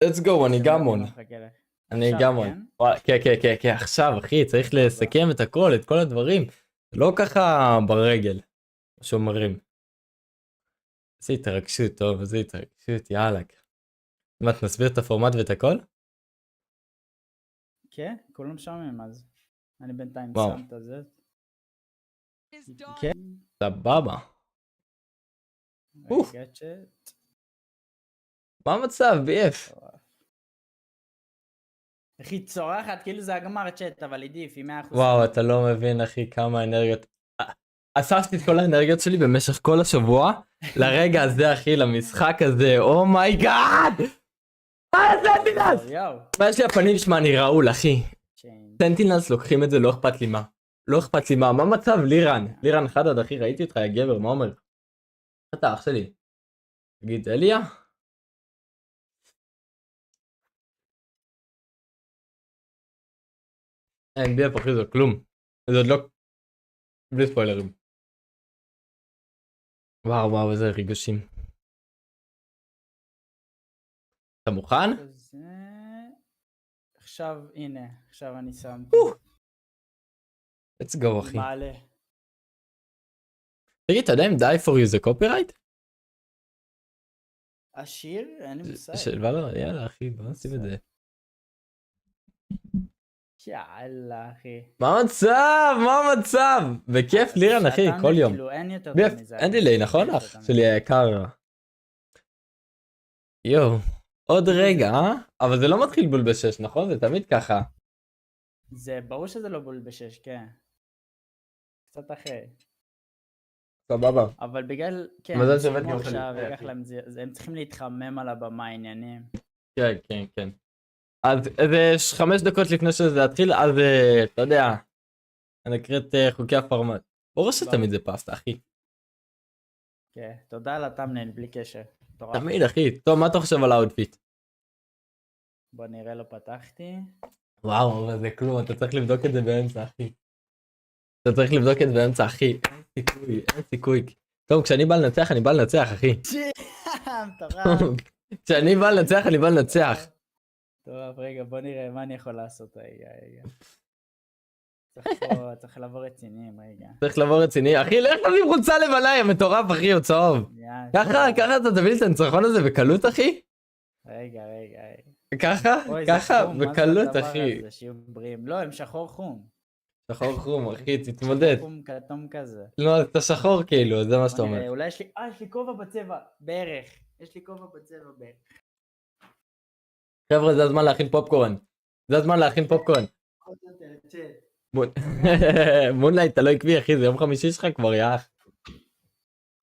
let's go, אני גם און. אני גם און. כן, עכשיו אחי, צריך לסכם את הכל, את כל הדברים. לא ככה ברגל, שאומרים. איזה התרגשות, טוב, איזה התרגשות, יאללה. מה, נסביר את הפורמט ואת הכל? כן, כולם שומעים אז. אני בינתיים וואו. שם את זה. כן. סבבה. רגע צ'אט. מה המצב, BF? אחי צורחת, כאילו זה הגמר צ'אט, אבל עדיף, עם 100%. וואו, אתה לא מבין אחי כמה אנרגיות. אספתי את כל האנרגיות שלי במשך כל השבוע, לרגע הזה אחי, למשחק הזה, אומייגאד! סנטינלס! מה יש לי הפנים שמה נראול אחי? סנטינלס לוקחים את זה, לא אכפת לי מה. לא אכפת לי מה, מה מצב לירן חדד אחי, ראיתי אותך יא גבר, מה אומר? אתה אח שלי. תגיד אליה? אין ביאפ אחי, זה כלום. זה עוד לא... בלי ספוילרים. וואו, איזה ריגושים. אתה מוכן? עכשיו, הנה, עכשיו אני שם. let's go אחי. מעלה. תגיד, אתה יודע אם die for you זה קופירייט? השיר? אין לי מושג. של ולורנט, יאללה אחי, בוא נשים את זה. יאללה אחי. מה המצב? בכיף לירן אחי, כל יום. אין דיליי, נכון אח שלי היקר. יואו, עוד רגע, אבל זה לא מתחיל בול ב6, נכון? זה תמיד ככה. זה ברור שזה לא בול ב6, כן. קצת אחרי. סבבה. אבל בגלל, כן, הם צריכים להתחמם על הבמה העניינים. כן. אז איזה 5 דקות לפני שזה יתחיל, אז אתה יודע, אני אקריא את חוקי הפורמט. ברור שתמיד זה פסטה, אחי. כן, תודה על הטאמנייל, בלי קשר. תמיד, אחי. טוב, מה אתה חושב על האוטפיט? בוא נראה, לא פתחתי. וואו, אבל זה כלום, אתה צריך לבדוק את זה באמצע, אחי. אין סיכוי. טוב, כשאני בא לנצח, אני בא לנצח, אחי. כשאני בא לנצח, אני בא לנצח. טוב, רגע, בוא נראה מה אני יכול לעשות, רגע. צריך לבוא רציניים, רגע. אחי, לך תביא חולצה לבנה, יא מטורף, אחי, הוא צהוב. ככה אתה תביא את הניצחון הזה בקלות, אחי? רגע. ככה, בקלות, אחי. לא, הם שחור חום. שחור חום, אחי, תתמודד. חום כתום כזה. לא, אתה שחור כאילו, זה מה שאתה אומר. אולי יש לי כובע בצבע, בערך. חבר'ה, זה הזמן להכין פופקורן. מונלייט, אתה לא עקבי, אחי, זה יום חמישי שלך כבר, יאח.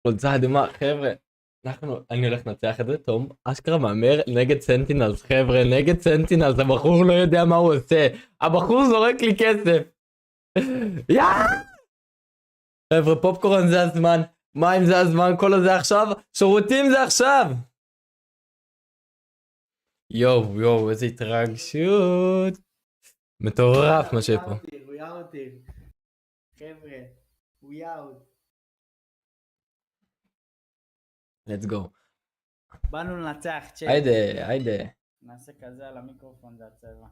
חולצה אדומה, חבר'ה. אני הולך לנצח את זה, תום, אשכרה מאמר נגד סנטינלס, חבר'ה, הבחור לא יודע מה הוא עושה. הבחור זורק לי כסף. חבר'ה, פופקורן זה הזמן, מים זה הזמן, כל זה עכשיו, שירותים זה עכשיו. יואו, איזה התרגשות. מטורף מה שפה. חבר'ה, הוא let's go. באנו לנצח, צ'אט. היידה. נעשה כזה על המיקרופון, זה הצבע.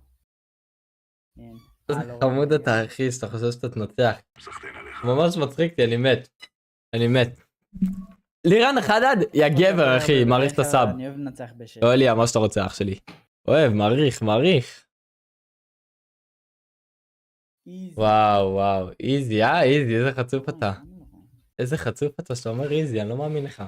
איזה חמוד אתה אחי, שאתה חושב שאתה תנצח. ממש מצחיק אותי, אני מת. לירן חדד, יא גבר אחי, מעריך את הסאב. אני אוהב לנצח בשש. לא אליה, מה שאתה רוצה אח שלי. אוהב, מעריך. וואו, איזי, איזה חצוף אתה. איזה חצוף אתה שאתה אומר איזי, אני לא מאמין לך.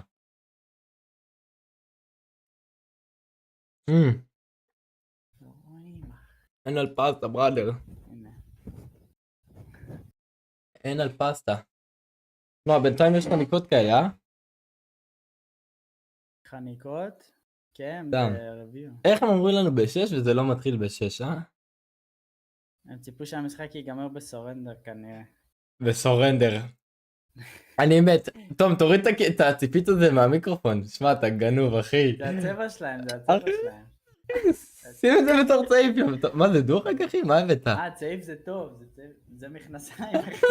אין על פסטה, בראדר. אין על פסטה. מה, בינתיים יש חניקות כאלה, אה? חניקות? כן, ברביעו. איך הם אומרים לנו ב6 וזה לא מתחיל ב6, אה? הם ציפו שהמשחק ייגמר בסורנדר כנראה. בסורנדר. אני מת. טוב, תוריד את הציפית הזה מהמיקרופון. שמע, אתה גנוב, אחי. זה הצבע שלהם. שים את זה בתור צעיף. מה זה דוחק, אחי? מה הבאת? צעיף זה טוב. זה מכנסיים, אחי.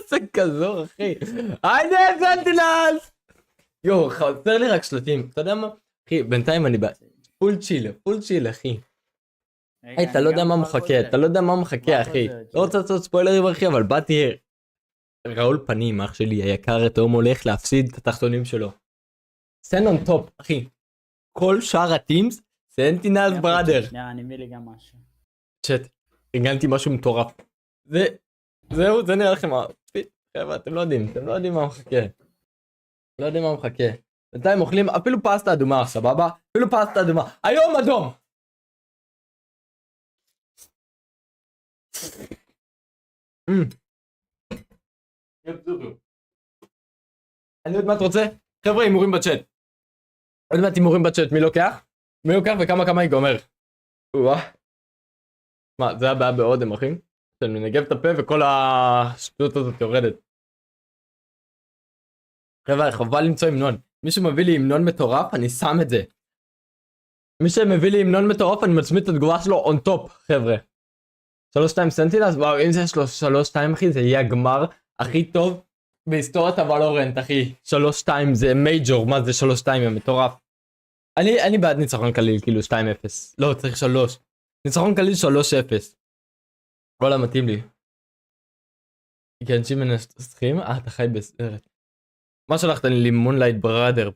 זה כזור, אחי. היידה, סנטינלס! יו, חסר לי רק שלטים. אתה יודע מה? אחי, בינתיים אני פול צ'יל, אחי. רגע, אתה לא יודע גם מה כבר מחכה, חוזר. אתה לא יודע מה מחכה, כבר אחי. חוזר, לא רוצה לעשות ספוילרים, אחי, אבל באתי... ראול פנים, אח שלי, היקר, התאום הולך להפסיד את התחתונים שלו. סן און טופ, אחי. כל שאר הטימס, סנטינלס איפה בראדר. צ'אט? שנייה, אני מביא לי גם משהו. צ'אט, הגנתי משהו מטורף. זהו, זה נראה לכם... חבר'ה, אתם לא יודעים מה מחכה. לא יודעים מה מחכה. בינתיים אוכלים אפילו פסטה אדומה, סבבה? אפילו פסטה אדומה. היום אדום! אני עוד מעט רוצה, חבר'ה, הימורים בצ'אט. עוד מעט הימורים בצ'אט, מי לוקח? מי לוקח וכמה ייגמר? מה, זה הבעיה באודם, אחי? שאני מנגב את הפה וכל השטות הזאת יורדת. חבר'ה, חובה למצוא המנון. מישהו מביא לי המנון מטורף, אני שם את זה. מי שמביא לי המנון מטורף, אני מצמיד את התגובה שלו on top, חבר'ה. 3-2 סנטינלס, וואו, אם זה יש לו 3-2, אחי, זה יהיה הגמר הכי טוב בהיסטוריית הוולורנט, אחי. 3-2 זה מייג'ור, מה זה 3-2, זה מטורף. אני בעד ניצחון קליל, כאילו 2-0. לא, צריך 3. ניצחון קליל 3-0. וואלה, מתאים לי. GenG מנסחים? אתה חי בסרט. מה שלחת לי לימונלייט בראדר?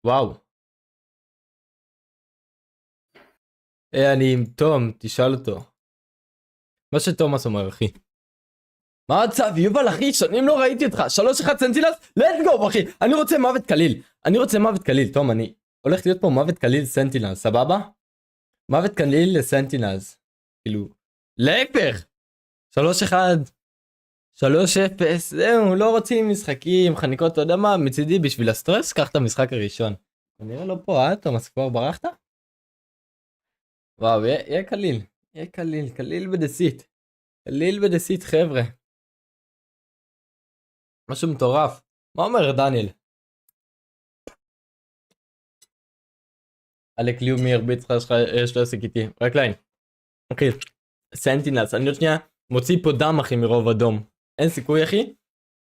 וואו. אני עם תום, תשאל אותו. מה שתומאס אומר, אחי. מה המצב? יובל, אחי, שנים לא ראיתי אותך. 3-1 סנטינלס? let's go, אחי. אני רוצה מוות קליל. תום, אני הולך להיות פה מוות קליל סנטינלס, סבבה? מוות קליל לסנטינלס. כאילו, להפך. 3-1. 3-0, זהו, לא רוצים משחקים, חניקות, אתה יודע מה, מצידי בשביל הסטרס, קח את המשחק הראשון. אני נראה לא פה, תומאס, כבר ברחת? וואו, יהיה קליל בדסית. קליל בדסית, חבר'ה. משהו מטורף. מה אומר דניאל? אלק ליהו מי הרביץ לך, יש לו עסק איתי. רק ליין. אחי, סנטינלס, אני עוד שנייה מוציא פה דם, אחי, מרוב אדום. אין סיכוי, אחי,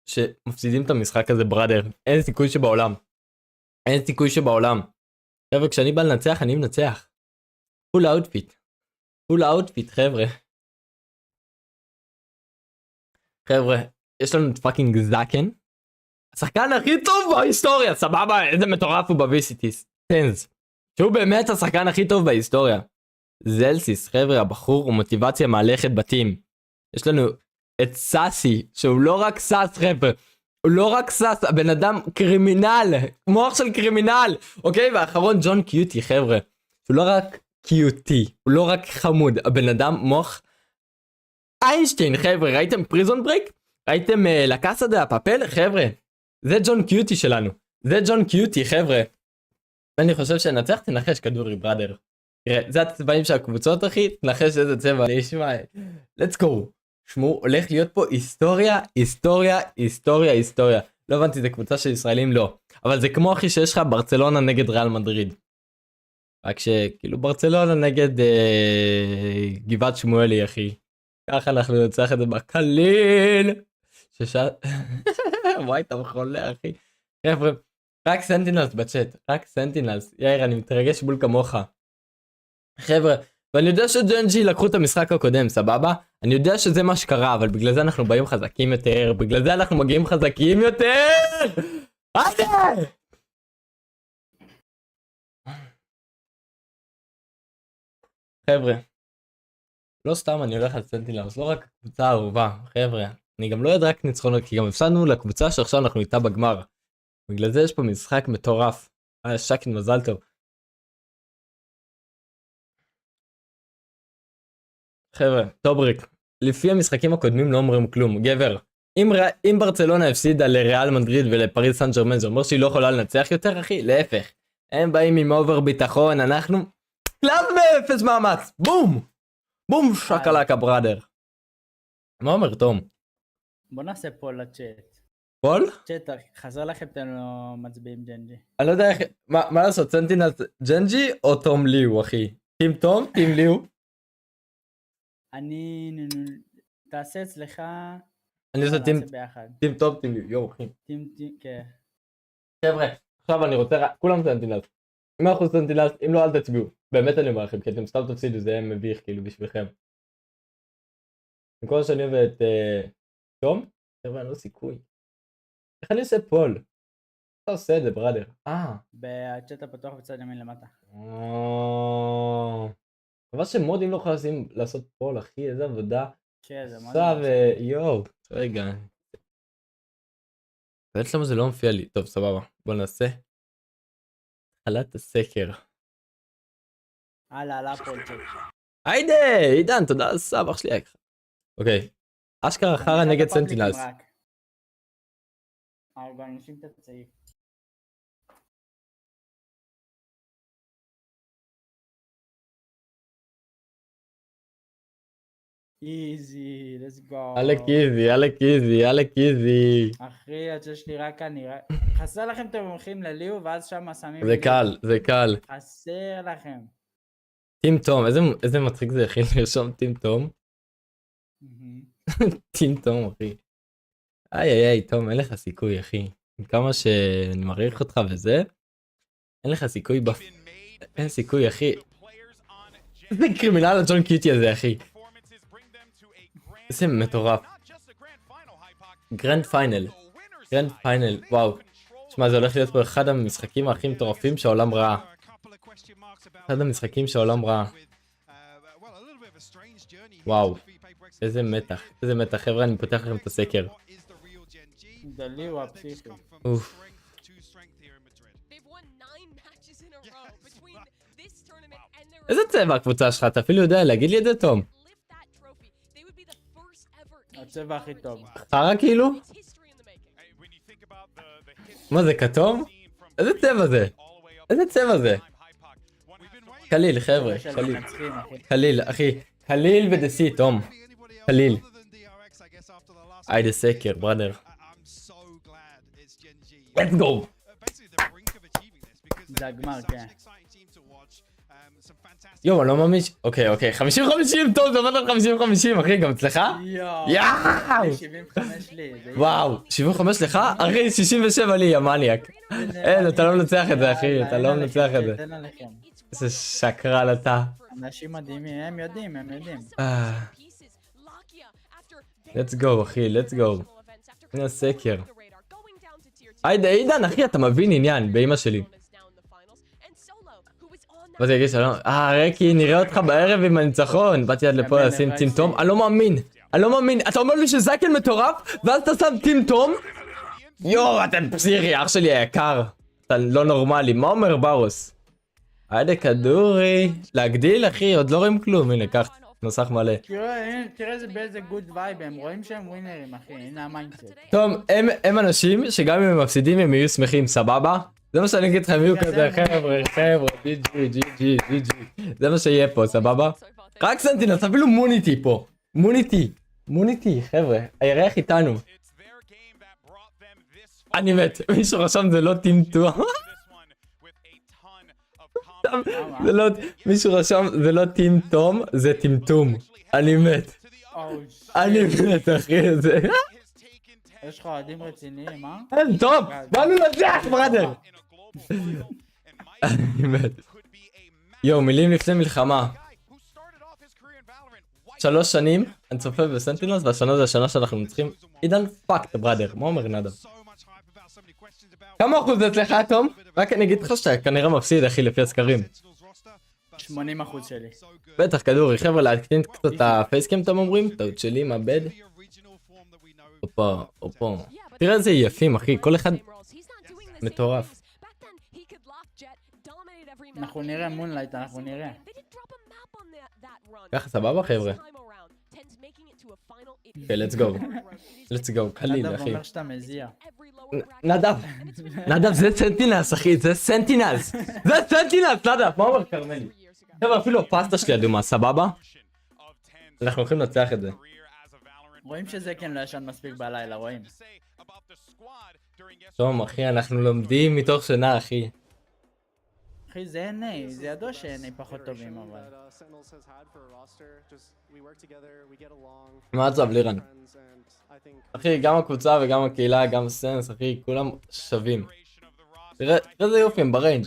שמפסידים את המשחק הזה בראדר. אין סיכוי שבעולם. חבר'ה, כשאני בא לנצח, אני מנצח. פול אאוטפיט, חבר'ה. חבר'ה, יש לנו את פאקינג זאקן. השחקן הכי טוב בהיסטוריה, סבבה, איזה מטורף הוא ב-VCT. טנס. שהוא באמת השחקן הכי טוב בהיסטוריה. זלסיס, חבר'ה, הבחור הוא מוטיבציה מהלכת בתים. יש לנו את סאסי, שהוא לא רק סאס, חבר'ה. הוא לא רק סאס, הבן אדם קרימינל. מוח של קרימינל. אוקיי, והאחרון ג'ון קיוטי, חבר'ה. הוא לא רק קיוטי, הוא לא רק חמוד. הבן אדם מוח איינשטיין, חבר'ה. ראיתם פריזון ברייק? ראיתם לקאסה דה פאפל? חבר'ה. זה ג'ון קיוטי שלנו. זה ג'ון קיוטי, חבר'ה. ואני חושב שנצח, תנחש כדורי, בראדר. תראה, זה הצבעים של הקבוצות, אחי. תנחש איזה צבע. אני אשמע. let's go. שמו, הולך להיות פה היסטוריה. לא הבנתי, זה קבוצה של ישראלים? לא. אבל זה כמו, אחי, שיש לך ברצלונה נגד ריאל מדריד. רק שכאילו ברצלונה נגד גבעת שמואלי, אחי. ככה אנחנו נצח את זה בקליל. וואי, אתה חולה, אחי. חבר'ה, רק סנטינלס בצ'אט. רק סנטינלס. יאיר, אני מתרגש בול כמוך. חבר'ה, ואני יודע שGen.G לקחו את המשחק הקודם, סבבה? אני יודע שזה מה שקרה, אבל בגלל זה אנחנו באים חזקים יותר. בגלל זה אנחנו מגיעים חזקים יותר! היידה! חבר'ה, לא סתם אני הולך על סנטינלס, לא רק קבוצה אהובה, חבר'ה. אני גם לא יודע רק ניצחונות, כי גם הפסדנו לקבוצה שעכשיו אנחנו איתה בגמר. בגלל זה יש פה משחק מטורף. שקין, מזל טוב. חבר'ה, טובריק, לפי המשחקים הקודמים לא אומרים כלום. גבר, אם ברצלונה הפסידה לריאל מדריד ולפריז סן ג'רמן, זה אומר שהיא לא יכולה לנצח יותר, אחי? להפך. הם באים עם אובר ביטחון, אנחנו קלאב באפס מאמץ. בום שקלקה בראדר. מה אומר תום? בוא נעשה פול לצ'אט. פול? צ'אט, חסר לכם אתם לא מצביעים GenG. אני לא יודע איך, מה לעשות, סנטינלס GenG או תום ליהוא, אחי? טים תום, טים ליהוא? תעשה אצלך... אני עושה נעשה ביחד. טים טוב, טים יואו אחי. כן. חבר'ה, עכשיו אני רוצה, כולם סנטינלס. אם אנחנו סנטינלס, אם לא אל תצביעו. באמת אני אומר לכם, כי אתם סתם תפסידו, זה יהיה מביך כאילו בשבילכם. עם כל שאני אוהב את תום, חבר'ה, אין לו סיכוי. איך אני עושה פול? אתה עושה את זה, בראדר. בצ'אט הפתוח בצד ימין למטה. אבל שמודים לא יכולים לעשות פול, אחי, איזה עבודה. כן, זה מה עכשיו, יואו, רגע. באמת למה זה לא מופיע לי. טוב, סבבה, בוא נעשה. התחלת הסקר. עלה פולצ'ק. היידה, עידן, תודה על סב, אח שלי. אוקיי, אשכרה חרא נגד סנטינלס. הארגנישים את הצעיף. איזי, let's go. אלק איזי, אלק איזי, אלק איזי. אחי, הצ'אט שלי רק כנראה. חסר לכם אתם הולכים לליהוא ואז שם שמים... זה קל, זה קל. חסר לכם. טים תום, איזה מצחיק זה הכי לרשום טים תום. טים תום, אחי. איי, תום, אין לך סיכוי, אחי. כמה שאני מעריך אותך וזה, אין לך סיכוי אין סיכוי, אחי. איזה קרימינל הג'ון קיוטי הזה, אחי. איזה מטורף. גרנד פיינל, וואו. שמע, זה הולך להיות פה אחד המשחקים הכי מטורפים שהעולם ראה. אחד המשחקים שהעולם ראה. וואו. איזה מתח, חבר'ה, אני פותח לכם את הסקר. דליהו הפסיכי. אוף. איזה צבע הקבוצה שלך? אתה אפילו יודע להגיד לי את זה, תום? הצבע הכי טוב. חרא כאילו? מה זה, כתום? איזה צבע זה? איזה צבע זה? קליל, חבר'ה, קליל, אחי. קליל ודסי, תום. קליל. היידה סקר, בראדר. let's go! זה הגמר, כן. יואו, אני לא מאמין אוקיי, 50-50, טוב, זה עובד על 50-50, אחי, גם אצלך? יואו! 75 לי. וואו, 75 לך? אחי, 67 לי, המניאק. אין, אתה לא מנצח את זה, אחי, אתה לא מנצח את זה. איזה שקרן אתה. אנשים מדהימים, הם יודעים. let's go, אחי, let's go. הנה הסקר. היידה, עידן, אחי, אתה מבין עניין, באמא שלי. באתי להגיד שלום, רקי, נראה אותך בערב עם הניצחון. באתי עד לפה לשים טים תום, אני לא מאמין, אתה אומר לי שזקן מטורף, ואז אתה שם טים תום? יואו, אתם פסיכי, אח שלי היקר. אתה לא נורמלי, מה אומר ברוס? היידה כדורי, להגדיל אחי, עוד לא רואים כלום, הנה, קח, נוסח מלא. תראה זה באיזה גוד וייב, הם רואים שהם ווינרים אחי, הנה המיינדסט. טוב, הם אנשים שגם אם הם מפסידים הם יהיו שמחים, סבבה? זה מה שאני אגיד לכם, יהיו כזה, חבר'ה, GG, זה מה שיהיה פה, סבבה? רק סנטינלס, אפילו מוניטי פה, מוניטי, חבר'ה, הירח איתנו. אני מת, מישהו רשם זה לא טמטום. מישהו רשם זה לא טמטום, זה טמטום. אני מת, אחי, זה... יש לך אוהדים רציניים, אה? אין, טוב, באנו לנצח, בראדר. אני מת. יואו, מילים לפני מלחמה. 3 שנים, אני צופה בסנטינלס, והשנה זה השנה שאנחנו מנצחים. עידן פאקט, בראדר, מה אומר נהנתם? כמה אחוז זה אצלך, תום? רק אני אגיד לך שאתה כנראה מפסיד, אחי, לפי הסקרים. 80% שלי. בטח, כדורי, חבר'ה, להקטין קצת את הפייסקאם, אתם אומרים? טעות שלי, מאבד. הופה. תראה איזה יפים, אחי, כל אחד מטורף. אנחנו נראה מונלייט, אנחנו נראה. ככה סבבה, חבר'ה? אוקיי, let's go, קליל, אחי. נדב אומר שאתה מזיע. נדב, זה סנטינלס, אחי, זה סנטינלס, נדב, מה אומר קרמלי? חבר'ה, אפילו הפסטה שלי אדומה, סבבה? אנחנו הולכים לנצח את זה. רואים שזה כן לא ישן מספיק בלילה, רואים. טוב, אחי, אנחנו לומדים מתוך שינה, אחי. אחי, זה NA, זה ידוע ש-NA פחות טובים, אבל... מה עצב לירן? אחי, גם הקבוצה וגם הקהילה, גם סנס, אחי, כולם שווים. תראה איזה יופי הם בריינג'.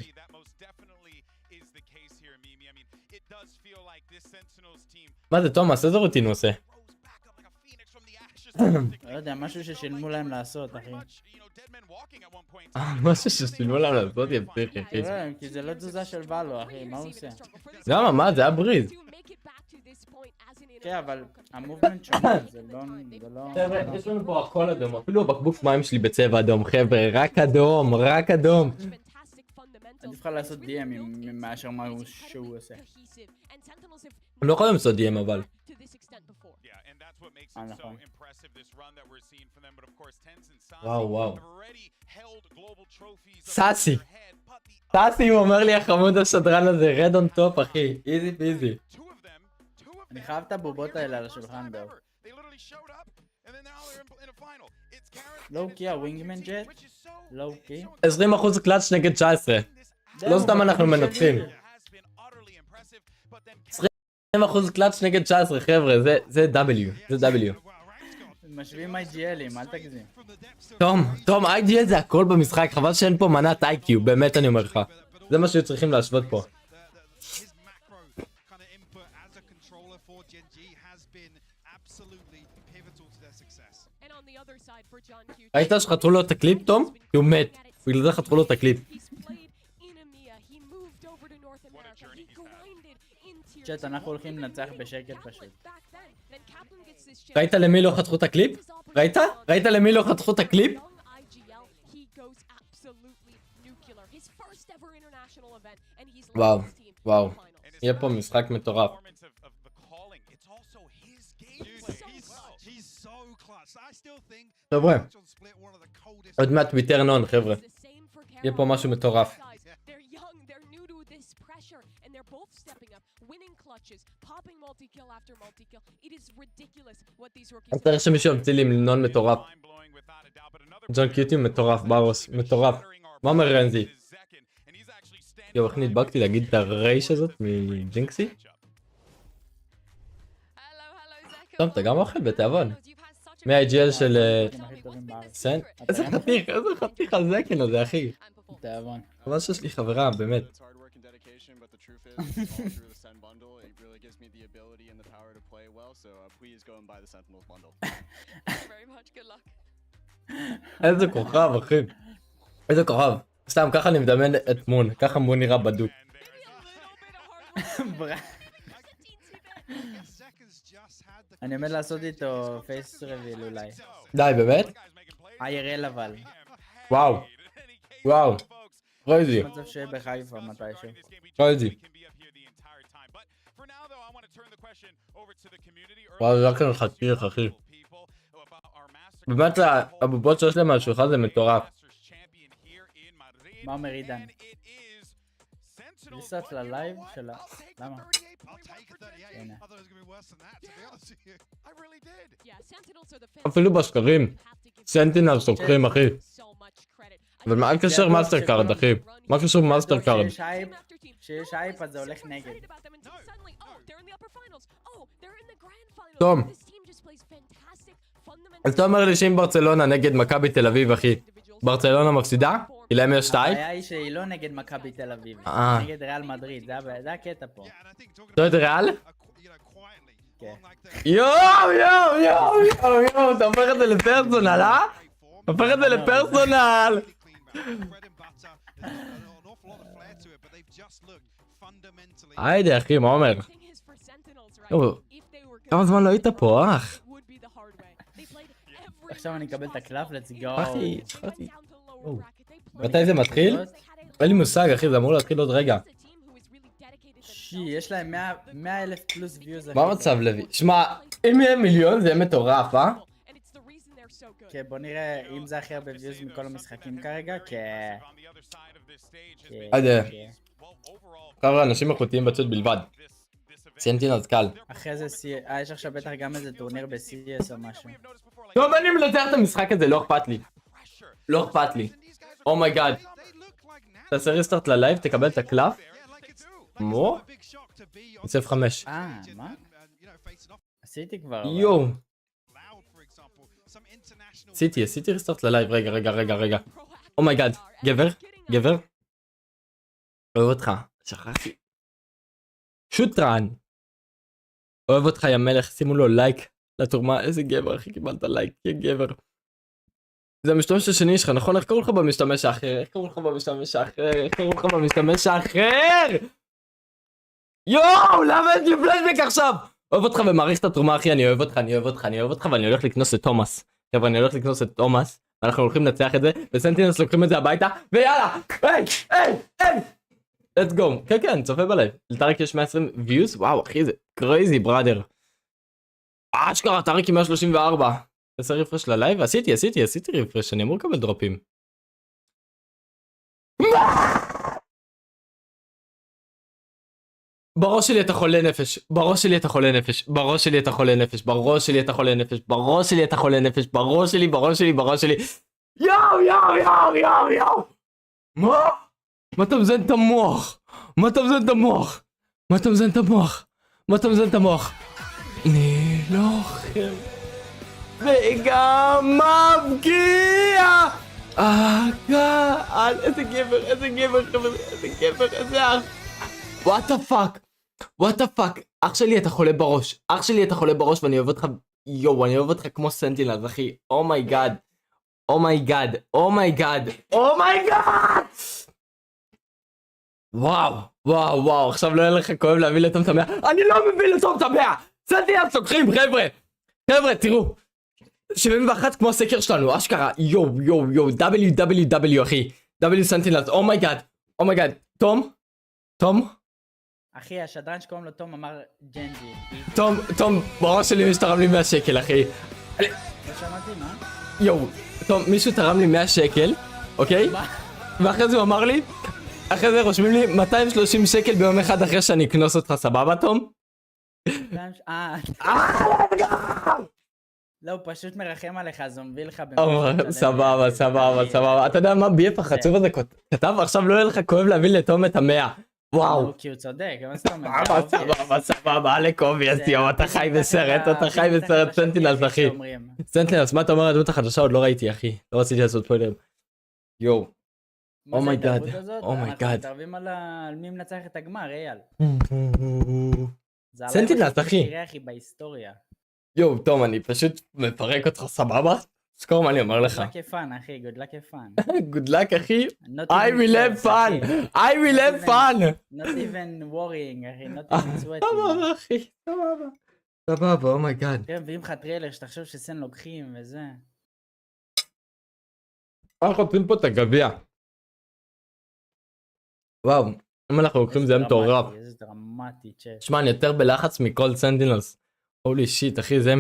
מה זה, תומאס, איזה רוטין הוא עושה? לא יודע, משהו ששילמו להם לעשות, אחי. משהו ששילמו להם לעשות יפתיח, אחי. כי זה לא תזוזה של ולו, אחי, מה הוא עושה? למה, מה, זה היה בריז. כן, אבל המובמנט שונה, זה לא... חבר'ה, יש לנו פה הכל אדום, אפילו הבקבוק מים שלי בצבע אדום, חבר'ה, רק אדום, רק אדום. עדיף לך לעשות DM מאשר מה שהוא עושה. הם לא יכולים לעשות DM אבל. נכון. וואו וואו. סאסי. סאסי הוא אומר לי החמוד השדרן הזה, רד און טופ אחי, איזי פיזי. אני חייב את הבובות האלה על השולחן דו. לואו קי הווינגמן ג'ט? לואו קי? 20% קלאץ' נגד 19. לא סתם אנחנו מנצחים. 20% קלאץ' נגד 19 חבר'ה, זה W, זה W. משווים IGLים, אל תגזים. תום, IGL זה הכל במשחק, חבל שאין פה מנת IQ, באמת אני אומר לך. זה מה שהיו צריכים להשוות פה. ראית שחתכו לו את הקליפ, תום? כי הוא מת, בגלל זה חתכו לו את הקליפ. צ'אט, אנחנו הולכים לנצח בשקט פשוט. ראית למי לא חתכו את הקליפ? ראית? ראית למי לא חתכו את הקליפ? וואו, וואו. יהיה פה משחק מטורף. חבר'ה, עוד מעט טוויטר נון חבר'ה. יהיה פה משהו מטורף. אני צריך שמישהו ימציא לי נון מטורף. ג'ון קיוטי מטורף ברוס, מטורף. מה אומר רנזי? יואו, איך נדבקתי להגיד את הרייש הזאת מג'ינקסי? טוב, אתה גם אוכל בתיאבון. מה-IGL של... סן? איזה חתיך הזקן הזה אחי. תיאבון. אבל שיש לי חברה, באמת. איזה כוכב אחי. איזה כוכב. סתם ככה אני מדמיין את מון, ככה מון נראה בדוק. אני עומד לעשות איתו פייס רביל אולי. די באמת? IRL אבל. וואו. וואו. קרייזי. מצב שיהיה בחיפה מתישהו. קרייזי. וואו זה רק חתיך אחי. באמת הבובות שיש להם על השולחן זה מטורף. מה אומר עידן? ניסת ללייב שלה. למה? הנה. אפילו בשקרים. סנטינלס סוקרים אחי. אבל מה הקשר מאסטר קארד אחי? מה הקשר מאסטר קארד? כשיש אייפ אז זה הולך נגד. תום. אז אתה אומר לי שאם ברצלונה נגד מכבי תל אביב אחי, ברצלונה מפסידה? כי להם יש טייפ? הבעיה היא שהיא לא נגד מכבי תל אביב, נגד ריאל מדריד, זה הקטע פה. לא את ריאל? כן. יואו, אתה הופך את זה לפרסונל, אה? הופך את זה לפרסונל! היידה אחי, מה אומר? כמה זמן לא היית פה, אח? עכשיו אני אקבל את הקלף, let's go. אחי. מתי זה מתחיל? אין לי מושג אחי, זה אמור להתחיל עוד רגע. יש להם 100,000 פלוס ויוז. מה המצב לוי? שמע, אם יהיה מיליון זה יהיה מטורף, אה? כן, בוא נראה אם זה הכי הרבה ויוז מכל המשחקים כרגע, כן. היידה. חבר'ה, אנשים איכותיים בצ'אט בלבד. סנטינלס קל. אחרי זה יש עכשיו בטח גם איזה טורניר ב-CS או משהו. טוב, אני מנצח את המשחק הזה, לא אכפת לי. לא אכפת לי. אומייגאד. תעשה ריסטארט ללייב, תקבל את הקלף. מו? סף 5. מה? עשיתי כבר. יואו. עשיתי ריסטארט ללייב, רגע. אומייגאד, גבר. אוהב אותך, שכחתי. שוטרן. אוהב אותך יא מלך, שימו לו לייק לתרומה, איזה גבר אחי, קיבלת לייק, יא גבר. זה המשתמש השני שלך, נכון? איך קראו לך במשתמש האחר? יואו, למה יש לי פלשבק עכשיו? אוהב אותך ומעריך את התרומה אחי, אני אוהב אותך ואני הולך לקנוס את תומאס. חבר'ה, אני הולך לקנוס את תומאס, ואנחנו הולכים לנצח את זה, וסנטינלס לוקחים את זה הביתה, ויאללה! היי! let's go. כן, צופה בלייב. לטאריק יש 120 views? וואו, אחי, זה crazy, brother. אשכרה, טאריק עם 134. תעשה רפרש ללייב? עשיתי רפרש, אני אמור לקבל דרופים. בראש שלי אתה חולה נפש. יואו. מה אתה מזיין את המוח? אני לוחם וגם מבקיע. הקהל, איזה גבר, איזה אח. what the fuck. אח שלי אתה חולה בראש ואני אוהב אותך. יואו, אני אוהב אותך כמו סנטינלס אחי. אומייגאד. וואו, עכשיו לא יהיה לך כואב להביא לתום את 100. אני לא מביא לתום את 100. סנטינלס לוקחים, חבר'ה, תראו. 71 כמו הסקר שלנו, אשכרה. יואו, www אחי. W סנטינלס, אומייגאד. תום? אחי, השדרן שקוראים לו תום אמר GenG. תום, בראש שלי מישהו תרם לי 100 שקל אחי. לא שמעתי, מה? יואו, תום, מישהו תרם לי 100 שקל, אוקיי? ואחרי זה הוא אמר לי, אחרי זה רושמים לי 230 שקל ביום אחד אחרי שאני אקנוס אותך, סבבה תום? לא, הוא פשוט מרחם עליך, אז הוא מביא לך... סבבה. אתה יודע מה ביף החצוף הזה כתב? עכשיו לא יהיה לך כואב להביא לתום את 100. וואו. כי הוא צודק, מה זאת אומרת? סבבה, לקובי, אז יום, אתה חי בסרט, סנטינלס אחי. סנטינלס, מה אתה אומר על הדמות החדשה? עוד לא ראיתי אחי, לא רציתי לעשות ספוילר. יואו. אומייגאד. אנחנו מתערבים על מי מנצח את הגמר, אייל. סנטינלס אחי. תראה אחי בהיסטוריה. יואו, תום, אני פשוט מפרק אותך, סבבה? זכור מה אני אומר לך. Good luck fun, אחי, good luck fun. Good luck, אחי. I will have fun. Not even worrying, אחי, not even sweating. סבבה, אחי, סבבה, אומייגאד. תראה, מביאים לך טריילר שתחשוב שסן לוקחים וזה. אנחנו עושים פה את הגביע. וואו, אם אנחנו לוקחים זה מטורף. איזה דרמטי, צ'אט. שמע, אני יותר בלחץ מכל סנטינלס. הולי שיט, אחי, זה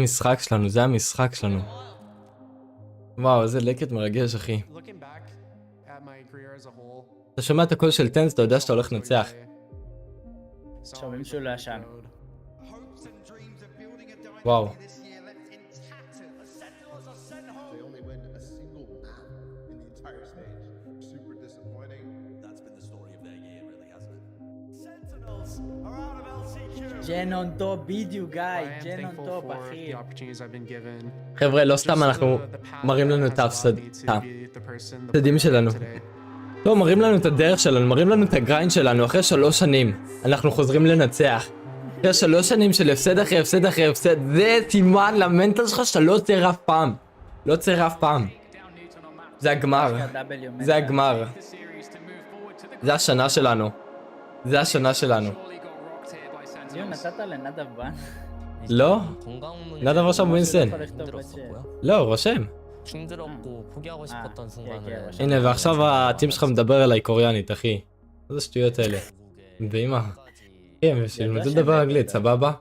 המשחק שלנו. וואו, איזה לקט מרגש, אחי. אתה שומע את הקול של טנס, אתה יודע שאתה הולך לנצח. שומעים שהוא לא ישן. וואו. ג'ן און טופ, בדיוק גיא, ג'ן און טופ, אחי. חבר'ה, לא סתם אנחנו מראים לנו את ההפסדים שלנו. לא, מראים לנו את הדרך שלנו, מראים לנו את הגריינד שלנו. אחרי 3 שנים אנחנו חוזרים לנצח. אחרי 3 שנים של הפסד אחרי הפסד, זה סימן למנטל שלך שאתה לא עוצר אף פעם. זה הגמר. זה השנה שלנו. ציון, נתת לנדב בן? לא, נדב רשם ווינסן. לא, הוא רושם. הנה, ועכשיו הטים שלך מדבר אליי קוריאנית, אחי. איזה שטויות האלה. ואמא. הם שלמדו לדבר אנגלית, סבבה?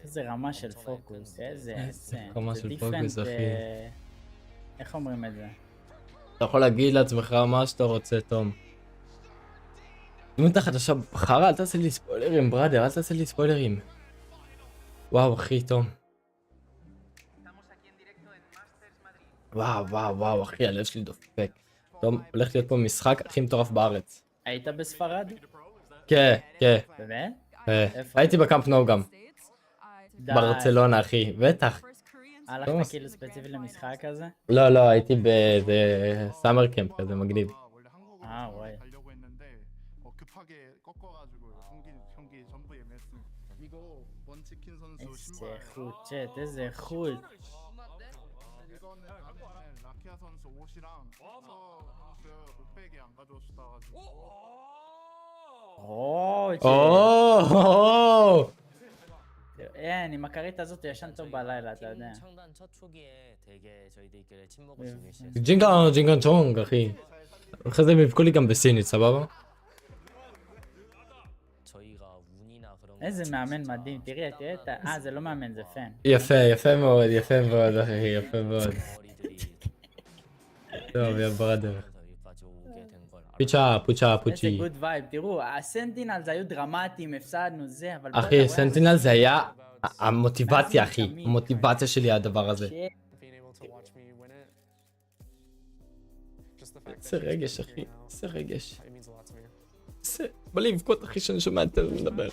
איזה רמה של פוקוס, איזה... רמה של פוקוס, אחי. איך אומרים את זה? אתה יכול להגיד לעצמך מה שאתה רוצה, תום. אם אתה חדשה בחרה, אל תעשה לי ספוילרים, בראדר, אל תעשה לי ספוילרים. וואו, אחי, תום. וואו, אחי, הלב שלי דופק. טוב, הולך להיות פה משחק הכי מטורף בארץ. היית בספרד? כן, כן. באמת? איפה? הייתי בקאמפ נו גם. ברצלונה, אחי. בטח. הלכת כאילו ספציפית למשחק הזה? לא, הייתי באיזה סאמר קמפ כזה מגניב. וואי. איזה איכות, צ'אט, איזה איכות. עם הכרית הזאת ישן טוב בלילה, אתה יודע. ג'ינגה צ'ונג, אחי. אחרי זה הם יבכו לי גם בסינית, סבבה? איזה מאמן מדהים, תראי, זה לא מאמן, זה פן. יפה מאוד, אחי, יפה מאוד. טוב, יא בראדר. פוצ'ה. איזה גוד וייב, תראו, הסנטינלס היו דרמטיים, הפסדנו זה, אבל... אחי, סנטינלס זה היה המוטיבציה, אחי. המוטיבציה שלי הדבר הזה. איזה רגש, אחי. איזה רגש. בא לי לבכות, אחי, שאני שומע את זה מדבר.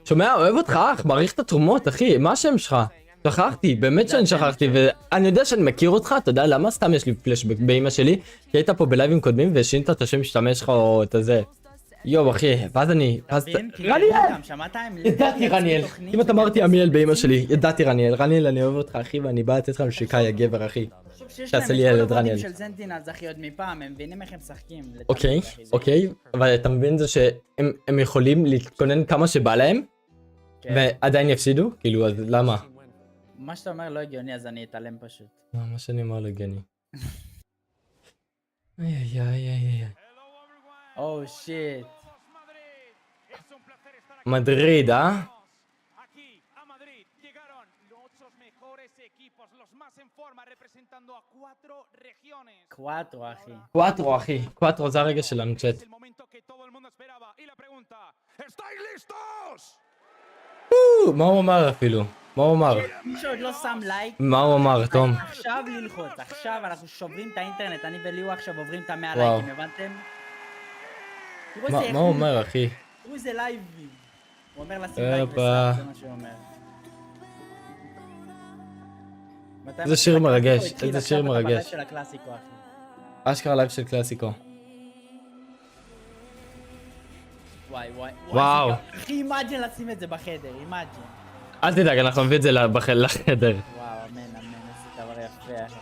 שומע, אוהב אותך, אח, מעריך את התרומות, אחי. מה השם שלך? שכחתי, באמת שאני שכחתי, ואני יודע שאני מכיר אותך, אתה יודע למה? סתם יש לי פלשבק באמא שלי, כי היית פה בלייבים קודמים והשינית את השם משתמש שלך או את הזה. יואו אחי, ואז אני... רניאל! ידעתי רניאל! אם אתה אמרתי עמיאל באמא שלי, ידעתי רניאל, אני אוהב אותך אחי ואני בא לתת לך נשיקה יא גבר אחי. שעשה לי ילד רניאל. של סנטינלס אחי עוד מפעם, הם מבינים איך הם משחקים. אוקיי, אבל אתה מבין זה שהם יכולים להתכונן כמה שבא להם, ועדיין יפסידו? כאילו, אז למה? מה שאתה אומר לא הגיוני, אז אני אתעלם פשוט. מה שאני אומר לא הגיוני. איי. או שיט. מדריד, אה? קואטרו, אחי. קואטרו זה הרגע שלנו, צ'אט. מה הוא אמר אפילו? מה הוא אמר? מי שעוד לא שם לייק, מה הוא אמר, תום? עכשיו ללחוץ, עכשיו אנחנו שוברים את האינטרנט, אני וליהוא עכשיו עוברים את 100 לייקים, הבנתם? מה הוא אומר, אחי? תראו איזה לייבים. הוא אומר לשים לייק וסאב, זה מה שהוא אומר. איזה שיר מרגש, איזה שיר מרגש. של הקלאסיקו, אחי. אשכרה לייב של קלאסיקו. וואו. אחי, אימאג'ן לשים את זה בחדר, אימאג'ן. אל תדאג, אנחנו נביא את זה לחדר. וואו, אמן, איזה דבר יפה, אחי.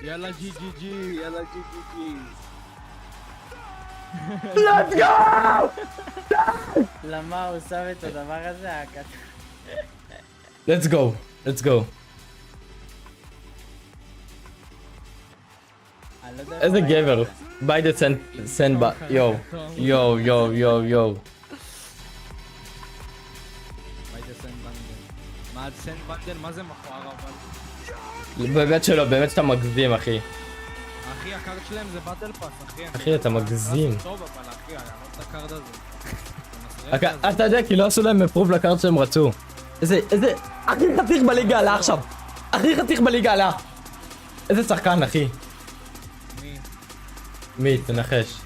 יאללה GGG, יאללה GGG. Let's go! למה הוא שם את הדבר הזה? Let's go. איזה גבר. ביי דה סנבה. יואו. מה סנט בנדל? מה זה מכוער אבל? באמת שלא, באמת שאתה מגזים אחי. אחי, הקארד שלהם זה באטל פאס, אחי. אחי, אתה מגזים. טוב אבל אחי, אני לא את הקארד הזה. אתה יודע, כי לא עשו להם מפרוב לקארד שהם רצו. איזה... הכי חתיך בליגה עלה עכשיו. הכי חתיך בליגה עלה. איזה שחקן, אחי. מי? תנחש.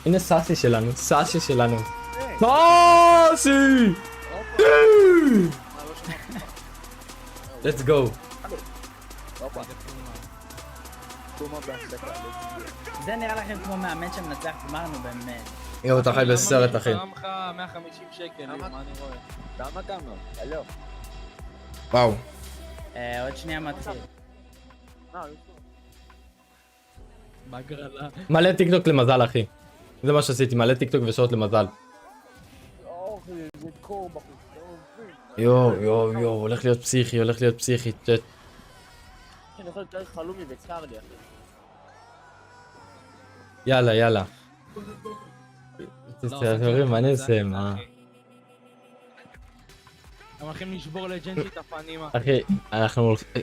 הנה סאסי שלנו. סאסי! Let's go. זה נראה לכם כמו מאמן שמנצח גמרנו באמת. יואו, אתה חי בסרט אחי. תרם לך 150 שקל, מה אני רואה? כמה? הלו. וואו. עוד שנייה מתחיל. בהגרלה. מלא טיקטוק למזל אחי. זה מה שעשיתי, מלא טיקטוק ושעות למזל. יואו, הולך להיות פסיכי, צ'אט. אני יכול יותר חלומי וקר לי אחי. יאללה. תסתכלים, מה נעשה, מה? הם הולכים לשבור לג'נג'י את הפנים אחי. אחי, אנחנו הולכים...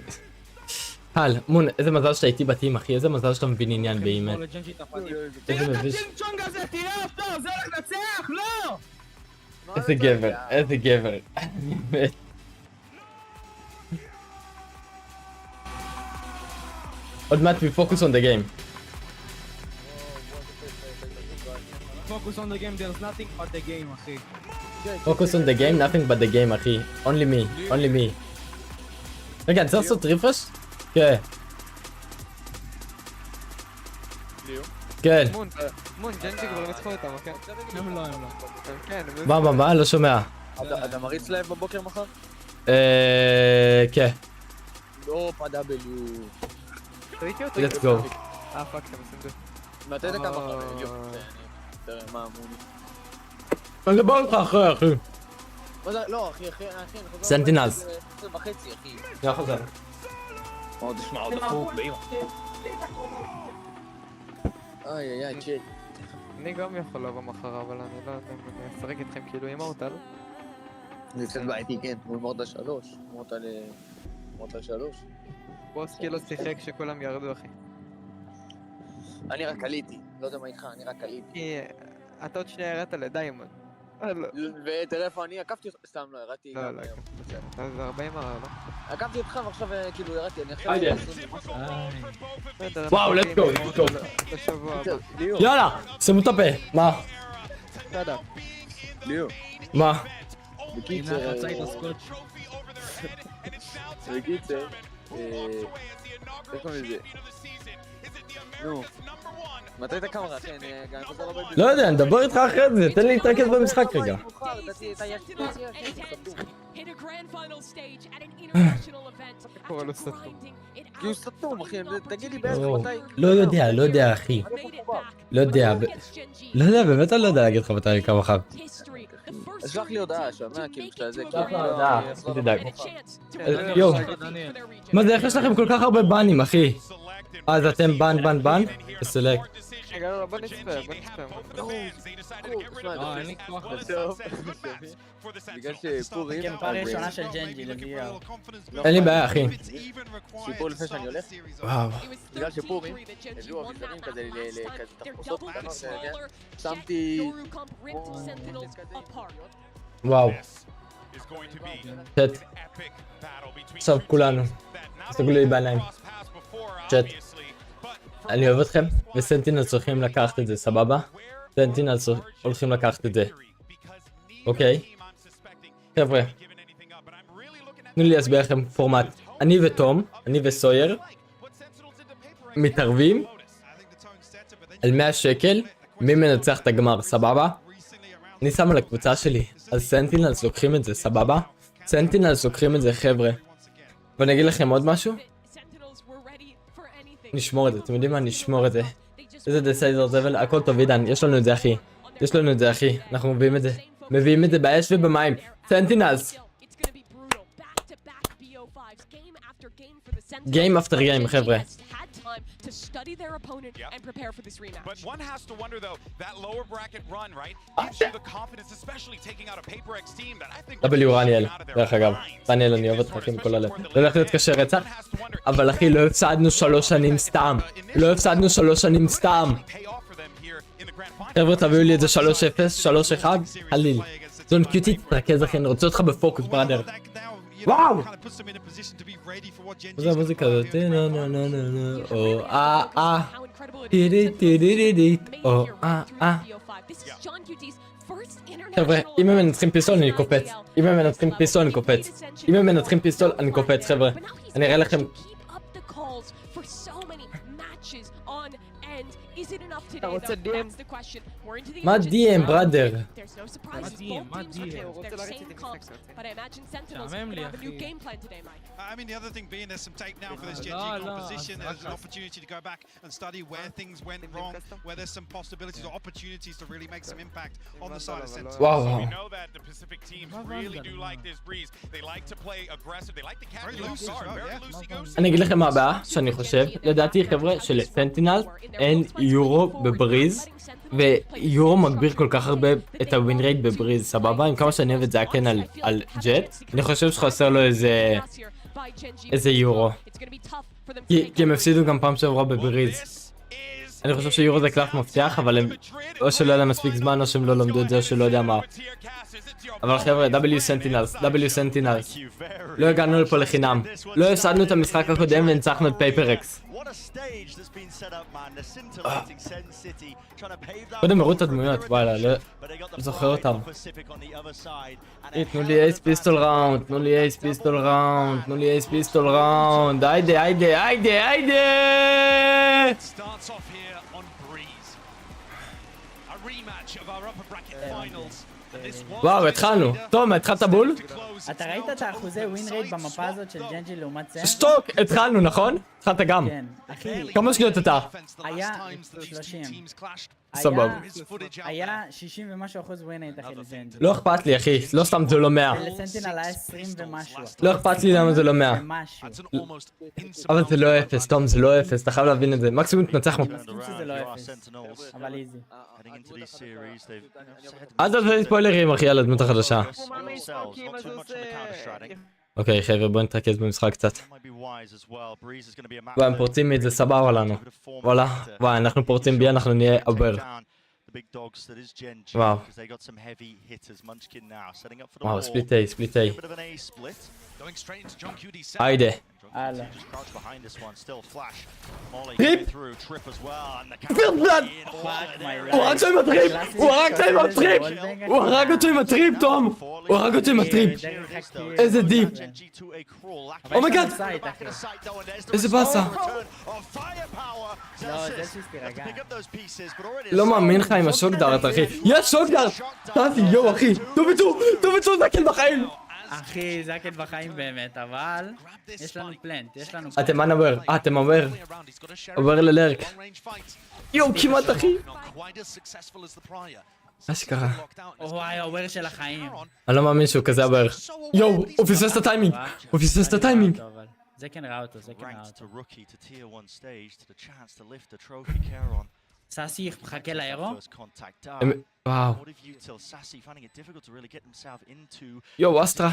קל, מון, איזה מזל שאתה איתי בתים, אחי, איזה מזל שאתה מבין עניין באימן. כמו לג'נג'י את הפנים. איזה מביש. צ'ונג הזה, תראה אותו, זה הולך לנצח, לא! איזה גבר, איזה גבר. אני מת. עוד מעט we focus on the game. Focus on the game, there's nothing but the game, אחי. focus on the game, nothing but the game, אחי. only me, only me. רגע, אני צריך לעשות ריפרש? כן. כן. מון, ג'נג'י כבר ניצחו אותם, כן? הם לא. כן, מה? לא שומע. אתה מריץ לייב בבוקר מחר? כן. אופה W. let's go. פאק, אתם עושים זה. מתי זה כמה אחרי? תראה, מה אמוני? אני מדבר איתך אחרי, אחי. לא, אחי, Sentinels. 12:30, אחי. לא חוזר. עוד תשמע, עוד דפוק, באמא. איי, צ'יט. אני גם יכול לבוא מחר, אבל אני לא יודע אם אני אשחק איתכם כאילו אימורטל. זה קצת בעייתי, כן, מול אימורטל 3. אימורטל 3. בוס כאילו שיחק שכולם ירדו, אחי. אני רק עליתי, לא יודע מה איתך, אני רק עליתי. אתה עוד שנייה ירדת לדיימון. ותראה איפה אני עקפתי אותך, סתם לא, ירדתי גם... לא, זה 40 לא? עקפתי אותך ועכשיו כאילו ירדתי, אני עכשיו... וואו, let's go. יאללה, שימו את הפה. מה? בסדר. ליהוא. מה? בקיצר... הנה, חצה את הסקוץ'. בקיצר... איך קוראים לזה? נו. מתי את הקמרה, אחי? אני גם חוזר לבית... לא יודע, נדבר איתך אחרי זה, תן לי להתרכז במשחק רגע. קורא לו סתום. כי הוא סתום, אחי, תגיד לי בערך מתי... לא יודע, אחי. לא יודע, באמת אני לא יודע להגיד לך מתי אני קם מחר. אז שלח לי הודעה, שומע, כאילו שאתה זה... שלח לי הודעה, אל תדאג. יואו, מה זה, איך יש לכם כל כך הרבה בנים, אחי? אז אתם בן? תסלק. רגע, לא, בוא נצפה. אין לי כוח. בגלל שפורים... כן, פעם ראשונה של GenG לביאו. אין לי בעיה, אחי. סיפור לפני שאני הולך. וואו. בגלל שפורים, הביאו אביזרים כזה תחפושות קטנות, שמתי... וואו. צ'אט. עכשיו כולנו. תסתכלו לי בעיניים. צ'אט. אני אוהב אתכם, וסנטינלס הולכים לקחת את זה, סבבה? סנטינלס הולכים לקחת את זה. אוקיי? חבר'ה. תנו לי להסביר לכם פורמט. אני ותום, אני וסויר, מתערבים על 100 שקל, מי מנצח את הגמר, סבבה? אני שם על הקבוצה שלי, אז סנטינלס לוקחים את זה, סבבה? סנטינלס לוקחים את זה, חבר'ה. ואני אגיד לכם עוד משהו? נשמור את זה, אתם יודעים מה? נשמור את זה. איזה decisive זבל, הכל טוב עידן, יש לנו את זה אחי, אנחנו מביאים את זה באש ובמים. סנטינלס! Game after game, חבר'ה. to study their opponent and prepare for this rematch. But one has to wonder though, that lower bracket run, right? Gives you the confidence, especially taking out a Paper X team that I think רניאל, דרך אגב. רניאל, אני אוהב אותך אחי מכל הלב. לא הולך להיות קשה רצח, אבל אחי, לא הפסדנו 3 שנים סתם. חבר'ה, תביאו לי את זה 3-0, 3-1, חליל. זון קיוטי, תתרכז אחי, אני רוצה אותך בפוקוס, בראדר. וואו! זה המוזיקה הזאת, חבר'ה, אם הם מנצחים פיסטול אני קופץ. אם הם מנצחים פיסטול אני קופץ, חבר'ה. אני אראה לכם. אתה רוצה DM? מה DM, בראדר? מה DM? שעמם לי, אחי. I mean, the other thing being there's some takedown for this Gen.G composition. There's an opportunity to go back and study where things went wrong, where there's some possibilities or opportunities to really make some impact on the side of Sentinels. Wow. We know that the Pacific teams really do like this breeze. They like to play aggressive. They like the carry loose guard. Very loosey goosey. אני אגיד לכם מה הבעיה שאני חושב, לדעתי חבר'ה שלסנטינל אין יורו בבריז ויורו מגביר כל כך הרבה את הווין רייט בבריז, סבבה? עם כמה שאני אוהב את זה כן על ג'ט, אני חושב שחסר לו איזה יורו. כי הם הפסידו גם פעם שעברה בבריז. אני חושב שיורו זה קלף מבטיח, אבל הם או שלא היה להם מספיק זמן או שהם לא למדו את זה או שלא יודע מה. אבל חבר'ה, Sentinels. לא הגענו לפה לחינם. לא הפסדנו את המשחק הקודם וניצחנו את פייפרקס. קודם הראו את הדמויות, וואלה, לא זוכר אותם. תנו לי אייס פיסטול ראונד, היידה! וואו, התחלנו. טוב, התחלת בול? אתה ראית את האחוזי ווין רייט במפה הזאת של GenG לעומת זה? שטוק, התחלנו, נכון? התחלת גם. כן, אחי. כמה שניות אתה? היה 30. סבב. היה 60 ומשהו אחוז ווין רייט אחי לג'נג'י. לא אכפת לי, אחי. לא סתם זה לא 100. ולסנטינל היה 20 ומשהו. לא אכפת לי למה זה לא 100. ומשהו. אבל זה לא 0, תום, זה לא 0. אתה חייב להבין את זה. מקסימום תנצח אני מסכים שזה לא 0. אבל איזי. אל תעשה לי ספוילרים, אחי, על הדמות החדשה. אוקיי, חבר'ה, בואו נתרכז במשחק קצת. וואי, הם פורצים מי, זה סבבה לנו. וואלה, וואי, אנחנו פורצים בי, אנחנו נהיה עובר. וואו. וואו, ספליט A. היידה. הלאה. טריפ! פירדלד! הוא הרג אותו עם הטריפ! תום! הוא הרג אותו עם הטריפ! איזה דיפ! אומייגאד! איזה באסה! לא מאמין לך עם השוקדארט, אחי. יש שוקדארט! תעשי, יואו, אחי! טוב ביצור, זקן בחיים! אחי, זקן בחיים באמת, אבל יש לנו פלנט, יש לנו... אתם אנאוור, אתם עובר ללרק. יואו, כמעט אחי. מה שקרה? וואי, העובר של החיים. אני לא מאמין שהוא כזה עובר. יואו, הוא פספס את הטיימינג. זקן ראה אותו. סאסי מחכה לאירו? וואו. יואו, אסטרה.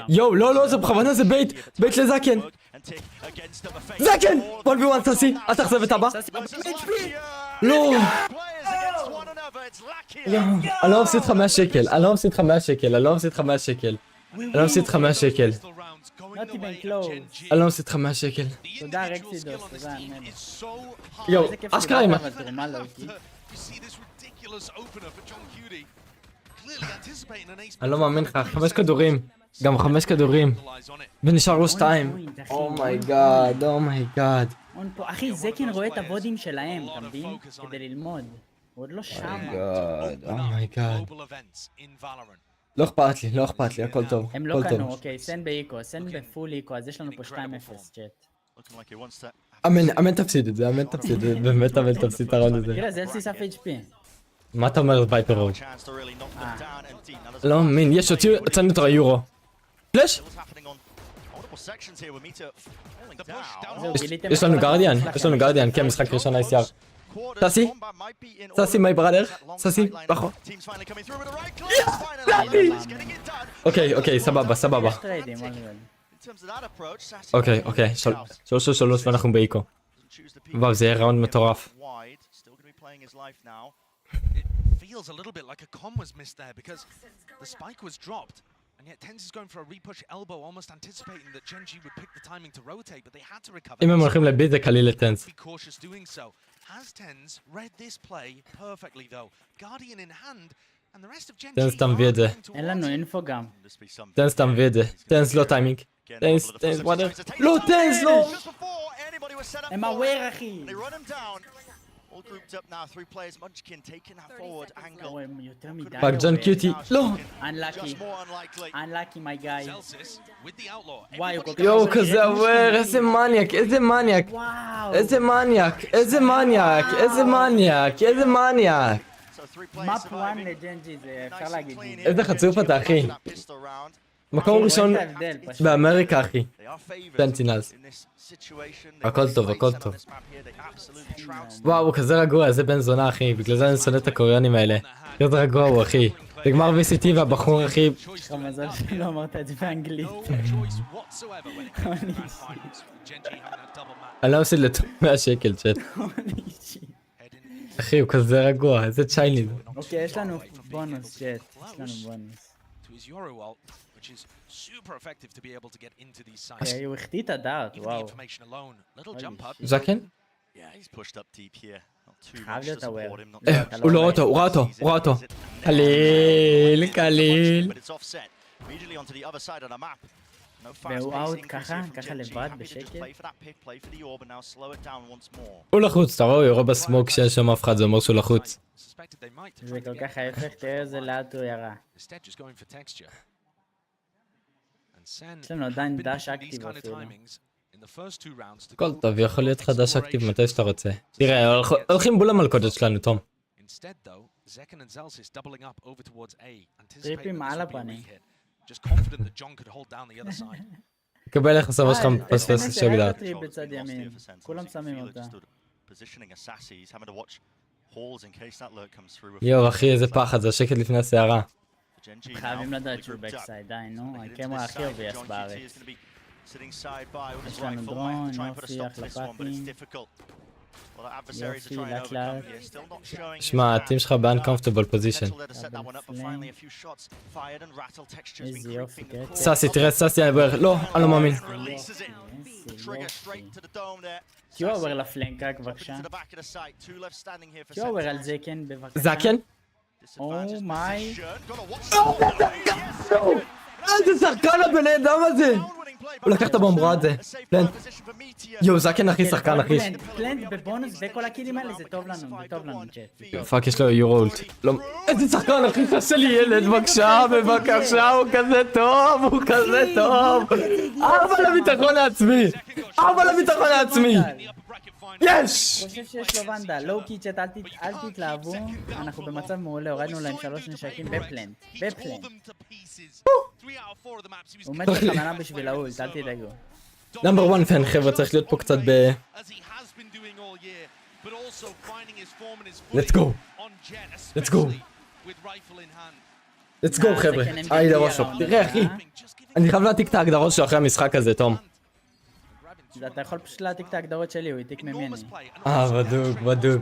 יואו, לא, זה בכוונה, זה בייט לזקן. זקן! 1v1 סאסי, אל תחזב את הבא. לא. אני לא מפסיד 5 שקל. אני לא מפסיד 5 שקל. אני לא מפסיד 5 שקל. תודה רקסידוס, תודה. יואו, אשכרה עם... אני לא מאמין לך, 5 כדורים. גם 5 כדורים. ונשאר לו 2. אומייגאד. אחי, זקן רואה את הוודים שלהם, אתה מבין? כדי ללמוד. הוא עוד לא שם. אומייגאד. לא אכפת לי, הכל טוב. הם לא קנו, אוקיי, סן באיקו, סן בפול איקו, אז יש לנו פה 2-0 צ'אט. אמן תפסיד את זה, באמת אמן תפסיד את הרעיון הזה. תראה, זה אלסיס אף HP. מה אתה אומר וייפר רוד? לא מאמין, הוצאנו את היורו. פלאש? יש לנו גרדיאן, כן, משחק ראשון ICR. סאסי, מי בראדר, סאסי, בחור. אוקיי, סבבה. אוקיי, 3 ואנחנו באיקו. וואו, זה יהיה ראונד מטורף. And yet Tens is going for a repush elbow, almost anticipating that Gen.G would pick the timing to rotate, but they had to recover. אם הם הולכים לביט זה קליל לטנס. Be cautious doing so. Has Tens read this play perfectly though? Guardian in hand, and the rest of Gen.G. טנס תמביא את זה. אין לנו אינפו גם. טנס לא טיימינג. טנס, וואדר. לא, טנס, לא! הם אוויר, אחי. All grouped up now, 3 players, Munchkin taking that forward angle. יותר מדי. פאק ג'ון קיוטי, לא! Unlucky, my guy. וואי, יואו, כזה עובר, איזה מניאק. מאפ 1 לג'נג'י, זה אפשר להגיד. איזה חצוף אתה, אחי. מקום ראשון באמריקה, אחי. Sentinels. הכל טוב. וואו, הוא כזה רגוע, איזה בן זונה, אחי. בגלל זה אני שונא את הקוריאנים האלה. כזה רגוע הוא, אחי. בגמר VCT והבחור הכי... יש לך מזל שלא אמרת את זה באנגלית. אני לא עושה לטוב 100 שקל צ'אט. אחי הוא כזה רגוע, איזה צ'ייניז. אוקיי, יש לנו בונוס צ'אט. יש לנו בונוס. אוקיי, הוא החטיא את הדארט, וואו. זקן? חייב להיות אוויר. הוא לא רואה אותו, הוא רואה אותו. קליל, קליל. והוא אאוט ככה לבד, בשקט. הוא לחוץ, אתה רואה, הוא יורה בסמוק שאין שם אף אחד, זה אומר שהוא לחוץ. זה כל כך ההפך, תראה איזה לאט הוא ירה. יש לנו עדיין דאש אקטיב אפילו. הכל טוב, יכול להיות חדש אקטיב מתי שאתה רוצה. תראה, הולכים בול המלכודת שלנו, תום. טריפים על הפנים. קבל איך הסבא שלך מפספס שהגדרת. טריפ בצד ימין, כולם שמים אותה. יואו אחי, איזה פחד, זה השקט לפני הסערה. חייבים לדעת שהוא בקסייד, די נו, הקמרה הכי אובייס בארץ. יש לנו דרון, יופי, החלפתים. יופי, לאט לאט. שמע, הטים שלך ב-uncomfortable position. איזה יופי, קטע. ססי, תראה ססי, לא, אני לא מאמין. קיואוור לפלנק רק בבקשה. קיואוור על זקן בבקשה. זקן? מיי. איזה שחקן הבן אדם הזה! הוא לקח את הבומברה הזה. פלנט. יואו, זקן הכי שחקן הכי. פלנט בבונוס וכל הקילים האלה זה טוב לנו, זה טוב לנו צ'אט. פאק, יש לו יורולט. איזה שחקן הכי חסר לי ילד, בבקשה, בבקשה, הוא כזה טוב, הוא כזה טוב. 4 לביטחון העצמי. 4 לביטחון העצמי. יש! חושב שיש לו ונדה, לואו קי צ'אט, אל תתלהבו, אנחנו במצב מעולה, הורדנו להם 3 נשקים בפלנט, בפלנט. הוא מת בכוונה בשביל האולט, אל תדאגו. נאמבר 1 פן חבר'ה, צריך להיות פה קצת ב... let's go. let's go. let's go חבר'ה. ההגדרות שלו. תראה אחי, אני חייב להעתיק את ההגדרות שלו אחרי המשחק הזה, תום. אתה יכול פשוט להעתיק את ההגדרות שלי, הוא העתיק ממני.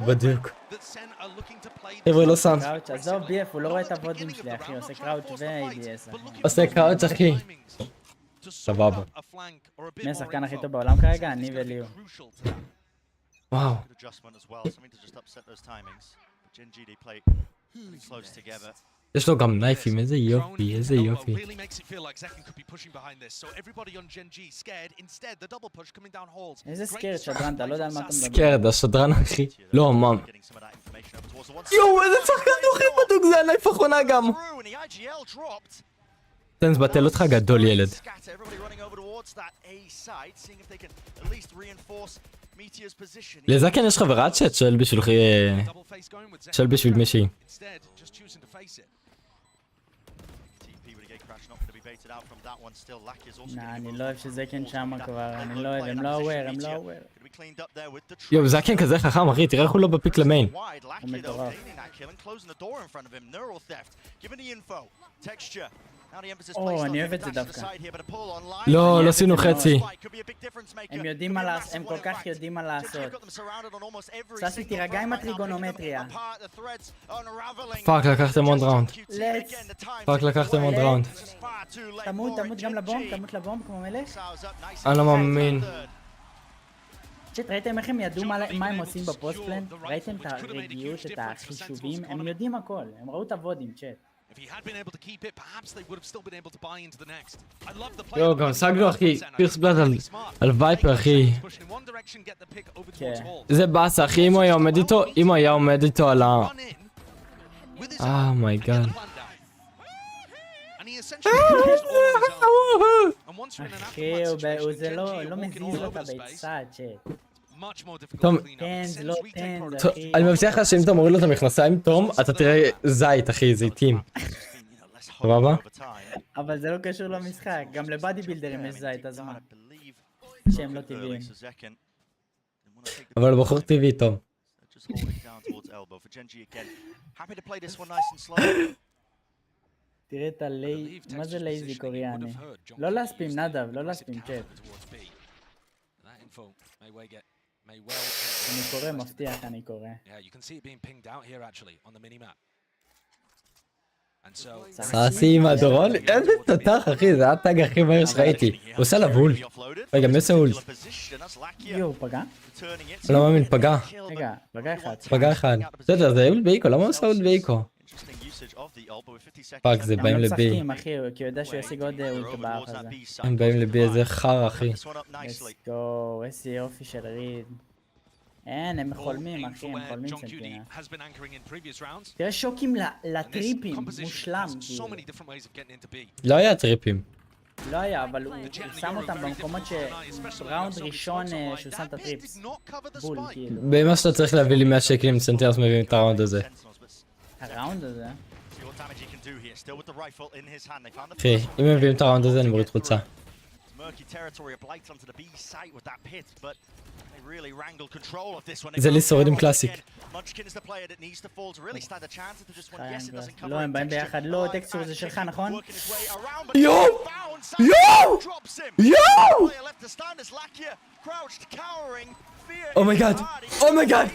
בדיוק. חבר'ה, לא שם. קראוץ', עזוב BF, הוא לא רואה את הוודים שלי אחי, עושה קראוץ' ו-ADS אחי. עושה קראוץ' אחי. סבבה. מי השחקן הכי טוב בעולם כרגע? אני וליהוא. וואו. יש לו גם נייפים, איזה יופי, איזה יופי. איזה סקרד שדרן, אתה לא יודע על מה אתה מדבר. סקרד, השדרן אחי. לא, מה? יואו, איזה שחקן נוחי בדוק, זה הנייף האחרונה גם. תן, בטל אותך גדול ילד. לזקן יש חברה צ'אט שואל בשביל מישהי. אני לא אוהב שזקן שמה כבר, אני לא אוהב, הם לא אוהב, הם לא אוהב. יואו, זקן כזה חכם אחי, תראה איך הוא לא בפיק למיין. הוא מטורף. אני אוהב את זה דווקא. לא, לא עשינו חצי. הם יודעים מה לעשות, הם כל כך יודעים מה לעשות. ססי, תירגע עם הטריגונומטריה. פאק, לקחתם עוד ראונד. פאק, לקחתם עוד ראונד. תמות גם לבום, תמות לבום כמו מלך. אני לא מאמין. צ'אט, ראיתם איך הם ידעו מה הם עושים בפוסט-פלן? ראיתם את הרגיעות, את החישובים? הם יודעים הכל, הם ראו את הוודים, צ'אט. יואו, גם סגלו אחי, פירס בלד על וייפר אחי. זה באסה אחי, אם הוא היה עומד איתו על ה... מייגאד. אחי, זה לא מזיז לו את הביצה, צ'אט. תום, טנז, לא טנז, אחי. אני מבטיח לך שאם אתה מוריד לו את המכנסיים, תום, אתה תראה זית אחי, זיתים. סבבה? אבל זה לא קשור למשחק, גם לבאדי בילדרים יש זית, אז מה? שהם לא טבעיים. אבל בחור טבעי, תום. תראה את הלי... מה זה לייזי קוריאני? לא להספים נדב, לא להספים צ'אט. אני קורא, מבטיח אני קורא. סאסי עם הדורון? איזה תותח אחי, זה הטאג הכי מהר שראיתי. הוא עושה לה בול. רגע, מי עושה אולט? יואו, פגע? לא מאמין, פגע. רגע, פגע אחד. פגע אחד. בסדר, זה אולט באיקו, למה הוא עושה אולט באיקו? פאק, זה באים הם לא לבי. משחקים אחי, כי הוא יודע שהוא ישיג עוד אולט באף הזה. הם באים לבי, איזה חר אחי. let's go, איזה יופי של ריד. אין, הם חולמים אחי, הם חולמים סנטינל. תראה שוקים לטריפים, מושלם כאילו. לא היה טריפים. לא היה, אבל הוא שם אותם במקומות שבראונד ראשון שהוא שם את הטריפס. בול כאילו. במה שאתה צריך להביא לי 100 שקלים, סנטינלס מביאים את הראונד הזה. הראונד הזה? אחי, אם הם מביאים את הראונד הזה אני מוריד חוצה. זה לי שורד עם קלאסיק. לא, הם באים ביחד, לא, טקסטור זה שלך, נכון? יואו! יואו! יואו! אומייגאד! אומייגאד!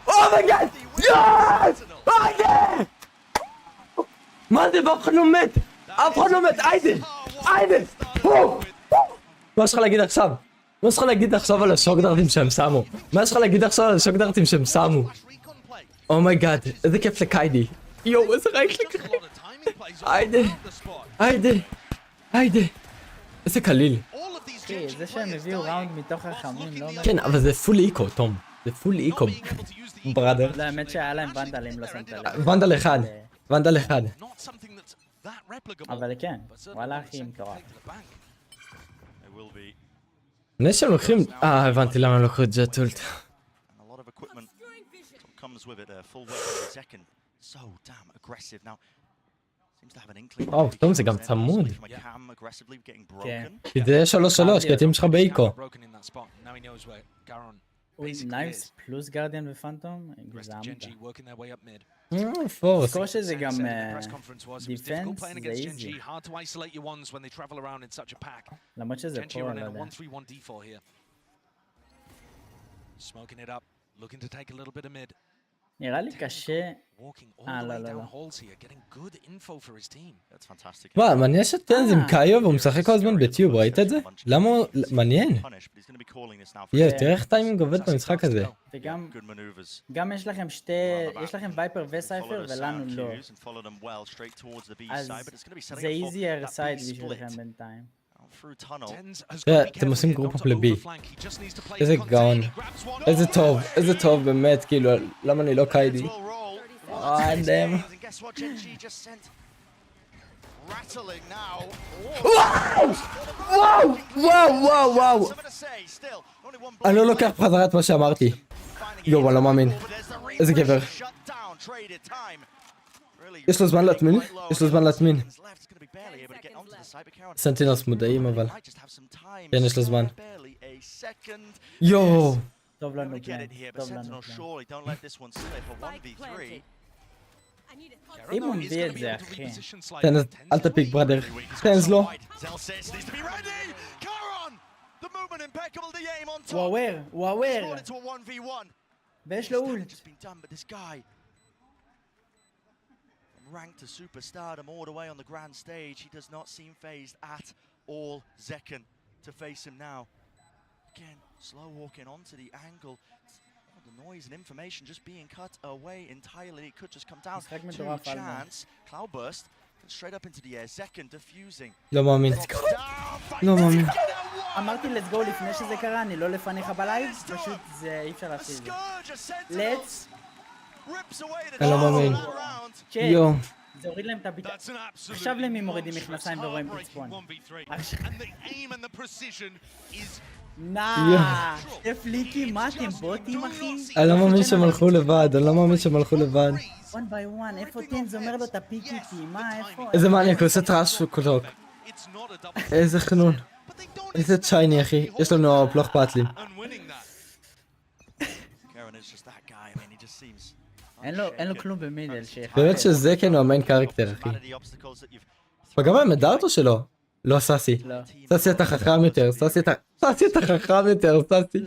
אומייגאד! יאס! היידה! מה זה? ואף אחד לא מת! אף אחד לא מת! היידה! היידה! מה יש לך להגיד עכשיו? מה יש לך להגיד עכשיו על השוקדרטים שהם שמו? מה יש לך להגיד עכשיו על השוקדרטים שהם שמו? אומייגאד, איזה כיף לקיידי. יואו, איזה רייק לקחי. היידה, היידה, היידה. איזה קליל. זה שהם הביאו ראונד מתוך החמים, לא? כן, אבל זה פול איקו, תום. זה פול איקו, בראדר. לא, האמת שהיה להם ונדלים, לא שמת לב. ונדל אחד. ונדל אחד. אבל כן, וואלה אחי מטורף. לפני שהם לוקחים... הבנתי למה הם לקחו את ג'ט אולט. וואו, פתאום זה גם צמוד. כן. כי זה 3-3, כי הטים שלך באיקו. נייבס פלוס גרדיאן ופנטום? גזעמת. פורס. זכור שזה גם דיפנס, זה איזי. למרות שזה פה, לא יודע. נראה לי קשה... לא, לא, לא. מה, מעניין שטנז עם קאיו והוא משחק כל הזמן בטיוב, ראית את זה? למה הוא... מעניין. תראה איך טיימינג עובד במשחק הזה. וגם יש לכם יש לכם וייפר וסייפר ולנו לא. אז זה איזייר סייד בשבילכם בינתיים. אתם עושים גרופ אפ לבי. איזה גאון. איזה טוב באמת, כאילו, למה אני לא קיידי? אדם. וואו. אני לא לוקח בחזרה את מה שאמרתי. יואו, אני לא מאמין. איזה גבר. יש לו זמן להטמין? יש לו זמן להטמין. סנטינלס מודעים אבל. כן, יש לו זמן. יואו. טוב לנו פלן. אם הוא מביא את זה אחי. טנז, אל תפיק בראדר. טנז לא. הוא אוור. ויש לו אולט. Ranked to superstardom all the way on the grand stage. He does not seem phased at all. Zekken to face him now. Again, slow walking onto the angle. All the noise and information just being cut away entirely. It could just come down to a chance. Cloudburst straight up into the air. Zekken diffusing. לא מאמין. לא מאמין. אמרתי let's go לפני שזה קרה, אני לא לפניך בלייב, פשוט זה אי אפשר להפסיד את זה. let's אני לא מאמין. יואו. זה הוריד להם את הביטה. עכשיו למי מורידים מכנסיים ורואים פצפון. נאה, שתי פליקים, מה אתם בוטים אחי? אני לא מאמין שהם הלכו לבד, one by one, איפה טנז אומר לו תפיק איתי, מה איפה? איזה מניאק, הוא עושה טראש וקוטוק. איזה חנון. איזה צ'ייני אחי, יש לנו לא אכפת לי. אין לו כלום במידל. באמת שזה כן הוא המיין קרקטר אחי. בגמר עם הדארט או שלא? לא סאסי. לא. סאסי אתה חכם יותר, סאסי אתה חכם יותר, סאסי.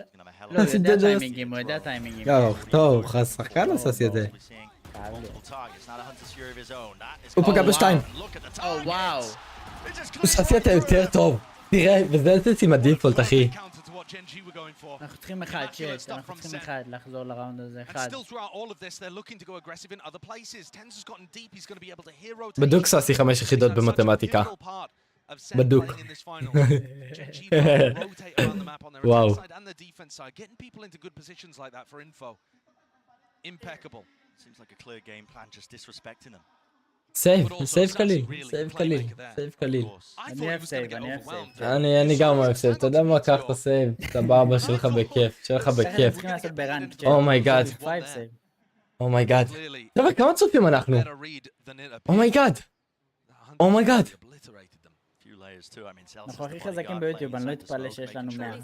לא, הוא יודע טיימינגים, הוא יודע טיימינגים. טוב, שחקן או סאסי את זה? חייב להיות. הוא פגע בשתיים. או וואו. סאסי אתה יותר טוב. תראה, וזה יוצא עם הדיפולט אחי. אנחנו צריכים אחד, צ'אט, אנחנו צריכים אחד לחזור לראונד הזה, אחד. בדוק סאסי 5 יחידות במתמטיקה. בדוק. וואו. סייב קליל, סייב קליל. אני אוהב סייב, אני אוהב סייב. אני גם אוהב סייב, אתה יודע מה, קח את הסייב, סבבה, שלך בכיף, צריכים לעשות בראנק, צ'אט. אומייגאד. אומייגאד. חבר'ה, כמה צופים אנחנו? אומייגאד. אומייגאד. אנחנו הכי חזקים ביוטיוב, אני לא אתפלא שיש לנו 100.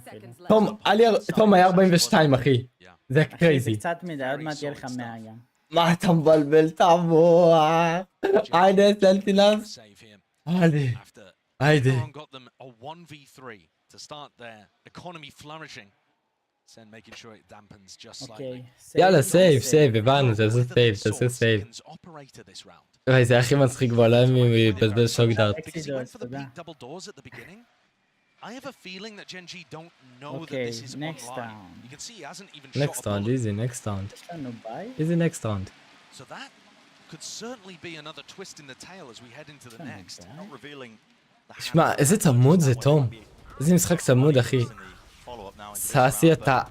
תום היה 42 אחי. זה זה קרייזי. קצת מדי, עוד מעט יהיה לך 100 גם. מה אתה מבלבל את המוח? היידה סנטינלס. היידה. אוקיי. יאללה סייב, הבנו, תעשו סייב. וואי, זה הכי מצחיק בעולם אם הוא יבזבז שוק דארט. תודה. I have a feeling that Gen.G don't know that Okay, this is next online. round. You can see he hasn't even Next shot a round, bullet. easy, next round. יש לנו ביי? Easy next round. So that could certainly be another twist in the tail as we head into the next. Not revealing the שמע, איזה צמוד זה תום. איזה משחק צמוד אחי. סאסי אתה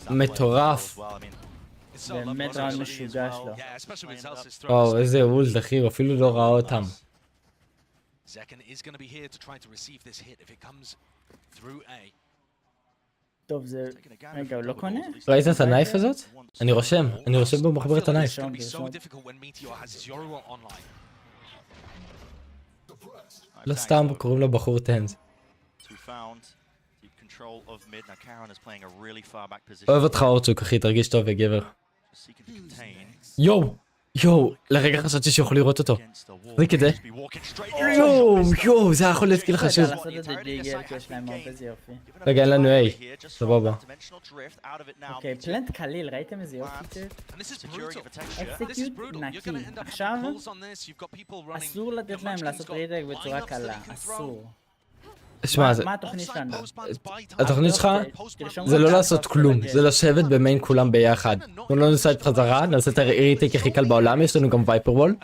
מטורף. באמת ראונד משוגע שלו. Yeah, especially with Zelsis throws. וואו, איזה וולד אחי, הוא אפילו לא ראה אותם. Zekken is going to be here to try to receive this hit if it comes through A. טוב, זה... רגע, הוא לא קונה? ראית את הנייף הזאת? אני רושם במחברת הנייף. It's going to be so difficult when Meteor has his Yoruba online. לא סתם קוראים לו בחור טנז. אוהב אותך אורצ'וק אחי, תרגיש טוב וגבר. יואו, לרגע חשבתי שיכול לראות אותו. זה כדי. יואו, זה יכול להיות כאילו חשוב. לעשות את זה ג'יגל, כי יש להם הרבה, זה יופי. רגע, אין לנו A. סבבה. אוקיי, פלנט קליל, ראיתם איזה יופי צ'אט? אקסקיוט נקי. עכשיו, אסור לתת להם לעשות רידק בצורה קלה, אסור. שמע, מה התוכנית שלנו? התוכנית שלך זה לא לעשות כלום, זה לשבת במיין כולם ביחד. אנחנו לא נעשה את חזרה, נעשה את הריטייק הכי קל בעולם, יש לנו גם וייפר וול.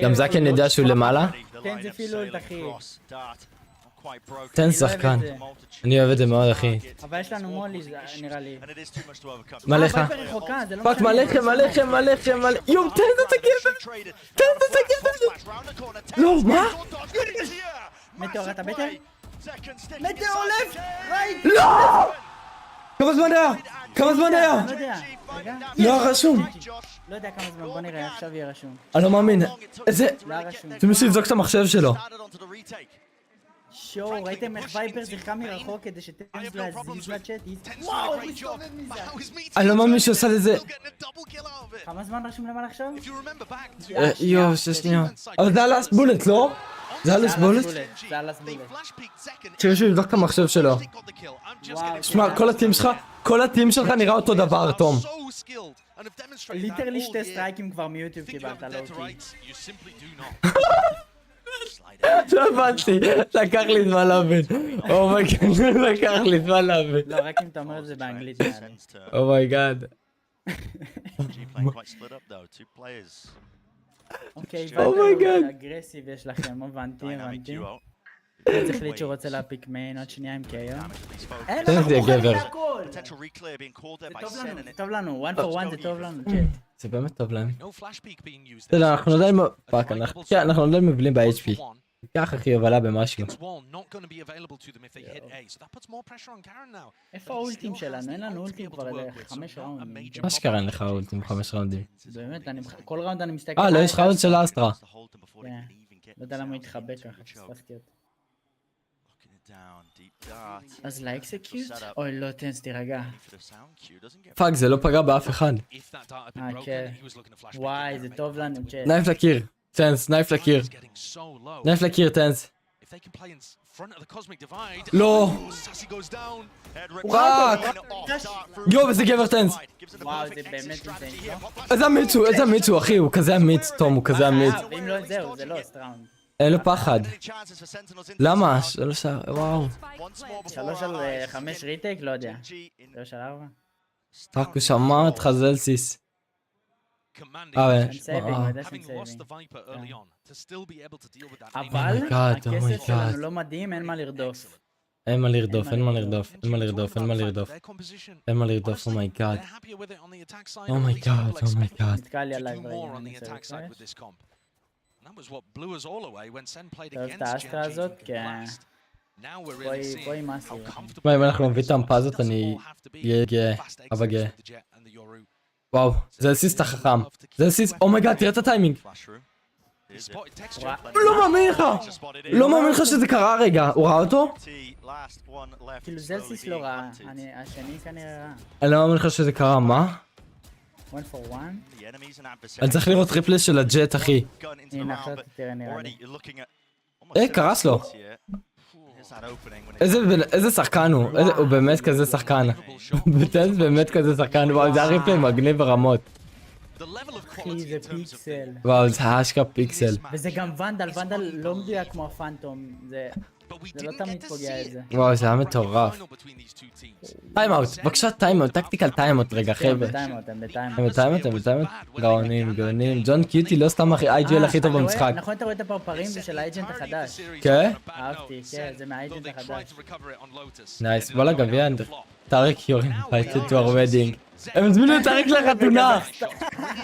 גם זקן יודע שהוא למעלה. תן זה פילולט אחי. תן שחקן. אני אוהב את זה מאוד אחי. אבל יש לנו מולי, נראה לי. מה לך? וייפר רחוקה, זה לא פאק מלכם. יואו, תן את הגבר. לא, מה? מטאור, אתה בטר? מטאור עולף! רייט! לא! כמה זמן היה? לא יודע. רגע. לא רשום. לא יודע כמה זמן, בוא נראה, עכשיו יהיה רשום. אני לא מאמין. איזה... לא היה רשום. זה מישהו יבדוק את המחשב שלו. שואו, ראיתם איך וייפר שיחקה מרחוק כדי שטנס לא יזיז לצ'אט? וואו, הוא מסתובב מזה. אני לא מאמין שעושה לזה. כמה זמן רשום למעלה עכשיו? יואו, 6 שניות. אבל זה הלאסט בולט, לא? זה הלאסט בולט? זה הלאסט בולט. שמישהו יבדוק את המחשב שלו. שמע, כל הטים שלך נראה אותו דבר, תום. ליטרלי 2 סטרייקים כבר מיוטיוב קיבלת, לא אותי. לא הבנתי, לקח לי זמן להבין. לקח לי זמן להבין. לא, רק אם אתה אומר את זה באנגלית. אומייגאד. אוקיי, אומייגאד. אגרסיב יש לכם, הבנתי. צריך להחליט שהוא רוצה להפיק מיין עוד שנייה עם קיו. אין, תן אנחנו לי מוכנים גבר. להכל! זה טוב לנו, one for one זה טוב לנו, צ'אט. זה באמת טוב להם. בסדר, אנחנו עדיין... פאק, אנחנו עדיין מבלים ב-HP. ככה אחי הובלה במשהו. איפה האולטים שלנו? אין לנו אולטים כבר 5 ראונדים. מה שקרה אין לך אולטים 5 ראונדים? באמת, כל ראונד אני מסתכל... לא, יש לך אולט של אסטרה. לא יודע למה הוא התחבא ככה, פספסתי אותו. אז לאקסקיוט? אוי לא, טנס תירגע. פאק, זה לא פגע באף אחד. כן. וואי, זה טוב לנו, צ'אט. נייף לקיר. טנס, נייף לקיר. נייף לקיר, טנס. לא! רק! יואו, איזה גבר טנס. וואו, זה באמת איזה אמיץ הוא, אחי, הוא כזה אמיץ, תום, הוא כזה אמיץ. ואם לא זהו, זה לא סטראונד. אין לו פחד. למה? 3, וואו. 3 על 5 ריטייק? לא יודע. 3 על 4? רק הוא שמע אותך זלסיס. אין סייבינג, הוא יודע שאין סייבינג. אבל הכסף שלנו לא מדהים, אין מה לרדוף. אין מה לרדוף, אין מה לרדוף, אין מה לרדוף, אין מה לרדוף. אין מה לרדוף, אומייגאד. אומייגאד, אומייגאד. נתקע לי עליי ברגע, אני צריך לקרש. טוב, את האסטרה הזאת, כן. בואי מסי. אם אנחנו נביא את המפה הזאת, אני אהיה גאה, אבא גאה. וואו, זה אלסיס את החכם. זה אלסיס, אומייגאד, תראה את הטיימינג. לא מאמין לך! לא מאמין לך שזה קרה רגע, הוא ראה אותו? כאילו זלסיס לא ראה, השני כנראה ראה. אני לא מאמין לך שזה קרה, מה? 1 for 1? אני צריך לראות טריפלס של הג'ט, אחי. הנה, עכשיו תראה נראה לי. קרס לו. איזה שחקן הוא, הוא באמת כזה שחקן. בטנס באמת כזה שחקן, וואו, זה היה ריפלי מגניב ברמות. אחי, זה פיקסל. וואו, זה אשכרה פיקסל. וזה גם ונדל, ונדל לא מדויק כמו הפנטום. זה לא תמיד פוגע את זה. וואו, זה היה מטורף. טיימאוט, בבקשה טיימאוט, טקטיקל טיימאוט רגע, חבר'ה. הם בטיימאוט? גאונים, גאונים. ג'ון קיוטי לא סתם IGL הכי טוב במשחק. נכון, אתה רואה את הפרפרים? זה של האג'נט החדש. כן? אהבתי, כן, זה מהאג'נט החדש. נייס, בוא לגביע, טארק יורין invited to our wedding. הם הזמינו את טארק לחתונה!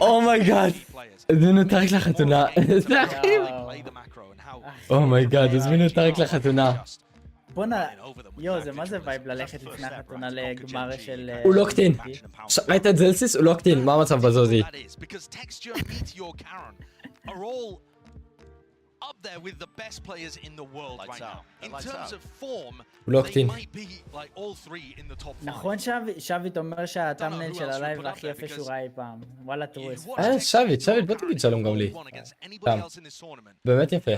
אומייגאד! הזמינו את טארק לחתונה. איזה אחים! אומייגאד, הזמינו את טארק לחתונה. בואנה, יו, זה מה זה וייב ללכת לפני החתונה לגמר של... הוא לא קטין. ראית את זלסיס? הוא לא קטין, מה המצב בזוזי? הוא לא קטין. נכון שווית אומר שהטאמנל של הלייב הכי יפה שהוא ראה אי פעם. וואלה טרוס. שווית, בוא תגיד שלום גם לי. באמת יפה.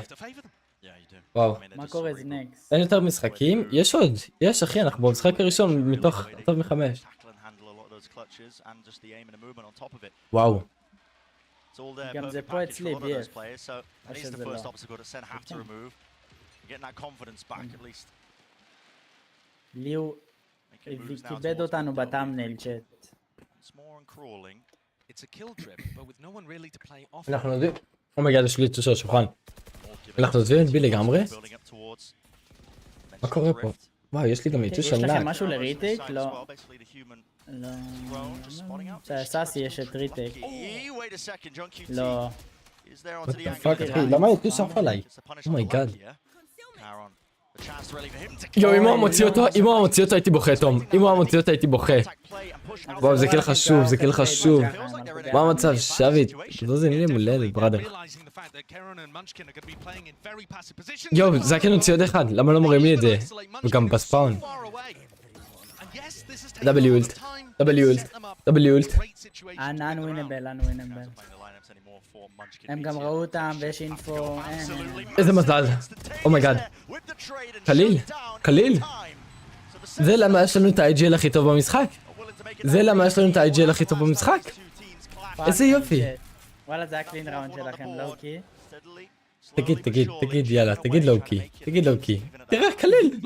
וואו. מה קורה זה נקסט? אין יותר משחקים? יש עוד. יש אחי, אנחנו במשחק הראשון מתוך טוב מ5. וואו. גם זה פה אצלי ביף. או שזה לא. ליהוא כיבד אותנו בטאמנל צ'אט. אנחנו נדעים. אומייגאד, יש לי תשע על השולחן. אנחנו נדעים את בי לגמרי? מה קורה פה? וואו, יש לי גם איתו של יש נק. לכם משהו לריטייק? לא. לא. סאסי יש את ריטייק. לא. למה איתו שרף עליי? אומייגאד. יו, אם הוא מוציא אותו הייתי בוכה, תום. אם הוא מוציא אותו הייתי בוכה. וואו, זה כאילו חשוב, זה כאילו חשוב. מה המצב? שווית. לא זה נראה מולדת, בראדר. יו, זה כן הוציא עוד אחד. למה לא מראים לי את זה? וגם בספאון. דאבל אולט. אנווינבל. הם גם ראו אותם ויש אינפו. איזה מזל. אומייגאד. קליל. זה למה יש לנו את ה-IGL הכי טוב במשחק. איזה יופי. וואלה זה הקלין ראונד שלכם, לואו-קי. תגיד יאללה, תגיד לואו-קי. תראה, קליל.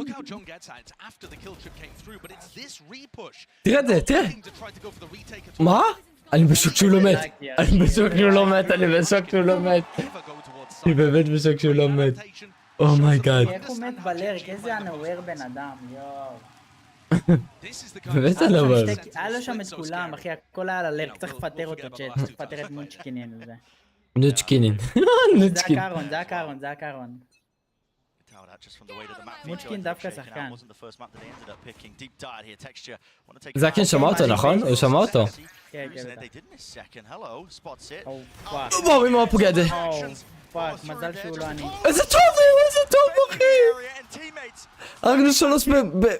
תראה את זה, תראה. מה? אני בשוק שהוא לא מת. אני באמת בשוק שהוא לא מת. אומייגאד. איך הוא מת בלרק? איזה אנוור בן אדם, יואו. באמת אנוור. היה לו שם את כולם, אחי, הכל היה ללרק, צריך לפטר אותו צ'אט, צריך לפטר את מונצ'קינין וזה. נוצ'קינין. זה הקרון. מונצ'קין דווקא שחקן. זה כן שמע אותו, נכון? הוא שמע אותו. כן, וואו, אמא פוגע את זה. פאק, מזל שהוא לא אני. איזה טוב, אחי! הרגנו 3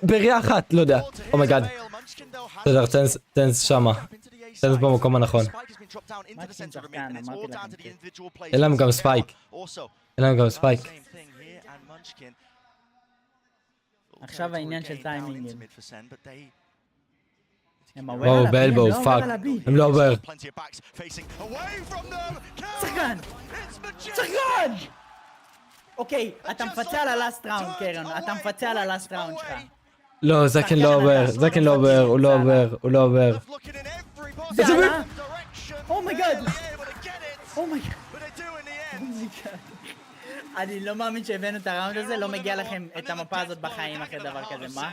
בריאה אחת, לא יודע. אומייגאד. בסדר, טנס שמה. טנס במקום הנכון. drop down into the Maxim center of the שחקן, mid, and it's all אמרתי down לכם, to the כן. individual players. אין להם גם Together. ספייק. Also, אין להם גם done the ספייק. same thing here, and Munchkin. עכשיו העניין של Gain down טיימינגים. into mid for Sen, but they הם וואו, עובר על הבי, הם באלבו, לא עובר פאק. על הבי. הם לא עובר. plenty of backs facing away from them. שחקן! It's majestic. שחקן! אוקיי, אתה מפצה על הלאסט ראונד, קרן, אתה מפצה על הלאסט ראונד שלך. לא, זקן לא עובר, זקן לא עובר, הוא לא עובר, הוא לא עובר. Looking in every זה possible עלה? direction. אומייגאד! They're able to get it, אומייגאד! but they do in the end. אני לא מאמין שהבאנו את הראונד הזה, לא מגיע לכם את המפה הזאת בחיים אחרי דבר כזה, מה?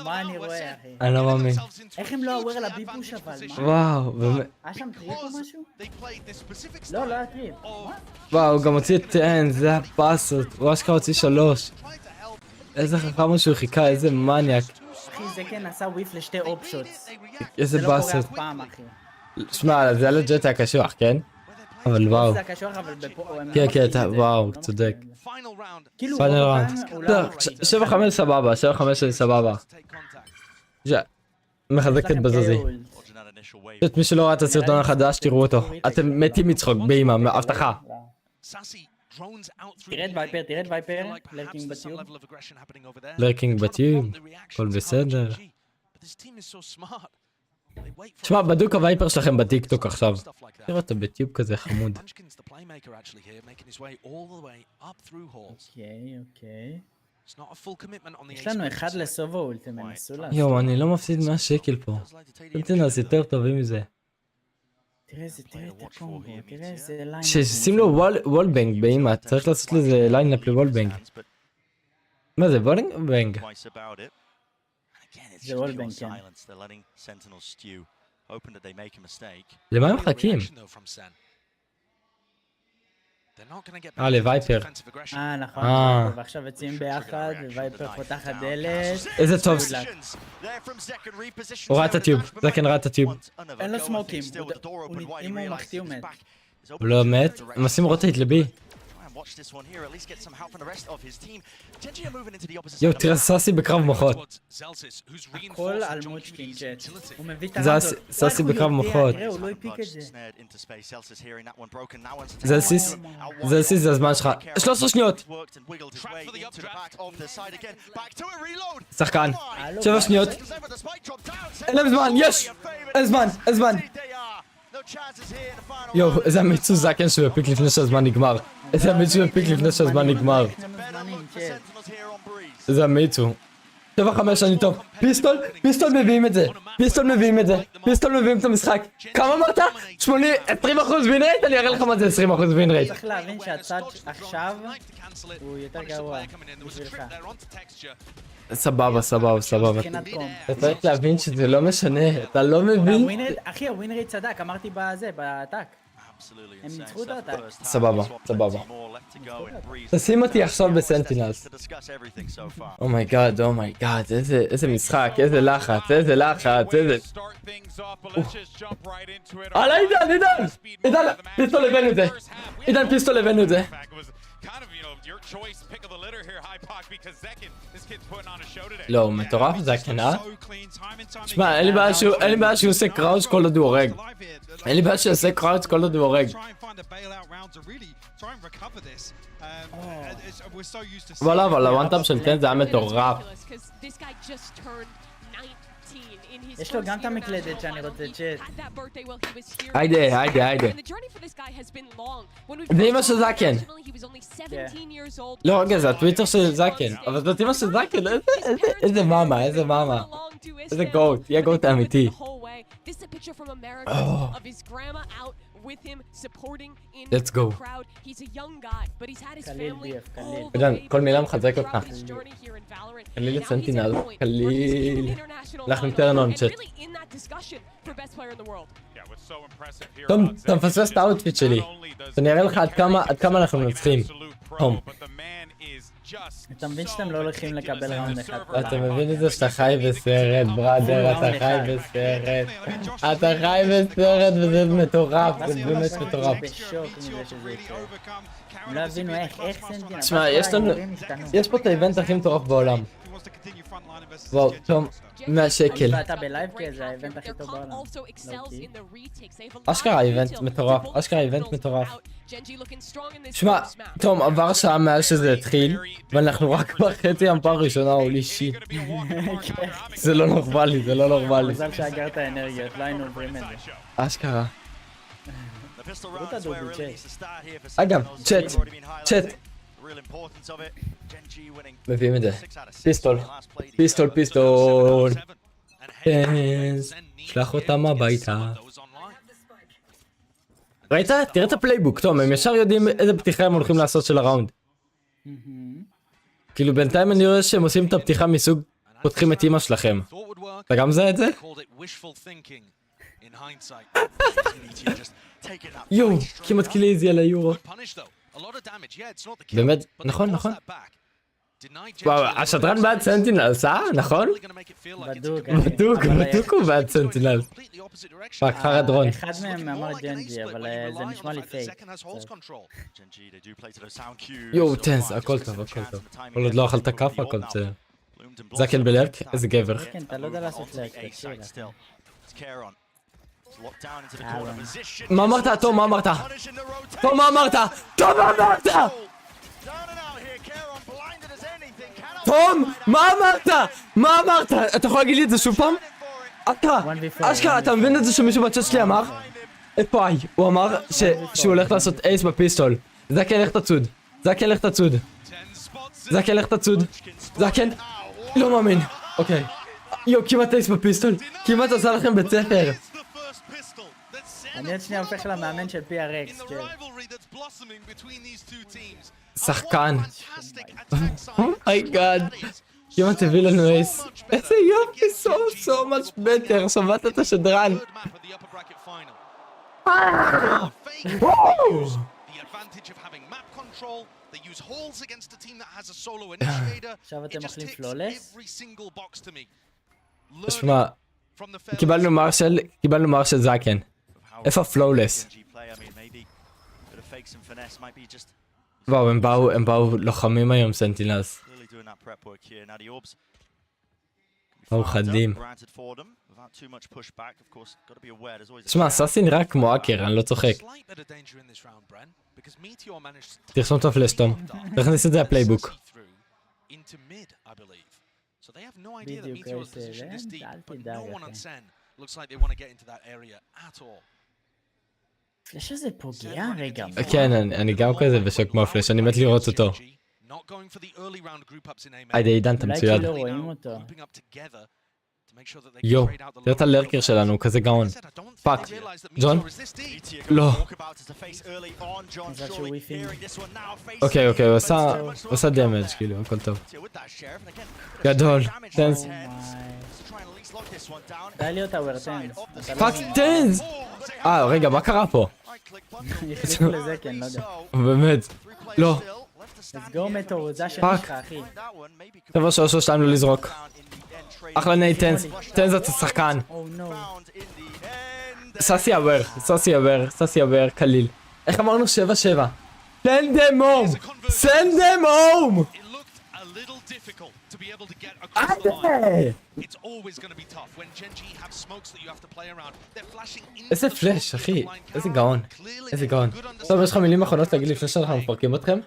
מה אני רואה, אחי? אני לא מאמין. איך הם לא עובר על הביפוש אבל? מה? וואו, באמת. היה שם טריפ או משהו? They played this specific לא, style לא היה טריפ. of וואו, הוא גם הוציא את 10, זה הפאסות. הוא אשכרה הוציא 3. trying to help. איזה חכם שהוא חיכה, איזה מניאק. אחי, זה כן עשה וויף לשתי אופשוטס. איזה זה לא קורה באסות. אף פעם, אחי. שמע, זה לג'ט היה קשוח, כן? אבל וואו. זה הקשוח, אבל בפה... כן, כן, וואו, צודק. Final round. כאילו, פיינל רוב ראונד. הפעם הוא לא... 7-5 סבבה, 7-5 סבבה. Take contact. מחזקת בזזי. את מי שלא ראה את הסרטון החדש, תראו אותו. אתם מתים מצחוק, באמא, מהבטחה. Sassy drones out through תראה את the וייפר, air. תראה את וייפר, Feel like perhaps לרקינג there's some בטיוב. level of aggression happening over there. לרקינג Trying to בטיוב, prompt the reaction הכל of בסדר. Gen.G. But this team is so smart. They wait for תשמע, it. בדוק הווייפר שלכם בטיקטוק עכשיו. Stuff like that. תראה אותו בטיוב כזה חמוד. Munchkin's the playmaker actually here, making his way all the way up through halls. אוקיי, אוקיי. It's not a full commitment on the יש לנו ace אחד side. לסובו אולט, הם ינסו לעשות. יואו, אני לא מפסיד 100 שקל פה. סנטינלס יותר טובים מזה. תראה את הקומבו, תראה איזה ליין. ששים לו וולבנג באמא, צריך לעשות לזה ליינאפ לוולבנג. מה זה, וולבנג? זה וולבנג, כן. למה הם מחכים? לווייפר. נכון, ועכשיו יוצאים ביחד, ווייפר פותחת דלת. איזה טוב. הוא ראה את הטיוב, זקן ראה את הטיוב. אין לו סמוקים, אם הוא מחטיא הוא מת. הוא לא מת, הם עושים רוטייט לבי. יואו, תראה סאסי בקרב מוחות. הכל על מוצ'קין צ'אט. הוא מביא את זה הראונד. סאסי בקרב מוחות. תראה, הוא לא הפיק את זה. זה הזמן שלך. 13 שניות. שחקן. 7 שניות. אין להם זמן, יש! אין זמן. יואו, איזה אמיץ הוא זקן שהוא הפיק לפני שהזמן נגמר. איזה אמיץ שהוא הפיק לפני שהזמן נגמר. איזה אמיץ הוא. 7-5 אני טוב. פיסטול מביאים את זה. פיסטול מביאים את המשחק. כמה אמרת? 20% ווינרייט? אני אראה לך מה זה 20% ווינרייט. צריך להבין שהצד עכשיו הוא יותר גרוע בשבילך. סבבה. מבחינת קום. אתה צריך להבין שזה לא משנה, אתה לא מבין? אחי, הווינרייט צדק, אמרתי בזה, באטאק. הם ניצחו את האטאק. סבבה. תשים אותי עכשיו בסנטינלס. אומייגאד, איזה משחק, איזה לחץ. הלאה, עידן, פיסטול הבאנו את זה. לא, הוא מטורף, זה הקנה. שמע, אין לי בעיה שהוא עושה קראוץ' כל עוד הוא הורג. וואלה, אבל הוואנטאפ של 10 זה היה מטורף. יש לו גם את המקלדת שאני רוצה צ'אט. היידה. זה אמא של זקן. לא, רגע, זה הטוויטר של זקן. אבל זאת אמא של זקן, איזה מאמה. איזה גוט, יהיה גוט אמיתי. Let's go. כל מילה מחזק אותך. קליל לסנטינל, קליל. אנחנו טרנון צ'אט. תום, אתה מפספס את האוטפיט שלי. אני אראה לך עד כמה אנחנו מנצחים. תום. אתה מבין שאתם לא הולכים לקבל ראונד אחד. אתה מבין את זה שאתה חי בסרט, בראדר, אתה חי בסרט וזה מטורף, זה באמת מטורף. בשוק מזה שזה יקרה. הם לא הבינו איך סנטינל. תשמע, יש פה את האיבנט הכי מטורף בעולם. versus וואו, Gen.G תום, roster. 100 שקל. ואתה בלייב כי זה האיבנט הכי טוב בעולם. אשכרה איבנט מטורף, אשכרה איבנט מטורף. שמע, תום, עבר שעה מאז שזה התחיל, ואנחנו רק בחצי המפה הראשונה, הולי שיט. זה לא נורמלי, זה לא נורמלי. מזל שאגרת האנרגיות, לא היינו עוברים את זה. אשכרה. תראו את הדובי צ'ייט. אגב, צ'אט. מביאים את זה. פיסטול. פיסטול. שלח אותם הביתה. ראית? תראה את הפלייבוק, תום, הם ישר יודעים איזה פתיחה הם הולכים לעשות של הראונד. כאילו בינתיים אני רואה שהם עושים את הפתיחה מסוג פותחים את אמא שלכם. אתה גם מזהה את זה? יואו, כמעט קליזי על היורו. באמת, נכון. וואו, השדרן בעד סנטינלס, נכון? בדוק הוא בעד סנטינלס. פאק, חרא דרון. אחד מהם אמר GenG, אבל זה נשמע לי פייק. יואו, טנס, הכל טוב. כל עוד לא אכלת כאפה, הכל בסדר. זקן בלרק, איזה גבר. כן, אתה לא יודע לעשות לרק, תקשיב. מה אמרת? תום, מה אמרת? תום, מה אמרת? אתה יכול להגיד לי את זה שוב פעם? אשכרה, אתה מבין את זה שמישהו בצ'אט שלי אמר? איפה היי? הוא אמר שהוא הולך לעשות אייס בפיסטול. זקן, לך תצוד. זקן? לא מאמין. אוקיי. יואו, כמעט אייס בפיסטול. כמעט עשה לכם בית ספר. אני עוד שנייה הופך למאמן של PRX, כן. שחקן. אומייגאד. כמעט הביא לנו אייס. איזה יופי, so much better. שמעת את השדרן. עכשיו אתם אוכלים פלולס? שמע, קיבלנו מרשל זקן. איפה הפלולס? וואו, הם באו לוחמים היום סנטינלס. באו חדים. שמע, סאסי נראה כמו אקר, אני לא צוחק. תרשום את הפלשטום. תכניס את זה לפלייבוק. בדיוק איזה, אל תדאג אחי. פלש הזה פוגע רגע. כן, אני גם כזה בשוק מהפלש, אני מת לראות אותו. היידה עידן, אתה מצויד. אולי כאילו רואים אותו. יו, תראה את הלרקר שלנו, הוא כזה גאון. פאק, ג'ון? לא. מזל שהוא וויפינג. אוקיי, הוא עושה דמג' כאילו, הכל טוב. גדול, טנס. די להיות אוור טנס. פאק, טנס! רגע, מה קרה פה? יחליפו לזה, כן, לא יודע. באמת. לא. לסגור מטור, זה השני שלך, אחי. חבר'ה 3-2 לא לזרוק. אחלה נייט, טנס אתה שחקן. סאסי אבר, קליל. איך אמרנו 7-7? send them home! איזה פלאש, אחי, איזה גאון. טוב, יש לך מילים אחרונות להגיד לפני שאנחנו מפרקים אתכם?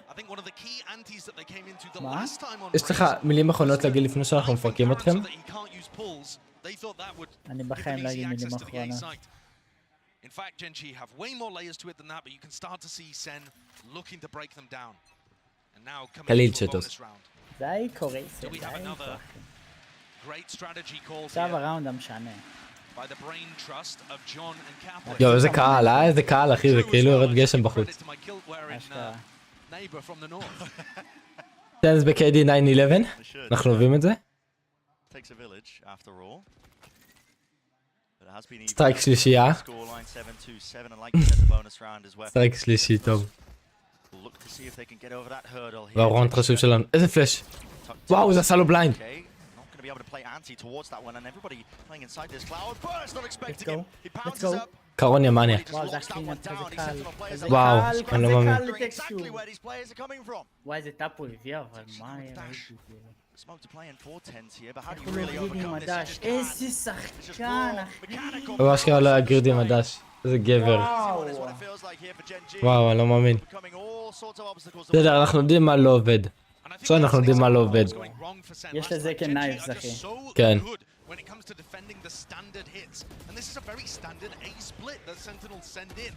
מה? יש לך מילים אחרונות להגיד לפני שאנחנו מפרקים אתכם? אני בחיים לא אגיד מילים אחרונות. In fact, Gen.G have way more layers to it than that, but you can start to see Sen looking to break them down. And now coming into a bonus round. די קורייסר, Do we have another great strategy called עכשיו here הראונד המשנה. by the brain trust of John and Kaplan? יו, איזה קהל, איזה קהל, אחי, זה כאילו יורד גשם בחוץ. Credit to my kilt-wearing אשכרה. neighbor from the north. טנס ב-KD 9-11, אנחנו אוהבים את זה. סטרייק שלישייה. סטרייק שלישי, טוב. והראונד חשוב שלנו. איזה פלאש. וואו, זה עשה לו בליינד. let's go. קרון ימניה. וואו, זה הקלין איזה קל. וואו, אני לא מאמין. וואי, איזה טאפ הוא הביא, אבל מה ראיתי כאילו. Smoke to play in for tens here, but how do you הוא really גרידי עם overcome this? You הדש. just איזה It's just שחקן, raw, אחי. mechanical. הוא אשכרה לא היה גרידי עם הדש. איזה גבר. What is what it feels like here for Gen.G. וואו, אני לא מאמין. Becoming all sorts of obstacles. בסדר, אנחנו יודעים מה לא עובד. עכשיו אנחנו יודעים מה לא עובד. יש לזה כנייבס, אחי. כן. When it comes to defending the standard hits, and this is a very standard A split that Sentinels send in.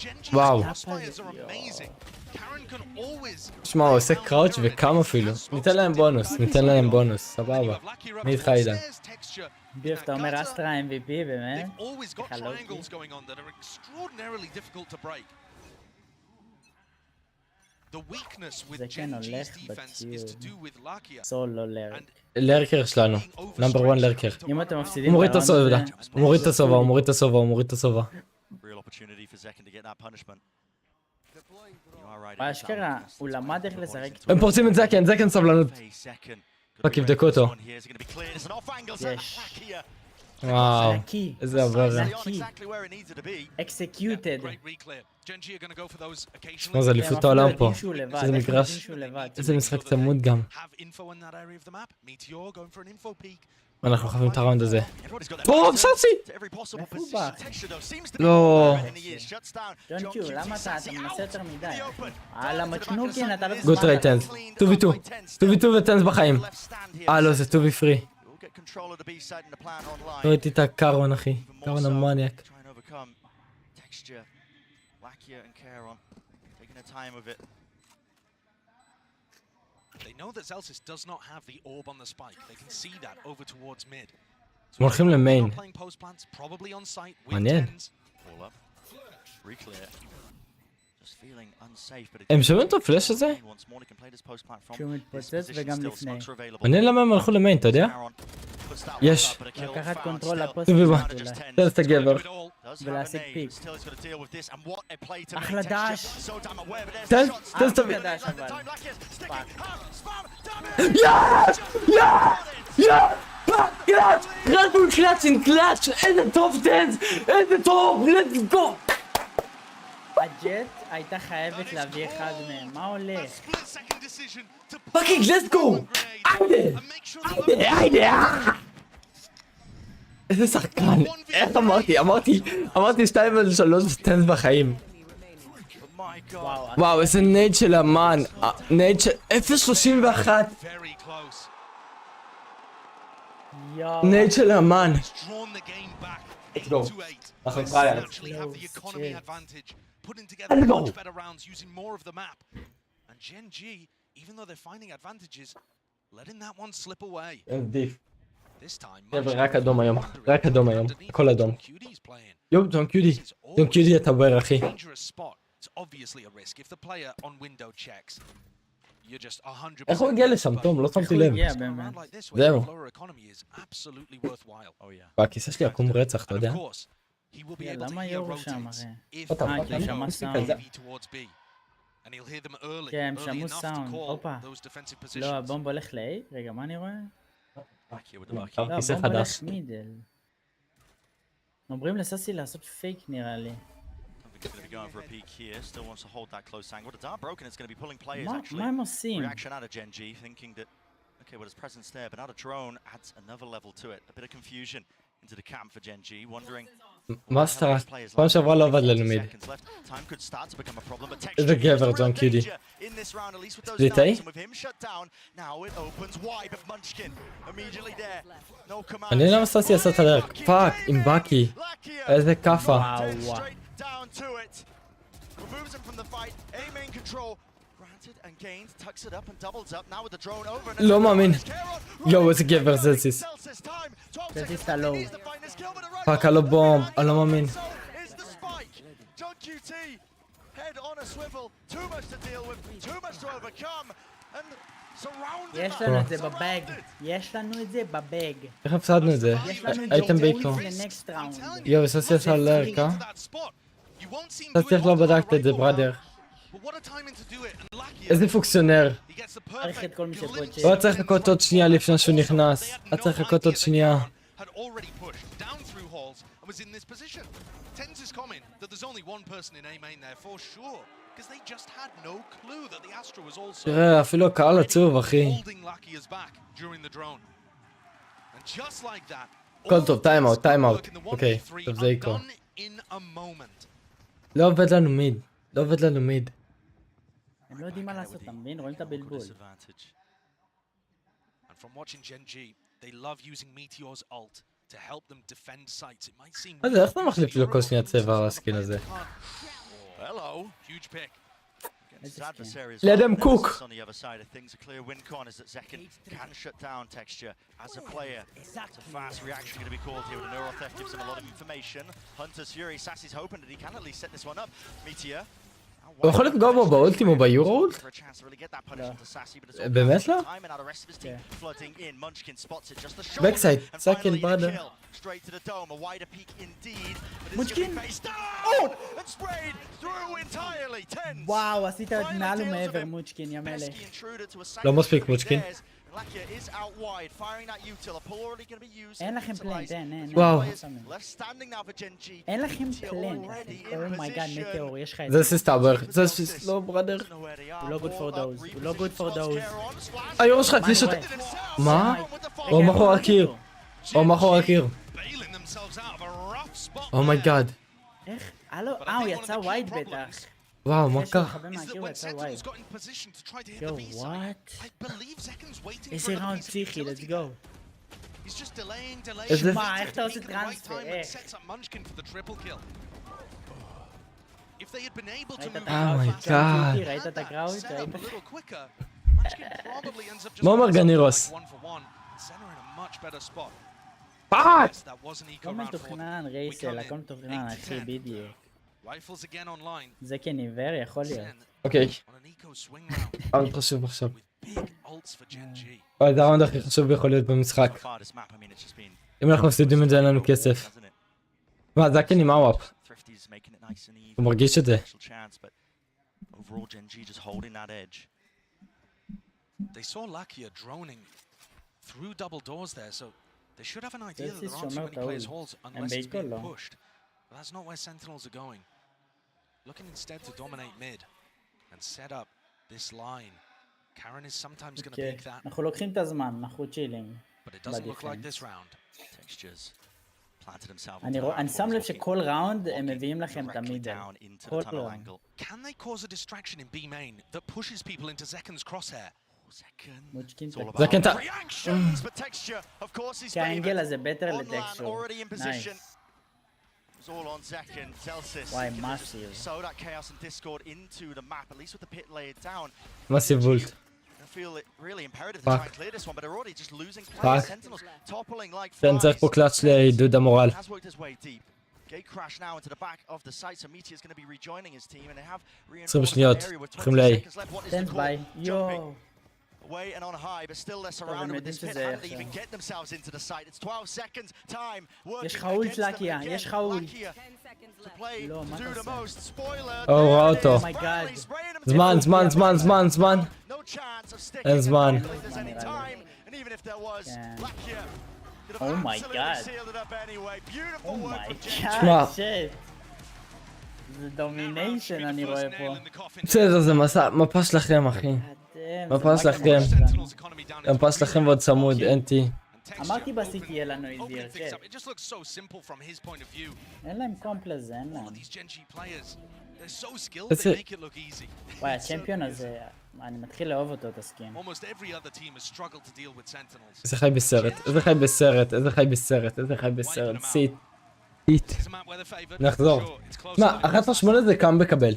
Gen.G's Wow. crossfires are amazing. Karen can always. שמע, הוא עושה קראוץ' וקם אפילו. ניתן להם בונוס, ניתן להם בונוס, סבבה. אני איתך עידן. ביף, אתה אומר אסטרה MVP, באמת? They've always got חלוקי. triangles going on that are extraordinarily difficult to break. The weakness with זה כן Gen.G's הולך defense is to do with Lakia. סולו לרק. לרקר שלנו. נאמבר 1 לרקר. אם אתם מפסידים הוא מוריד את את הראונד הסובה, הזה- הוא מוריד את הסובה, הוא מוריד את הסובה, הוא מוריד את הסובה. Real opportunity for Zekken to get that punishment. You are right. באשכרה, הוא למד איך לשחק. הם פורצים את זקן, זקן סבלנות. רק יבדקו אותו. יש. וואו, נקי. איזה עברה. אקסקיוטד. Great reclear. Gen.G are going to go for those שמע, זה occasionally. אליפות העולם פה. איזה איזה מגרש. איזה משחק צמוד גם. Have info in that area of the map. Meteor going for an info peek. אנחנו חייבים את הראונד הזה. בום, סאסי! לא. ג'ון.G, למה אתה מנסה יותר מדי? על המצ'נוקין אתה לא גוד טרייד טנס. 2v2. 2v2 וטנס בחיים. לא, זה 2v3. לא ראיתי את הקארון, אחי. קארון המניאק. They know that Zelsis does not have the orb on the spike. They can see that over towards mid. So הם הולכים למיין. playing post plants, probably on site with מעניין. tens. הם שומעים את הפלאש הזה? שהוא מתפוצץ וגם לפני. מעניין למה הם הלכו למיין, אתה יודע? יש. לקחת קונטרול לפוסט. תן את הגבר. ולהשיג פיק. אחלה דש. תן את אחלה דש אבל. פאק. יאס! קלאץ'! רדבול קלאץ' עם קלאץ'! איזה טוב טנס! איזה טוב! let's go! הג'ט הייתה חייבת להביא אחד מהם. מה הולך? פאקינג let's go! היידה! איזה שחקן! איך אמרתי 2 על 3 טנס בחיים. וואו, איזה נייד של אמן. נייד של 0.31. נייד של אמן. let's go. אנחנו פרייר. Putting together much better rounds using more of the map. And Gen.G, even though they're finding advantages, letting that one slip away. עדיף. This time, רק אדום היום. רק אדום היום. הכל אדום. יום, ג'ון קיודי אתה בר, אחי. Dangerous spot. It's obviously a risk if the player on window checks. You're just 100%. איך הוא הגיע לשם, תום? לא שמתי לב. זהו. בכיסא שלי עקום רצח, אתה יודע? למה יורו שם, אחי? כי שמע סאונד. כן, הם שמעו סאונד. הופה. לא, הבומב הולך ל-A? רגע, מה אני רואה? לא, כיסא הבומב חדש. הולך מידל. אומרים לססי לעשות פייק נראה לי. מה הם עושים? Okay, well, his presence there, but now the drone adds another level to it. A bit of confusion into the camp for Gen.G, wondering. מה סטרה? פעם שעברה לא עבד לנו מיד. איזה גבר ג'ון קיודי. ספליטאי? אני למה סטאסי עשה את הדרך. פאק, עם בקי. איזה כאפה. לא מאמין. יואו, איזה גבר זלסיס. זלסיס אתה לואו. פאק, הלו בום, אני לא מאמין. יש לנו את זה בבאג. יש לנו את זה בבאג. איך הפסדנו את זה? הייתם בעיקר. יואו, סטאסי עשה לרק, אה? סטאסי איך לא בדקת את זה, בראדר. איזה פוקסיונר. הוא היה צריך לחכות עוד שנייה לפני שהוא נכנס. היה צריך לחכות עוד שנייה. because they just had no clue that the Astra was also תראה, אפילו הקהל עצוב, אחי. holding Lucky's back during the drone. And just like that, הכל טוב, טיים אאוט, טיים אאוט. work in the אוקיי, 1v3 טוב זה are יקרה. done in a moment. לא עובד לנו מיד. לא עובד לנו מיד. הם לא יודעים מה לעשות, אתה מבין? רואים את הבלבול. And from watching Gen.G, they love using Meteor's ult to help them defend sites. It might seem מה זה, איך אתה מחליף לו כל שנייה צבע הסקין הזה? Hello, huge pick. Let them cook. On the other side of things, a clear win con is that Zekken can shut down Texture as a player. It's a fast reaction going to be called here. The neural theft gives him a lot of information. Hunter's Fury, Sassy's hoping that he can at least set this one up. Meteor. הוא יכול לפגוע בו באולטים או ביורו-אולט? באמת לא? בקסייד, סקל בראדר. מוצ'קין! וואו, עשית את מעל ומעבר מוצ'קין, יא מלך. לא מספיק מוצ'קין. אין לכם פלנט, אין. וואו. אין לכם פלנט. אומייגאד, מטאור, יש לך את זה סיסטאבר, זה סיס... לא בראדר. הוא לא good for those, הוא לא good for those. היורו שלך, תליש אותה. מה? או מאחור הקיר. או מאחור הקיר. אומייגאד. איך? הלו, הוא יצא ווייד בטח. וואו, מה כך? יו, וואט? איזה ראונד פסיכי, let's go. איזה... שמע, איך אתה עושה טרנספר? איך? אומייגאד. ראית את הקראוט? מה אומר גנירוס? פאק! הכל מתוכנן, רייסל, הכל מתוכנן, אחי, בדיוק. זה כניבר, יכול להיות. אוקיי. ראונד חשוב עכשיו. זה הראונד הכי חשוב יכול להיות במשחק. אם אנחנו מפסידים את זה אין לנו כסף. מה, זה הכי נמאו אפ. הוא מרגיש את זה. They should have an idea that there aren't too many players' halls unless it's being pushed. But that's not where Sentinels are going. Looking instead to dominate mid and set up this line. Karen is sometimes going to peek that. אנחנו לוקחים את הזמן, אנחנו צ'ילינג. But it doesn't look like this round. אני שם לב שכל ראונד הם מביאים לכם את המידל. כל ראונד. Can they cause a distraction in B main that pushes people into Zekken's crosshair? זקן אתה... כי האנגל הזה בטר לטקסטור. נייס. וואי, מסיב. מסיב וולט. פאק. פאק. כן, צריך פה קלאץ' לעידוד המורל. crash now into the back of the site, so Meteor's going to be rejoining his team, and they have 20 שניות. הולכים ל-A. Stand by. יואו. Away and on high, but still they're surrounded with this pit. How do they even get themselves into the site? It's 12 seconds. Time. יש לך אולט לקיה, יש לך אולט. To play, do the most. Spoiler. או, ראה אותו. אומייגאד. זמן, זמן, זמן, זמן, זמן. No chance of sticking. אין זמן. There's any time, and even if there was, Lakia could have אומייגאד. absolutely sealed it up anyway. Beautiful work from Gen.G. שמע. זה דומיניישן אני רואה פה. בסדר, זה מפה שלכם, אחי. מפה שלכם. מפה שלכם ועוד צמוד, NT. אמרתי ב-CT יהיה לנו איזי הרכב. אין להם קומפ לזה, אין להם. וואי, הצ'מפיון הזה, אני מתחיל לאהוב אותו, את הסקין. איזה חי בסרט, איזה חי בסרט, איזה חי בסרט, איזה חי בסרט, סיט. נחזור. מה, 11-8 זה קם בקבל.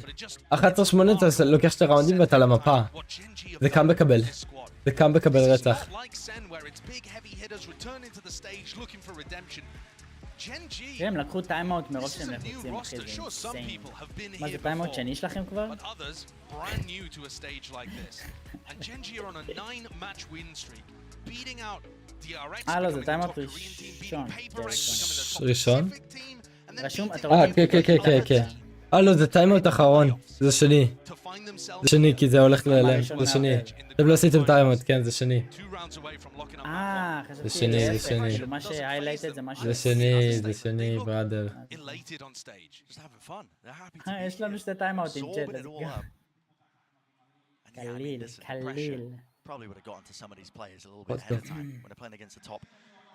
11-8 אתה לוקח שתי ראונדים ואתה למפה. זה קם בקבל. זה קם בקבל רצח. הם לקחו טיימאוט מרוב שהם לחוצים, אחי, זה אינסיין. מה זה טיימאוט שני שלכם כבר? לא, זה טיימאוט ראשון. ראשון? רשום, אתה רואה? כן, כן, כן, כן. לא, זה טיימאוט אחרון. זה שני. to find themselves זה שני, כי זה הולך להיעלם. הראשון זה שני. מהאבל. אתם לא עשיתם טיימאוט, כן, זה שני. 2 rounds away from locking up חשבתי שני, זה להפך, שני. כאילו מה שהיילייטד זה משהו. זה שני, זה שני, בראדר. elated on stage. Just having fun. They're happy to יש be לנו here. שתי טיימאוטים, Absorbing צ'אט, it אז all up. And yeah, I mean, קליל, listen, pressure קליל. probably would have gotten to some of these players a little bit Let's ahead go. of time when they're playing against the top.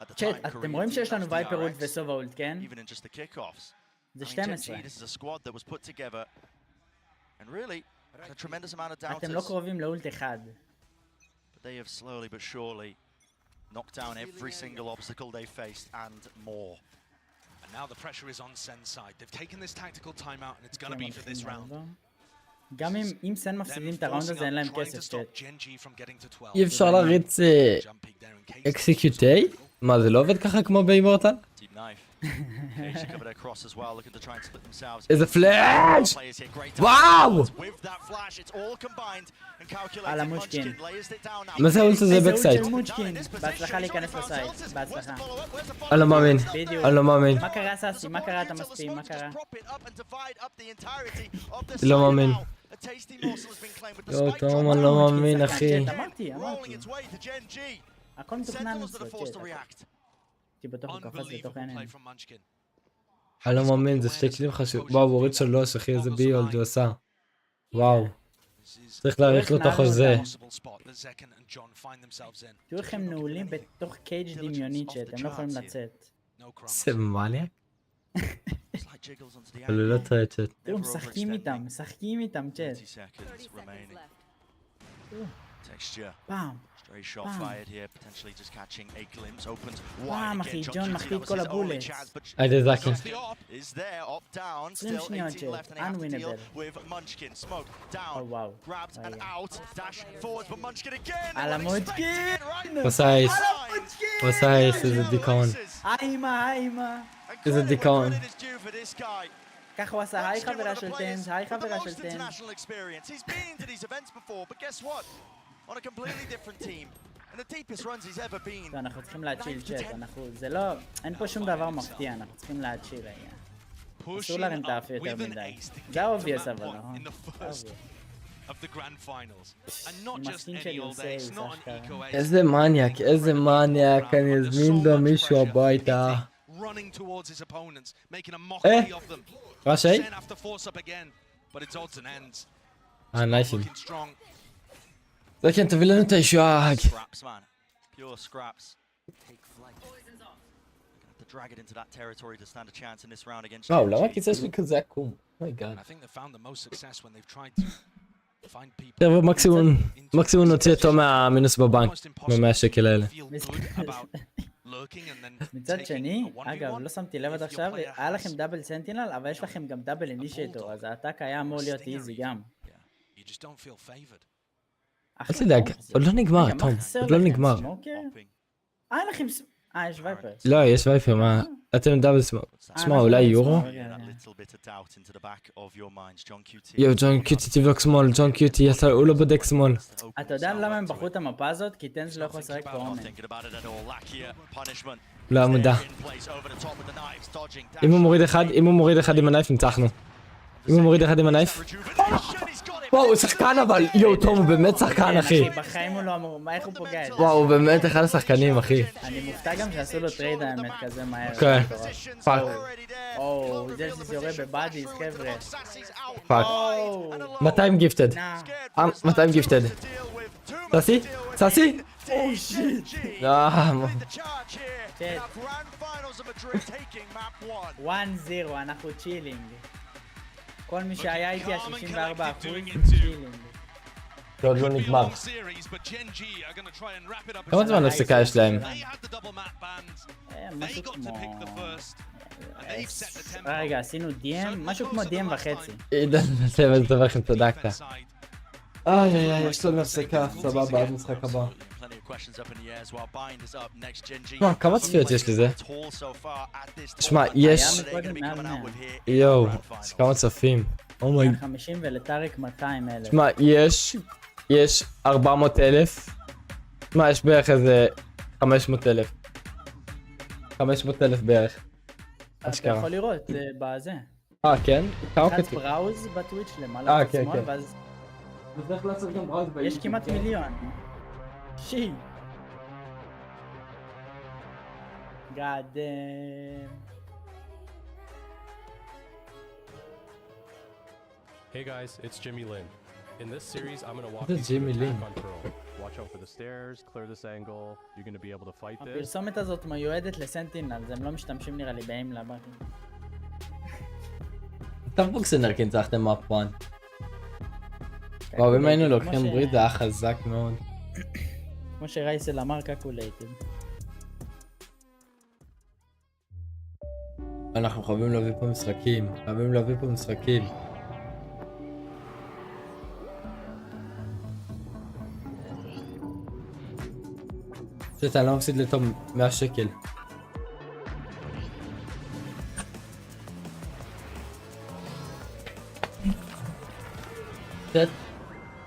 At the צ'אט, time, אתם Korean רואים team, שיש לנו that's וייפר אולט DRX, וסובה אולט, כן? even in just the kickoffs. זה I mean, 12. Gen.G, this is a squad that was put together and really had a tremendous amount of אתם לא doubters, קרובים לאולט אחד. but they have slowly but surely knocked down every single obstacle they faced and more. And now the pressure is on Sen's side. They've taken this tactical timeout and it's going to be for this round. גם אם סן מפסידים את הראונד הזה אין להם כסף, צ'אט. אי אפשר להריץ אקסקיוטי? מה, זה לא עובד ככה כמו באימורטל? Deep knife. Cage covered across as well, looking to try and split themselves. איזה פלאש! Players here, great וואו! with that flash, it's all combined and calculated. מושקין. Munchkin lays it down now. מה זה האולט הזה איזה אולט בקסייט? של מוצ'קין. בהצלחה להיכנס לסייט, Where's בהצלחה. the follow-up? Where's the follow-up? אני לא מאמין. בדיוק. אני לא מאמין. מה קרה סאסי? מה קרה אתה מספיק? מה קרה? לא מאמין. יואו, יואו, תום, אני לא מאמין, אחי. אמרתי. הכל מתוכנן אצלו, צ'אט. הייתי בטוח הוא קפץ לתוך העיניים. אני לא מאמין, זה שתי כלים חשובים. וואו, הוא הוריד 3, אחי, איזה ביולד הוא עשה. וואו. צריך להאריך לו את החוזה. תראו איך הם נעולים בתוך קייג' דמיונית שאתם לא יכולים לצאת. זה מניאק? אבל הוא לא טועה, צ'אט. תראו, משחקים איתם, צ'אט. פעם. Stray shot fired here, potentially just catching a glimpse. Opens wide פעם, again. אחי, John ג'ון G מחטיא את was כל his only הבולט. chance, but היידה זקי. is there, up down, 20 still שניות 18 של left, and they have to deal unwinnable. with Munchkin. Smoke Oh, down, wow. grabbed and yeah. out, dash forwards, but Munchkin again. על המוצ'קין! פוסייס. פוסייס, איזה דיכאון. היימה. איזה דיכאון. ככה הוא עשה, היי חברה של טנס, היי חברה של טנס. International experience. He's been to these events before, but guess what? On a completely different team. And the deepest runs he's ever been. אנחנו צריכים להציל צ'אט, זה לא, אין פה שום דבר מפתיע, אנחנו צריכים להציל רגע. אסור להרים את האף יותר מדי. זה האובייס אבל, נכון? מסכים שאני עושה, זה אשכרה. איזה מניאק, איזה מניאק, אני אזמין לו מישהו הביתה. ראשי? נייסים. זה כן, תביא לנו את הישועה. Scraps, man. Pure scraps. To drag it into that territory to stand a chance in this round against וואו, Gen.G. למה הכיסא שלי כזה עקום? אומייגאד. I think they found the most success when they've tried to find people. תראה, מקסימום נוציא אותו מהמינוס בבנק, ב100 שקל האלה. מצד שני, אגב, לא שמתי לב עד עכשיו, היה לכם דאבל סנטינל, אבל יש לכם גם דאבל אינישייטור, אז האטאק היה אמור להיות איזי גם. You just don't feel favored. אל תדאג, עוד לא נגמר, תום, עוד לא נגמר. אין לכם... יש וייפר. לא, יש וייפר, מה? אתם דאבל סמוק. שמע, אולי יורו? יואו, ג'ון קיוטי תבדוק שמאל, ג'ון קיוטי, הוא לא בודק שמאל. אתה יודע למה הם בחרו את המפה הזאת? כי טנס לא יכול לשחק באומן. לא עמודה. אם הוא מוריד אחד עם הנייף, ניצחנו. אם הוא מוריד אחד עם הנייף? וואו, הוא שחקן אבל, יואו, תום, הוא באמת שחקן, אחי. בחיים הוא לא אמור, איך הוא פוגע את זה? וואו, הוא באמת אחד השחקנים, אחי. אני מופתע גם שעשו לו טרייד האמת כזה מהר. כן, פאק. או, ג'רסיס יורה בבאדיס, חבר'ה. פאק. 200 גיפטד. 200 גיפטד. ססי? ססי? או שיט. 1-0, אנחנו צ'ילינג. כל מי שהיה איתי ה-64% צ'ילינג. זה עוד לא נגמר. כמה זמן הפסקה יש להם? משהו כמו... רגע, עשינו DM? משהו כמו DM וחצי. עידן, נעשה דבר לכם, צדקת. איי, יש לנו הפסקה, סבבה, עד משחק הבא. שמע, כמה צפיות יש לזה? שמע, יש... יואו, יש כמה צופים. אומי... 50 ולטאריק 200,000. שמע, יש 400,000. שמע, יש בערך איזה 500,000. 500,000 בערך. אתה יכול לראות בזה. כן? כמה לחץ קטעים? בראוז בטוויץ' למעלה כן, בשמאל, כן. ואז צריך לעשות גם בראוז יש כמעט מיליון. שי. God damn. Hey guys, it's Jimmy Lin. In this series, I'm going to walk This you is through Jimmy attack Lin. on Pearl. Watch out for the stairs, clear this angle. You're going to be able to fight this. הפרסומת הזאת מיועדת לסנטינלס, הם לא משתמשים נראה לי באים לבאקי. סתם פוקסנר כי ניצחתם מאפ 1. וואו, אם היינו לוקחים ברית זה היה חזק מאוד. כמו שרייסל אמר קקולייטד. אנחנו חייבים להביא פה משחקים, חייבים להביא פה משחקים. אני לא מפסיד לתום 100 שקל.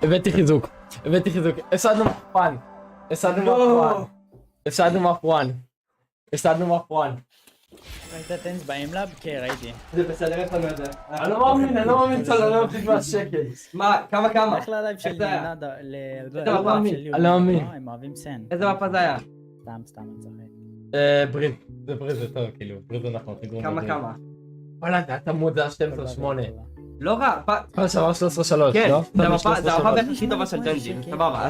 הבאתי חיזוק, הפסדנו מאפואן, הפסדנו מאפואן. ראית טנס באימלאב? כן, ראיתי. זה בסדר, איך אני יודע? אני לא מאמין שאני לא מפסיד 100 שקל. מה? כמה? איך ללייב של דינה אני לא מאמין. הם אוהבים סן. איזה מפה זה היה? סתם אני צוחק. ברית, זה טוב, כאילו, ברית זה נכון. כמה? וואלה, זה היה תמוד, זה היה 12-8. לא רע, פעם שעבר 13-3, כן, לא? זה המפה הכי טובה של ג'ן.G, סבבה.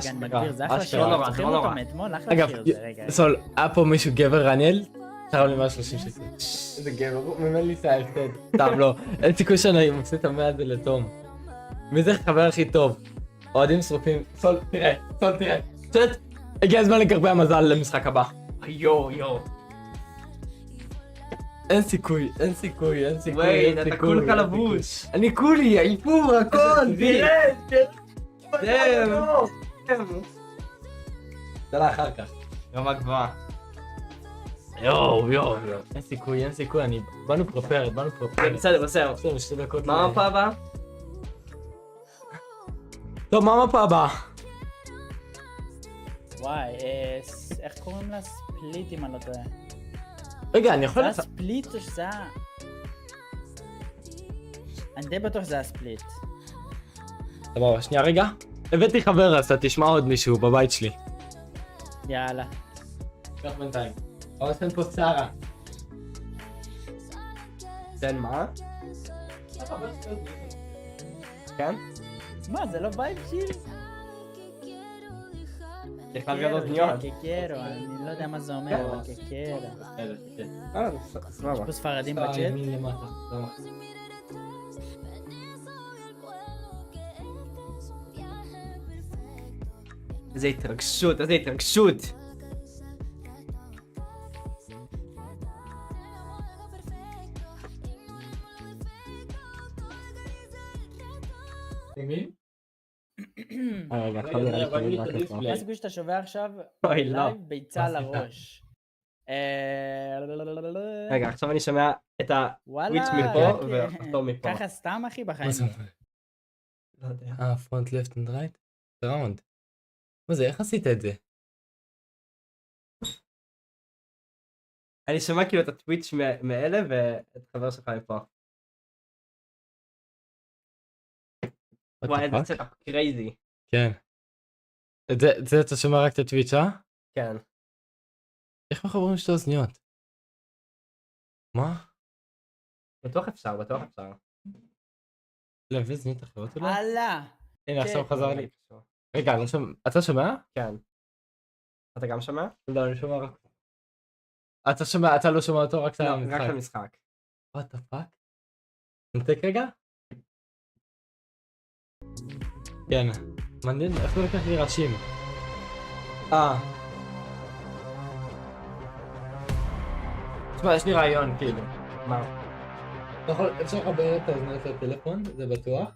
זה אחלה שיר, לא נורא, צריכים לא אותו נורא. מאתמול, אחלה אגב, שיר זה, רגע. סול, היה פה מישהו גבר רניאל, תרם לי 130 שקל. איזה גבר, הוא ממני לי את ההפסד. סתם לא, אין סיכוי שאני מפסיד את ה100 הזה לתום. מי זה חבר הכי טוב? אוהדים שרופים. סול, תראה. הגיע הזמן לקרבי המזל למשחק הבא. יו. אין סיכוי. וואי, אתה כולך לבוש. אני כולי, איפור, הכל, תראה. זה לה אחר כך. רמה גבוהה. יואו. אין סיכוי, באנו פרופרת. בסדר. 2 דקות. מה המפה הבאה? טוב, מה המפה הבאה? וואי, איך קוראים לה? ספליט אם אני לא טועה. רגע, אני יכול... זה היה ספליט או שזה היה... אני די בטוח שזה היה ספליט. סבבה, שנייה רגע. הבאתי חבר, אז אתה תשמע עוד מישהו בבית שלי. יאללה. קח בינתיים. אבל יש כאן פה צערה. תן מה? כן? מה, זה לא וייב שיר? יש לך גם אוזניות. קקרו, אני לא יודע מה זה אומר, אבל קקרו. סבבה. יש פה ספרדים בצ'אט? ימין למטה. איזה התרגשות. מי? רגע, עכשיו נראה לי שאני רק אצלח. מה הסיכוי שאתה שובר עכשיו אוי, לא. לייב ביצה על הראש? רגע, עכשיו אני שומע את וואלה, הטוויץ' מפה ואותו מפה. ככה סתם אחי בחיים. מה זה אומר? לא יודע. front left and right? ראונד. מה זה, איך עשית את זה? אני שומע כאילו את הטוויץ' מאלה ואת חבר שלך מפה. וואי, איזה סטאפ קרייזי. כן. את זה אתה שומע רק את הטוויץ', אה? כן. איך מחברים שתי אוזניות? מה? בטוח אפשר. להביא אוזניות אחרות אולי? הלאה. הנה עכשיו חזר לי. רגע, אתה שומע? כן. אתה גם שומע? לא, אני שומע רק... אתה לא שומע אותו רק את המשחק. רק למשחק. what the fuck? נתק רגע? כן. מעניין, איך לא לקח לי רעשים? תשמע, יש לי רעיון, כאילו. מה? אפשר לחבר את האוזניות לטלפון, זה בטוח.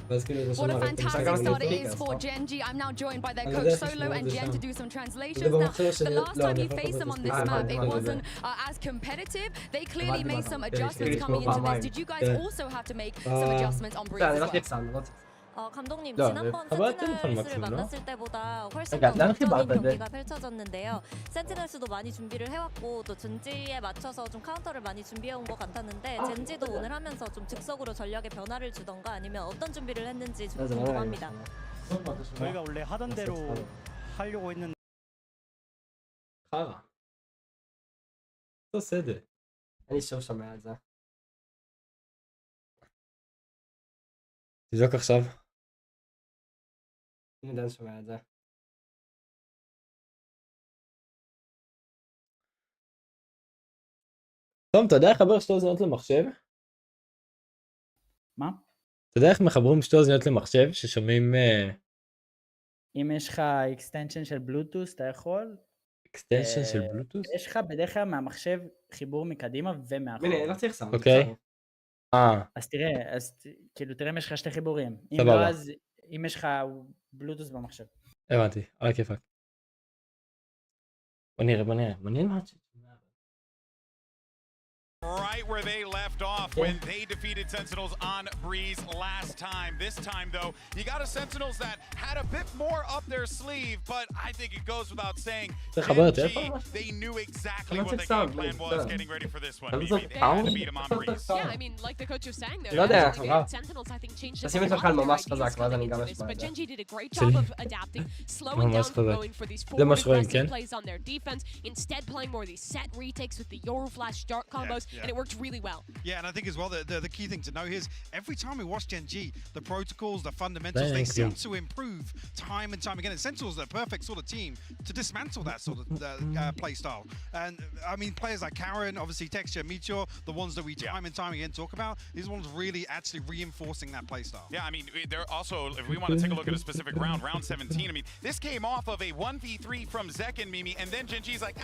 ואז כאילו זה What שומע a רק את המשחק. fantastic start it is for Gen.G. I'm now joined by their coach Solo and Gen to do some translations. Now, the last time you faced them on this map, it wasn't as competitive. They clearly made some adjustments coming into this. Did you guys also have to make some adjustments on Breeze as well? 감독님 야, 지난번 가봐야 되는 센티널스를 건 만났을 때보다 훨씬 그러니까 더 나는 적극적인 맞는데. 경기가 펼쳐졌는데요. 센티널스도 많이 준비를 해왔고 또 젠지에 맞춰서 좀 카운터를 많이 준비해온 것 같았는데 젠지도 오늘 하면서 좀 즉석으로 전략에 변화를 주던가 아니면 어떤 준비를 했는지 좀 궁금합니다. 저희가 원래 하던 대로 하려고 했는데 חרא. לא סדר. אני שוב שומע את זה. תבדוק עכשיו. אני עדיין שומע את זה. תום, אתה יודע לחבר שתי אוזניות למחשב? מה? אתה יודע איך מחברים שתי אוזניות למחשב ששומעים אם יש לך אקסטנשן של בלוטוס אתה יכול. אקסטנשן של בלוטוס? יש לך בדרך כלל מהמחשב חיבור מקדימה ומאחור. הנה, לא צריך סאונד. אוקיי. אז תראה, כאילו תראה אם יש לך שתי חיבורים. אם סבבה. לא, אז אם יש לך בלוטוס במחשב. הבנתי, על כיפק. בוא נראה, מעניין מה הצ'אט. Right where they left off when they defeated Sentinels on Breeze last time. This time, though, you got a Sentinels that had a bit more up their sleeve, but I think it goes without saying, Gen.G, they knew exactly what the game plan was getting ready for this one. Maybe they had to beat them on Breeze. Yeah, I mean, like the coach was saying there, לא יודע, Sentinels, I think, changed תשים את שלך ממש חזק, ואז אני גם אשמע but את זה. Gen.G did a great job of adapting, slowing down from going for these זה מה forward שרואים, aggressive כן? plays on their defense, instead playing more of these set retakes with the Yoru flash dart combos, and it worked really well. Yeah, and I think as well the key thing to know here is every time we watch Gen.G, the protocols, the fundamentals, they seem to improve time and time again. And Sentinels are the perfect sort of team to dismantle that sort of play style. And I mean, players like Karen, obviously Texture, Meteor, the ones that we time and time again talk about, these ones really actually reinforcing that play style. Yeah, I mean, they're also, if we want to take a look at a specific round, round 17, I mean, this came off of a 1v3 from Zek and Mimi, and then Gen.G's like,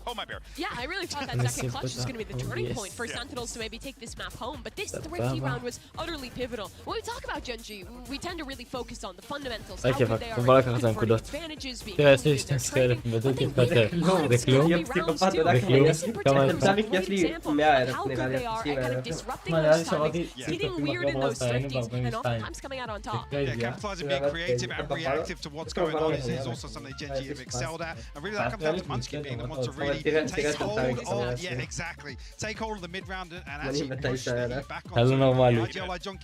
hold my bear. Yeah, I really thought that second clutch was going to be the turning point for Sentinels to maybe take this map home, but this thrifty round was utterly pivotal. When we talk about Gen.G, we tend to really focus on the fundamentals, how good they are at converting advantages, being תראה, יש לי confident in their 12,000 training. בדיוק I think התפטר. these זה כלום? rounds too, זה כלום? this in כמה particular is a יש great לי example 100,000 of how נראה good לי, they are at kind of disrupting מה, נראה לי those שמעתי timings, getting weird in those thrifties, and oftentimes coming out on top. Yeah, capitalizing, being creative and reactive to what's going on is also something Gen.G have excelled at. And really that comes down to Munchkin being the one to really take hold of, yeah, exactly. Take hold of the mid-round and actually push the back on. זה לא נורמלי.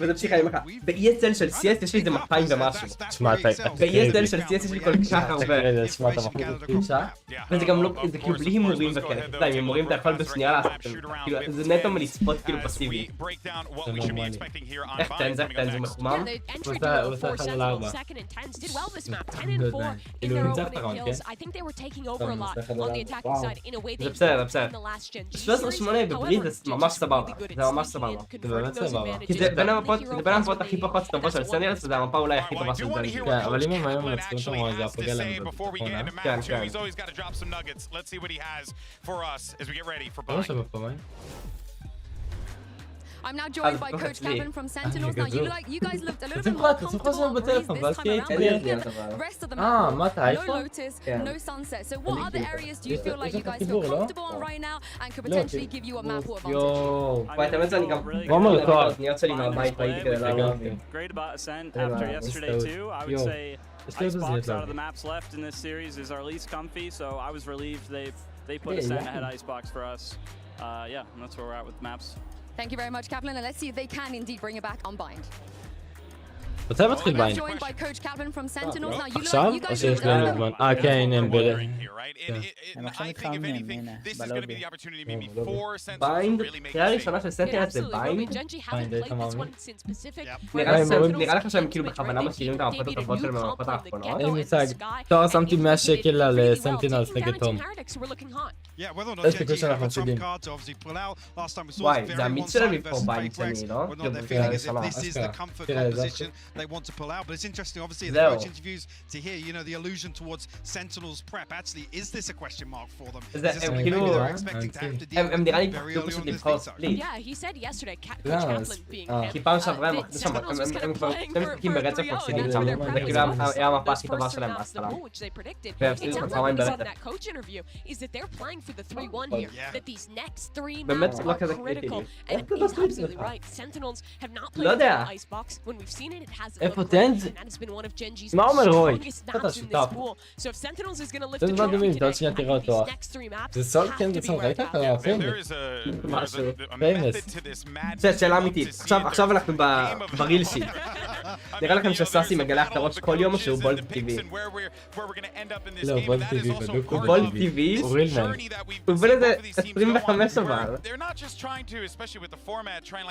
וזה פסיכה, אני אומר לך, ב-ESL של CS יש לי איזה 200 ומשהו. תשמע, ב-ESL של CS יש לי כל כך הרבה. תשמע, אתה מחליט. וזה גם לא, זה כאילו בלי הימורים וכאלה, אתה יודע, עם הימורים אתה יכול בשנייה לעשות, כאילו, זה נטו מלצפות כאילו פסיבי. זה נורמלי. איך תן זה מחומם? הוא עושה 1 על 4. כאילו, הוא ניצח את הרעון, כן? זה בסדר, זה בסדר. 13-8 בברית זה ממש סבבה, זה ממש סבבה. זה באמת סבבה. כי זה בין המפות הכי פחות טובות של סנטינלס, וזה המפה אולי הכי טובה של ג'ן.G. כן, אבל אם הם היום מנצחים את הרעון, זה הפוגע להם בביטחון, כן, כן. לא שווה פעמיים. I'm now joined by Coach Kevin from Sentinels. Now, you guys looked a little bit more comfortable on Breeze this time around. The rest of the map, no Lotus, no Sunset. So what other areas do you feel like you guys feel comfortable on right now and could potentially give you a map advantage? יואו. וואי, אתה באמת אני גם... רומר תואר. האוזניות שלי מהבית ראיתי כדי לעלות. great about Ascent after yesterday too. I would say Icebox out of the maps left in this series is our least comfy, so I was relieved they put Ascent ahead Icebox for us. Yeah, and that's where we're at with maps. Thank you very much, Kaplan, and let's see if they can indeed bring it back on bind. מתי מתחיל I'm ביין? joined by Coach Kaplan from Sentinels. Now, עכשיו? you או guys שיש looked להם זמן? כן, הם בלב. ביינד, קריאה ראשונה של סנטינלס זה ביינד? נראה לך שהם כאילו בכוונה משאירים את המפות הטובות שלהם במפות האחרונות? אין לי מושג. תואר שמתי 100 שקל על סנטינלס נגד תום. יש סיכוי שאנחנו מפסידים. וואי, זה המיץ שלהם לבחור ביינד שני, לא? קריאה ראשונה, אשכרה. תראה, זה position they want to pull out. But it's interesting, obviously, in the coach interviews to hear, you know, the allusion towards Sentinels prep. Actually, is this a question mark for them? Is this something maybe they're expecting to have to deal with very early on in this league? Yeah, he said yesterday, Coach Kaplan being כי פעם שעברה הם כבר משחקים ברצף מפסידים שם, זה כאילו היה המפה הכי טובה שלהם בהתחלה. והפסידו את פעמיים ברצף. באמת לא כזה קריטי. לא יודע. איפה טנז? מה אומר רוי? אתה שותף. זה זמן דומים, אתה עוד שנייה תראה אותו. זה סול? כן, זה סול, ראית? אתה פיימס. משהו, פיימס. שאלה אמיתית, עכשיו אנחנו בריל שיט. נראה לכם שסאסי מגלח את הראש כל יום או שהוא בולט טבעי? לא, בולט טבעי, בדיוק הוא בולט טבעי? הוא רילמן. הוא בן איזה 25 אבל.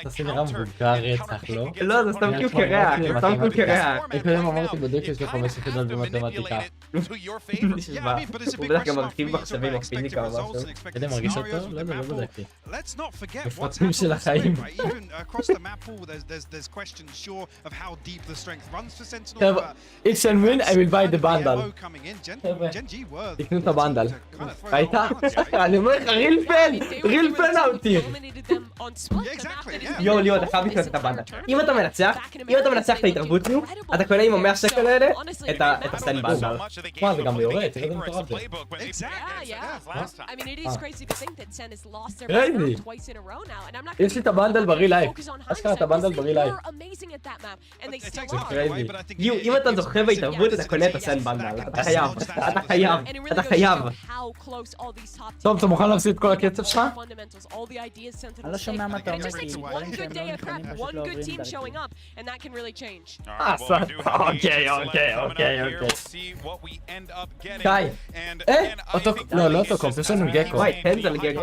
סאסי נראה מבוגר רצח, לא? לא, זה סתם כי הוא קרח, זה סתם כי הוא קרח. אני קודם אמרתי בדיוק יש לו 5 יחידות במתמטיקה. נשבע, הוא בטח גם מרחיב מחשבים או פיזיקה או משהו. אתה מרגיש אותו? לא יודע, לא בדקתי. מפרטים של החיים. חבר'ה, if and win, I will buy the bundle. חבר'ה, תקנו את הבנדל. ראית? אני אומר לך, רילפן אאוטיר. יואו, ליהוא, אתה חייב לקנות את הבנדל. אם אתה מנצח את ההתערבות, אתה קונה עם ה-100 שקל האלה את הסטן בנדל. מה, זה גם ליהוא, תראה זה מטורף זה. קרייזי. יש לי את הבנדל ברי לייב. אשכרה את הבנדל ברי לייב. זה קרייזי. ליהוא, אם אתה זוכה בהתערבות, אתה קונה את הסטן בנדל. אתה חייב. טוב, אתה מוכן להפסיד את כל הקצב שלך? אני לא שומע מה אתה אומר, כי דברים שהם לא נכונים פשוט לא עוברים דרכי. אוקיי. קאי. לא אותו קומפ, יש לנו גקו. וואי, טנזל גקו.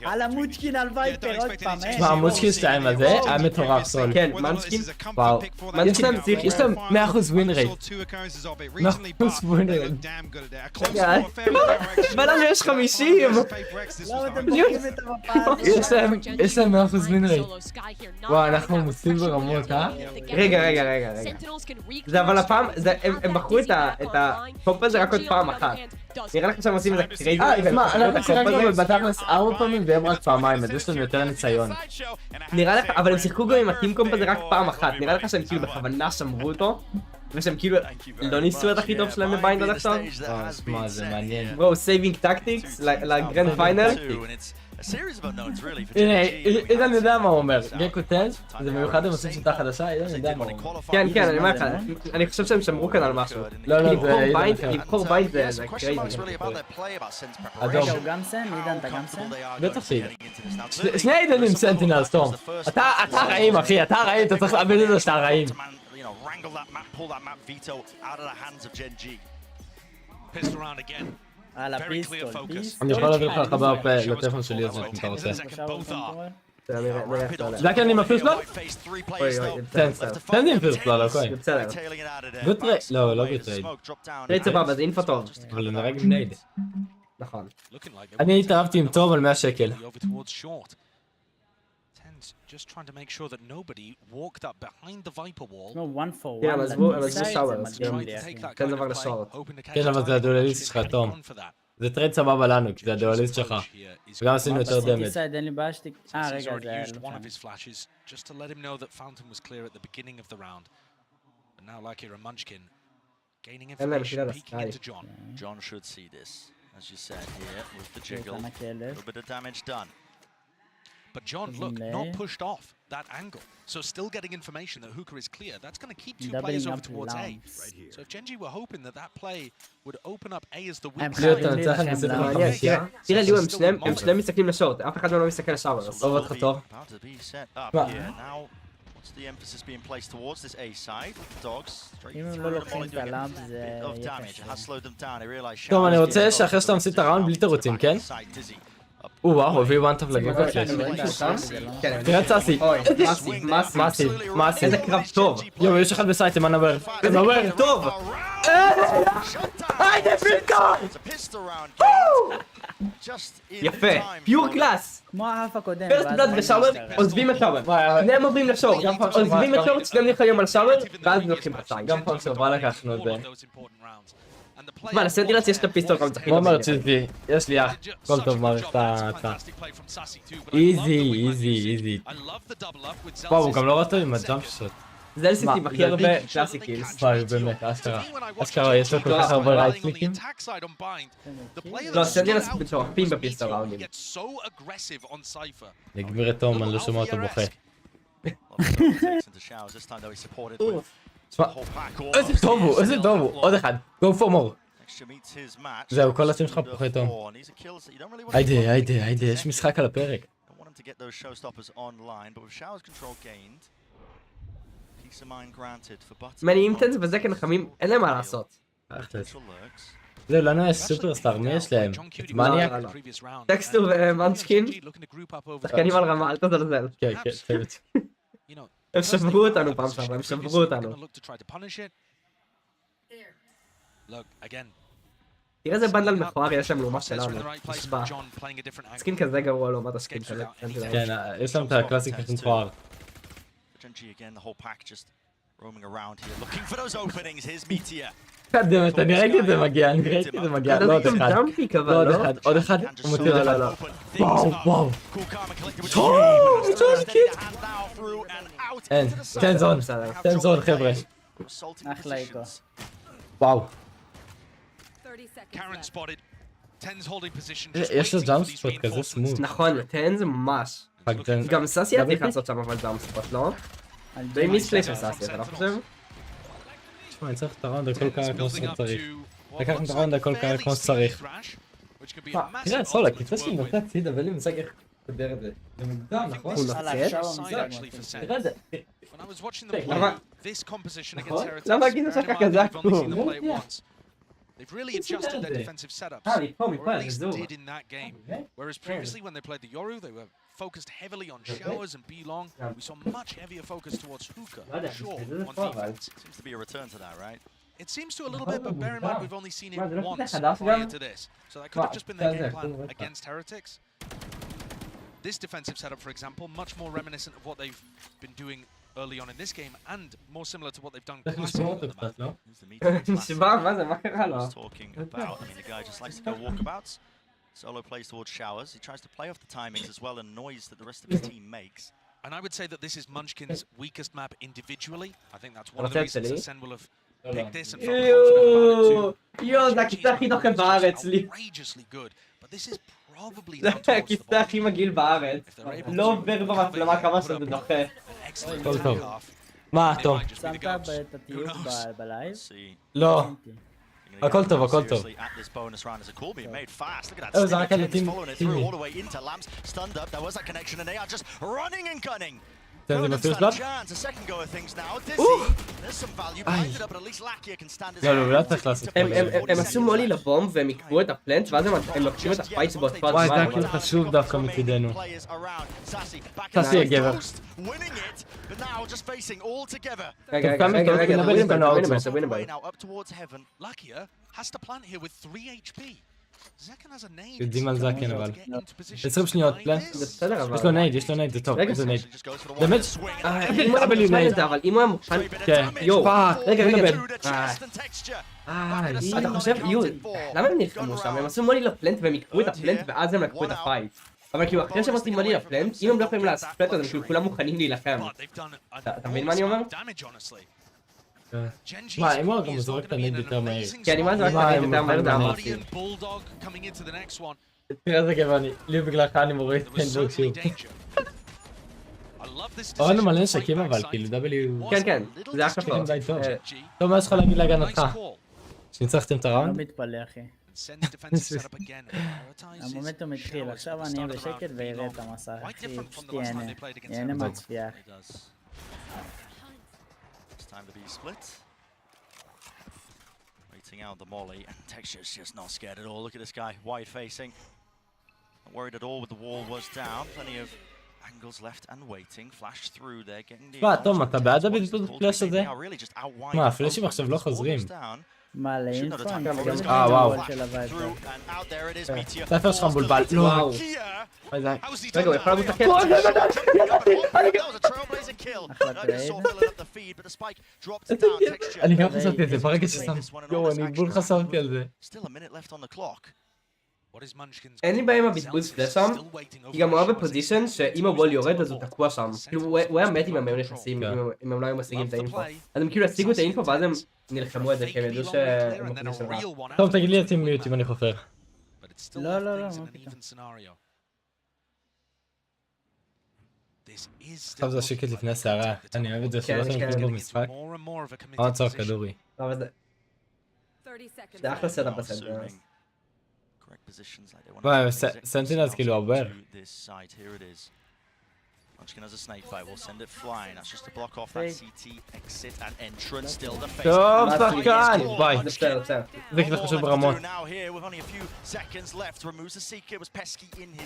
על המוצ'קין על וייפר, עוד פעם, מה, המוצ'קין שלהם הזה היה מטורף סול. כן, מנסקין. וואו. יש להם 100% ווין רייט. 100% ווין רייט. בלנו יש 50! לא, אתם בוחרים את המפה. יש להם 100% ווין רייט. וואו, אנחנו מוצאים ברמות, אה? רגע. זה אבל הפעם, הם בחרו את הקומפ הזה רק עוד פעם אחת. נראה לך שהם עושים את זה קרייזי. תשמע, אנחנו שיחקנו בתכלס 4 פעמים והם רק פעמיים, אז יש לנו יותר ניסיון. נראה לך, אבל הם שיחקו גם עם הטים קומפ הזה רק פעם אחת. נראה לך שהם כאילו בכוונה שמרו אותו, ושהם כאילו לא ניסו את הכי טוב שלהם בביינד עד עכשיו? מה, זה מעניין. בואו, סייבינג טקטיקס לגרנד פיינל. הנה, אידן יודע מה הוא אומר. גקו טנז, זה מיוחד למסים שיטה חדשה, אידן יודע מה הוא אומר. כן, אני אומר לך, אני חושב שהם שמרו כאן על משהו. לא, זה אידן אחר. לבחור ביינד זה קרייזי. רגע, הוא גם סן? אידן, אתה גם סן? בטח שאידן. שני אידנים סנטינלס, תום. אתה רעים, אחי, אתה רעים, אתה צריך לאבד את זה שאתה רעים. Wrangle that map, pull that map veto out of the hands of Gen.G. Pissed around again. Very clear focus. אני יכול להביא לך חבר לטלפון שלי אז אם אתה רוצה. זה כי אני מפירס לו? תן לי מפירס לו, אוקיי. בסדר. גוטרייד? לא גוטרייד. טרייד סבבה, זה אינפו טוב. אבל נראה גם נייד. נכון. אני התערבתי עם טוב על 100 שקל. Just trying to make sure that nobody walked up behind the Viper wall. No, 1-for-1. כן, עזבו שאוור. כן דבר לשאור. כן, אבל זה הדואליסט שלך, תום. זה טרייד סבבה לנו, כי זה הדואליסט שלך. וגם עשינו יותר דמד. אין לי בעיה שתק... רגע, זה היה just to let him know that Fountain was clear at the beginning of the round. But now like here a Munchkin gaining information, peeking into John. John should see this, as you said here, with the jiggle. A little bit of damage done. But John, look, not pushed off that angle. So still getting information that Hookah is clear. That's going to keep 2 players over towards A. So if Gen.G were hoping that play would open up A as the weak side. תראה ליהוא, הם שניהם מסתכלים לשורט, אף אחד לא מסתכל לשאור. טוב אותך טוב. What's the emphasis being placed towards this A side? Dogs straight אם הם through לא them לוקחים all את הלאב doing a זה bit of יהיה damage. It has קשה. slowed them down. They realize טוב, אני רוצה שאחרי שאתה מפסיד את הראונד בלי תירוצים, כן? וואו, הוא הביא וואנטאפ לגמר קלאש. תראה את סאסי. מאסיב. איזה קרב טוב. יואו, יש אחד בסייט, מה נבר? נבר, טוב! היידה פילטון! יפה, פיור קלאס. כמו האף הקודם. פרסט בלאד ושאוור עוזבים את שאוור. שניהם עוברים לשאוור. עוזבים את שאוור, שניהם נכנסים על שאוור, ואז לוקחים בסייט. גם פעם שעברה לקחנו את זה. מה, לסנטינלס יש את הפיסטול כמה צריכים. מה אומר צ'יזי? יש לי אח. כל טוב מערכת אתה. איזי. וואו, הוא גם לא רואה טוב עם הג'אמפ שוט. זה LCT הכי הרבה קלאסי קילס. וואי, באמת, אשכרה, יש לו כל כך הרבה רייטקליקים. לא, סנטינלס מטורפים בפיסטול ראונדים. נגמיר את תום, אני לא שומע אותו בוכה. תשמע, איזה טוב הוא, איזה טוב הוא, עוד אחד, go for more. זהו, כל השם שלך פוחד טוב. היידה, יש משחק על הפרק. מניעים טנס וזקן חמים, אין להם מה לעשות. זהו, לנו יש סופרסטאר, מי יש להם? את מניאק? טקסטור ומנצ'קין, שחקנים על רמה, אל תזלזל. כן, צוות. הם שברו אותנו פעם שעברה, הם שברו אותנו. תראה איזה בנדל מכוער יש להם לעומת שלנו, נשבע. סקין כזה גרוע לעומת הסקין כזה. כן, יש להם את הקלאסיק הכי מכוער. קדמת, אני ראיתי את זה מגיע, לא עוד אחד. לא עוד אחד, עוד אחד, הוא מוציא עוד אחד. וואו. אין, תן זון חבר'ה. אחלה איקו. וואו. יש לו ג'אמפ ספוט כזה סמוט. נכון, טן זה ממש. גם סאסי היה צריך לעשות שם אבל ג'אמפ ספוט, לא? די מיספלי של סאסי, אתה לא חושב? תשמע, אני צריך את הראונד על כל קרע כמו שצריך. לקחנו את הראונד על כל קרע כמו שצריך. תראה, סול, הקיצה שלי נותנת צידה ואין לי מושג איך לדבר את זה. זה מוגדר, נכון? הוא נוצאת? תראה את זה. למה הגידו שלך כזה עקום? They've really adjusted their defensive setups, or at least did in that game. Whereas previously, when they played the Yoru, they were focused heavily on showers and B-long. We saw much heavier focus towards hookah, short, on defense. Seems to be a return to that, right? It seems to a little bit, but bear in mind we've only seen it once prior to this. So that could have just been their game plan against Heretics. This defensive setup, for example, much more reminiscent of what they've been doing early on in this game, and more similar to what they've done classically. נשבע, מה זה? מה קרה לו? Talking about, I mean, the guy just likes to go walkabouts. Solo plays towards showers. He tries to play off the timings as well and noise that the rest of his team makes. And I would say that this is Munchkin's weakest map individually. I think that's one of the reasons that Sen will have picked this and felt confident about it too. זה הכיסא הכי נוחם בארץ לי. Outrageously good, but this is probably זה down towards the הכיסא bottom. הכי מגעיל בארץ. לא עובר במצלמה כמה שזה דוחה. הכל טוב. מה, טוב? שמת את התיוג בלייב? לא. הכל טוב, הכל טוב. זה רק על הטים. תן זה מפיר שלב? לא, לא צריך לעשות. הם עשו מולי לבום והם עקבו את הפלנט ואז הם לוקחים את הפייט באותו הזמן. וואי, זה היה כאילו חשוב דווקא מצידנו. סאסי הגבר. רגע, יודעים על זקן אבל. 20 שניות, יש לו נייד, זה טוב, איזה נייד. דמג' אבל אם הוא היה מוכן... כן, פאק, רגע, אתה חושב, למה הם נלחמו שם? הם עשו מולי לפלנט והם עקבו את הפלנט ואז הם לקחו את הפייט. אבל כאילו אחרי שהם עושים מולי לפלנט, אם הם לא יכולים לעשות פלנט אז הם כאילו כולם מוכנים להילחם. אתה מבין מה אני אומר? מה, אם הוא גם זורק את הנייד יותר מהיר. כן, אם הוא זורק את הנייד יותר מהיר זה אמרתי. תראה איזה גבעני, לי בגללך אני מוריד את הנייד שיעור. הורדנו מלא נשקים אבל, כאילו W... כן, זה היה חשוב. טוב, מה יש לך להגיד להגנתך? שניצחתם את הראונד? לא מתפלא אחי. המומנטום התחיל, עכשיו אני אהיה בשקט ואראה את המסך אחי, פשוט יהנה מהצפייה. Time to be split. Waiting out the molly, and Texture's just not scared at all. Look at this guy, wide facing. Not worried at all with the wall was down. Plenty of angles left and waiting. Flash through there, getting the... מה, תום, אתה בעד הפלאש הזה? מה, הפלאשים עכשיו לא חוזרים. מה, לאינפו? וואו. ספר שלך מבולבל. וואו. רגע, הוא יכול לבוא את הקטע. אני גם חשבתי על זה, ברגע ששם... יואו, אני בול חשבתי על זה. אין לי בעיה עם הבזבוז פלאש שם, כי גם הוא היה בפוזישן שאם הוול יורד אז הוא תקוע שם. כאילו הוא היה מת אם הם היו נכנסים, אם הם לא היו משיגים את האינפו. אז הם כאילו השיגו את האינפו ואז הם נלחמו את זה, כי הם ידעו שהם מוכנים רע. טוב, תגיד לי יצאים מיוט אם אני חופר. לא, מה פתאום. עכשיו זה השקט לפני הסערה, אני אוהב את זה שלא שמים כלום במשחק. מה מצב כדורי? זה אחלה סטאפ בסנטינלס. וואי, סנטינלס כאילו עובר. Munchkin has a snake bite, we'll send it flying. That's just to block off that CT exit and entrance. Still the face. טוב, שחקן! ביי. זה כאילו חשוב ברמות.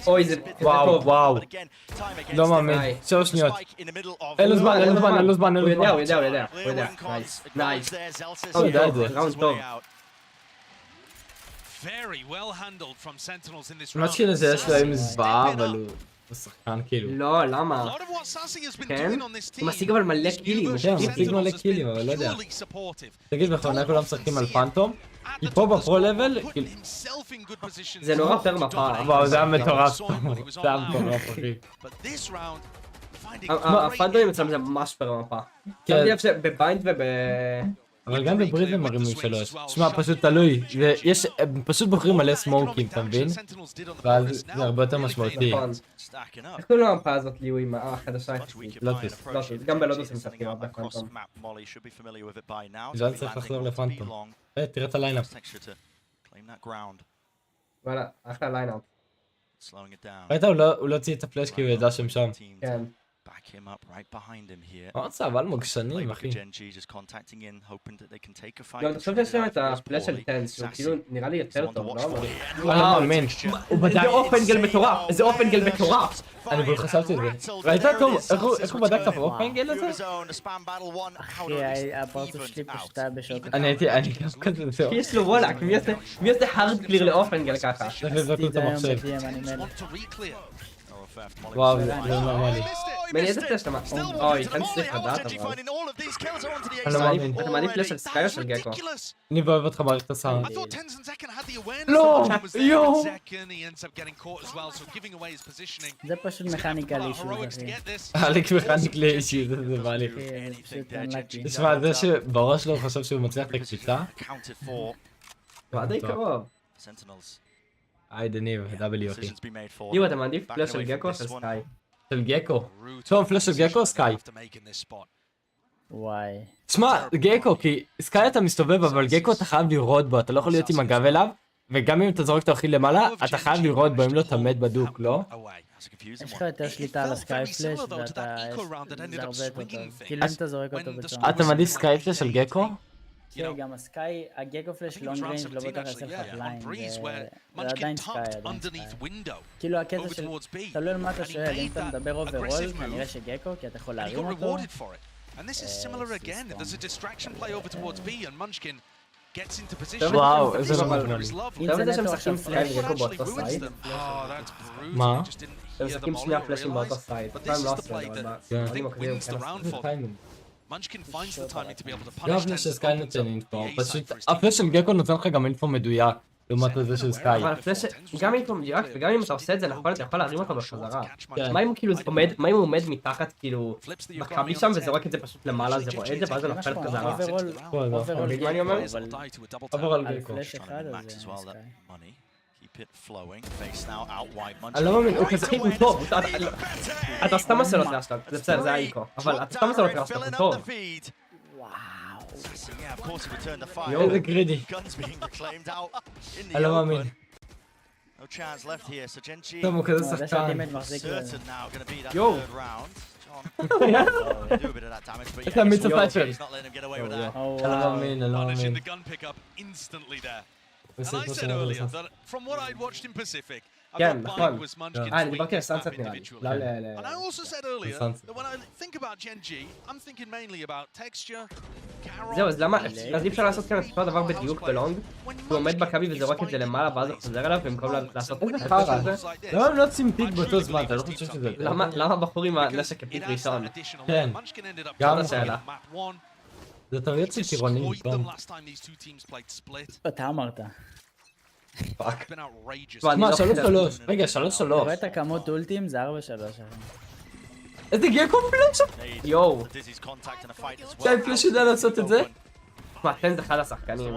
אוי, זה וואו, וואו. לא מאמין. 3 שניות. אין לו זמן, אין לו זמן, אין לו זמן, אין לו זמן. הוא יודע. נייס. נייס. הוא יודע את זה. ראונד טוב. משקיע לזה יש להם זוועה, אבל הוא שחקן כאילו. לא, למה? כן? הוא משיג אבל מלא קילים. כן, הוא משיג מלא קילים, אבל לא יודע. תגיד, בכוונה כולם משחקים על פנטום? כי פה בפרו-לבל, כאילו... זה נורא פר מפה. וואו, זה היה מטורף. זה היה מטורף, אחי. הפנטומים אצלם זה ממש פר מפה. שמתי לב שבביינד וב... אבל גם בברית הם מרימים 3. שמע, פשוט תלוי. הם פשוט בוחרים מלא סמוקים, אתה מבין? ואז זה הרבה יותר משמעותי. איך קוראים למפה הזאת ליהוא עם החדשה? לוטוס. גם בלוטוס הם משחקים הרבה פנטום. זה צריך לחזור לפנטום. תראה את הליינאפ. וואלה, אחלה ליינאפ. ראית? הוא לא הוציא את הפלאש כי הוא ידע שהם שם. כן. מצב, אבל מוגשנים, אחי. לא, תחשוב שיש להם את הפלאש של טנס, שהוא כאילו נראה לי יותר טוב, לא? וואו, מן. איזה אופנגל מטורף! איזה אופנגל מטורף! אני כבר חשבתי את זה. ראית טוב, איך הוא בדק את האופנגל הזה? אחי, הפרצוף שלי פשוט היה בשוק. אני גם כזה טוב. יש לו וולאק, מי עושה הארד קליר לאופנגל ככה? צריך לבדוק את המחשב. וואו, זה לא נורמלי. מני, איזה פלאש אתה מעדיף? אוי, כאן צריך לדעת אבל. אני לא מאמין. אתה מעדיף פלאש של סקאי או של גקו? אני אוהב אותך מעריך את הסאונד. לא! יואו! זה פשוט מכניקל אישו, אחי. אליק מכניקל אישו, זה בא לי. תשמע, זה שבראש שלו הוא חושב שהוא מצליח את הקפיצה. הוא עדיין קרוב. היי דניב, W אחי. ליהוא, אתה מעדיף פלאש של גקו או של סקאי? של גקו. טוב, פלאש של גקו או סקאי? וואי. תשמע, גקו, כי סקאי אתה מסתובב, אבל גקו אתה חייב לראות בו, אתה לא יכול להיות עם הגב אליו, וגם אם אתה זורק אותו הכי למעלה, אתה חייב לראות בו, אם לא אתה מת בדוק, לא? יש לך יותר שליטה על הסקאי פלאש, ואתה... זה הרבה יותר טוב. כאילו אם אתה זורק אותו בצורה. אתה מעדיף סקאי פלאש של גקו? כן, גם הסקאי, הגקו פלאש לונג ריינג' לא בטח יעשה לך בליינד, זה עדיין סקאי, כאילו הקטע של, תלוי על מה אתה שואל, אם אתה מדבר אוברול, כנראה שגקו, כי אתה יכול להרים אותו. וואו, איזה לא מגנוני. אתה יודע שהם משחקים סקאי וגקו באותו סייד? מה? הם משחקים שני הפלאשים באותו סייד. פעם לא עשו, אבל אני מקדים טיימינג. לא הפלאש של סקאי נותן אינפו, פשוט הפלאש של גקו נותן לך גם אינפו מדויק לעומת זה של סקאי. אבל הפלאש, גם אינפו מדויק וגם אם אתה עושה את זה נכון אתה יכול להרים אותו בחזרה. מה אם הוא כאילו עומד, מה אם הוא עומד מתחת כאילו בקאבי שם וזורק את זה פשוט למעלה, זה רואה את זה ואז זה נופל חזרה. אוברול מה אני אומר? אוברול על גקו. פלאש אחד אז זה סקאי. אני לא מאמין, הוא כזה, הוא טוב, אתה סתם עושה לו טראסטאק, זה בסדר, זה האיקו, אבל אתה סתם עושה לו טראסטאק, הוא טוב. יואו, איזה גרידי. אני לא מאמין. טוב, הוא כזה שחקן. יואו. איזה אמיץ הפייפר. אני לא מאמין, אני לא מאמין. כן, נכון. אני דיברתי על סאנסט נראה לי. זהו, אז למה, אז אי אפשר לעשות כאן את אותו הדבר בדיוק בלונג? הוא עומד בקאבי וזורק את זה למעלה ואז הוא חוזר אליו במקום לעשות את זה? לא, הם לא עושים פיק באותו זמן, אתה לא חושב שזה... למה בחור עם הנשק כפיק ראשון? כן, גם השאלה. זה טעויות של טירונים, טוב. אתה אמרת. פאק. מה, 3-3. רגע, 3-3. אתה רואה את הכמות אולטים? זה 4-3. איזה גקו פלאש? יואו. שי פלאש יודע לעשות את זה? מה, טן זה אחד השחקנים.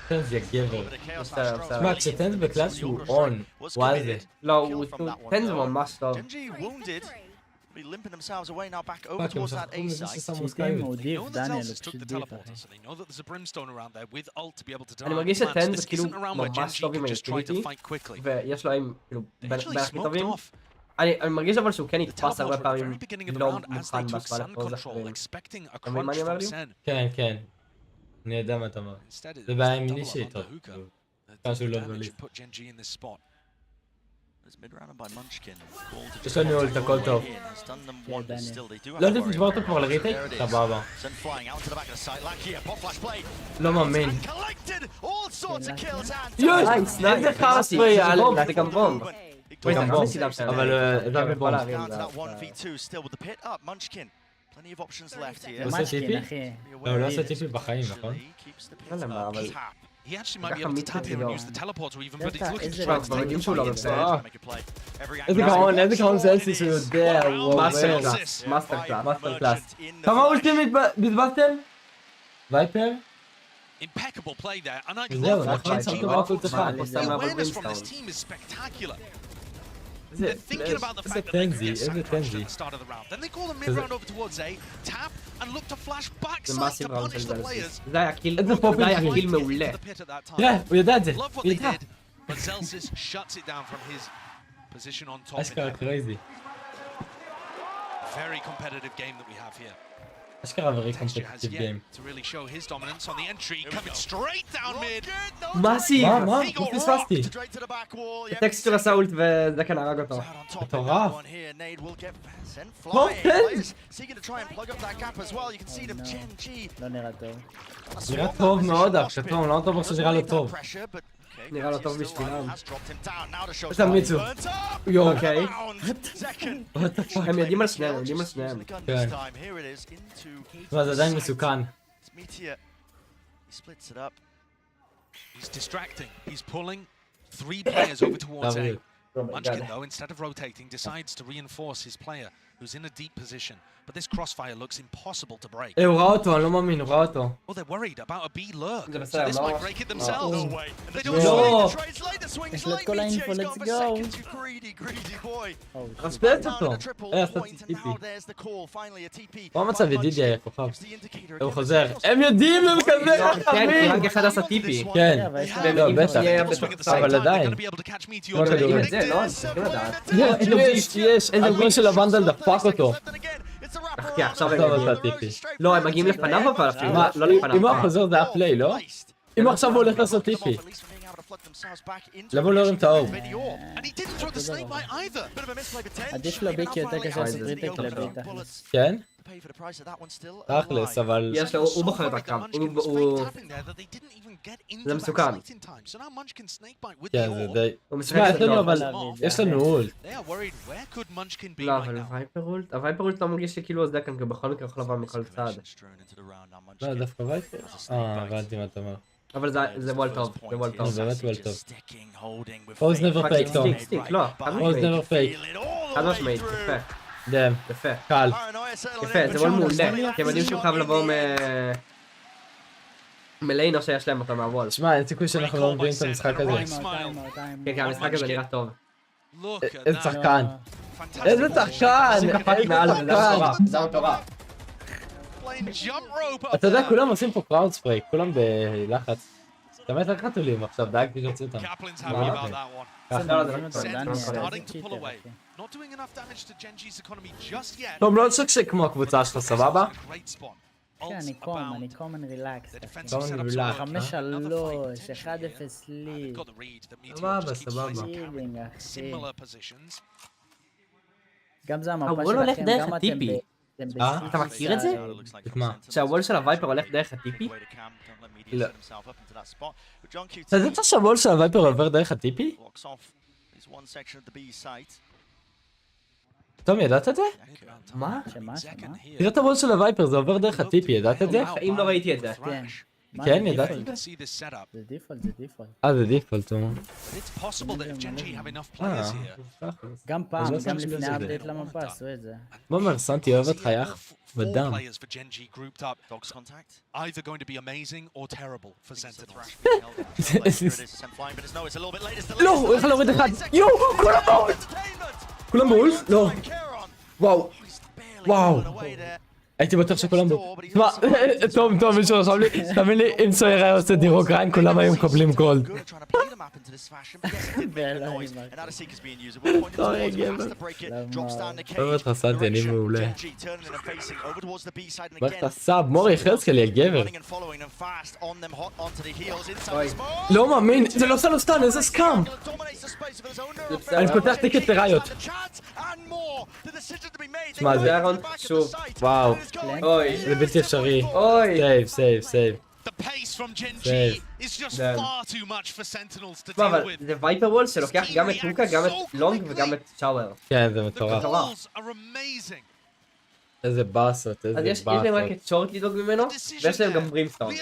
טן זה גבר. תשמע, כשטן בקלאס הוא און, וואי זה. לא, טן זה ממש טוב. limping themselves away now back over towards that A site. אני מרגיש שטן זה כאילו ממש טוב עם היוטיליטי, ויש לו עם כאילו בין הכי טובים. אני מרגיש אבל שהוא כן יתפס הרבה פעמים לא מוכן בהשוואה לפרוז אחרים. אתה מבין מה אני אומר לי? כן, כן. אני יודע מה אתה אומר. זה בעיה עם מיני שאיתו. כמה שהוא לא דוליסט. יש לנו ניהול את הכל טוב. לא יודעת לשבור אותו כבר לריטייק? סבבה. לא מאמין. נייס, איזה חרספרי, זה גם בום. זה גם בום, אבל זה בבום. הוא עושה טיפי? לא, הוא לא עושה טיפי בחיים, נכון? לא למה, אבל... He actually might be able to tap in and use the teleporter even, but he's looking to איזה גאון סלסי שהוא יודע, מאסטר קלאס. כמה אולטימית בזבזתם? וייפר? impeccable play there, and I זהו, love what נכון, Gen.G שמתם do. רק אולט אחד. The awareness from this team is spectacular. They're thinking about the fact that they could get sacrificed at the start of the round. Then they call the mid round over towards A, tap, and look to flash backside to punish the players. זה היה קיל מעולה. תראה, הוא יודע את זה. Love what they did, but Zelsis shuts it down from his position on top. אשכרה קרייזי. Very competitive game that we have here. אשכרה very competitive game. To really show his dominance on the entry, coming straight down mid. מאסי! מה? פספסתי. הטקסטור עשה אולט וזקן הרג אותו. מטורף. לא נראה טוב. נראה טוב מאוד, אבשתום, לא טוב עכשיו שנראה לו טוב. נראה לו טוב בשבילם. יש להם מיצו. יו, אוקיי. הם יודעים על שניהם, הם יודעים על שניהם. כן. אבל זה עדיין מסוכן. He's distracting. He's pulling 3 players over towards A. Munchkin, though, instead of rotating, decides to reinforce his player, who's in a deep position. But this crossfire looks impossible to break. הוא ראה אותו, אני לא מאמין, הוא ראה אותו. Well, they're worried about a B lurk, זה so בסדר, this might לא. break it themselves. No way. They No. don't swing. The trades late. The swing's יש לו את late. כל Meteor, האינפו, he's let's gone for go. seconds. You greedy boy. רספט אותו. Down a triple עשה point, and טיפי. now there's the call. Finally, a TP. מה המצב ידידי היה כוכב? Gives the indicator הוא again. חוזר. הם יודעים, הם כזה כן, כי חכמים. רק אחד עשה טיפי. כן. לא, בטח. אבל עדיין. לא יודעים את זה, לא? צריכים לדעת. יש, איזה גול של הוונדל דפק אותו. אחי, עכשיו הם עכשיו מגיעים. עשה טיפי. לא, הם מגיעים לפניו אבל אפילו, מה, לא לפניו. אם הוא חוזר זה היה פליי, לא? אם הוא עכשיו הולך לעשות טיפי. למה הוא לא הרים את האור? עדיף לו ביטי יותר קשה לעשות ריטק לביטה. כן? תכלס, אבל... יש לו, הוא בוחר את הקרב. זה מסוכן. כן, זה די... הוא משחק תשמע, יש קצת לנו לא. אבל... יש לנו אולט. לא, אבל הווייפר אולט לא מרגיש שכאילו זה כאן, כי בכל מקרה יכול לבוא מכל צד. לא, דווקא וייפר? הבנתי מה אתה אומר. אבל זה וול טוב, זה וול טוב. זה באמת וול טוב. פוז נבר פייק, תום. סטיק, לא, חד פוז משמעית. נבר פייק. חד משמעית, יפה. דם. יפה. קל. יפה, זה וול מעולה. כי הם יודעים שהוא חייב לבוא מליינו שיש להם אותו מהוול. תשמע, אין סיכוי שאנחנו לא מביאים את המשחק הזה. כן, כי המשחק הזה נראה טוב. איזה שחקן. איזה שחקן! הוא קפץ מעל, זה מטורף. זה מטורף. אתה יודע, כולם עושים פה קראוד ספרי, כולם בלחץ. אתה מת רק חתולים עכשיו, דאגתי להוציא אותם. טוב, לא תשקשק כמו הקבוצה שלך, סבבה? כן, אני קומן רילקס. קומן רילקס, 5-3, 1-0 ליד. סבבה, סבבה. צ'ילינג, אחי. גם זה המפה הוול הולך שלכם, דרך גם אתם הטיפי. אתה מכיר את זה? את מה? שהוול של הווייפר הולך דרך הטיפי? לא. אתה יודעת שהוול של הווייפר עובר דרך הטיפי? תום, ידעת את זה? מה? שמה? תראה את הוול של הווייפר, זה עובר דרך הטיפי, ידעת את זה? אם לא ראיתי את זה. כן. כן, ידעתי. זה דיפולט, זה דיפולט. זה דיפולט, הוא. גם פעם, גם לפני האפדייט למפה עשו את זה. מה אומר, סנטי אוהב אותך יח בדם. Either going to be amazing or terrible for Sentinels. לא, הוא יכול להוריד אחד. יואו, כולם בולט! כולם בולט? לא. וואו. וואו. הייתי בטוח שכולם בו. תשמע, טוב, מישהו רשם לי, תאמין לי, אם סויר היה עושה דירוג ריין, כולם היו מקבלים גולד. אוי, גבר. באמת חסנתי, אני מעולה. מערכת הסאב, מורי חרסקל, יא גבר. לא מאמין, זה לא עושה לו סטן, איזה סקאם. אני פותח טיקט לראיות. תשמע, זה היה ראונד שוב. וואו. אוי, זה בלתי אפשרי. אוי. סייב. סייב. תשמע, אבל זה וייפר וול שלוקח גם את הוקה, גם את לונג וגם את שאואר. כן, זה מטורף. איזה באסות, איזה אז יש באסות. להם רק את שורט לדאוג ממנו, ויש להם גם ברימסטון.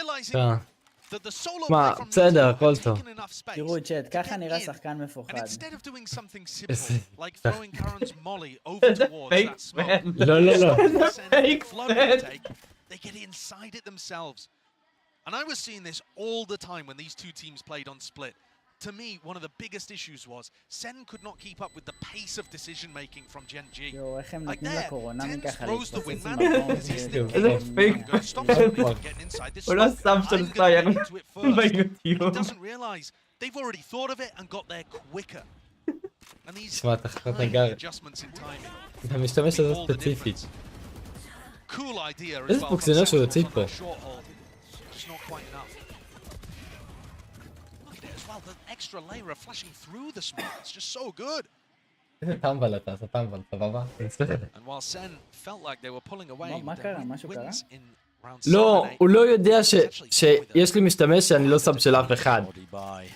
מה, בסדר, הכל טוב. תראו צ'אט, ככה נראה שחקן מפוחד. לא. And I was seeing this all the time when these two teams played on Split. To me, one of the biggest issues was Sen could not keep up with the pace of decision making from Gen.G. Like there, Ten throws the wingman because he's thinking, stop getting inside this slot. I'm going to get into it first. He doesn't realize they've already thought of it and got there quicker. And these tiny adjustments in timing. אתה משתמש לזה ספציפית. Cool idea as איזה well. פוקסינר שהוא יוציא פה. Just not quite enough. Look at it as well, the extra layer of flashing through the smoke. It's just so good. איזה טמבל אתה, זה טמבל, סבבה? And while Sen felt like they were pulling away, מה קרה? משהו קרה? לא, הוא לא יודע שיש לי משתמש שאני לא סאב של אף אחד.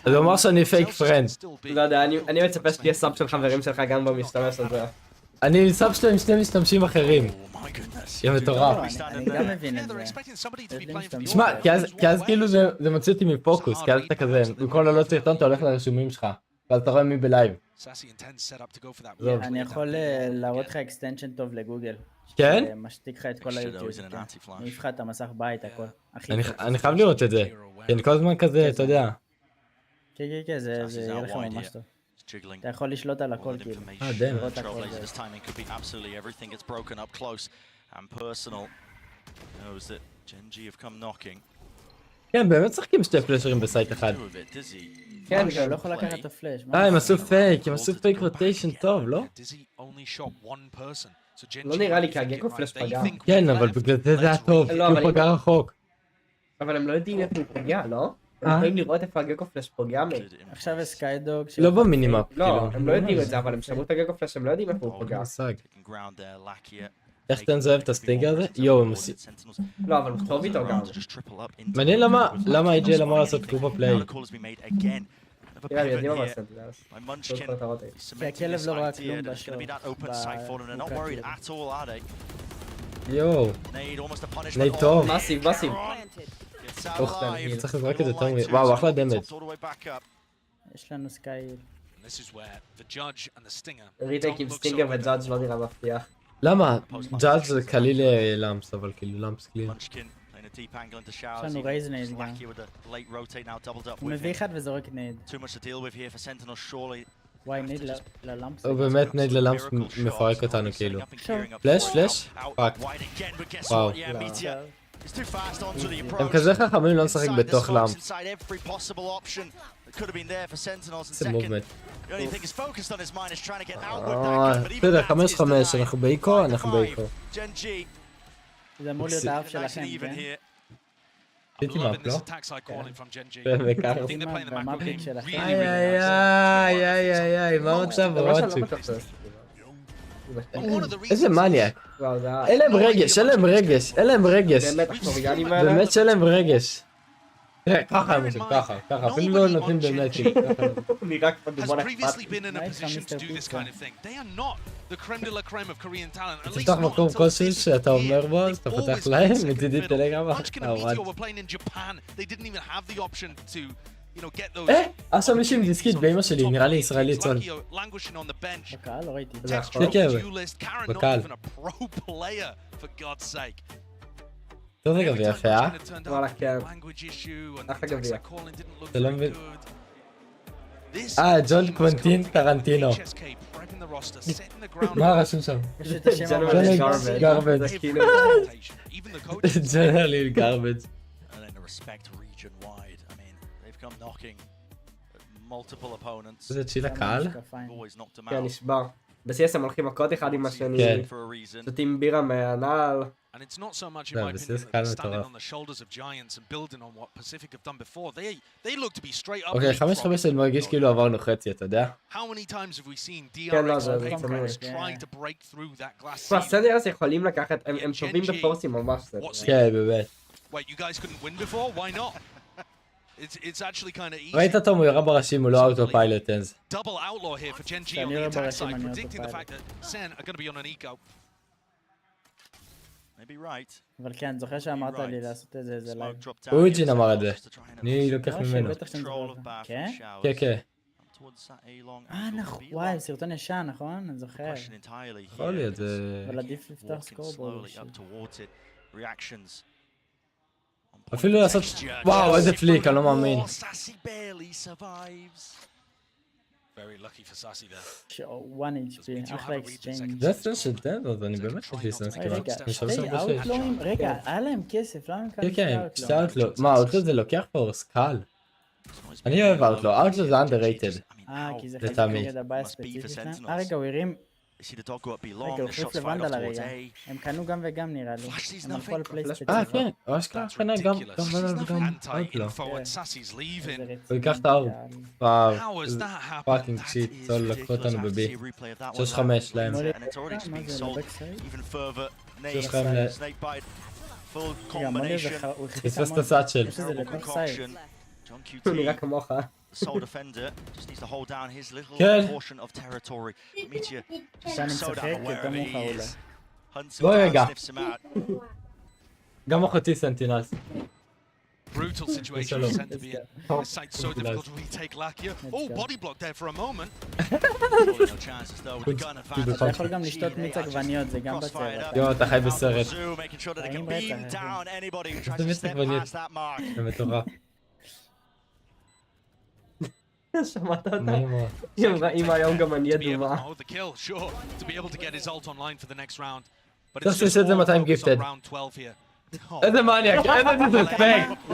אז הוא אמר שאני פייק פרנד. לא יודע, אני מצפה שתהיה סאב של חברים שלך גם במשתמש הזה. אני סאב שלו עם שני משתמשים אחרים. יא מטורף. אני גם מבין את זה. שמע, כי אז כאילו זה מוציא אותי מפוקוס, כי אז אתה כזה, במקום לעלות סרטון אתה הולך לרשומים שלך, ואז אתה רואה מי בלייב. אני יכול להראות לך אקסטנשן טוב לגוגל. כן? משתיק לך את כל היוטיוב. אני אבחר את המסך בית, הכל. אני חייב לראות את זה. כי אני כל הזמן כזה, אתה יודע. כן, זה יהיה לך ממש טוב. אתה יכול לשלוט על הכל כאילו. דם. כן, באמת שחקים שתי פלשרים בסייט אחד. כן, אני לא יכול לקחת את הפלש. הם עשו פייק רוטיישן טוב, לא? לא נראה לי כי הגקו פלש פגע. כן, אבל בגלל זה היה טוב, כי הוא פגע רחוק. אבל הם לא יודעים איפה הוא פגע, לא? הם יכולים לראות איפה הגקו פלש פוגע מהם. עכשיו הסקיידוג... לא במינימאפ, כאילו. לא, הם לא יודעים את זה, אבל הם שמעו את הגקו פלש, הם לא יודעים איפה הוא פוגע. איך אתה אוהב את הסטינגר הזה? יואו, הם עושים... לא, אבל הוא טוב איתו גם. מעניין למה IGL אמר לעשות קופה פליי. תראה, יודעים מה לעשות, כי הכלב לא ראה כלום בשור. יואו. נייד טוב. מסיב. צריך לזרוק את זה יותר מ... וואו, אחלה דמד. יש לנו סקאי... ריטייק עם סטינגר וג'אדג' לא נראה מבטיח. למה? ג'אדג' זה קליל למפס, אבל כאילו למפס קליל. יש לנו רייז נייד גם. הוא מביא אחד וזורק נייד. וואי, נייד ללמפס. הוא באמת נייד ללמפס מפרק אותנו כאילו. פלש? פאק. וואו. הם כזה חכמים לא לשחק בתוך למפס. זה מובמנט. בסדר, 5-5, אנחנו באיקו, זה אמור להיות האף שלכם, כן? עשיתי מאפ, לא? וככה. והמאפיק שלכם. איי, מה המצב רצ'וק? איזה מניאק. אין להם רגש. באמת שאין להם רגש. תראה, ככה הם עושים, ככה, אפילו לא נותנים באמת, נראה כמו has דוגמא previously אכפת. been in a position to do this kind of thing. They are not the creme de la creme of Korean talent. At least תפתח not מקום until כלשהו this שאתה year. אומר בו, אז אתה They've פותח always להם, played second מצידי fiddle. טלגרם, Munchkin and Meteor were playing in Japan. They didn't even have the option to, you know, get those. עכשיו מישהו עם דיסקית באמא שלי, נראה לי ישראלי צאן. Languishing on the bench. בקהל, לא ראיתי. כן, כן, Duelist. Karen not בקהל. even a pro player, for God's sake. טוב זה גביע יפה, אה? וואלה, כן. Language issue and אחלה the גביע. attacks calling didn't look אתה לא very מבין. good. This ג'ון team has קוונטין come from טרנטינו. HSK, prepping the roster, setting the ground. מה רשום שם? יש את השם ג'נרלי המלא. גרבג'. זה כאילו... Even the coaches. ג'נרלי גרבג'. And then the respect region wide. I mean, they've come knocking at multiple opponents. זה צ'יל הקהל? Always knocked them כן, out. נשבר. ב-CS הם הולכים מכות אחד עם השני. כן. For a reason. שותים בירה מהנעל. And it's not so much, in Yeah, my this opinion, is that kind they're of standing tough. on the shoulders of giants and building on what Pacific have done before. They look to be straight up. אוקיי, 5-5 אני מרגיש כאילו עברנו חצי, אתה יודע? How many times have we seen כן, לא, DRX זה and Apex צמוד. trying to break through that glass כבר ceiling? סנטינלס יכולים לקחת, הם טובים בפורסים ממש. כן, באמת. Wait, you guys couldn't win before? Why not? It's actually kind of easy. ראית אותו, הוא ירה בראשים, הוא לא אוטו פיילוט אז. Double outlaw here for Gen.G on אני the רואה attack בראשים, side, אני predicting the autopilot. fact that Sen are going to be on an eco. Maybe right. אבל כן, זוכר שאמרת לי לעשות את זה, זה לייב. Smoke dropped down. אוג'ין אמר את זה. Just to try and אני לוקח לא, ממנו. שבטח שאני זוכר control of אותה. Bath כן? and showers. כן, כן. Towards that A-long נכון, וואי, סרטון ישן, נכון? אני זוכר. question entirely יכול להיות, זה... אבל עדיף לפתוח walking סקורבורד. slowly up towards it. Reactions. אפילו לעשות... וואו, איזה פליק, אני לא מאמין. Sassy barely survives. Very lucky for Sassy there. one HP, אחלה אקסצ'יינג. זה הסצנה של דנדות, אני באמת חושב סנס כאילו. רגע, אני חושב שתי שזה אאוטלואים, רגע, היה להם כסף, למה הם כן, קנו כן, שתי שתי אאוטלו. מה, אאוטלו זה לוקח פורס, קל. אני אוהב אאוטלו, אאוטלו זה underrated. כי זה לטעמי. חלק נגד הבעיה הספציפית שלהם. רגע, הוא הרים... You see the dog go up below. רגע, הוא The החליף shots fired לוונדה off towards לרגע. A. הם קנו גם וגם נראה לי. הם הלכו על פליי כן, ספציפית. או אשכרה קנה גם ונדל וגם אאוטלו. הוא ייקח את האור. וואו, פאקינג שיט, צול לקחו אותנו בבי. 6-5 להם. And it's already מה being זה, sold לבקסייד? even further. שיש Nate, לכם snake bite, full רגע, מולי זה combination. הוא החליט פספס את המון. הסאצ'ל. יש לזה לתוך סייד. Concoction. John הוא נראה QT, כמוך. the sole defender, just needs to hold down his little כן. portion of territory. Meteor שאני so משחק, damn aware of כמוך it. He אולי. is. Hunts him בוא down, רגע. sniffs him out. גם אחותי סנטינלס. Brutal situation Hello. for Sen to be in. This side's so difficult to retake Lakia. Oh, go. body block there for a moment. No chances though with the gun advantage. אתה יכול גם לשתות מיץ עגבניות, זה גם Crossfired בצבע. up. יואו, אתה חי בסרט. Zoo, making sure that they can האם beam בטח, down anybody who tries זה to מיץ step עגבניות. past that mark. זה מטורף. שמעת אותה? מה אמרה? היא אמרה, אמא היום גם אני To be able, אדומה. oh, the kill, sure. To be able to get his ult online for the next round. But צריך it's just לעשות את זה all 200 focused on gifted. round 12 here. איזה מניאק, איזה דיסרספקט,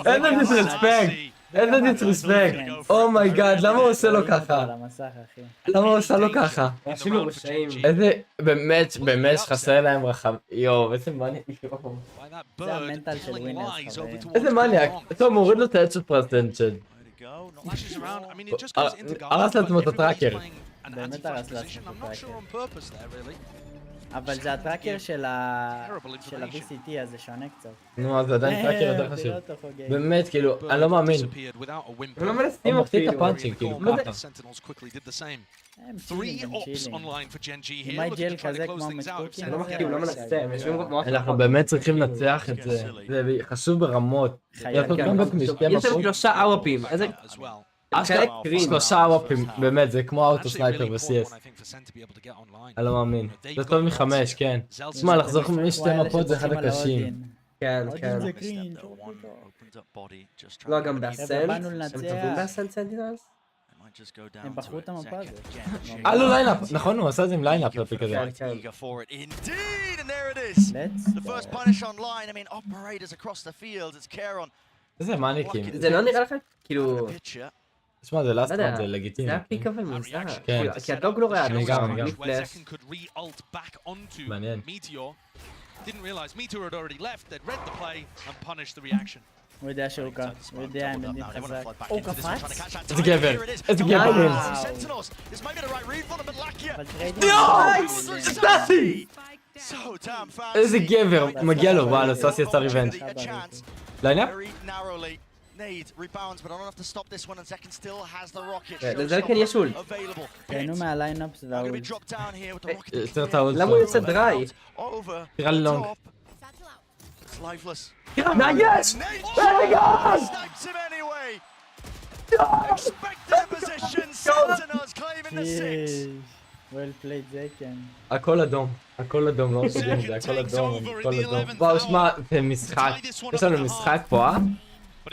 איזה דיסרספקט, איזה דיסרספקט, אומייגאד, למה הוא עושה לו ככה? על המסך, אחי. למה הוא עושה לו ככה? אנשים מרושעים. איזה, באמת חסר להם רחב, יואו, איזה מניאק, יואו. By that זה bird המנטל של pulling ווינרס, lies חברים. over towards איזה מניאק, Blanc. טוב, מוריד לו את האדשוט פרסנטג'ד. Way to go. Not Flashes too around. I far. mean, it just goes into guard. הרס but לעצמו את everybody's הטראקר. playing an באמת anti-flash הרס לעצמו position. את I'm not הטראקר. sure on purpose there, really. אבל זה הטראקר של Terrible information. ה-VCT, אז זה שונה קצת. נו, אז זה עדיין טראקר יותר תראה חשוב. אותו חוגג. באמת, כאילו, אני לא מאמין. Disappeared without a whimper. הם לא מנסים הוא מחטיא את אפילו. הפאנצ'ים, כאילו, But ככה. the Sentinels quickly did the same. הם 3 צ'ילינג, הם ops צ'ילינג. online for Gen.G here. עם מגיל Looking to try כזה to close כמו things out. מצ'קוקים. הם לא מחכים, הם לא מנסים, הם יושבים ממש אנחנו באמת צריכים לנצח את זה, זה חשוב ברמות. לעשות גם במשקיע יש להם מקום. 3 אאוופים, איזה... As well. אשכרה קרין. 3 וופים, באמת, זה כמו אוטו Actually, a סנייפר really important ב-CS. one, I think, for Sen to be able to get online. אני לא מאמין. זה טוב מ5, כן. תשמע, לחזור משתי מפות זה אחד הקשים. כן, כן. זה קרינג'. Opens up body, just trying לא, to גם get באסנט, באנו הם לנצח. טובים באסנט סנטינלס? They might just go down הם to בחרו it. את המפה הזאת. Again, היה לו ליינאפ, נכון, הוא עשה את זה עם ליינאפ לפיק הזה. כן, כן. eager for it indeed, and there it is. Let's The go. first punish online. I mean, operators across the field. It's Caron. איזה מניאקים. זה לא נראה לך כאילו... Picture. תשמע, זה לאסט לא יודע, זה לגיטימי. זה היה פיק אבל מוזר. כן. כי הדוג לא רואה, אני גם. בלי Where פלאש. Zekken could re-ult back onto מעניין. Meteor. Didn't realize Meteor had already left. They'd read the play and punished the reaction. הוא יודע שהוא קם, הוא יודע, הם יודעים Now they want to חזק. flood back הוא into this one, trying to קפץ? catch that איזה time. גבר, Here it is. איזה Wow. גבר. Sentinels. This might be the right read for them, but Lakia. אבל תראה את סאסי! So damn fancy. איזה גבר, מגיע לו, וואלה, סאסי יצא ריבנג'. A chance. ליינאפ? Very narrowly. nade rebounds, but not enough to stop this one, and Zekken still has the rocket. לזקן יש אולט. תהנו מהליינאפס והאולט. למה הוא יוצא דריי? תראה לי לונג. נגש! נגש! well played זקן. הכל אדום, הכל אדום, לא מסוגלים, זה הכל אדום, הכל אדום. וואו, שמע, זה משחק, יש לנו משחק פה,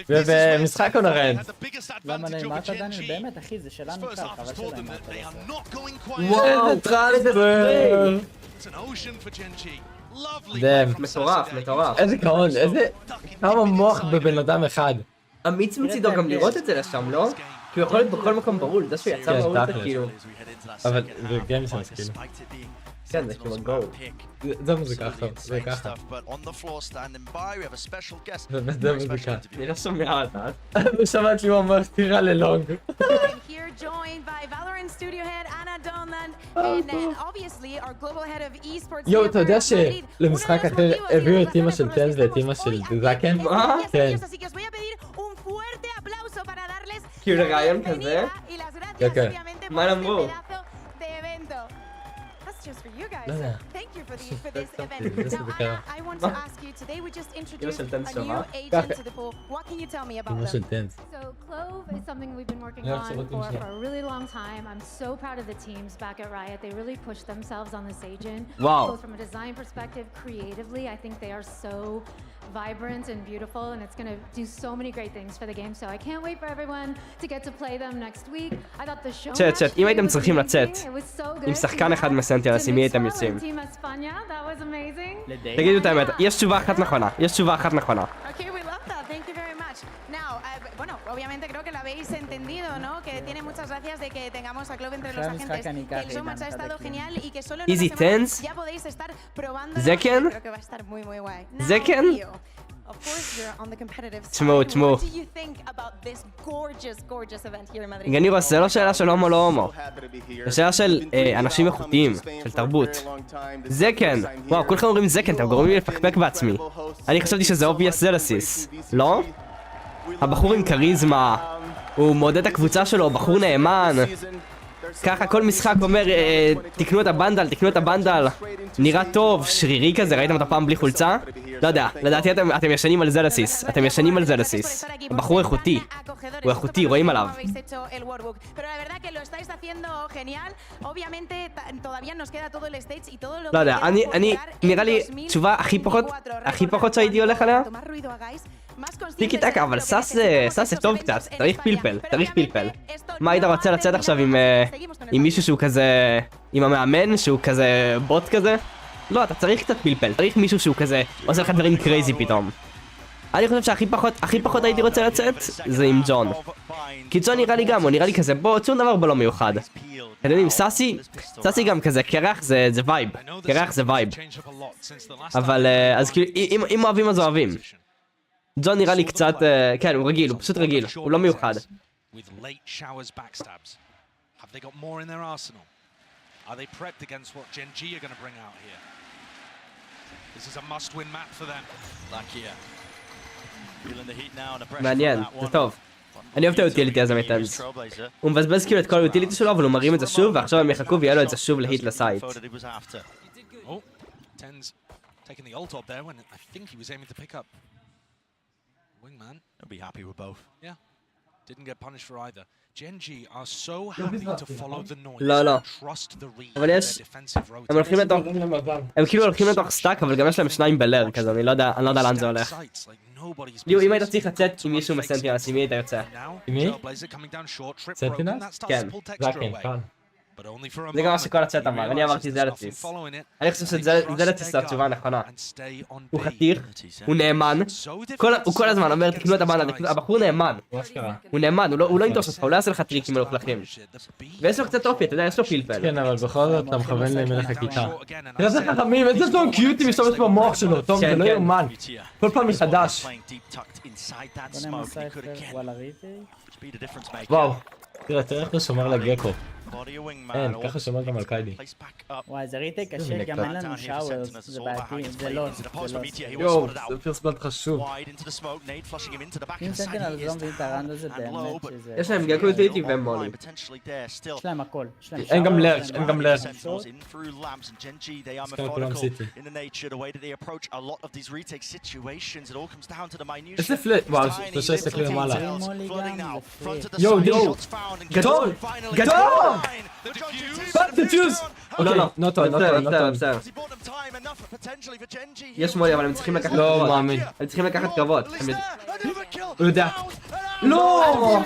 ובמשחק הוא נרד. למה נעימת דניאל? באמת, אחי, זה שלנו קל, חבל שלהם. וואו, טרנספר! דאם. מטורף, מטורף. איזה קרון, איזה... כמה מוח בבן אדם אחד. אמיץ מצידו גם לראות את זה לשם, לא? כי הוא יכול להיות בכל מקום ברול, זה שהוא יצא מהאולטה כאילו. אבל זה גיימינג כאילו. כן, זה כאילו גו. זה מוזיקה עכשיו, זה ככה. באמת זה מוזיקה. אני לא שומע אותה. ושמעתי הוא אומר תירה ללונג. יואו, אתה יודע שלמשחק אחר הביאו את אמא של טנס ואת אמא של זקן? כן. כאילו לרעיון כזה? כן, כן. מה הם אמרו? just for you guys. No, no. So thank you for this event. Now, I want to ask you today. We just introduced a new agent to the pool. What can you tell me about them? So Clove is something we've been working on for a really long time. I'm so proud of the teams back at Riot. They really pushed themselves on this agent. Wow. Both from a design perspective, creatively, I think they are so vibrant and beautiful, and it's going to do so many great things for the game. So I can't wait for everyone to get to play them next week. I thought the show צ'אט, אם הייתם צריכים לצאת עם שחקן אחד מסנטינלס, עם מי הייתם יוצאים? תגידו את האמת, יש תשובה אחת נכונה, יש תשובה אחת נכונה. Bueno, obviamente creo que lo habéis entendido, ¿no? Que tiene muchas gracias de que tengamos a Clove entre los agentes. Que el showmatch ha estado genial y que solo en una semana ya podéis estar probando. Zekken? Creo que va a estar muy guay. Zekken? Of course you're on the competitive side. תשמעו. What do you think about this gorgeous event here in Madrid? גנירו, זה לא שאלה של הומו לא הומו. זה שאלה של אנשים איכותיים, של תרבות. זקן! וואו, כולכם אומרים זקן, אתם גורמים לי לפקפק בעצמי. אני חשבתי שזה obvious זלסיס. לא? הבחור עם כריזמה, הוא מעודד את הקבוצה שלו, בחור נאמן. ככה כל משחק אומר, תקנו את הבנדל, תקנו את הבנדל. נראה טוב, שרירי כזה, ראיתם אותו פעם בלי חולצה? לא יודע, לדעתי אתם ישנים על זלסיס, אתם ישנים על זלסיס. הבחור איכותי, הוא איכותי, רואים עליו. לא יודע, אני, נראה לי, תשובה הכי פחות שהייתי הולך עליה? טיקי טקה, אבל סאס זה טוב קצת, צריך פלפל. מה היית רוצה לצאת עכשיו עם מישהו שהוא כזה, עם המאמן שהוא כזה בוט כזה? לא, אתה צריך קצת פלפל, צריך מישהו שהוא כזה עושה לך דברים קרייזי פתאום. אני חושב שהכי פחות הייתי רוצה לצאת זה עם ג'ון. כי ג'ון נראה לי גם, הוא נראה לי כזה בוא, שום דבר בו לא מיוחד. אתם יודעים, סאסי גם כזה, קרח זה וייב, קרח זה וייב. אבל אז כאילו, אם אוהבים אז אוהבים. ג'ון נראה לי קצת, כן, הוא רגיל, הוא פשוט רגיל, הוא לא מיוחד. Are they prepped against what Gen.G are going to bring out here? This is a must-win map for them. Like here. Feeling the heat now and the pressure. מעניין, זה טוב. אני אוהב את האוטיליטי הזה מטנס. הוא מבזבז כאילו את כל האוטיליטי שלו, אבל הוא מרים את זה שוב, ועכשיו הם יחכו ויהיה לו את זה שוב להיט לסייט. Oh, Ten's taking the ult up there when I think he was aiming to pick up Wingman. I'll be happy with both. Yeah. Didn't get punished for either. Gen.G are so happy to follow the noise לא. and trust the read of אבל their יש, defensive rotation. הם כאילו הולכים לתוך סטאק, אבל גם יש להם שניים בלר כזה, אני לא יודע לאן זה הולך. ליהוא, אם היית צריך לצאת עם מישהו מסנטינלס, עם מי היית יוצא? עם מי? סנטינלס? כן. זקן, כאן. זה גם מה שכל הצ'אט אמר, אני אמרתי זלסיס. אני חושב שזלסיס זה התשובה הנכונה. הוא חתיך, הוא נאמן, הוא כל הזמן אומר תקנו את הבנדל, הבחור נאמן. הוא נאמן, הוא לא ינטוש אותך, הוא לא יעשה לך טריקים מלוכלכים. ויש לו קצת אופי, אתה יודע, יש לו פלפל. כן, אבל בכל זאת אתה מכוון למלך הכיתה. תראה איזה חכמים, איזה טוב קיוטי משתמש במוח שלו, טוב, זה לא יאומן. כל פעם מחדש. וואו. תראה איך הוא שומר לגקו. אין, ככה שומר גם על קיידי. וואי, זה ריטייק קשה, גם אין לנו שאוורס, זה בעייתי, זה לא. יואו, זה פירסבלד חשוב. אם סנטינלס לא מבין את הראנד הזה באמת שזה... יש להם גקו יוטיליטי והם מולי. יש להם הכל. אין גם לרץ', אין גם לרץ'. איזה פלט, וואו, שלושה הסתכלים למעלה. יואו, יואו, גדול, גדול! דיפיוז! אוקיי, נוטו, בסדר. יש מולי, אבל הם צריכים לקחת לא קרבות. מאמין. הם צריכים לקחת קרבות. הוא יודע. לא!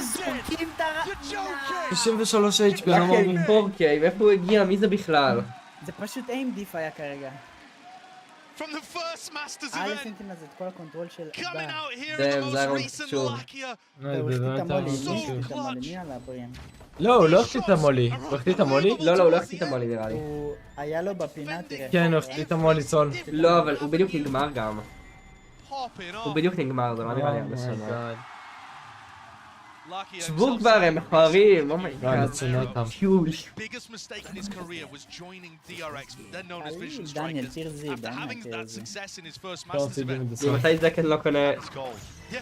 93 HP, לא מאמין. אוקיי, מאיפה הוא הגיע? מי זה בכלל? זה פשוט איים דיף היה כרגע. From the first Masters היה event, לסנטינלס את כל הקונטרול של... coming out here זה in the most הרעיון recent חשוב. Lakia. הוא החטיא את המולי, so מי החטיא את המולי? clutch. מי על הבריאים? לא, הוא לא החטיא את המולי. הוא החטיא את המולי? לא, הוא לא החטיא את המולי נראה לי. הוא היה לו בפינה, תראה. כן, הוא החטיא את המולי צול. לא, אבל הוא בדיוק נגמר גם. Popping הוא off. בדיוק נגמר, זה לא נראה לי הרבה שנה. Lakia שבו himself כבר, הם saying מכוערים, לא, אני צונא אותם. biggest mistake in his career was joining DRX, then known as Vision דניאל, Strikers. תיר זי, After דניאל, having תיר that זי. success in his first לא Masters רציתי event. לדסון. ממתי זקן לא קונה... Yeah,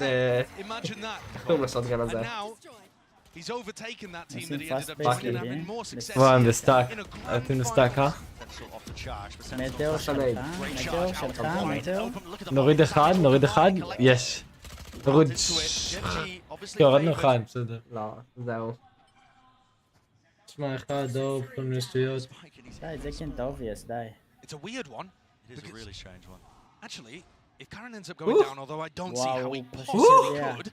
imagine that. איך קוראים לשוטגן הזה? And now, he's overtaken that team that he fast ended up pace taking and lead, having eh? more success וואי, in בסטאק. a אתם grand בסטאק, אה? מטאור שלך, מטאור שלך, מטאור. נוריד אחד, נוריד אחד, יש. נוריד... כן, הורדנו אחד, בסדר. לא, זהו. תשמע, אחד, דור, כל מיני שטויות. די, זה כן את האובייס, די. It's a weird one. It is a really strange one. Actually, if Karen ends up going down, although I don't see how he Wow. possibly Yeah. could,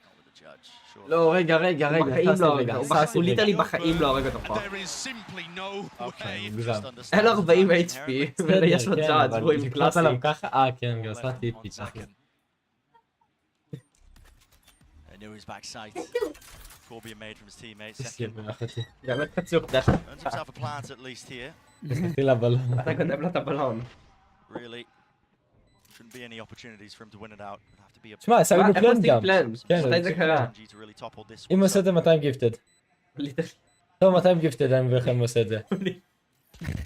לא, רגע, רגע, רגע, בחיים נכנסתי לא רגע, הרגע, נכנסתי הוא רגע. ליטרלי בחיים לא הורג אותו פה. there is simply no way. מוגזם. אין לו 40 HP, ויש לו כן, ג'אדג' אבל והוא עם לקנות קלאסי. עליו ככה, כן, גם עשה טיפי. I knew his backside. Before being made from his teammates. כן, Second. באחתי. באמת חצוף, דרך. Earns himself a plant at least here. נכנסתי לבלון. אתה גונב לו את הבלון. Really. Shouldn't be any opportunities for him to win it out. It'd have to be a שמע, השגנו איך פלן עושים גם. פלן? כן, מתי זה קרה? Gen.G to really topple this אם one. עושה את זה 200 גיפטד. טוב, 200 גיפטד, אני מבין איך הוא עושה את זה.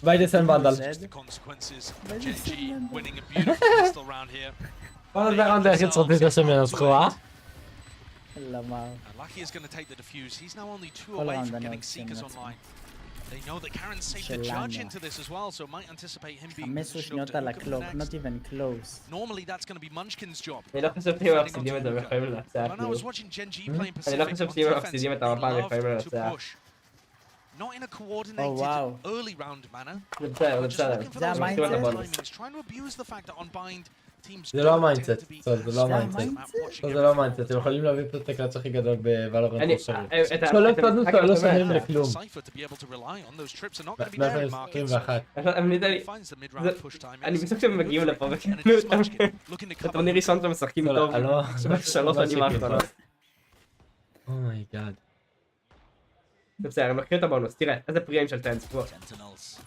ביי דסן בנדל. The consequences. Gen.G winning a beautiful pistol round here. בוא נדבר על דרך יצרתית השם ינצחו, אה? למר. And Lucky is going to take the defuse. He's now only 2 All away around from the getting notes, Seekers that's online. They know that Karen saved the judge into this as well, so might anticipate him being 15 positioned שניות to על hook up הקלוק, next. not even close. Normally that's going to be Munchkin's job. אני לא חושב שאם הם מפסידים את זה, הם יכולים לנצח. When I was watching Gen.G playing אני לא Pacific חושב on שאם הם defense, מפסידים את they המפה, הם love יכולים to לנצח. push. Not in a coordinated wow. early round manner. זה בסדר, זה Just בסדר. looking for זה those המיינדסט? right timings, trying to abuse the fact that on bind teams זה לא don't המיינדסט, tend to be טוב, זה לא as המיינדסט. watching טוב, זה לא המיינדסט, אתם יכולים להביא פה את הקלאץ הכי גדול בוולורנט אני... אפשרי. את שלא המשחק הפסדנו אותו, לא שמים לכלום. Decipher to be able to rely on those trips are not going to be there in markets. 21. הם ליטרלי... Finds the mid-round push time. אני בסוף שהם מגיעים לפה וכאילו... And it is Munchkin looking to cover. בטורניר ראשון שהם משחקים טוב. לא, בשלוש שנים האחרונות. אומייגאד. זה בסדר, הם לוקחים את הבונוס. תראה, איזה פריאים של טנס פה. Sentinels.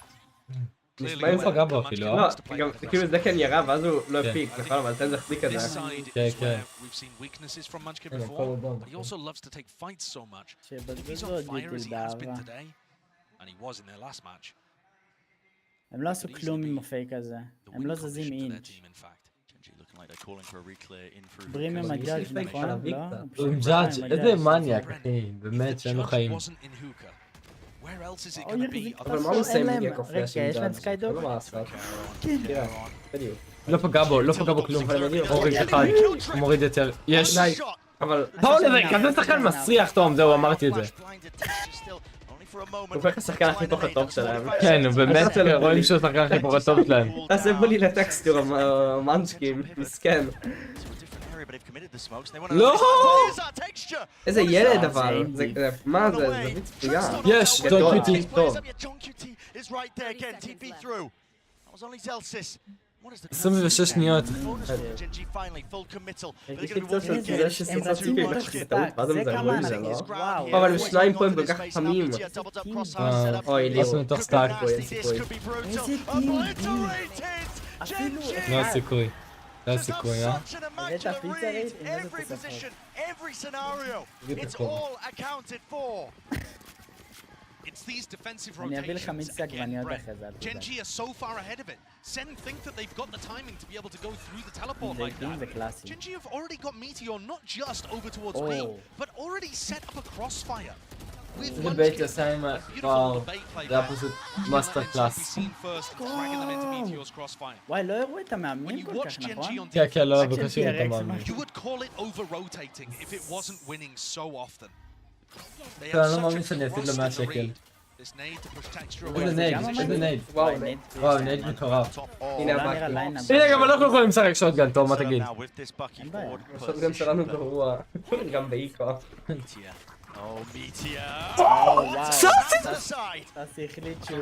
נשמע אם פגע בו אפילו, לא, אה? גם כאילו זה כן ירה ואז הוא לא הפיק, נכון? אבל טנס החזיק את This זה. side Okay, is okay. where we've seen weaknesses from Munchkin Yeah, before, follow down. but he also loves to take fights so much. If he's שבזבזו on fire as he has been בעבר. today, and he was in their last match, הם לא עשו כלום עם הפייק הזה. the הם win לא condition זזים to their אינץ'. team, in fact. Gen.G looking like they're calling for a reclear in through. ברים עם הג'אדג' יש לי נכון? פייק לא? של הוא הוא עם פשוט ג'אדג', בא עם איזה הג'אדג'. מניאק, If אחי, באמת the שאין לו judge חיים. wasn't in hookah, where else is it אוי, going to איך be? זה אבל מה הוא אין עושה עם להם- גקו רגע, פלאש עם יש להם ג'אדג'? סקיידוק? לא מה לעשות. כן. בדיוק. לא פגע בו, לא פגע בו כלום. אבל הם יודעים, הוריד אחד, הוא מוריד יותר. יש! די. אבל... תום לזה, כזה שחקן מסריח, תום, זהו, אמרתי את זה. הוא הופך לשחקן הכי פחות טוב שלהם. כן, הוא באמת, רואים שהוא השחקן הכי פחות טוב שלהם. תעשה בולי לטקסטור, המאנצ'קים, מסכן. לא! איזה ילד אבל, מה זה, זה מצוין. יש, גדול, ג'ון טוב. 26 שניות. זה שסרצים כל כך בטעות, מה זה מזרמוי זה, לא? וואו. אבל הם שניים פה הם כל כך חמים. אוי, ליהוא. עשינו תוך סטאק. אין סיכוי. איזה טים, אפילו... לא הסיכוי. לא הסיכוי, אה? הבאת פיצה רייט עם איזה תוספות. It's these defensive אני אביא לך rotations מיצי עגבניות again, אחרי זה. אל תדאג. GenG are so far ahead of it. Sen think that they've got the timing to be able to go through the teleport זה like איטים that. וקלאסי. GenG have already got Meteor not just over towards B, but already set up a crossfire. With זה בית עשה עם... וואו, זה היה פשוט מאסטר קלאס. וואי, לא הראו את המאמנים כל כך, נכון? כן, כן, לא, בקשור את המאמנים. You would call it over-rotating if it wasn't winning so often. They אני have לא such מאמין a שאני אעשה לו cross 100 in the שקל. read. This nade to push texture away. איזה נייד, איזה נייד. וואו, נייד מטורף. הנה הבאתי. הנה, גם אנחנו יכולים לשחק שוטגן, טוב, מה תגיד? שוטגן שלנו גרוע. גם באיקו. Oh, Meteor! סאסי החליט שהוא...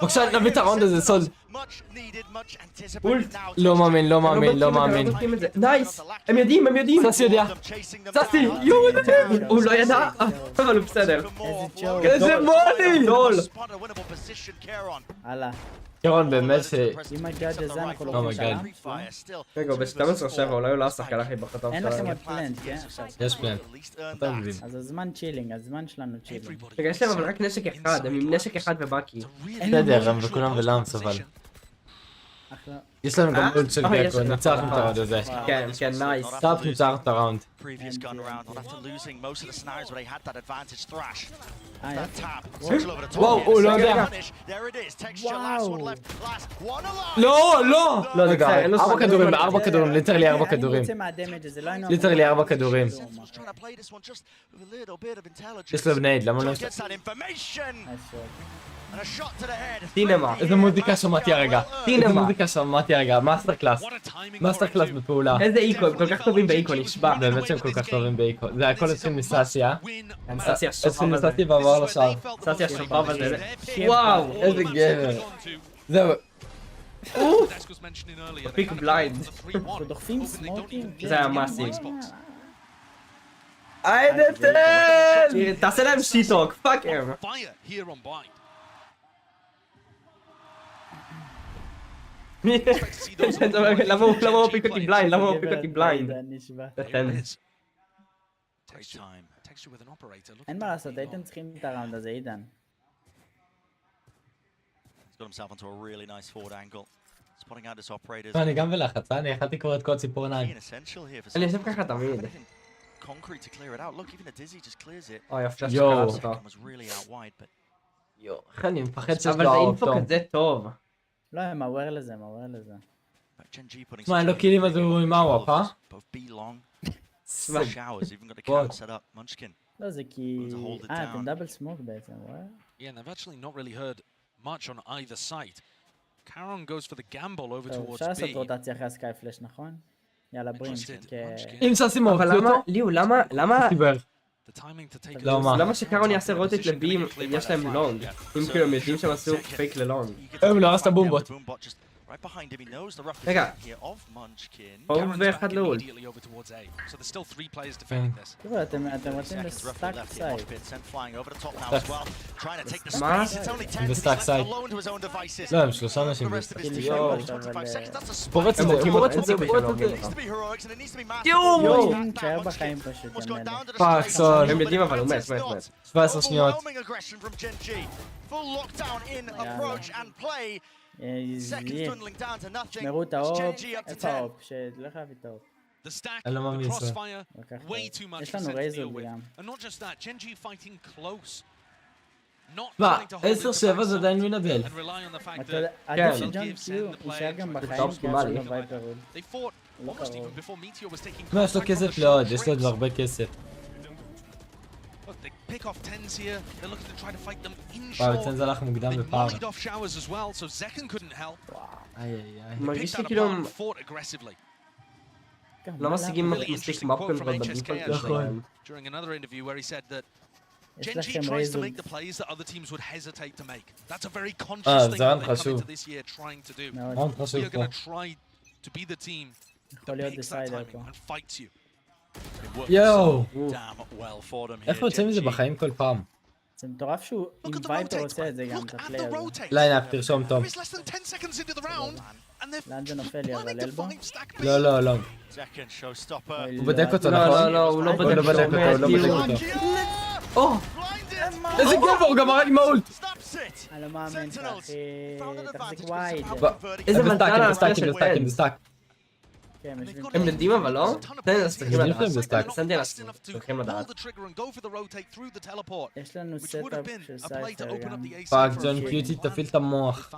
בבקשה, נביא את הראונד הזה, סוד. לא מאמין, לא מאמין, לא מאמין. נייס! הם יודעים, הם יודעים! סאסי יודע. סאסי, יואו, הוא לא ידע, אבל הוא בסדר. איזה מולי! דול! הלאה. קרון, באמת ש... אם הג'אדג' הזה אנחנו לא אומייגאד. רגע, ב-12-7 אולי הוא לא השחקן הכי בחטף אין שלנו. לכם עוד פלנט, כן? עכשיו. יש פלנט. אז הזמן צ'ילינג, הזמן שלנו צ'ילינג. רגע, יש להם אבל רק נשק אחד, הם עם נשק אחד ובאקי. בסדר, הם וכולם ולאמס אבל. אחלה. יש לנו גם אולט של גקו, ניצחנו את הראונד הזה. כן, כן, נייס. סטאפ ניצחנו את הראונד. Previous gun round, well, after losing most of the scenarios where they had that advantage, Thrash. That tap, וואו, הוא לא יודע. There it is, texture, last one left, last one alive. לא, לא! לא, רגע, אין לו 4 זמן. כדורים, 4 כדורים, ליטרלי 4 אני כדורים. רוצה מהדמג' הזה, לא היינו... ליטרלי 4 כדורים. Trying to play this one just with a little bit of intelligence. יש לו בנייד, למה לא... Gets that information and a shot to the head. טינמה. איזה מוזיקה שמעתי הרגע. איזה מוזיקה שמעתי הרגע, מאסטר קלאס. מאסטר קלאס בפעולה. איזה איקו, הם כל כך טובים באיקו, נשבע. באמת שהם כל כך טובים באיקו. זה הכל התחיל מסאסיה. סאסי התחיל מסאסיה ועבר לשאר. סאסי השבב הזה. וואו, איזה גבר. זהו. פיק בליינד. אנחנו דוחפים סמוקים. זה היה מאסיב. איידטל! תעשה להם שיטוק, פאק הם. למה הוא פיק אותי בליינד? למה הוא פיק אותי בליינד? אין מה לעשות, הייתם צריכים את הראונד הזה, עידן. He's got himself onto a really nice forward angle. Spotting out his operators. אני גם בלחץ, אני יכלתי לקרוא את כל ציפור עיניים. Being essential here for אני יושב ככה תמיד. concrete to clear it out. Look, even a dizzy just clears it. אוי, הפלאש יואו. שקלט אותו. Was really out wide, but יואו, איך אני מפחד שיש אבל לו זה האופטום. אינפו כזה טוב. לא, הם אוויר לזה, הם אוויר לזה. GenG putting. מה, אין לו קילים אז הוא עם האוואפ, אה? Both B long. Showers even got a camp set up. Munchkin. לא, זה כי... אתם דאבל סמוק בעצם, וואה? Yeah, and they've actually not really heard much on either side. Caron goes for the gamble over טוב, towards אפשר לעשות B. רוטציה אחרי הסקאי פלאש, נכון? יאללה, ברין. אם סאסי אבל מוציא למה, אותו, ליהו, למה... דיבר. The timing to take לא מה? למה שקארון יעשה רוטט לבי אם יש להם לונג? אם כאילו הם יודעים שהם עשו פייק ללונג. הם לא עשת בומבוט. Right behind him, he knows the rough רגע. position here of Munchkin. אור Caron's ואחד back לאול. immediately over towards A. So there's still 3 players defending this. תראו, אתם רוצים Seconds roughly בסטאק left here. סייד. Moshpit sent flying over the top now as well. Trying to take the מה? space. It's only 10 בסטאק he's left סייד. alone to his own devices. לא, הם 3 אנשים The rest of בסטאק. his team יואו. only 25 seconds. That's a פורץ את הם זה, הולכים פורץ את אותם זה, בשביל פורץ את זה. להוביל It needs אותם. to be heroics and it needs to be massive. יואו! תשאר בחיים פשוט, Almost יא going מלך. down to the פאק, space. סול. הם יודעים אבל הוא מת, מת, מת. 17 שניות. Overwhelming aggression from GenG. Full lockdown in approach and play. Seconds dwindling down to nothing. שמרו את It's האופ, GenG up to איפה 10. האופ? שלא חייב את האופ. The stack, אני לא the מאמין שזה. crossfire, לקח way too טוב. much יש for לנו Sen to רייזר deal with. גם. And not just that, GenG fighting close. Not מה, trying to hold it to 10-7 זה backside עדיין מנבל. and rely on the fact אתה that יודע, עדיף כן. שג'ון קיו יישאר גם בחיים, טוב, כי יש סומלי. לנו וייפר רול. they fought לא almost קרוב. even before Meteor was taking לא, יש לו contact from כסף the לעוד, short יש לו עוד bricks. הרבה כסף. Look, they pick off 10s here. They're looking to try to fight them in וואו, short. אצלנו זה הלך מוקדם They בפער. mollied off showers as well, so Zekken couldn't help. איי איי איי. מרגיש Picked לי that כאילו apart הם and fought aggressively. לא משיגים Really מספיק interesting מפקן quote from בדיפולט HSK שלהם. during another interview where he said that יש GenG לכם tries to רייזר. make the plays that other teams would hesitate to make. That's a very conscious thing זה that רעיון they come חשוב. into this year trying to do. מאוד. מאוד We חשוב are פה. going to try to be the team that יכול להיות picks that דיסיידר timing פה. and fights you. It works יואו. so damn well for them here. איך יוצאים מזה GenG. בחיים כל פעם? זה מטורף שהוא עם Look at the וייפר rotates, עושה את זה גם, look את at הפליי the הזה. rotates. ליינאפ, תרשום טוב. There is less than 10 seconds into the round and they're לאן זה נופל לי, אבל planning to אלבו? fight stack B. לא, לא, לא. Second showstopper. אוי, הוא בודק אותו, לא, נכון? לא, לא, הוא לא הוא בודק לא בודק שהוא אותו, הוא לא מת, בודק ליהו. אותו. איזה גבר, הוא גמר עם האולט. אני לא מאמין לך, אחי. תחזיק וייד. איזה מנטל על בסטאקים. כן, יושבים. הם יודעים אבל לא? סנטינלס צריכים יודעים שהם בסטאק. לדעת. סנטינלס צריכים לדעת. יש לנו סטאפ של סייפר גם. פאק, ג'ון קיוטי תפעיל את המוח.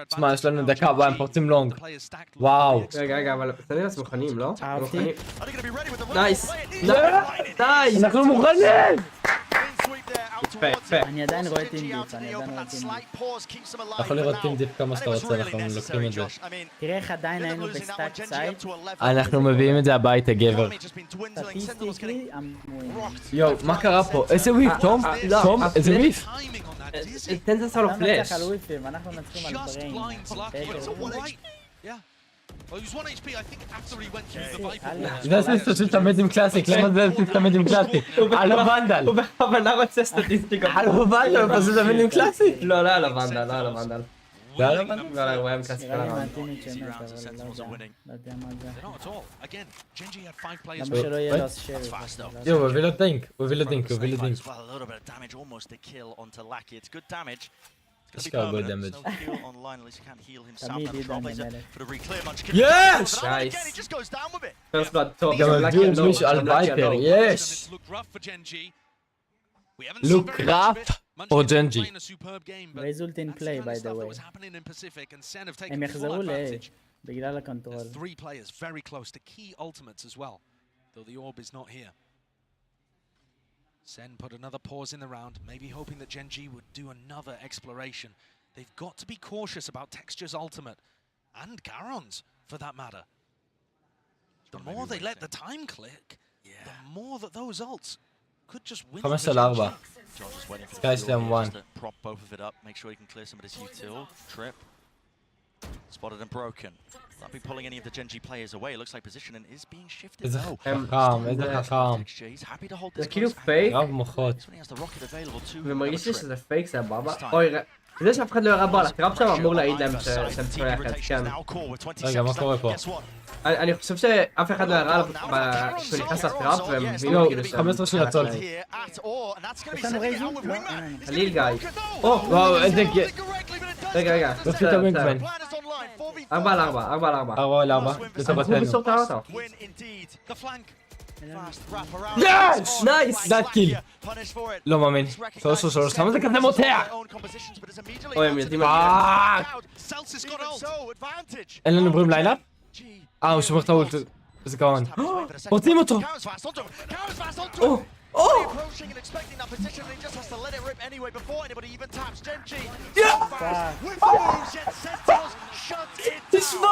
תשמע, יש לנו דקה הבאה, הם פורצים לונג. וואו. רגע, אבל סנטינלס מוכנים, לא? אהבתי. נייס. נייס. אנחנו מוכנים! יפה. אני עדיין רואה טים דיפ, אתה יכול לראות טים דיפ כמה שאתה רוצה, אנחנו לוקחים את זה. תראה איך עדיין היינו בסטאק סייט. אנחנו מביאים את זה הביתה, גבר. סטטיסטיקלי, אמורים. יואו, מה קרה פה? איזה וויף, תום? תום, איזה וויף? תן את הסל לא פלאש. נצח על וויפים, אנחנו נצחים על בריין. Well, he was 1 HP, I think, after he went through the Viper. זה סטטיסטיקה תמיד עם קלאסיק, למה זה תמיד עם קלאסיק? על הוונדל. הוא בכוונה רוצה סטטיסטיקה. על הוונדל, הוא פשוט תמיד עם קלאסיק. לא, לא על הוונדל, לא על הוונדל. זה על הוונדל? לא, הוא היה עם קלאסיק. נראה לי מעטים שמת, אבל לא יודע מה זה. Not at all. Again, GenG had 5 players. למה שלא יהיה לו שריף? יואו, הוא הביא לו דינק, הוא הביא לו דינק. יש לך הרבה דמג'. תמיד עידן למלך. יש! נייס. פרסט בלאד טוב. גם הביאו את מישהו על וייפר, יש! לוק ראפ או ג'נג'י. רייזולט אין פליי, by the way. הם יחזרו ל-A, בגלל הקונטרול. Sen put another pause in the round, maybe hoping that GenG would do another exploration. They've got to be cautious about Texture's ultimate, and Garon's, for that matter. The more they let the time click, the more that those ults could just win. 5-4. Sky Slam 1. Prop both of it up, make sure he can clear some of this util. Trip. Spotted and broken. Not be pulling any of the GenG players away. It looks like positioning is being shifted. איזה though. חכם, איזה חכם. He's happy to hold זה this כאילו close. פייק, רב מוחות. That's when he has the rocket available to him. ומרגיש לי שזה פייק, זה הבאבא. אוי, זה שאף אחד לא ירה בו על הטראפ שם אמור להעיד להם שהם צריכים ללכת, כן. רגע, מה קורה פה? אני חושב שאף אחד לא ירה כשהוא נכנס לטראפ והם הבינו כאילו שם. 15 שניה צולתי. יש לנו רייזולט? לא, אין לנו. חליל גיא. וואו, איזה גאה. רגע. לא פשוט הווינגמן. 4-4. 4-4. לטובתנו. בסוף טעה אותה. יש! נייס! דאט קיל. לא מאמין. 3-3. למה זה כזה מותח? אוי, הם יודעים פאק! אין לנו ברים ליינאפ? הוא שומר את האולט. איזה גאון. רוצים אותו! תשמע!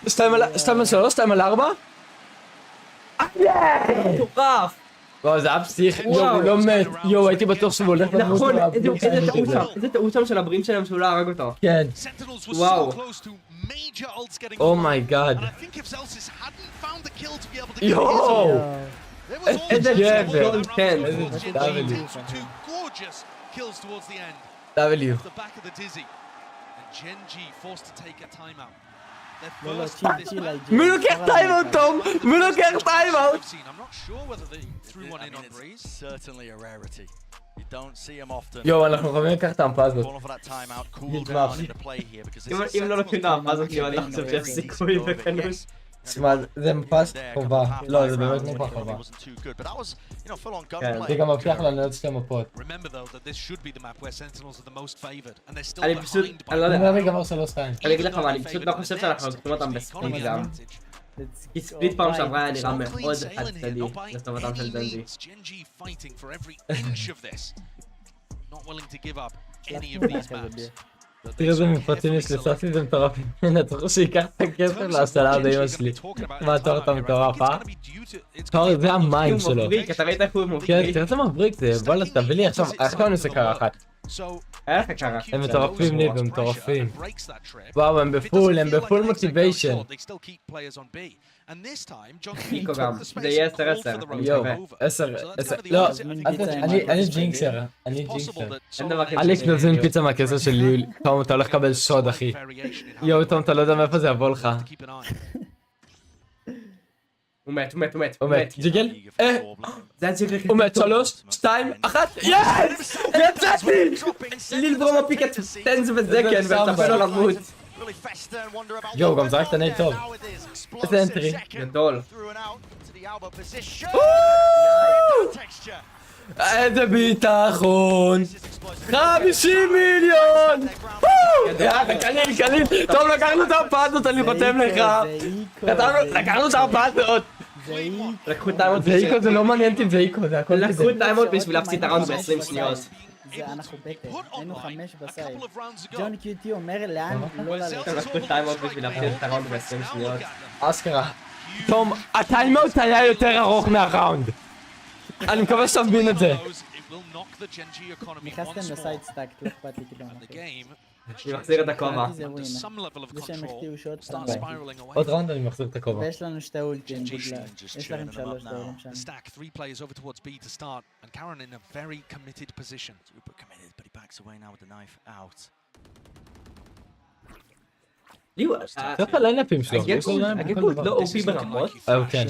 2-3? 2-4? מטורף! וואו, זה היה פסיך. יואו, הוא לא מת. יואו, הייתי בטוח שהוא הולך למות. נכון, איזה טעות שם של הברים שלהם שהוא לא הרג אותו. כן. וואו. אומייגאד. יואו! איזה גבר. כן. איזה W. מי לוקח טיימאוט, תום? מי לוקח טיימאוט? יואו, אנחנו חייבים לקחת את ההמפה הזאת. אם לא לוקחים את ההמפה הזאת, אני לא חושב שיש סיכוי בכנוש. תשמע, זה מפס חובה. לא, זה באמת מפה חובה. כן, זה גם מבטיח לנו עוד 2 מפות. אני פשוט, אני לא אני יודע. נראה לי גמר 3-2. אני אגיד לך מה, אני פשוט לא חושב שאנחנו לוקחים אותם בספליט גם. כי ספליט פעם שעברה היה נראה מאוד חד צדדי לטובתם של ג'נג'י. תראה איזה מפרטים יש לסאסי, זה מטורף. הנה, אתה חושב שיקח את הכסף להשתלה באמא שלי. מה, תור אתה מטורף, אה? תור, זה המים שלו. הוא מבריק, אתה ראית איך הוא מבריק? כן, תראה איזה מבריק זה, וואלה, תביא לי עכשיו, עכשיו אני עושה קרחת. היה לך קרה. הם מטורפים לי, הם מטורפים. וואו, הם בפול מוטיביישן. ניקו גם, זה יהיה 10-10. יואו, 10, לא, אני ג'ינקסר, אני אל תקנזין פיצה מהכסף שלי, תום, אתה הולך לקבל שוד, אחי. יואו, תום, אתה לא יודע מאיפה זה יבוא לך. הוא מת, הוא מת, הוא מת. הוא מת. ג'יגל? זה היה ג'יגל. הוא מת. 3, 2, 1. יס! יצאתי! לילברום הפיק את טנז וזקן ולצפה לו למות. יואו, גם זרק את הנייט טוב. איזה אנטרי. גדול. איזה ביטחון. 50 מיליון! קליל, קליל. טוב, לקחנו את ההרפאה הזאת, אני חותם לך. לקחנו את ההרפאה הזאת. לקחו טיימות. זה איקו, זה לא מעניין אותי, זה איקו, זה הכל כזה. לקחו טיימות בשביל להפסיד את הראונד ב-20 שניות. זה אנחנו בטן, היינו 5 בסייד. ג'ון קיוטי אומר לאן לא ללכת. לקחו טיימות בשביל להפסיד את הראונד ב-20 שניות. אשכרה. תום, הטיימאוט היה יותר ארוך מהראונד. אני מקווה שאתה מבין את זה. נכנסתם לסייד סטאק, לא אכפת לי כאילו. אני מחזיר את הכובע. זה שהם החטיאו שעוד פעם. עוד ראונד אני מחזיר את הכובע. ויש לנו 2 אולטים בגלל. יש לכם 3 דברים שם. ליהוא, צריך הליינאפים שלו. הגקו לא אופי ברמות. כן.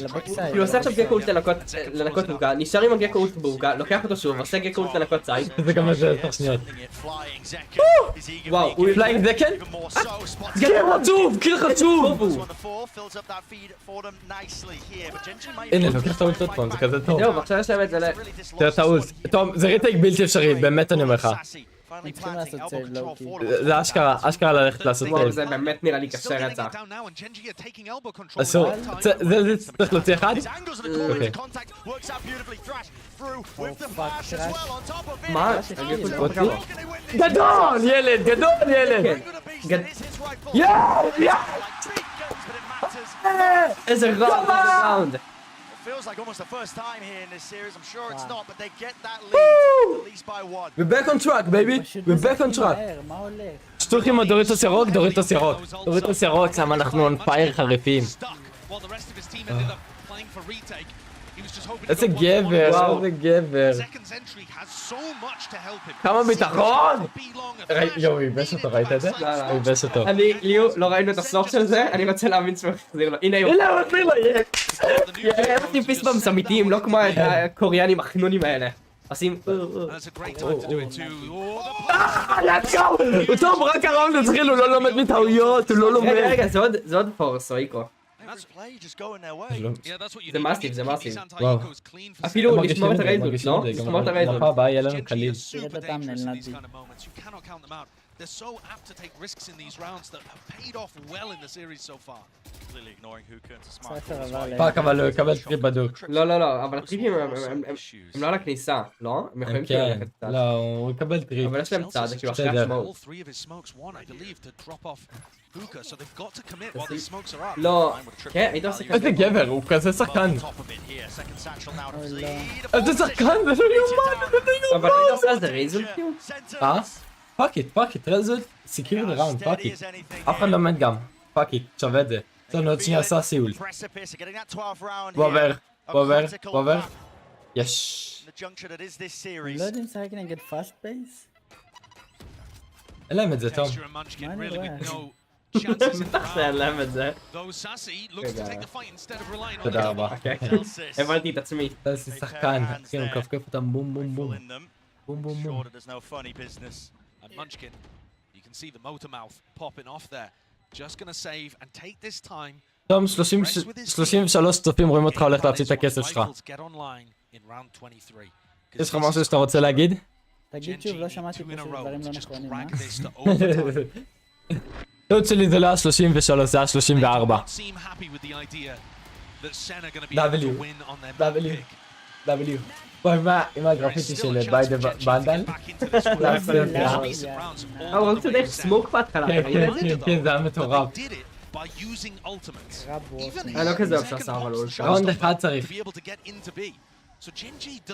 כאילו עושה עכשיו גקו אולט לנקות הוגה, נשאר עם הגקו אולט בהוגה, לוקח אותו שוב, עושה גקו אולט לנקות צייד. זה גם איזה 10 שניות. וואו, הוא פליינג דקן? קיר חצוף! קיר חצוף! הנה, לוקח את האולט עוד פעם, זה כזה טוב. זהו, ועכשיו יש להם את זה תראה את האולט. טוב, זה ריטייק בלתי אפשרי, באמת אני אומר לך. הם צריכים לעשות סייב לואו-קי. זה אשכרה ללכת לעשות וואו, סייב. זה באמת נראה לי קשה רצח. אסור, זה צריך להוציא אחד? אוקיי. מה? גדול ילד, גדול ילד! איזה ראונד! Feels like almost the first time here in this series. I'm sure it's not, but they get that lead, at least by 1. We're back on track, baby. We're back on track. מה הולך? שטוח עם הדוריטוס ירוק, דוריטוס ירוק. דוריטוס ירוק, שם אנחנו on fire חריפים. איזה גבר, איזה גבר. כמה ביטחון! יואו, ייבש אותו, ראית את זה? ייבש אותו. ליהוא, לא ראינו את הסוף של זה, אני רוצה להאמין שהוא יחזיר לו. הנה הוא. הנה הוא מחזיר לו, הם עושים פיסבאמס אמיתיים, לא כמו הקוריאנים החנונים האלה. עושים... הוא טוב, רק הראונד התחיל, הוא לא לומד מטעויות, הוא לא לומד. רגע, זה עוד פורס, או איקו. זה מאסיב, זה מאסיב. וואו. אפילו לשמור את הרייזות, לא? לשמור את הרייזות. בפעם הבאה יהיה לנו קליל. תראה את הטאמנל נתי. They're so apt to take risks in these rounds that have paid off well in the series so far. Clearly ignoring Hookah into smart. פאק, אבל הוא יקבל טריפ בדוק. לא, אבל הטריפים הם לא על הכניסה, לא? הם יכולים כאילו ללכת קצת. לא, הוא יקבל טריפ. אבל יש להם צד, זה כאילו אחרי השמות. לא, כן, היית עושה כזה. איזה גבר, הוא כזה שחקן. איזה שחקן, זה לא יומן, זה לא יומן. אבל היית עושה על זה רייזון כאילו? פאק איט, רזות, סיקיר לראונד, פאק איט. אף אחד לא מת גם, פאק איט, שווה את זה. יש לנו עוד שנייה עשה סיול. וובר. יש. הם לא יודעים לשחק נגד פאסט בייס? אין להם את זה, תום. מה אני רואה? בטח שאין להם את זה. תודה רבה. הבנתי את עצמי. איזה שחקן, כן, הוא כפכף אותם בום בום בום. בום בום בום. And Munchkin, you can see the motor mouth popping off there. Just gonna save and take this time. תום, 33 צופים רואים אותך הולך להפסיד את הכסף שלך. יש לך משהו שאתה רוצה להגיד? תגיד שוב, לא שמעתי פה שדברים לא נכונים, מה? טעות שלי זה לא היה 33, זה היה 34. W. וואי, מה, עם הגרפיטי של ביי דה בנדל? הוא רוצה דרך סמוק בהתחלה. כן, זה היה מטורף. אני לא כזה אוהב שעשה, אבל הוא שם. ראונד אחד צריך.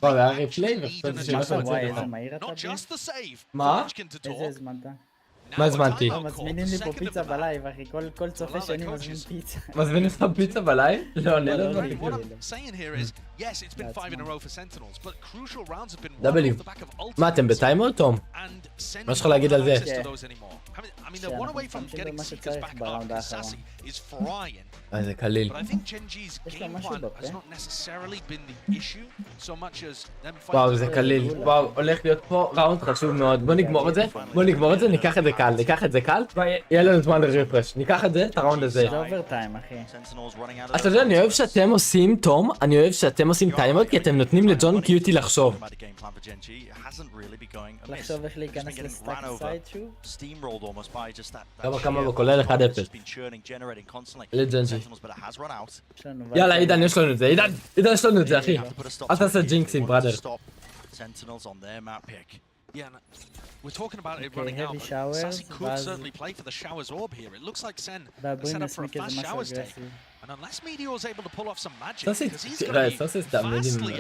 וואי, זה היה ריפליי וחשבתי שמה שאתה רוצה וואי, לך. איזה מהיר אתה בי? מה? איזה הזמנת? מה הזמנתי? מזמינים לי פה פיצה בלייב, אחי, כל צופה שני מזמין פיצה. מזמין לך פיצה בלייב? לא, אני לא מזמין. Yes, it's been 5 in a row for Sentinels, but crucial rounds have been won דאבלים. off the back of ultimates. מה אתם בטיימר תום? And מה יש לך להגיד על זה? access to those anymore. I mean, they're one away from getting Seekers back up because Sassy is frying. זה קליל. But I think GenG's game plan has not necessarily been the issue so much as them fighting. וואו זה קליל. וואו הולך להיות פה ראונד חשוב מאוד. בוא נגמור את זה. ניקח את זה קל. יהיה לנו זמן לרפרש. ניקח את זה, את הראונד הזה. זה אוברטיים אחי. אתה יודע, אני אוהב שאתם עושים, תום, אני אוהב שאתם עושים טיימר כי אתם נותנים לג'ון קיוטי לחשוב. לחשוב איך להיכנס לסטאק סייד שוב? כמה כולל 1-0. לג'נג'י. יאללה עידן יש לנו את זה, עידן יש לנו את זה אחי. אל תעשה ג'ינקסים בראדר. Yeah, we're talking about it running out, but Sassy could certainly play for the Showers Orb here. It looks like Sen is set up for a fast Showers take. And unless Meteor's able to pull off some magic, because he's going to be vastly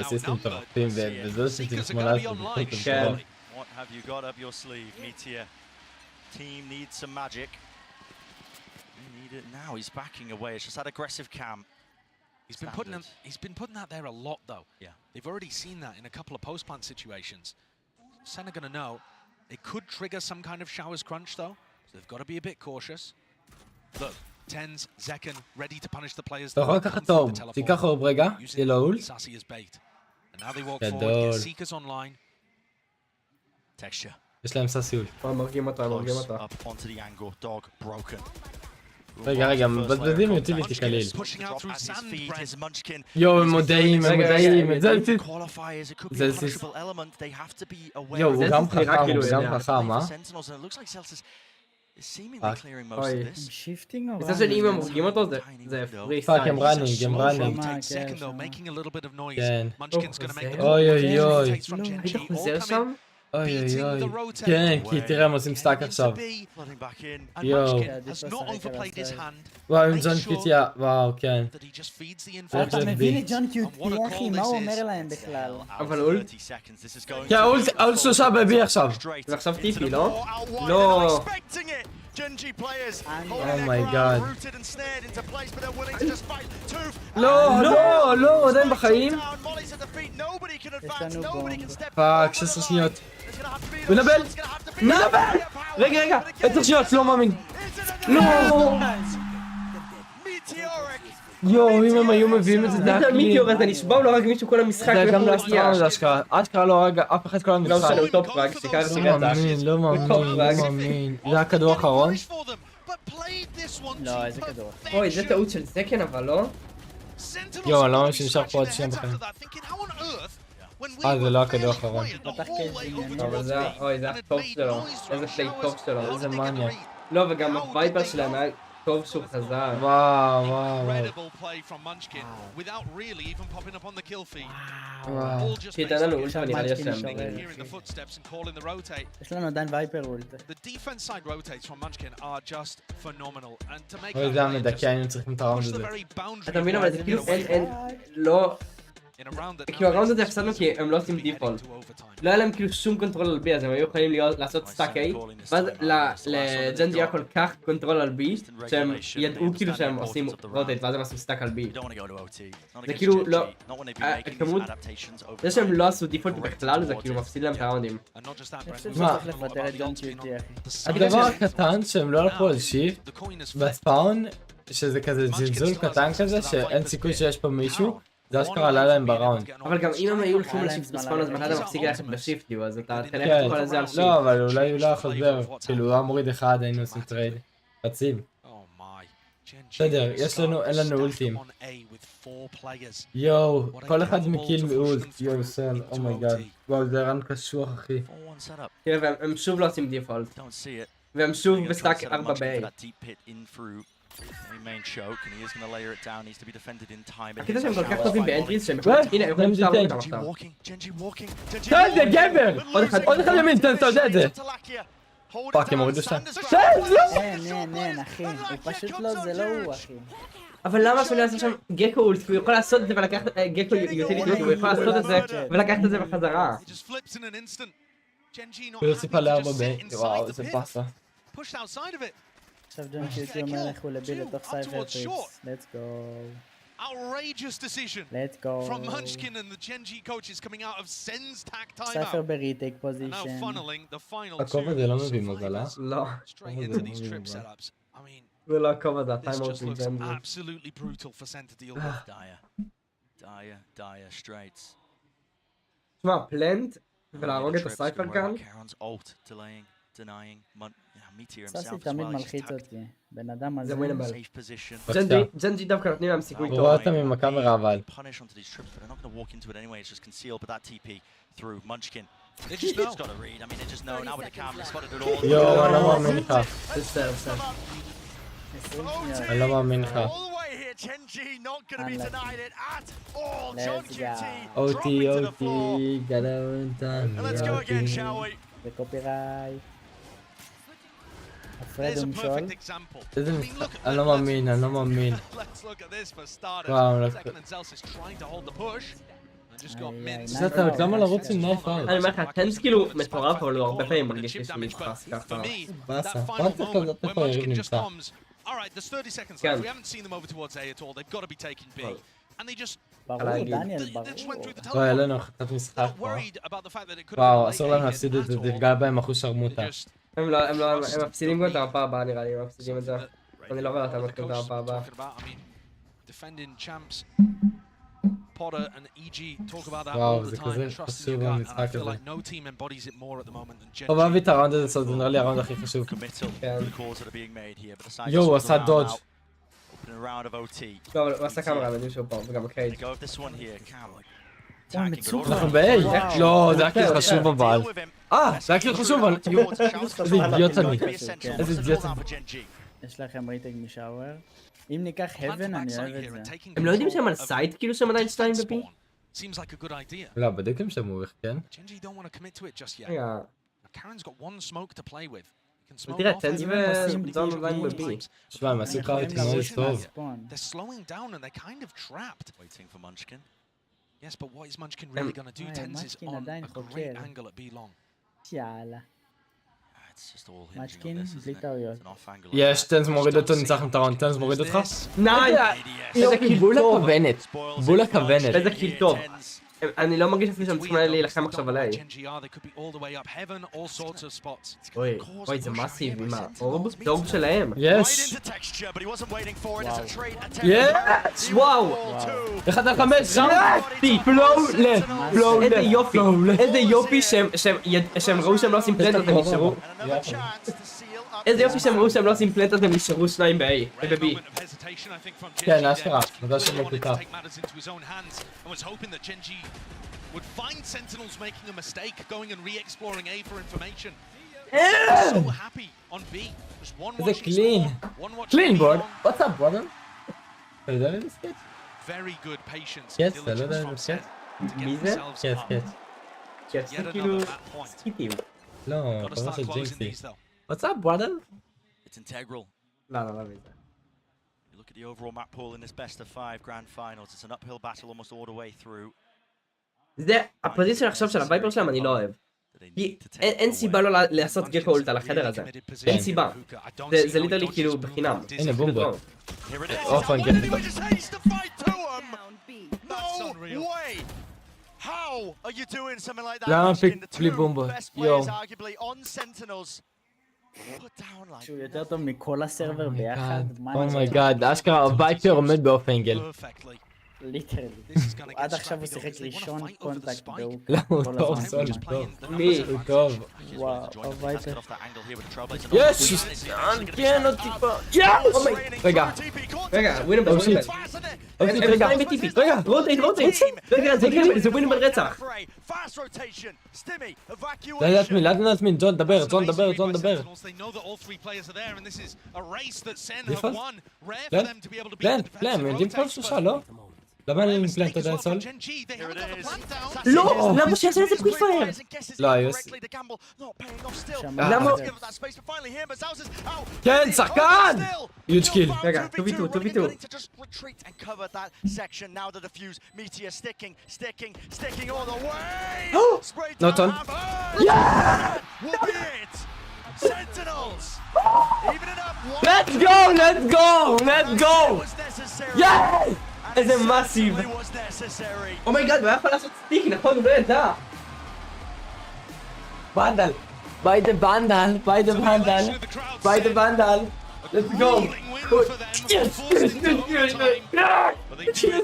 outnumbered, Seekers are going to be online shortly. What have you got up your sleeve, Meteor? Team needs some magic. We need it now. He's backing away. It's just that aggressive cam. He's been putting that there a lot though. Yeah. They've already seen that in a couple of post-plant situations. Sen are going to know it could trigger some kind of Showers crunch though, so they've got to be a bit cautious. Look, Tens, Zekken, ready to punish the players that יכול לקחת טוב, תיקח אורב רגע, תהיה לו אולט. Sassy as bait. And now they walk forward, get Seekers online. Texture. יש להם סאסי אולט. מרגיעים אותה. Up onto the angle, dog broken. רגע, מבזבזים יוטיליטי קליל. יואו, הם מודעים. זה יואו, הוא גם חכם, אה? שיפטינג או מצד שני אם הם הורגים אותו זה פרי פאק, הם ראנינג. כן. אוי. היית חוזר שם? אוי. כן, כי תראה הם עושים סטאק עכשיו. יואו. וואו, עם ג'ון קיוטי, וואו, כן. אתה מבין את ג'ון קיוטי, אחי, מה הוא אומר להם בכלל? אבל אולט? כן, אולט 3 בבי עכשיו. זה עכשיו טיפי, לא? לא. GenG players אומייגאד. לא, עדיין בחיים. פאק, 16 שניות. הוא נבל! רגע, 10 שניות, לא מאמין. לא! יואו, אם הם היו מביאים את זה, זה היה קליל. מיטיור הזה נשבע, הוא לא הרג מישהו כל המשחק. זה גם לאסטרון, זה אשכרה. אשכרה לא הרג אף אחד כל המשחק. לא משנה, הוא טופ פרק, לא מאמין. זה הכדור האחרון? לא, איזה כדור. אוי, זה טעות של זקן אבל לא? יואו, אני לא מאמין שנשאר פה עוד 2 בחיים. זה לא הכדור האחרון. אבל זה הטוב שלו. איזה פליי טוב שלו. איזה מניה. לא, וגם הווייפר שלהם היה טוב שהוא חזר. וואו. שייתן לנו אולט ונראה לי יש להם. יש לנו עדיין וייפר אולט. אוי, זה המדכא, היינו צריכים את הראונד הזה. אתה מבין, אבל זה כאילו אין, לא... כאילו הראונד הזה הפסדנו כי הם לא עושים דיפולט. לא היה להם כאילו שום קונטרול על בי, אז הם היו יכולים לעשות סטאק A, ואז לג'נג'י היה כל כך קונטרול על בי, שהם ידעו כאילו שהם עושים רוטייט, ואז הם עשו סטאק על בי. זה כאילו לא... הכמות... זה שהם לא עשו דיפולט בכלל, זה כאילו מפסיד להם את הראונדים. מה? הדבר הקטן שהם לא הלכו על שיפט, בספאון, שזה כזה זלזול קטן כזה, שאין סיכוי שיש פה מישהו, זה אשכרה עלה להם בראונד. אבל גם אם הם היו הולכים לשיפט בספאון, אז מתי אתה מפסיק ללכת בשיפט, אז אתה תלך את כל הזה על שיפט. לא, אבל אולי הוא לא היה חוזר, כאילו הוא היה מוריד אחד, היינו עושים טרייד. רצים. בסדר, אין לנו אולטים. יואו, כל אחד מקיל מאולט, יואו סל, אומייגאד. וואו, זה רן קשוח אחי. תראה, והם שוב לא עושים דיפולט. והם שוב בסטאק 4 ב-A. הקטע שהם כל כך טובים באנטריז שהם יכולים להראות אותם עכשיו. תן זה גבר! עוד אחד ימין, אתה יודע את זה. פאק, הם הורידו 2. אין, אחי. הוא פשוט לא, זה לא הוא, אחי. אבל למה שאני אעשה שם גקו אולט? הוא יכול לעשות את זה ולקחת גקו יוטיליטי, הוא יכול לעשות את זה ולקחת את זה בחזרה. הוא סיפה ל4 ב... וואו, זה פסה. עכשיו ג'ון קיוטי אומר לכו לבי לתוך סייבר טריקס. let's go. Outrageous decision Let's go. from Munchkin and the Gen.G coaches coming out of Sen's tack ספר timeout. בריטייק And now פוזיישן. funneling the final הכובע two הזה לא מביא מזל, אה? לא. straight into these trip setups. I mean, זה לא הכובע, זה this הטיימאוט just של looks ג'נג'י. absolutely brutal for Sen to deal with. Dire straights. תשמע, פלנט ולהרוג את הסייפר כאן. סאסי תמיד מלחיץ אותי. בן אדם הזה. זה ווינבל. בבקשה. ג'נג'י דווקא נותנים להם סיכוי טוב. הורדת ממקאמרה אבל. They just know. יואו, אני לא מאמין לך. בסדר, בסדר. אני לא מאמין לך. Gen.G not going to be denied it at all. Let's go. אותי, גדלתם. Let's go again, shall we? זה קופירייט. There's הפרד a ומשול. perfect example. איזה משחק, אני לא מאמין, אני לא מאמין. Let's look at this for starters. וואו, Second and Celsius trying to hold the push. And just got minced. זה טעות, למה לרוץ עם נייף אאוט? אני אומר לך, טנס כאילו מטורף, אבל הוא הרבה פעמים מרגיש לי שהוא נדחס ככה. For me, באסה. that מה final צריך moment לדעת when איפה היריב Munchkin just נמצא? comes. All right, there's 30 seconds כן. left. We haven't seen them over towards A at all. They've got to be taking B. And they just ברור, דניאל, they just went through the לא, היה teleport. לנו החלטת משחק Not פה. worried about the fact that it could have וואו, been אסור late להם game להפסיד את זה, at all. תפגע בהם אחוז They שרמוטה. just הם מפסידים גם את הפעם הבאה נראה לי, הם מפסידים את זה. אני לא רואה אותם what the את coaches הפעם were הבאה. talking about. I mean, defending champs, Potter and EG talk about that וואו, all the זה time. כזה Trust in חשוב your gut, and I במשחק feel הזה. like no team embodies it more at the moment than Gen.G. טוב, אהבתי את הראונד הזה, זה נראה לי הראונד הכי חשוב. כן. יואו, הוא עשה דודג'. לא, אבל הוא עשה כמה רעמדים שהוא פה, וגם קייג'. אנחנו ב-A. לא, זה היה כאילו חשוב אבל. זה היה כאילו חשוב אבל. איזה אידיוט אני. איזה אידיוט אני. יש לכם רייטינג משאוור. אם ניקח heaven, אני אוהב את זה. הם לא יודעים שהם על סייט כאילו שהם עדיין 2 ב-P? Seems like a good idea. לא, בדיוק הם שמעו איך, כן? Gen.G don't want to commit to it just yet. רגע, Karen's got one smoke to play with. He can smoke תראה, off טנס it. וזון עדיין ב-B. שמע, הם עשו קארט מאוד טוב. They're slowing down and they're kind of trapped. Yes, but what is Munchkin really going to do? Tens is Munchkin on עדיין a חוקר. great angle at B long. יאללה. משקין, בלי טעויות. יש, טנס מוריד אותו, ניצחנו את הראונד, טנס מוריד אותך? נייס! איזה קיל בול טוב! הכוונת. בול הכוונת. איזה קיל טוב. אני לא מרגיש אפילו שהם צריכים להילחם עכשיו על A. Gen.G are, they could be all the way up heaven, all sorts of spots. אוי, אוי, זה מסיב עם האורב? זה אורב שלהם. יש! יש! וואו! 1-5! ראפי! פלואולס! איזה יופי! איזה יופי שהם ראו שהם לא עושים פלנטות והם נשארו. איזה יופי שהם ראו שהם לא עושים פלנטות והם נשארו 2 ב-A וב-B. כן, אשכרה. מזל שהם לא פיקה. Would find Sentinels making a mistake, going and re-exploring A for information. So happy on B. Just one Is it watching clean? score, one watching Clean B board. long. What's up, brother? אתה יודע לי מסקט? Very good patience. Yes, and אתה לא יודע diligence לי from מסקט? Sen to get מי זה? themselves כן, up. כן. כן, Yet זה another כאילו map point. סקיטים. לא, Got to קוראים start של closing ג'ינקסי. these though. What's up, brother? It's integral. לא, לא, לא. You look at the overall map pool in this best of 5 grand finals. It's an uphill battle almost all the way through. זה, הפוזיציה עכשיו של הווייפר שלהם אני לא אוהב. אין סיבה לא לעשות גקו אולט על החדר הזה. אין סיבה. זה ליטרלי כאילו בחינם. הנה, בומבו. Here it is. אופן, He כן. just hates to fight to him. No way. How are you doing something like that? למה Munchkin? The בלי two בומבו? best יואו. players arguably on Sentinels. Put down like שהוא יותר טוב מכל הסרבר ביחד. אומייגאד, אשכרה וייפר עומד באופנגל. Perfectly. ליטרלי. עד עכשיו הוא שיחק ראשון קונטקט והוא לא, הוא כל טוב, הזמן. סול, Just טוב. playing the מי? numbers. הוא טוב. וואו, הווייפר. יש! כן, עוד טיפה. יאו! רגע. רגע, ווינבל Oh, shit. הם רגע. שניים בטיפי. רגע, רוטייט. רגע, זה ווינבל רצח. לא להזמין, לא להזמין, ג'ון, דבר, ג'ון, דבר. They know that all three players are there, and this is a race that Sen have Default? won. Rare for פלנט? them to be able to beat the פלנט, defensive פלנט, הם יודעים כל rotates, שלושה, but לא? למה אני עם mistake פלנט, אתה as יודע, well סול? from Gen.G. They haven't got the plant down. לא, למה שיעשה לזה פריפייר? לא, היו... למה? כן, שחקן! יוג' קיל. רגע, טוב איתו. נוטון. Sentinels! Even it up. Let's go! Yes! And איזה מאסיב. אומייגאד, הוא היה יכול לעשות סטיק, נכון? הוא לא ידע. בנדל. ביי דה בנדל. ביי דה בנדל. ביי דה בנדל. let's go. yes.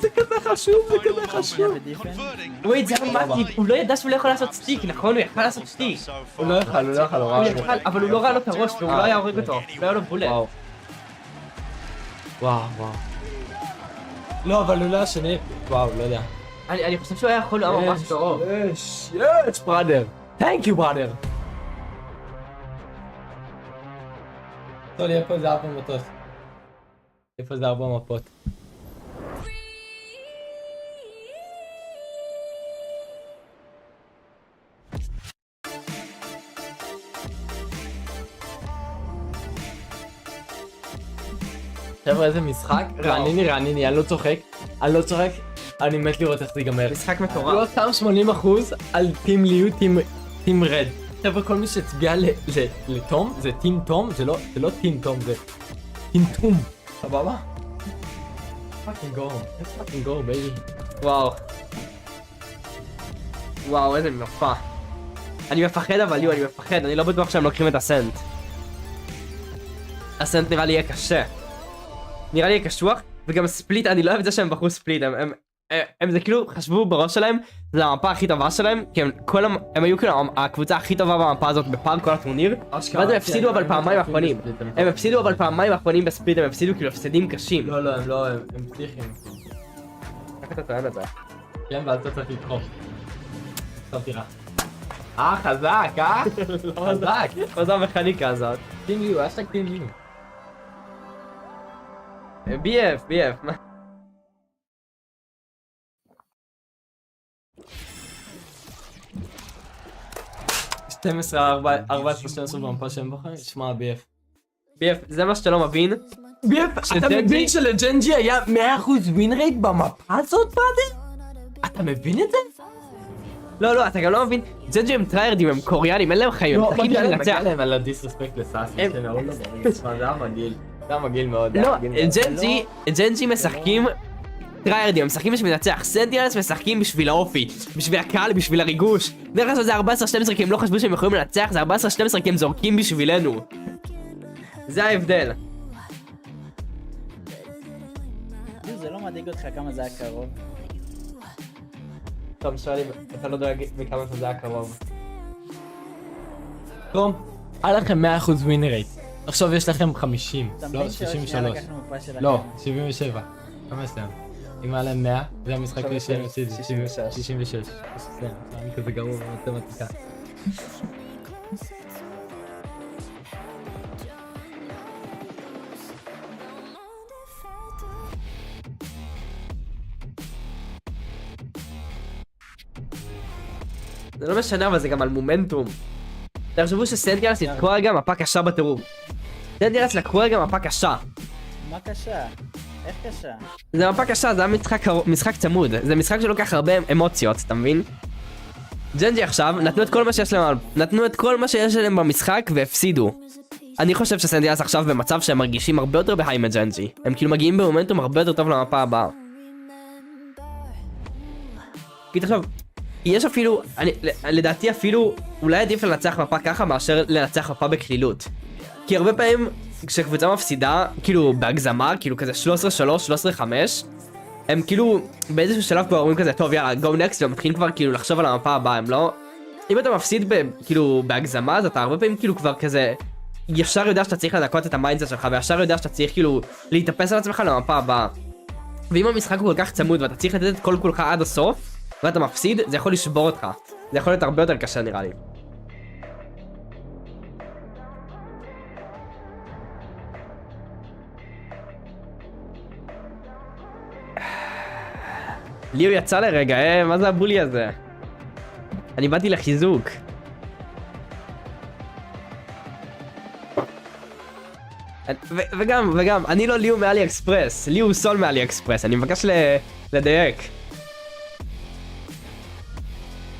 זה כזה חשוב, זה כזה חשוב. וואי, זה היה מאסיב. הוא לא ידע שהוא לא יכול לעשות סטיק, נכון? הוא יכל לעשות סטיק. הוא לא יכל, הוא ראה לו. אבל הוא לא ראה לו את הראש והוא לא היה הורג אותו. לא היה לו בולט. וואו. לא, אבל הוא לא השני. וואו, לא יודע. אני חושב שהוא היה יכול להיות ממש טוב. יש, בראדר. Thank you, בראדר. טוב, איפה זה 4 מטוס? איפה זה 4 מפות? חבר'ה, איזה משחק? רעניני, אני לא צוחק. אני מת לראות איך זה ייגמר. משחק מטורף. לא אותם 80% על טים ליהוא, טים רד. חבר'ה, כל מי שהצביע לתום, זה טים תום, זה לא טים תום, זה טים תום. סבבה? fucking go, baby. וואו, איזה מפה. אני מפחד אבל ליהוא, אני מפחד, אני לא בטוח שהם לוקחים את הסנט. הסנט נראה לי יהיה קשה. נראה לי קשוח, וגם ספליט, אני לא אוהב את זה שהם בחרו ספליט, הם זה כאילו חשבו בראש שלהם, זה המפה הכי טובה שלהם, כי הם היו כאילו הקבוצה הכי טובה במפה הזאת בפאר כל הטורניר, ואז הם הפסידו אבל פעמיים האחרונים, בספליט, הם הפסידו כאילו הפסדים קשים. לא, הם פתיחים. איך אתה טוען את זה? כן, ואז אתה צריך לדחוף. טוב, תראה. חזק, חזק. מה זה המכניקה הזאת? טים ליהוא, השטג טים ליהוא. BF, מה? (12, 14 במפה שהם בוחרים? שמע, BF, זה מה שאתה לא מבין? אתה מבין שלג'נג'י היה 100% ווין רייט במפה הזאת, בראדר? אתה מבין את זה? לא, אתה גם לא מבין, GenG הם טריירדים, הם קוריאנים, אין להם חיים, הם צריכים לנצח. מגיע להם על הדיסרספקט לסאסי, זה היה מגעיל. זה היה מגעיל מאוד. לא, GenG משחקים טריירדים, הם משחקים בשביל לנצח, סנטינלס משחקים בשביל האופי, בשביל הקהל, בשביל הריגוש. דרך כלל זה 14-12 כי הם לא חשבו שהם יכולים לנצח, זה 14-12 כי הם זורקים בשבילנו. זה ההבדל. זה לא מדאיג אותך כמה זה היה קרוב. טוב, שואלים, אתה לא דואג מכמה זה היה קרוב. טוב, היה לכם 100% ווין רייט. עכשיו יש לכם 50, לא, 63. לא, 77. כמה יש להם? אם היה להם 100, זה המשחק שהם הפסידו, 66. אני כזה גרוע במתמטיקה. זה לא משנה, אבל זה גם על מומנטום. תחשבו שסנטינלס לקחו רגע מפה קשה בטירוף. סנטינלס לקחו רגע מפה קשה. מה קשה? איך קשה? זה מפה קשה, זה היה משחק צמוד. זה משחק שלוקח הרבה אמוציות, אתה מבין? GenG עכשיו נתנו את כל מה שיש להם במשחק והפסידו. אני חושב שסנטינלס עכשיו במצב שהם מרגישים הרבה יותר בהיי מג'נג'י. הם כאילו מגיעים במומנטום הרבה יותר טוב למפה הבאה. כי תחשוב, יש אפילו, לדעתי אפילו, אולי עדיף לנצח מפה ככה מאשר לנצח מפה בכלילות. כי הרבה פעמים כשקבוצה מפסידה, כאילו בהגזמה, כאילו כזה 13-3, 13-5, הם כאילו באיזשהו שלב כבר אומרים כזה, טוב יאללה, go next, ומתחילים כבר כאילו לחשוב על המפה הבאה, הם לא... אם אתה מפסיד כאילו בהגזמה, אז אתה הרבה פעמים כאילו כבר כזה, ישר יודע שאתה צריך לנקות את המיינדסט שלך, וישר יודע שאתה צריך כאילו להתאפס על עצמך למפה הבאה. ואם המשחק הוא כל כך צמוד ואתה צריך לתת את כל כולך עד הסוף, ואתה מפסיד, זה יכול לשבור אותך. זה יכול להיות הרבה יותר קשה נראה לי. ליהוא יצא לרגע, מה זה הבולי הזה? אני באתי לחיזוק. וגם, אני לא ליהוא מאלי אקספרס, ליהוא סול מאלי אקספרס, אני מבקש לדייק.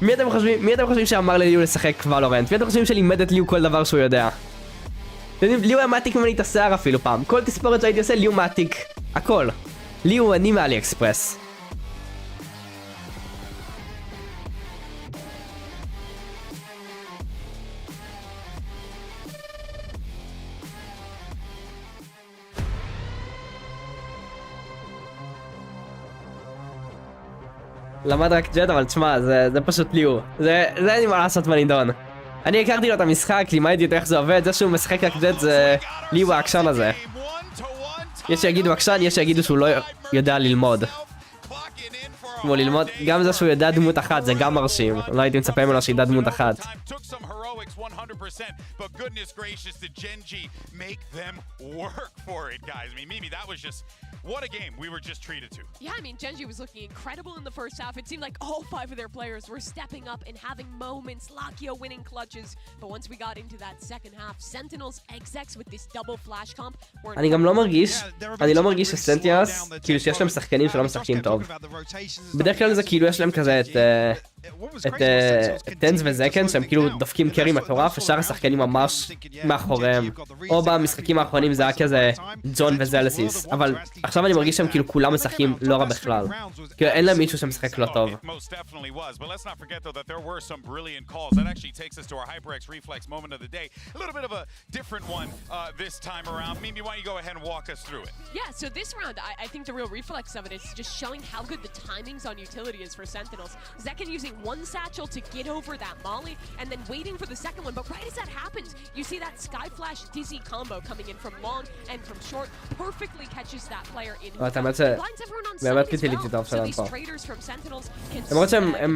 מי אתם חושבים שאמר לליהוא לשחק ולורנט? מי אתם חושבים שלימד את ליהוא כל דבר שהוא יודע? ליהוא היה מעתיק ממני את השיער אפילו פעם, כל תספורת שהייתי עושה ליהוא מעתיק, הכל. ליהוא אני מאלי אקספרס. למד רק ג'ט, אבל תשמע, זה פשוט ליהוא. זה אין לי מה לעשות בנידון. אני הכרתי לו את המשחק, לימדתי אותו איך זה עובד, זה שהוא משחק רק ג'ט זה ליהוא העקשן הזה. יש שיגידו עקשן, יש שיגידו שהוא לא יודע ללמוד. כמו ללמוד, גם זה שהוא יודע דמות אחת, זה גם מרשים. לא הייתי מצפה ממנו שידע דמות אחת. But goodness gracious, did Gen.G make them work for it, guys? I mean, Mimi, that was just what a game we were just treated to. Yeah, I mean, Gen.G was looking incredible in the first half. It seemed like all 5 of their players were stepping up and having moments. Lakio winning clutches. But once we got into that second half, Sentinels execs with this double flash comp were... אני גם לא מרגיש שסנטינלס, כאילו שיש להם שחקנים שלא משחקים טוב. בדרך כלל זה כאילו יש להם כזה את טנס וזקן שהם כאילו דופקים קרי מטורף ושאר השחקנים ממש מאחוריהם. או במשחקים האחרונים זה היה כזה ג'ון וזלסיס, אבל עכשיו אני מרגיש שהם כאילו כולם משחקים לא רע בכלל. כאילו אין להם מישהו שמשחק לא טוב. Yeah, so this round, I think the real reflex of it is just showing how good the timings on utility is for Sentinels. Zekken using one satchel to get over that molly, and then waiting for the second one, but right as that happens, you see that Sky Flash Dizzy combo coming in from long and from short, perfectly catches that player in. Blinds everyone on side as well, so these traders from Sentinels can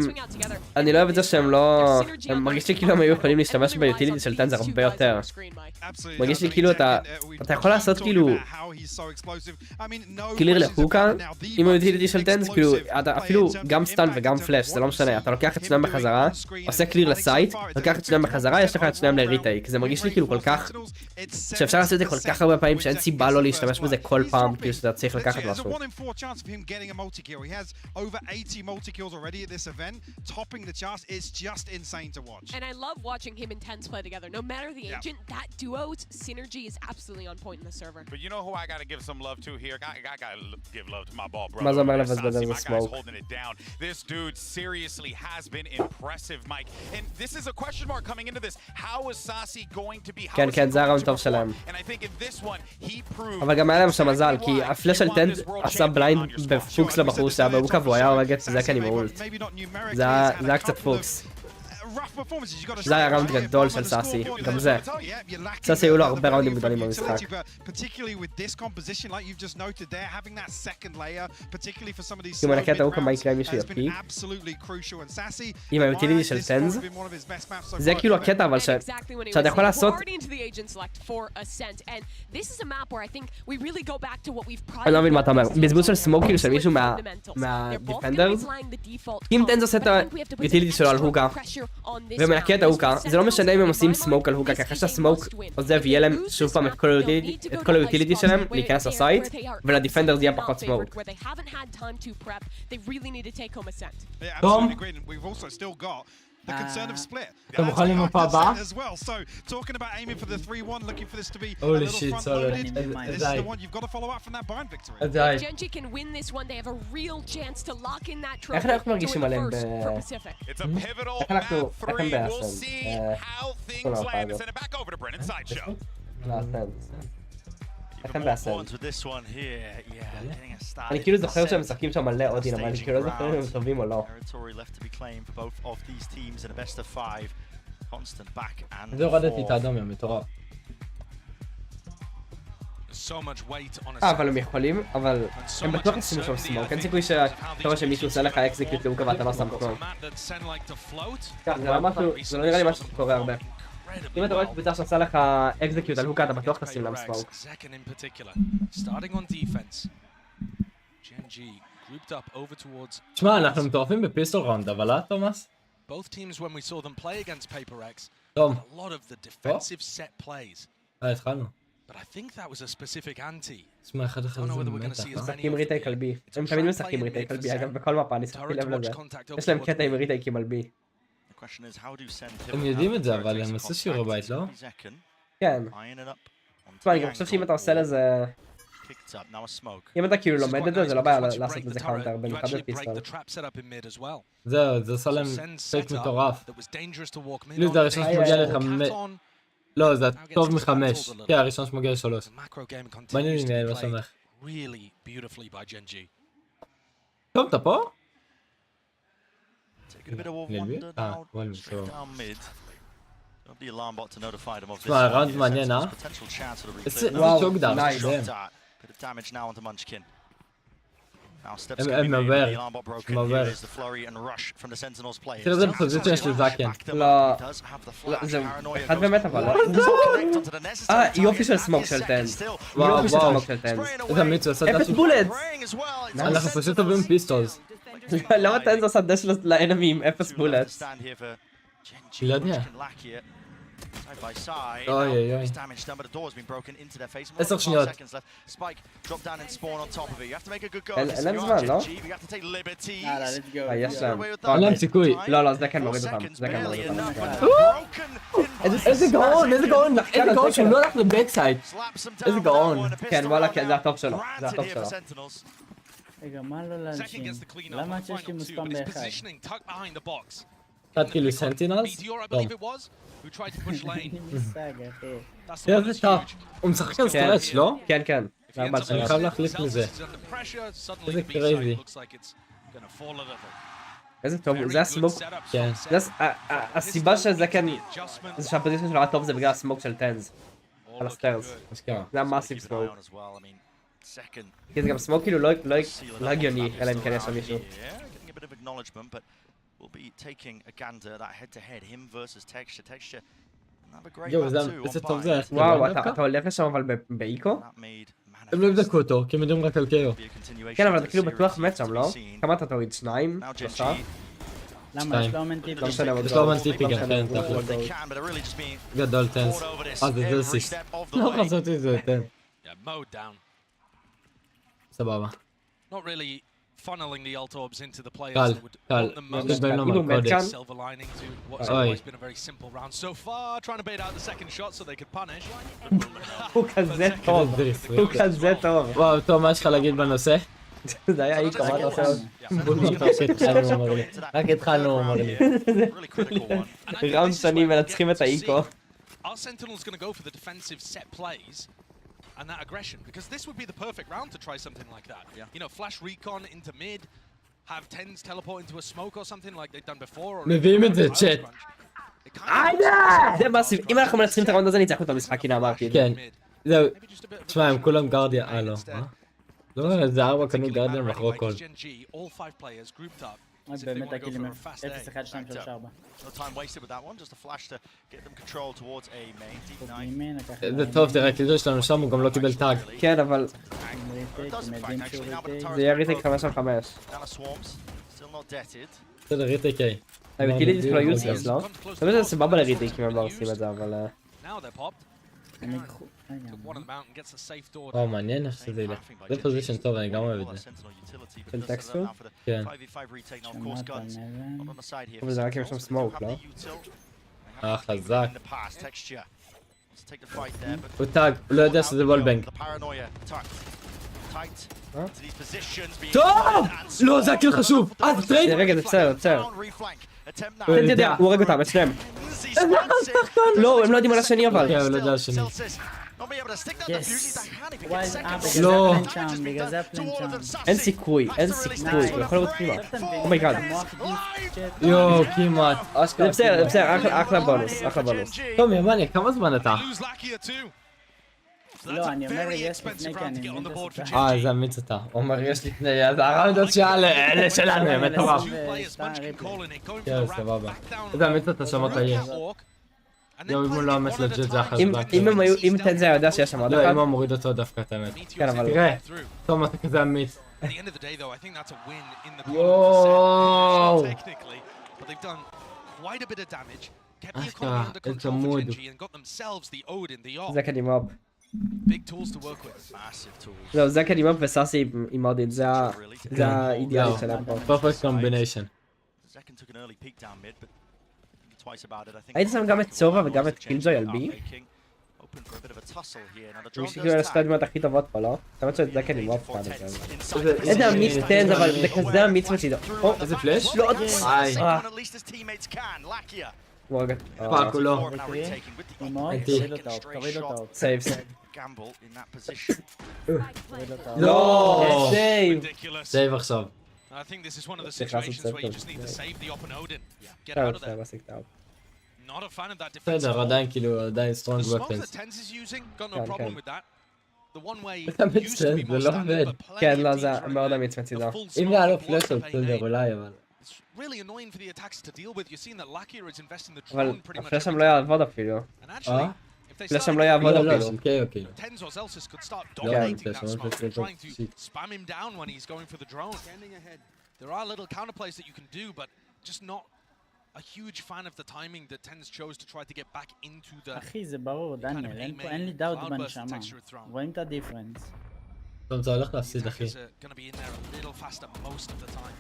swing out together. אני לא אוהב את זה שהם לא... הם מרגיש לי כאילו הם היו יכולים להשתמש ביוטיליטי של טנז הרבה יותר. מרגיש לי כאילו אתה יכול לעשות כאילו קליר להוקה עם היוטיליטי של טנז, כאילו אפילו גם סטן וגם פלאש, זה לא משנה, אתה לוקח את שניהם בחזרה, עושה קליר לסייט, לוקח את שניהם בחזרה, יש לך את שניהם לריטייק, זה מרגיש לי כאילו כל כך, שאפשר לעשות את זה כל כך הרבה פעמים שאין סיבה לא להשתמש בזה כל פעם, כאילו שאתה צריך לקחת משהו. And I love watching him and Tens play together. No matter the agent, that duo's synergy is absolutely on point in the server. But you know who I gotta give some love to here? I gotta give love to my ball brother. מה זה אומר לבזבז על סמוק? This dude seriously has been impressive, Mike. And this is a question mark coming into this. How is Sasi going to be? כן, זה הרעיון טוב שלהם. אבל גם היה להם שם מזל, כי הפלאש של טנד עשה בליינד בפוקס לבחור שהיה בהוקה והוא היה הורג את זקן עם האולט. זה היה קצת פוקס. זה היה ראונד גדול של סאסי, גם זה. סאסי היו לו הרבה ראונדים גדולים במשחק. אם אני אקרא את ההוקה מה יקרה אם מישהו יפיק. עם היוטיליטי של טנז. זה כאילו הקטע אבל שאתה יכול לעשות... אני לא מבין מה אתה אומר. בזבוז של סמוק כאילו של מישהו מהדיפנדרס. אם טנז עושה את היוטיליטי שלו על הוקה ומנקה את ההוקה, זה לא משנה אם הם עושים סמוק על הוקה, כי אחרי שהסמוק עוזב יהיה להם שוב פעם את כל היוטיליטי שלהם להיכנס לסייט, ולדיפנדר זה יהיה פחות סמוק. טוב. אתה מוכן למפה הבאה? הולי שיט, סולי. די. איך אנחנו מרגישים עליהם איך הם בעצם? איך הם בעצם? אני כאילו זוכר שהם משחקים שם מלא אודין, אבל אני כאילו לא זוכר אם הם טובים או לא. זה הורדתי את האדום, הם מטורף. אבל הם יכולים, אבל הם בטוח עושים שם סמוק, אין סיכוי שאתה רואה שמישהו עושה לך אקזיקיוט להוקה ואתה לא שם סמוק. זה לא נראה לי משהו שקורה הרבה. אם אתה רואה קבוצה שעושה לך אקזיקיוט על הוקה, אתה בטוח תשים להם סמוק. תשמע, אנחנו מטורפים בפיסטול ראונד, אבל לא, תומאס? טוב. התחלנו. תשמע, אחד זה מתח, משחקים ריטי כלבי. הם תמיד משחקים ריטי כלבי, אגב, בכל מפה אני שחקתי לב לזה. יש להם קטע עם ריטי כמלבי. הם יודעים את זה, אבל הם עשו שיעורי בית, לא? כן. תשמע, אני גם חושב שאם אתה עושה לזה... Picked up now a smoke. אם אתה כאילו לומד את זה, זה לא בעיה לעשות בזה קאונטר, במיוחד בפיסטול. זהו, זה עושה להם פייק מטורף. כאילו זה הראשון שמגיע לך לא, זה טוב מ5. כן, הראשון שמגיע ל3. מעניין לי מה שמח. טוב, אתה פה? תשמע, הראונד מעניין, אה? איזה שוקדר, הם מעבר, תראה זה בפוזיציה של זקן. לא, זה אחד באמת אבל לא. יופי של סמוק של טנס. יופי של סמוק של טנס. איזה מיץ, הוא עושה דש. אפס בולט! אנחנו פשוט טובים פיסטולס. למה טנס עושה דש לאנמי עם אפס בולט? לא יודע. אוי אוי אוי. 10 שניות. אין להם זמן, לא? יש להם. אין להם סיכוי. לא, זה כן מוריד אותם. זה כן מוריד אותם. איזה גאון, איזה גאון. איזה גאון שהוא לא הולך לבקסייד. איזה גאון. כן, וואלה, זה הטופ שלו. זה הטופ שלו. רגע, מה לא להלשין? למה שיש לי מוספם באחד? קצת כאילו סנטינלס? טוב. מושג, אחי. תראה זה טוב. הוא משחק על סטרץ', לא? כן, כן. אני חייב להחליף מזה. איזה קרייזי. איזה טוב, זה הסמוק. כן. הסיבה שזה כן, זה שהפוזיציה שלו הטוב זה בגלל הסמוק של טנז. על הסטרס. זה המאסיב סמוק. כי זה גם סמוק כאילו לא הגיוני, אלא אם כן יש שם מישהו. We'll be taking a gander that head-to-head, him versus Texture. יואו, איזה טוב זה. וואו, אתה הולך לשם אבל באיקו? הם לא יבדקו אותו, כי הם יודעים רק על קיו. כן, אבל אתה כאילו בטוח מת שם, לא? כמה אתה תוריד? 2? 3? למה? יש לו אומנטיפי. לא משנה, יש לו אומנטיפי גם, כן, תכף. גדול טנס. זה דלסיסט. לא חזרתי את זה, תן. סבבה. funneling the ult orbs into the players קל, that would קל. want them most. Silver lining to what's always been a very simple round so far, trying to bait out the second shot so they could punish. הוא כזה טוב, הוא כזה טוב. וואו, טוב, מה יש לך להגיד בנושא? זה היה איקו, מה אתה עושה עוד? רק התחלנו, הוא אמר לי. ראונד שנים מנצחים את האיקו. Are Sentinels going to go for the defensive set plays and that aggression? Because this would be the perfect round to try something like that. You know, flash recon into mid, have tens teleport into a smoke or something like they've done before. מביאים את זה, צ'אט. זה מסיב, אם אנחנו מנצחים את הראונד הזה ניצחנו את המשחק, הנה אמרתי. כן. זהו. תשמע, הם כולם גרדיה, לא. לא, זה 4 קנו גרדיה מחרו כל. באמת הקילים 0, 1, 2, 3, 4. זה טוב, תראה, כאילו שלנו שם הוא גם לא קיבל טאג. כן, אבל... זה יהיה ריטייק 5 על 5. בסדר, ריטייק איי. הריטייק זה לא יוסלס, לא? זה סבבה לריטייק אם הם לא עושים את זה, אבל... וואו, מעניין איך שזה ילך. זה פוזישן טוב, אני גם אוהב את זה. של טקסטור? כן. אבל זה רק אם יש שם סמוק, לא? חזק. הוא טאג, הוא לא יודע שזה וולבנג. טוב! לא, זה הקיל חשוב! זה טרייד! רגע, זה בסדר, בסדר. הוא הורג אותם, את שניהם. לא, הם לא יודעים על השני אבל. כן, הוא לא יודע על השני. לא. אין סיכוי, אין סיכוי. הוא יכול לראות פנימה. אומייגאד. יואו, כמעט. זה בסדר, זה בסדר, אחלה בונוס, אחלה בונוס. טוב, ימני, כמה זמן אתה? לא, אני אומר יש לפני כי אני מבין את הסופה. זה אמיץ אתה. הוא אומר יש לפני, אז הראונדות אלה שלנו, הם מטורף. כן, סבבה. זה אמיץ אתה שמעת יש. יואו, אם הוא לא אמץ לג'ט זה החשבק. אם תן זה יודע שיש שם עוד אחד. לא, אם הוא מוריד אותו דווקא את האמת. כן, אבל... תראה, טוב, אתה כזה אמיץ. יואו! אשכרה, איזה צמוד. זה קדימה. זהו, זה קדימה וסאסי עם אודין, זה האידיאלי שלהם פה. פרפקט קומביניישן. הייתי שם גם את צובה וגם את קילג'וי על בי? Open for a bit of a tussle here. Now the drone בשביל does כאילו tag. שתי הדמות הכי טובות פה, לא? אתה אומרת שזה כן עם וואפ פעם. Inside איזה אמיץ טנז, אבל זה כזה אמיץ מצידו. איזה פלאש? לא, איי. At least his teammates can. Lakia. הוא רגע. פאק, הוא לא. Now retaking with the אימורט, הייתי. תוריד אותה, תוריד אותה. סייב. gamble in that position. תוריד אותה. לא! סייב. Ridiculous. סייב עכשיו. I think this is one of the צריך לעשות situations סייב where you טוב. just need to save the open Odin. Get טוב, out of there. בסדר, עשיתי טוב. Not a fan of that defensive. בסדר, עדיין כאילו, עדיין The strong smoke weapons. that Tens is using, got no כן, problem כן. with that. The one way אתה used to be מצטער, more זה לא standard, עובד. but plenty כן, of לא, teams זה are in מאוד the- אמיץ the מצידו. full אם היה לו smoke פלאש block עוד campaign בסדר, A. אולי, אבל... It's really annoying for the attackers to deal with. You're seeing that Lakia is investing the אבל drone pretty much הפלאש שם every לא time. יעבוד אפילו. And actually, if they הפלאש started שם לא getting יעבוד לא, לא, אפילו. של קיו, כאילו. Tens or Celsius could start לא, dominating פלאש, that לא, smoke פלאש, and לא, trying to שיט. spam him down when he's going for the drone. There are little counterplays that you can do, but just not a huge fan of the timing that Tens chose to try to get back into the... אחי, זה ברור, דניאל, אין לי דאוט בנשמה. רואים את הדיפרנס. טוב, אתה הולך להפסיד, אחי. Attackers are going to be in there a little faster most of the time.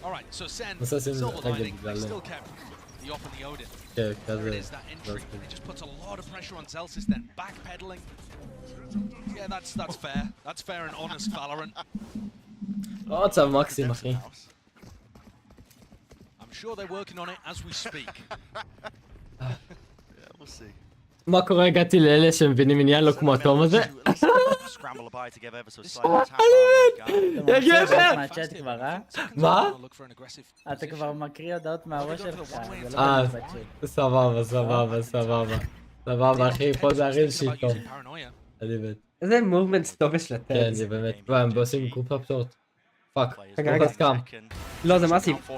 All right, so Sen, בסדר, שים silver רגל lining, they בגלל... still kept the op and the Odin. כן, There it כזה... is, that entry. It just puts a lot of pressure on Celsius, then backpedaling. Yeah, that's fair. That's fair and honest, Valorant. לא מצב מקסים, אחי. I'm sure they're working on it as we speak. Yeah, we'll see. מה קורה? הגעתי לאלה שמבינים עניין לא כמו התום הזה? Scramble a bite together ever so slightly. Tap down. אתה יא מקריא גבר! הודעות מהצ'אט כבר, אה? מה? Look for an aggressive אתה כבר מקריא הודעות מהראש שלך, זה לא תמיד בצ'אט. סבבה, סבבה, סבבה. סבבה, אחי, פה זה הריל שיט טוב. paranoia. אני מת. איזה מובמנט טוב יש לתת. כן, זה באמת. וואי, הם עושים גרופ אפשורט. פאק. רגע, רגע. סקאם. לא, זה מאסיב. Wow,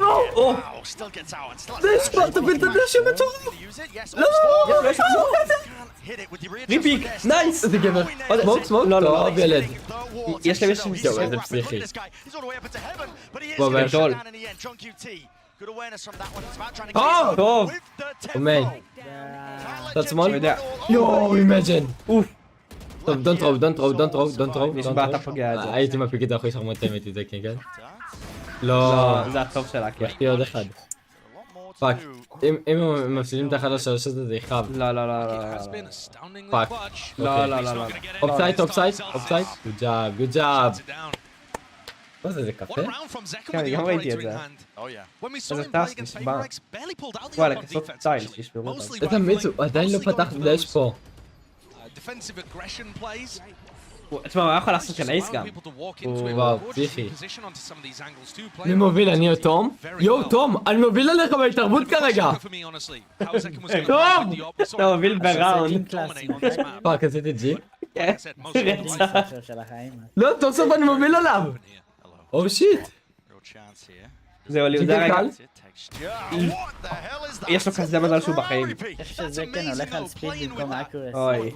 still gets out and still זה שפר, תפיל את הדשא מטורף! use it. Yes, לא! can't hit it with the rear ריפיק, נייס! איזה גבר. סמוק, סמוק? לא, לא, לא. טוב, ילד. יש להם איזה יואו, איזה פסיכי. הוא גדול. טוב! אומן. צד שמאל? יואו, אימג'ן. אוף. טוב, דונט רוב, דונט רוב, דונט רוב, דונט רוב. נשבע, אתה פוגע את זה. הייתי מפיק את זה אחרי שחרמתם את זה, כן, כן? לא, לא. זה הטוב שלה, כן. יש לי עוד אחד. פאק. אם הם מפסידים את ה1-3 הזה, זה יכאב. לא, לא, לא, לא. פאק. לא, לא, לא, לא. אופסייד, אופסייד, אופסייד. גוד ג'אב, גוד ג'אב. מה זה, זה קפה? כן, גם ראיתי את זה. איזה טס, נשבע. וואלה, כסות סטייל, שישמרו אותם. איזה מיץ, הוא עדיין לא פתח דש פה. Defensive aggression plays. תשמע, הוא היה יכול לעשות כאן אייס גם. וואו, פסיכי. מי מוביל? אני או תום? יואו, תום, אני מוביל עליך בהתערבות כרגע! תום! אתה מוביל בראונד. פאק, עשיתי ג'י? כן, רצה. של החיים. לא, סוף סוף אני מוביל עליו! או שיט! זהו, זה רגע. קל? יש לו כזה מזל שהוא בחיים. איך שזה כן הולך על ספיד במקום אקורס. אוי.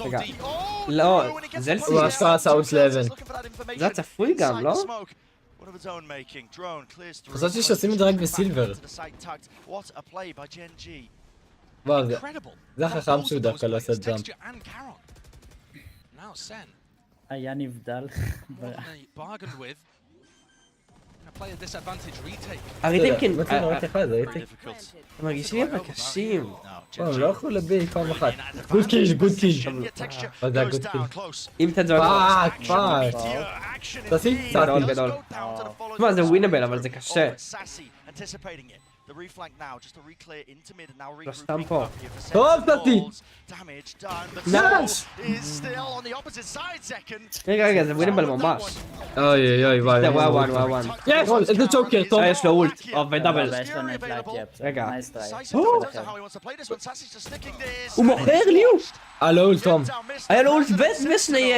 רגע. לא, זה הוא אשכרה עשה עוד לאבן. זה הצפוי גם, לא? חשבתי שעושים את זה רק בסילבר. וואו, זה החכם שהוא דווקא לא עושה ג'אמפ. היה נבדל. הריטים כן, מצא רק אחד, ראיתי. הם מרגישים אבל קשים. וואו, הם לא יכלו לבי פעם אחת. גוד קיל, גוד קיל. אבל זה היה גוד קיל. אם תדזור... פאק, פאק. תעשי גדול, קצת. גדול. תשמע, זה ווינבל, אבל זה קשה. לא סתם פה. טוב, תעשי! נאש! רגע, רגע, זה ווינבל ממש. אוי אוי אוי, וואי. זה וואו, וואו, וואו. יש! איזה צ'וקר, טוב. יש לו אולט. ודאבל. יש לו נפלט יפ. רגע. הוא מוכר ליהוא. לא אולט, תום. היה לו אולט ושני...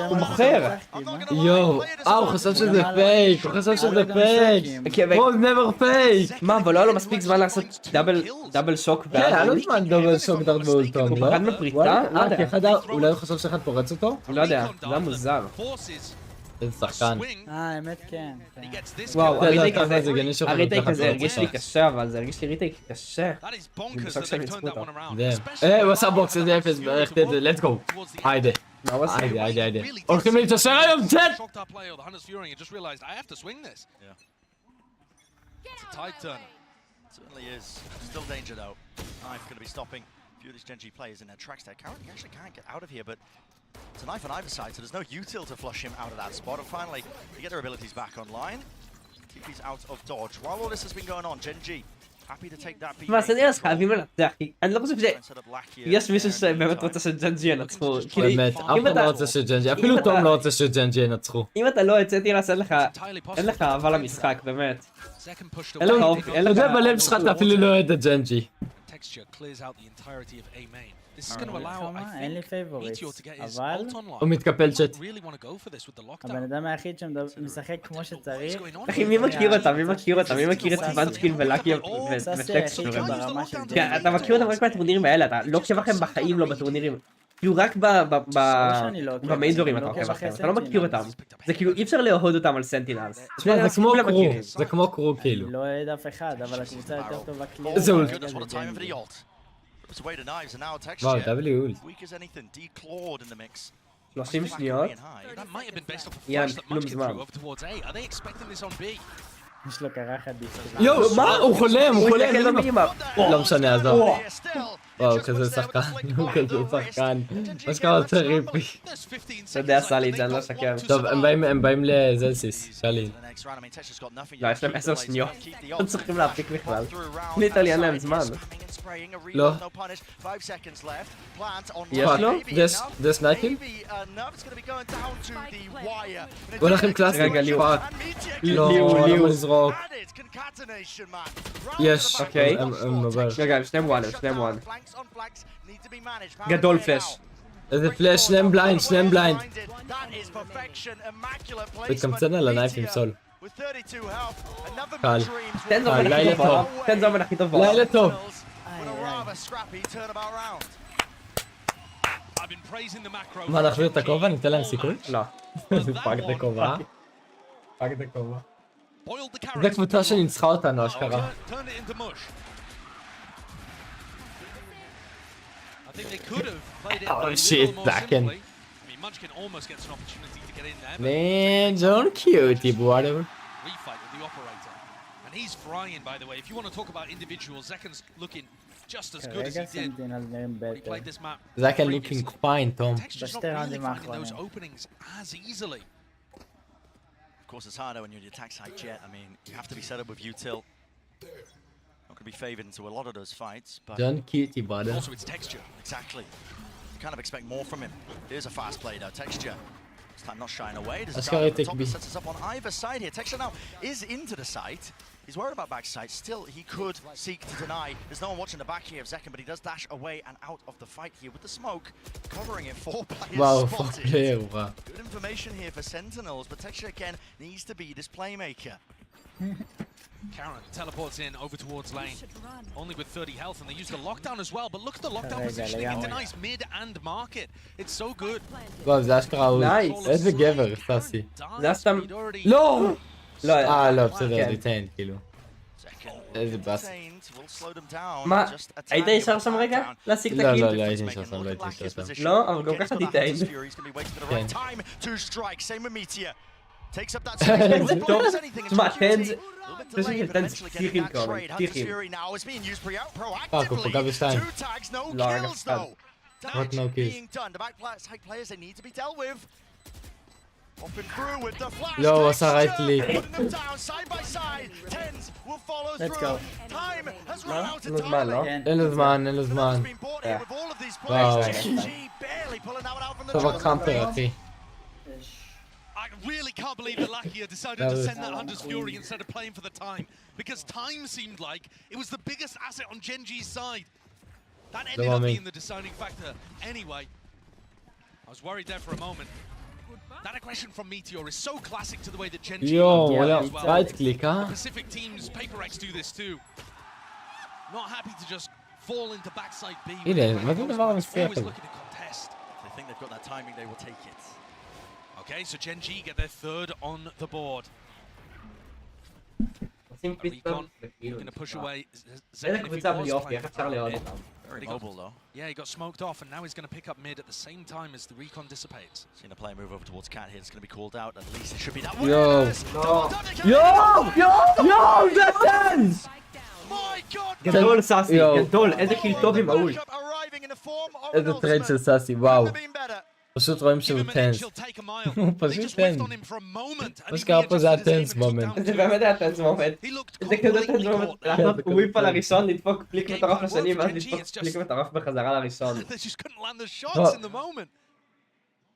הוא מוכר. יואו. הוא חשב שזה פייק, הוא חשב שזה פייק. הוא never fake. מה, אבל לא היה לו מספיק זמן לעשות דאבל שוק כן, היה לו זמן דאבל שוק דארט באולטון, הוא לא? פחד מפריצה? לא יודע. כי אחד אולי הוא חשב שאחד פורץ אותו? לא יודע, זה היה מוזר. איזה שחקן. האמת כן. וואו, הריטייק זה הזה, גני שוחד הריטייק לקחת הזה לו הרגיש לי בצד. קשה, אבל זה הרגיש לי ריטייק קשה. אני משחק שהם ניצחו אותו. הוא עשה בוקס, איזה אפס, בערך את זה, let's go. היידה. מה הוא עושה? היידה, היידה, היידה. הולכים להתעשר היום, צט! It's a tight turn. Certainly is. Still danger though. Knife going to be stopping a few of these Gen.G players in their tracks there. Currently, he actually can't get out of here, but it's a knife on either side, so there's no util to flush him out of that spot. And finally, they get their abilities back online. TP's out of dodge. While all this has been going on, Gen.G happy to take that beat. מה, סנטינלס חייבים לנצח, אני לא חושב שיש מישהו שבאמת רוצה שג'ן.G ינצחו. באמת, אף אחד לא רוצה שג'ן.G, אפילו תום לא רוצה שג'ן.G ינצחו. אם אתה לא את סנטינלס, אין לך אהבה למשחק, באמת. אין לך אופי, אין אתה לך... יודע, בלב שלך אתה אפילו לא אוהד את ג'ן.G. אין לי פייבוריט, אבל הוא מתקפל צ'אט. הבן אדם היחיד שמשחק כמו שצריך. אחי, מי מכיר אותם? מי מכיר אותם? מי מכיר את ונצ'קיל ולאקי וטקסטור? אתה מכיר אותם רק מהטורנירים האלה, אתה לא עוקב אחריהם בחיים לא בטורנירים. כאילו רק במייג'ורים אתה עוקב אחריהם, אתה לא מכיר אותם. זה כאילו אי אפשר לאהוד אותם על סנטינלס. זה כמו קרו, זה כמו קרו כאילו. אני לא אוהד אף אחד, אבל הקבוצה יותר טובה כלי. זה אולט. וואו, W אולט. 30 שניות. יאללה, כלום זמן. יש לו קרחת דיסקורד. יואו, מה? הוא חולם, הוא חולם. לא משנה, עזוב. וואו, כזה שחקן, הוא כזה שחקן. מה שקרה יותר ריפי. אתה יודע, סלי, זה אני לא שקר. טוב, הם באים לזלסיס, שלי. לא, יש להם 10 שניות. הם צריכים להפיק בכלל. ליטרלי אין להם זמן. לא. יש לו? זה סנייפים? בוא לכם קלאסי. רגע, ליהוא. לא, למה לזרוק? יש. אוקיי. הם עובר. רגע, הם שניהם וואן. גדול פלאש. איזה פלאש, שניהם בליינד. הוא התקמצן על הנייפ עם סול. קל. לילה טוב. תן זומן הכי טוב. לילה טוב. מה, נחזיר את הכובע? ניתן להם סיכוי? לא. פאק את הכובע. זה קבוצה שניצחה אותנו, אשכרה. Oh shit, Zaken. Man, don't cutie, whatever. And he's frying, by the way. If you want to talk about individuals, Zaken's looking just as good as he did when he played this map. Zaken looking fine, Tom. Texture's not really finding those openings as easily. Of course, it's harder when you're the attack side jet. I mean, you have to be set up with util. Not going to be favored into a lot of those fights, but Don't cutie, brother. Also, it's texture. Exactly. You kind of expect more from him. Here's a fast play though. Texture. This time not shying away. There's a guy at the top that sets us up on either side here. Texture now is into the site. He's worried about backside. Still, he could seek to deny. There's no one watching the back here of Zekken, but he does dash away and out of the fight here with the smoke. Covering it, 4 players Wow, spotted. 4 players, wow. Good information here for Sentinels, but Texture again needs to be this playmaker. Karen teleports in over towards lane, only with 30 health, and they use the lockdown as well, but look at the lockdown positioning, it denies mid and market. It's so good. וואו, זה אשכרה הוא... איזה גבר, סאסי. זה סתם... לא! לא, לא, בסדר, ריטיין, כאילו. איזה באס. מה? היית נשאר שם רגע? להשיג את הקיל? לא, הייתי נשאר שם, לא, אבל גם ככה תיתן. Takes up that זה טוב. תשמע, תן זה... זה שתן פתיחים כאלה, פתיחים. פאק, הוא פגע בשתיים. לא, רגע, סתם. רק no kills. לא, הוא עשה רייט קליק. Let's go. אין לו זמן, לא? אין לו זמן. וואו. טוב, רק קאמפר, אחי. I really can't believe that Lakia decided to send that Hunter's Fury instead of playing for the time, because time seemed like it was the biggest asset on Gen.G's side. That ended up being the deciding factor anyway. I was worried there for a moment. That aggression from Meteor is so classic to the way that Gen.G plays as well. Right click, huh? Pacific teams, Paper X do this too. Not happy to just fall into backside B. Always looking to contest. If they think they've got that timing, they will take it. Okay, so Gen.G get their third on the board. Recon going to push away. איזה קבוצה בלי אופי, איך אפשר לאהוד אותם? Very mobile though. Yeah, he got smoked off, and now he's going to pick up mid at the same time as the recon dissipates. Seeing a player move over towards Cat here. It's going to be called out. At least it should be that. Yo, that's 10! גדול סאסי, גדול, איזה קיל טוב עם האול. איזה טרייד של סאסי, וואו. פשוט רואים שהוא טנס. הוא פשוט טנס. מה שקרה פה זה הטנס מומנט. זה באמת היה טנס מומנט. זה כזה טנס מומנט. לעשות וויפ על הראשון, לדפוק פליק מטורף לשני, ואז לדפוק פליק מטורף בחזרה לראשון.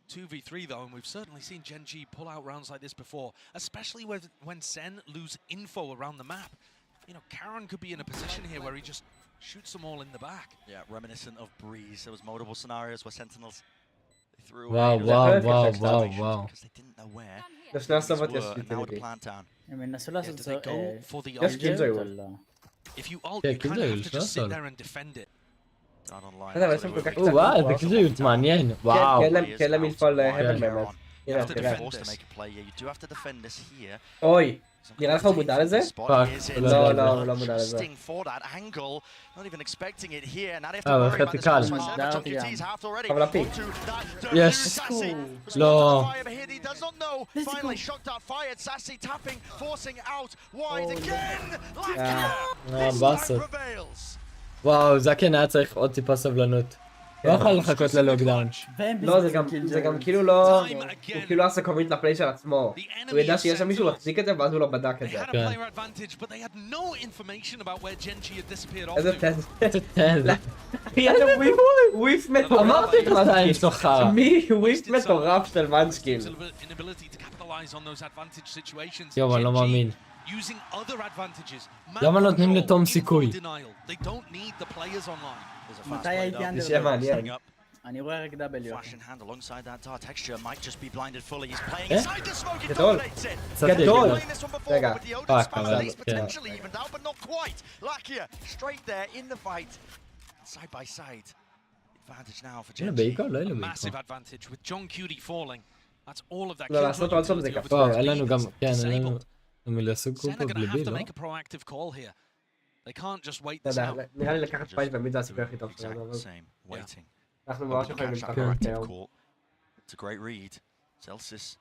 2v3 though, and we've certainly seen Gen.G pull out rounds like this before, especially when Sen lose info around the map. You know, Karen could be in a position here where he just shoots them all in the back. Yeah, reminiscent of Breeze. There was multiple scenarios where Sentinels threw wow, away wow, wow, wow, wow. because they didn't know where לשני הסוות יש were, and now with the plant down. הם ינסו לעשות Do they go for the יש קיל זו ult? If you ult, you kind of have to just sit there and defend it. Down online. אבל יש שם כל כך קצת. וואו, זה כזה יוט מעניין, וואו. כן להם מלפול הבל באמת. You have to תראה. be forced to make a play here. You do have to defend this here. אוי, נראה לך הוא מודע לזה? פאק, לא, לא, לא מודע לזה. Testing for that angle, not even expecting it here. Now they have to אבל worry about חצי this קל. one myself. Chunky T's halved already. אבל הפיק. Onto that dirty Yes. Sassy. לא. Fire, but here he does not know. Finally, shocked out, fired. Sassy tapping, forcing out wide again. באסות. prevails. וואו, זקן היה צריך עוד טיפה סבלנות. לא יכול לחכות ללוקדאון. לא, זה גם כאילו לא... הוא כאילו עשה קומיט לפליי של עצמו. הוא ידע שיש שם מישהו להחזיק את זה ואז הוא לא בדק את זה. איזה טנס. איזה טנס. היה לו וויף מטורף. אמרתי לך אתה יש לו חרא. מי וויף מטורף של מנסקין. יואו, אני לא מאמין. למה נותנים לתום סיכוי? מתי הייתי זה אנדר? שיהיה מעניין. אני רואה רק W. Flash in hand alongside that dark texture might just be blinded fully. He's playing Eh? inside the smoke. He גדול. dominates it. גדול. Playing this one before רגע. with the Odin פאק, spam אבל- at least כן. potentially evened out, but not quite. Lakia straight there in the fight, side by side. Advantage now for הנה Gen.G. בעיקר, לא הנה Massive בעיקר. advantage with John Cutie falling. That's all of that. לא, לעשות עוד סוף זה כפתור. וואו, אין לנו גם, כן, אין לנו... הם לעשות Sen קופו are going to בלי have בי, to לא? make a proactive call here. They can't just wait לא this יודע, out. נראה לי לקחת פייט תמיד זה הסיכוי הכי טוב Exactly שלנו. the אבל same. Waiting. אנחנו ממש Hoping to יכולים catch that לקחת proactive היום. call. It's a great read. Celsius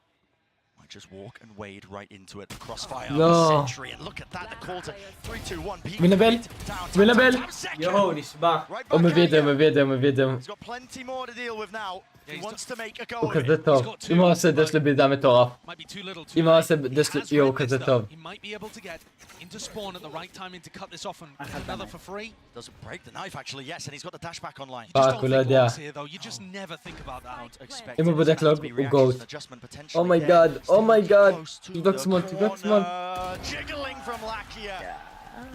might just walk and wade right into it. The crossfire No. of the century, and look at that. The call to 3-2-1. Peak מנבל, down. מנבל. יואו, נשבע. Right back הוא מביא את זה, at הוא you. מביא את זה, הוא מביא את זה. He's got plenty more to deal with now. He wants to make a go הוא of it. כזה טוב. אם הוא עושה דש לביזה מטורף. Might be too little too אם הוא late. עושה דש He has יואו, הוא read this, כזה though. טוב. He might be able to get into spawn at the right timing to cut this off and get another for free. Doesn't break the knife actually, yes, and he's got the dash back online. You just פאק, don't הוא לא think יודע. once here though. You just never think about that. Don't expect אם הוא it. בודק It's לו, meant to be הוא reaction גוט. and adjustment potentially אומייגאד, there. אומייגאד. Close to תבדוק the שמאל, תבדוק שמאל. corner. Jiggling from Lakia.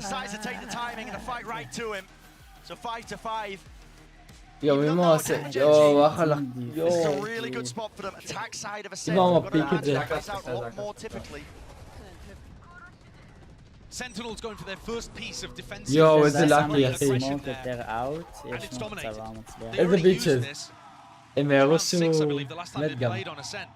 Decides to take the timing and to fight right to him. So 5-5. יואו, אם הוא עושה... יואו, אחלה. This is a יואו. really good spot for them. Attack side of a set. אם הוא Got an מפיק את זה. advantage that plays out a lot more typically. Sentinels going for their first piece of defensive. יואו, איזה זה שם לאקי, את אחי. הסמוק יותר אאוט, And יש it's לנו dominated. צבא מצליח. They איזה already used ביצ'ז. this. הם Round הרוסו 6, I believe, the last time מת they גם. played on Ascent.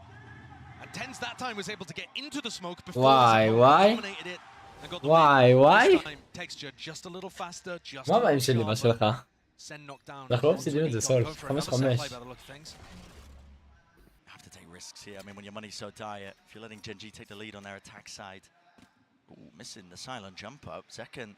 And Tens that time was able to get into the smoke before Why, Sentinels why? dominated it and got the Why, win. why? This time, texture just a little faster, just מה a הבעיה little שלי, מה sharper. שלך? Sen knocked down. אנחנו לא onto מפסידים את זה, Econ, סול. going for 5-5. another set play by the look of things. Have to take risks here. I mean, when your money's so dire, if you're letting Gen.G take the lead on their attack side. Ooh, missing the silent jump up. Second,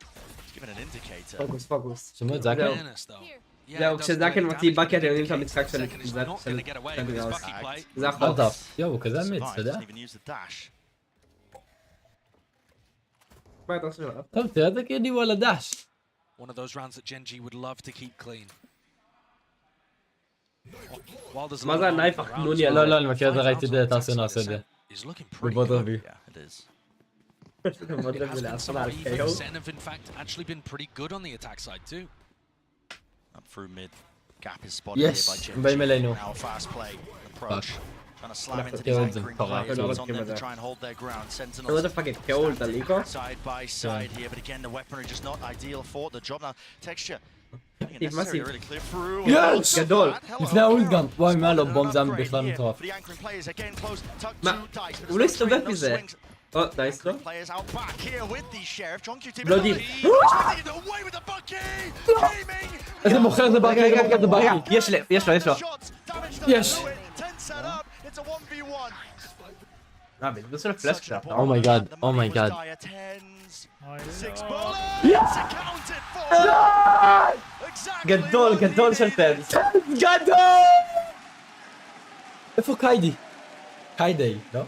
giving an indicator. פוקוס, פוקוס. שמעו את זקן? Awareness, though. Yeah, זהו, it does כשזקן great מוציא damage, בקט, but הם יודעים the שהמשחק של... second is not gonna get away with this bucky play. זה מה החוק. אתה? יואו, הוא כזה אמיץ, Survived, אתה יודע? doesn't even use the dash. מה אתה עושה עליו? טוב, תראה את זה כאילו על הדש. One of those rounds that Gen.G would love to keep clean. While there's a מה lot זה of הנייף around החנוני as well. לא, לא, אני מכיר את זה, 5 ראיתי את rounds on the ארסנל attack עושה את side זה. of Sen is looking pretty בבוד good. רבי. Yeah, it is. It has been some על even. KO. Sen have in fact actually been pretty good on the attack side too. Up through mid. Gap is spotted Yes, here by Gen.G. הם באים אלינו. Now fast play. Approach. Trying to slam into תראו these את זה, anchoring מטורף. players. לא It's on בודקים them את to זה. try and hold their ground. אתה רואה את Sentinels הפאקינג כאול, את הליקו? side by side here, but again the weaponry just not ideal for the job. Now texture. Massive. Necessary to really clear through. Yes! גדול. לפני האולט גם. וואי, מה לא, בום זה היה בכלל מטורף. For the anchoring players again close. Tuck מה? to dice. but הוא לא there's no הסתובב swing, no מזה. swings. או, נייס לו. Players out back here with the sheriff. John Q team. לא דיל. Away with the bucky. Gaming. איזה מוכר זה ברכה, איזה מוכר זה ברכה. יש לו, יש לו, יש לו. יש. בזבוז של הפלאש שלך. אומייגאד, אומייגאד. גדול, גדול של טנס. גדול! איפה קיידי? קיידי, לא?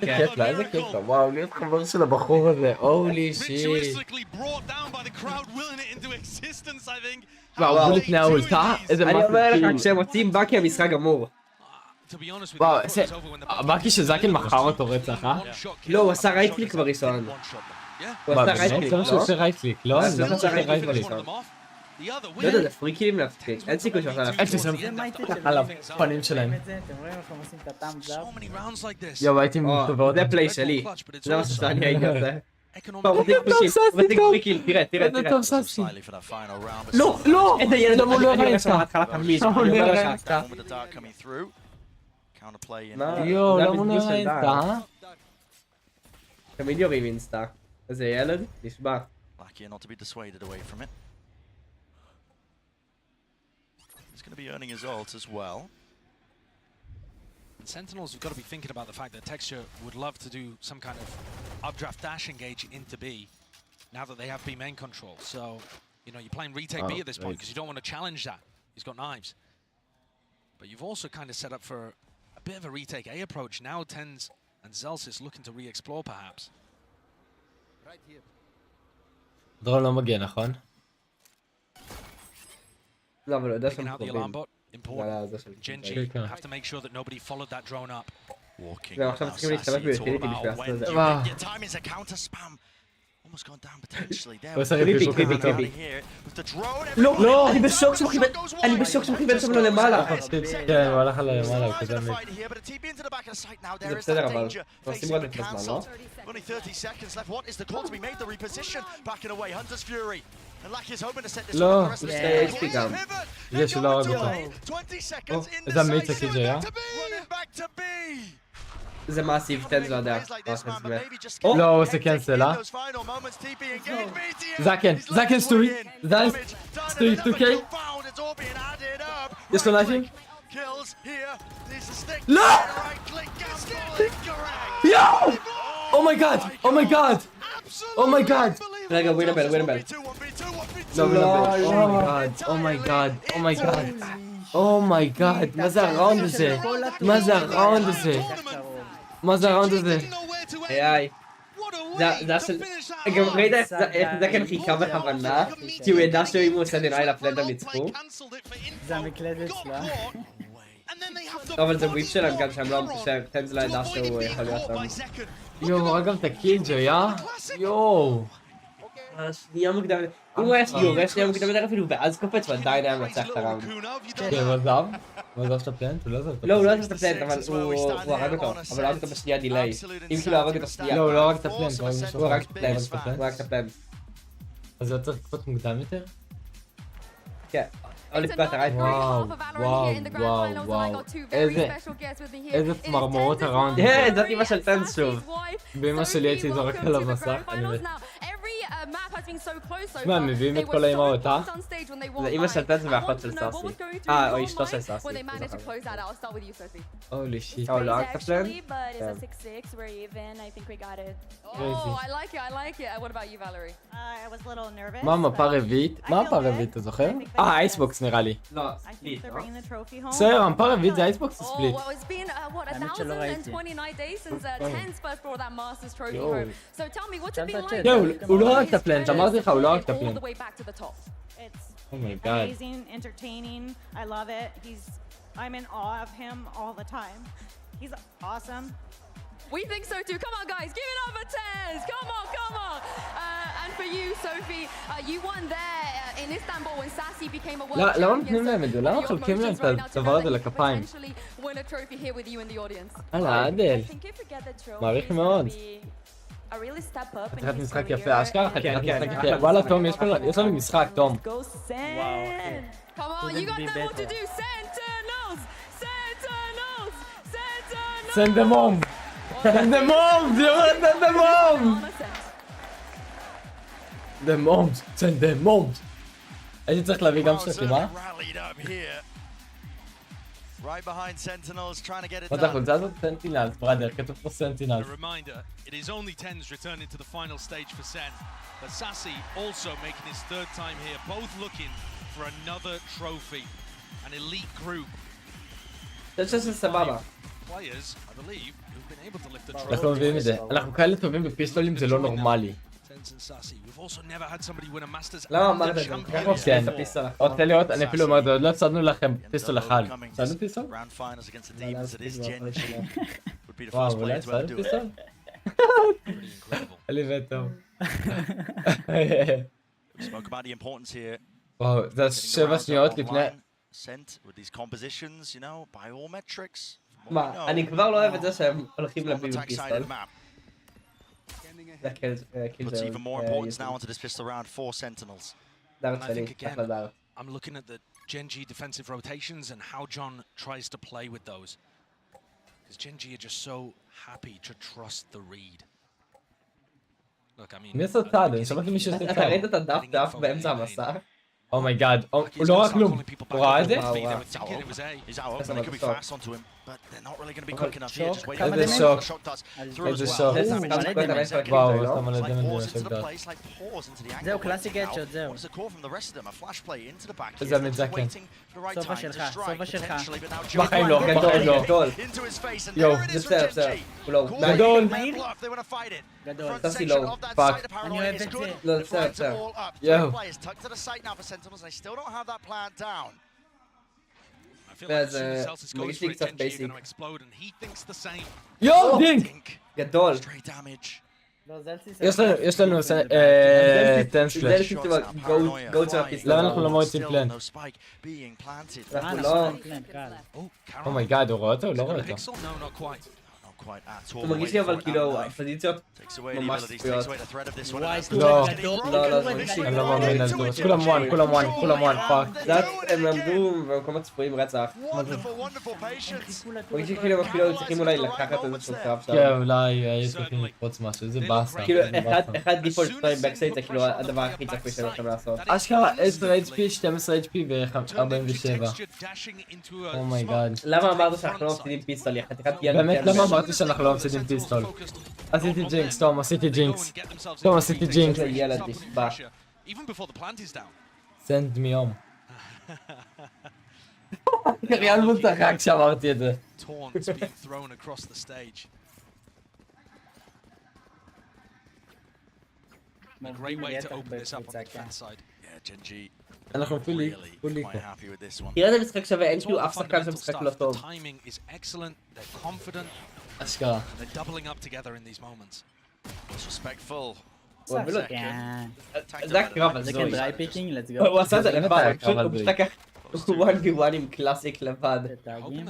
איזה כיף לה, איזה כיף לה. וואו, להיות חבר של הבחור הזה, הולי שיט. וואו, הוא לפני האולטה? איזה אני אומר מפלקים. לך, כשהם מוצאים בקי המשחק גמור. וואו, הבאקי שזקן מכר אותו רצח, אה? לא, הוא עשה רייט-קליק בראשון. הוא עשה רייט-קליק, זה מה שהוא עושה רייט-קליק, לא? זה מה שהוא עושה רייט-קליק. לא יודע, זה פריקילים להפקיק, אין סיכוי שאתה להפקיק. על הפנים שלהם. אתם רואים איך הם עושים את הטאמפ זאפ? יואו, הייתי מתובר. זה פלייי שלי. זה מה שאני הייתי עושה. ותיק פריקיל, תראה, תראה, תראה. טוב ססי. לא, לא! איזה ילד, למה הוא לא הראה שם בהתחלה תמיד. למה הוא לא הראה אותה? יואו, למה הוא לא הראה אותה? תמיד יורים אינסטה. איזה ילד, נשבע. He's going to be earning his ult as well. And Sentinels have got to be thinking about the fact that Texture would love to do some kind of updraft dash engage into B now that they have B main control. So, you know, you're playing retake B at this point because you don't want to challenge that. He's got knives. But you've also kind of set up for a bit of a retake A approach. Now Tens and Zelsis looking to re-explore perhaps. דרון לא מגיע, נכון? לא, אבל הוא יודע Taking שהם out the קרובים. alarm bot, important. Gen.G have to make sure that nobody followed that drone up. Walking. זהו, עכשיו צריכים להשתמש ביוטיליטי בשביל לעשות את זה. Your time is a counter spam. Almost gone down potentially. There הוא עושה ריפיק, ריפיק, ריפיק. לא, לא, אני בשוק שהוא חיבל, אני בשוק שהוא חיבל שם לו למעלה. כן, הוא הלך עליי למעלה, הוא כזה מי. זה בסדר אבל, עושים עוד את הזמן, לא? Only 30 seconds left. What is the call to be made? The reposition. Backing away. Hunter's Fury. And Lack is hoping to set this לא, up. The rest of the זה stage. HP גם. זה שהוא לא הרג אותו. 20 seconds in איזה אמיץ decisive. הקיג'י, אה? Running back to B. זה מאסיב, טנס לא יודע. לא, הוא עושה קנסל, אה? זקן, זקן סטוי. סטוי, 2K. יש לו נייפים? לא! יואו! אומייגאד! אומייגאד! אומייגאד! רגע, ווינבל, ווינבל. לא, אומייגאד, אומייגאד, אומייגאד. אומייגאד, מה זה הראונד הזה? מה זה הראונד הזה? מה זה הראונד הזה? איי. זה של... גם ראית איך זקן חיכה בכוונה? כי הוא ידע שאם הוא עושה דנאי לפלנט הם ניצחו? זה המקלדת שלה. לא, אבל זה וויפ שלהם גם שהם לא... שטנס לא ידע שהוא יכול להיות שם. יואו, הוא הרג גם את הקינג'י, יואו. שנייה מוקדם... אם הוא היה יורה שנייה מוקדם יותר אפילו ואז קופץ ועדיין היה מנצח את הראונד. כן, הוא עזב? הוא עזב את הפלנט? הוא לא עזב את הפלנט. לא, הוא לא עזב את הפלנט, אבל הוא הרג אותו. אבל הרג אותו בשנייה דיליי. אם כאילו הרג אותו בשנייה. לא, הוא לא הרג את הפלנט. הוא הרג את הפלנט. הוא הרג את הפלנט. אז זה צריך לקפוץ מוקדם יותר? כן. או לפגוע את הרייט. וואו, וואו, וואו, וואו. איזה צמרמורות הראונד. זאת אמא של טנס שוב. באמא שלי הייתי זורק על המסך, אני מת. מה, הם מביאים את כל האמהות, אה? זה אמא של טנס ואחות של סאסי. או אשתו של סאסי. הולי שיט. הוא לא הרג את הפלנט? מה המפה רביעית? מה המפה רביעית, אתה זוכר? אייסבוקס נראה לי. לא, ספליט, לא? בסדר, המפה רביעית זה אייסבוקס או ספליט? האמת שלא ראיתי. יואו, הוא לא הרג את הפלנט, אמרתי לך, הוא לא הרג את הפלנט. אומייגאד. Amazing, entertaining. I love it. I'm in awe of him all the time. He's awesome. We think so too. Come on, guys, give it up for Tez. Come on, come on. And for you, Sophie, you won there in Istanbul when Sassy became a world champion. למה נותנים להם את זה? למה חולקים להם את הדבר הזה לכפיים? Win a trophy here with you in the audience. הלאה, עדל. מעריך מאוד. חתיכת משחק יפה, אשכרה חתיכת משחק יפה. וואלה, תום, יש לנו משחק, תום. Come on, you got them what to do. Sentinels! Sentinels! Sentinels! Send them home! Send them home! Send them home! Them home! Send them home! הייתי צריך להביא גם שתים, אה? Right behind Sentinels, trying to get it מה זה החולצה הזאת? סנטינלס, בראדר, כתוב פה סנטינלס. A reminder, it is only Tens returning to the final stage for Sen, but Sassy also making his third time here, both looking for another trophy, an elite group. זה סבבה. Players, I believe, who've been able to lift the אנחנו trophy. מבינים את זה, אנחנו כאלה טובים בפיסטולים, זה לא נורמלי. Tens and Sassy, we've also never had somebody win a Masters למה and אמרת a את זה? champion כן, פיסטול. רוצה לראות, אני אפילו אומר, עוד לא הפסדנו לכם פיסטול אחד. הפסדנו פיסטול? Round finals against the demons, it is Gen.G. Would be the first וואו, אולי player to ever הפסדנו do it. פיסטול? עלי וטוב. We spoke about the importance here. וואו, זה 7 שניות לפני... Sent with these compositions, you know, by all metrics. מה, אני כבר לא אוהב את זה שהם הולכים להביא פיסטול. Puts even more importance now onto this pistol round for Sentinels. And I think again, I'm looking at the Gen.G defensive rotations and how John tries to play with those. Because Gen.G are just so happy to trust the read. Look, I mean... מי עושה צעד? אני שמעתי מישהו עושה צעד. אתה ראית את הדף באמצע המסך? אומייגאד, הוא לא ראה כלום. הוא ראה את זה? He's out open, they could be fast onto him, but they're not really going to be quick enough here. Just waiting איזה for שוק. the shot does. איזה שוק. וואו, הוא שם על הדמג' בשוק דאט. זהו, קלאסיק אדשוט, זהו. איזה מזקן. סופה שלך, סופה שלך. בחיים לא, גדול. יואו, בסדר, בסדר. הוא לא. גדול. גדול. ססי לא. פאק. אני אוהב את זה. לא, בסדר, בסדר. יואו. וזה מרגיש לי קצת בייסיק. יואו, דינק! גדול. יש לנו טנספלש. למה אנחנו לא מוצאים פלן? אנחנו לא... אומייגאד, הוא רואה אותו? הוא לא רואה אותו. הוא מרגיש לי אבל כאילו הפוזיציות ממש צפויות. לא, לא, זה מרגיש לי. אני לא מאמין על זה. כולם וואן, פאק. הם עמדו במקומות צפויים רצח. מרגיש לי כאילו אפילו צריכים אולי לקחת איזשהו קרב שם. כן, אולי היו צריכים לקפוץ משהו, זה באסה. כאילו אחד דיפולט 2 בקסייט זה כאילו הדבר הכי צפוי שהם יכולים לעשות. אשכרה 10 HP, 12 HP ו-47. אומייגאד. למה אמרת שאנחנו לא מפסידים פיסטול? באמת למה אמרתי שאנחנו לא מפסידים פיסטול? עשיתי ג'ינקס, תום, עשיתי ג'ינקס. זה ילד נשבע. סנד מי הום. קריאל מותחק כשאמרתי את זה. אנחנו פולי. תראה איזה משחק שווה, אין כאילו אף שחקן שמשחק לא טוב. אשכרה. זה הקרב זה הזוי. כן דריי פיקינג, let's go. הוא עשה את זה לבד, הוא פשוט לקח 1v1 עם קלאסיק לבד. הם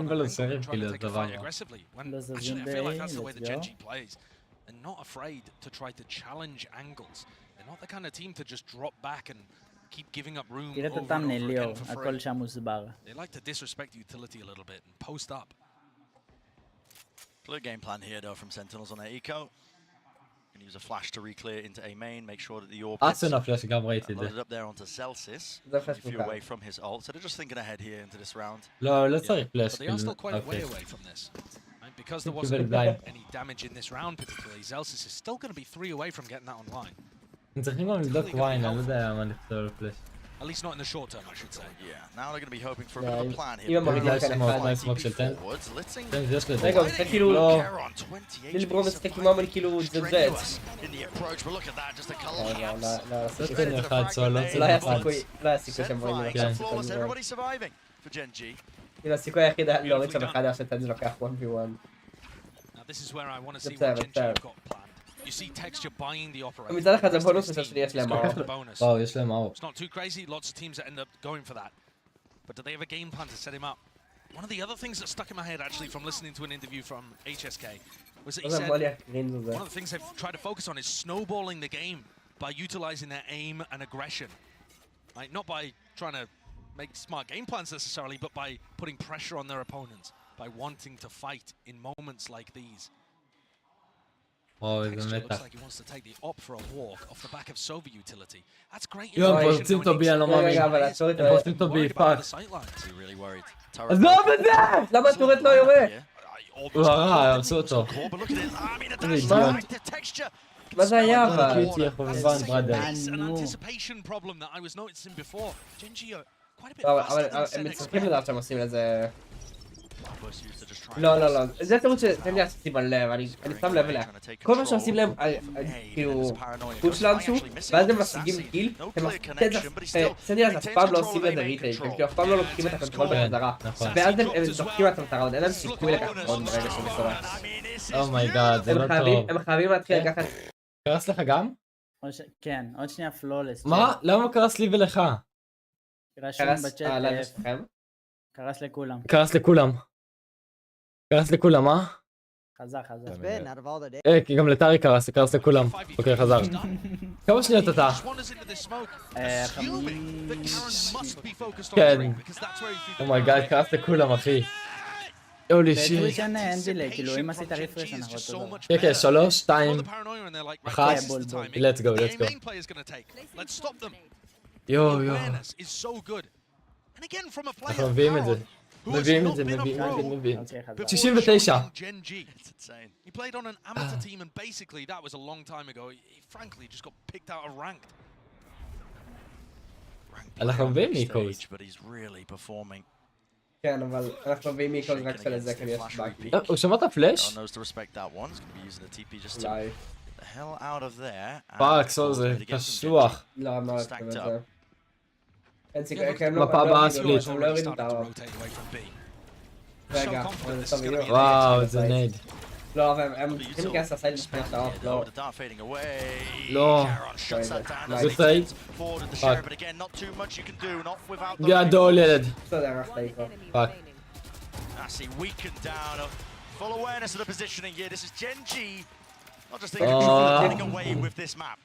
לא סרים כאילו, זה דבר. לא זזים ב-A, let's go. They're not afraid to try to challenge angles. They're not the kind of team to just drop back and keep giving up room תראה את over and הטאמנל over ליאור, again for הכל free. שם מוסבר. They like to disrespect utility a little bit and post up. Clear game plan here though from Sentinels on their eco. Can use a flash to re-clear into A main, make sure that the orb אסון הפלאש גם ראיתי את זה. loaded up there onto Celsius. זה פלאש A few מוכר. away from his ult, so they're just thinking ahead here into this round. לא צריך פלאש. But they are still quite a way away from this. And because there wasn't any damage in this round particularly, Celsius is still going to be 3 away from getting that online. הם צריכים גם לבדוק ויין, אני לא יודע מה לכתוב על פלאש. At least not in the short term, I should say. Yeah, now they're going to be hoping for a bit of a plan אם here. אמרתי לכם אחד. סמוק של טן. טן, יש לו את זה. רגע, הוא משחק כאילו... לא. ללברום משחק עם ממון כאילו זזז. In the approach, but look at that, just a collapse. יש לנו אחד סולו. לא היה סיכוי שהם רואים לי. Flags are flawless, everybody surviving for Gen.G. כאילו הסיכוי היחיד להוריד שם אחד היה שטנז לוקח 1v1. Now this is where I want to see what Gen.G have got planned. You see Texture buying the operator. מצד אחד זה בונוס מצד שני יש להם מאור. וואו, יש להם מאור. It's not too crazy, lots of teams that end up going for that. But do they have a game plan to set him up? One of the other things that stuck in my head actually from listening to an interview from HSK was that he said one of the things they've tried to focus on is snowballing the game by utilizing their aim and aggression. Like, not by trying to make smart game plans necessarily, but by putting pressure on their opponents, by wanting to fight in moments like these. וואו, איזה Texture מתח. looks like he wants to take the op for a walk off the back of Soviet utility. That's great יואו, הם information פורצים knowing טובי, אני לא מאמין. רגע, אבל עצור את הם פורצים טובי, worried about פאק. the sightlines. עזוב את זה! למה הטורט לא יורה? הוא הרע, הרסו אותו. איזה אידיוט. מה זה היה אבל? קיצי, חובבן, בראדר. An anticipation problem that I was noticing before. Gen.G are quite a bit לא, faster אבל than הם Sentinels. צריכים לדעת שהם עושים לזה... לא, לא, לא, זה טעות שתן לי לעשות בלב, אני שם לב אליה. כל מה שעושים להם, כאילו, פוש לאנשהו, ואז הם משיגים קיל, סנטינלס אף פעם לא עושים לזה ריטייק, הם כאילו אף פעם לא לוקחים את הקונטרול בחזרה. ואז הם דוחקים לעצמם את הראונד, אין להם סיכוי לקחת ראונד ברגע שהם מסורץ. אומייגאד, זה לא טוב. הם חייבים להתחיל לקחת... קרס לך גם? כן, עוד שנייה פלולס. מה? למה קרס לי ולך? רשום בצ'אט. קרס לכולם. קרס לכולם. קרס לכולם, אה? חזר. כי גם לטרי קרס, קרס לכולם. אוקיי, חזר. כמה שניות אתה? כן. אומייגאד, קרס לכולם, אחי. הולי שיט. בטווישן אין דילי, כאילו אם עשית ריפרש אנחנו אותו דבר. כן, כן, 3, 2, 1, let's go. יואו. אנחנו מביאים את זה. מביאים. 69. He played on an amateur team and basically that was a long time ago. He frankly just got picked out of ranked. אנחנו מביאים מיקוס. כן, אבל אנחנו מביאים מיקוס רק של איזה כנראה שבאקי. הוא שמע את הפלאש? אולי. פאק, סול זה קשוח. לא, אמרתי את זה. אין סיכוי, מפה הבאה ספליט. הם לא יורידו את האור. רגע, וואו, זה נייד. לא, אבל הם צריכים להיכנס לסייד בשביל את האור, לא. לא. זה סייד? פאק. גדול ילד. בסדר, הלכת איתו. פאק. Full awareness of the positioning here. This is Gen.G. Not just getting away with this map.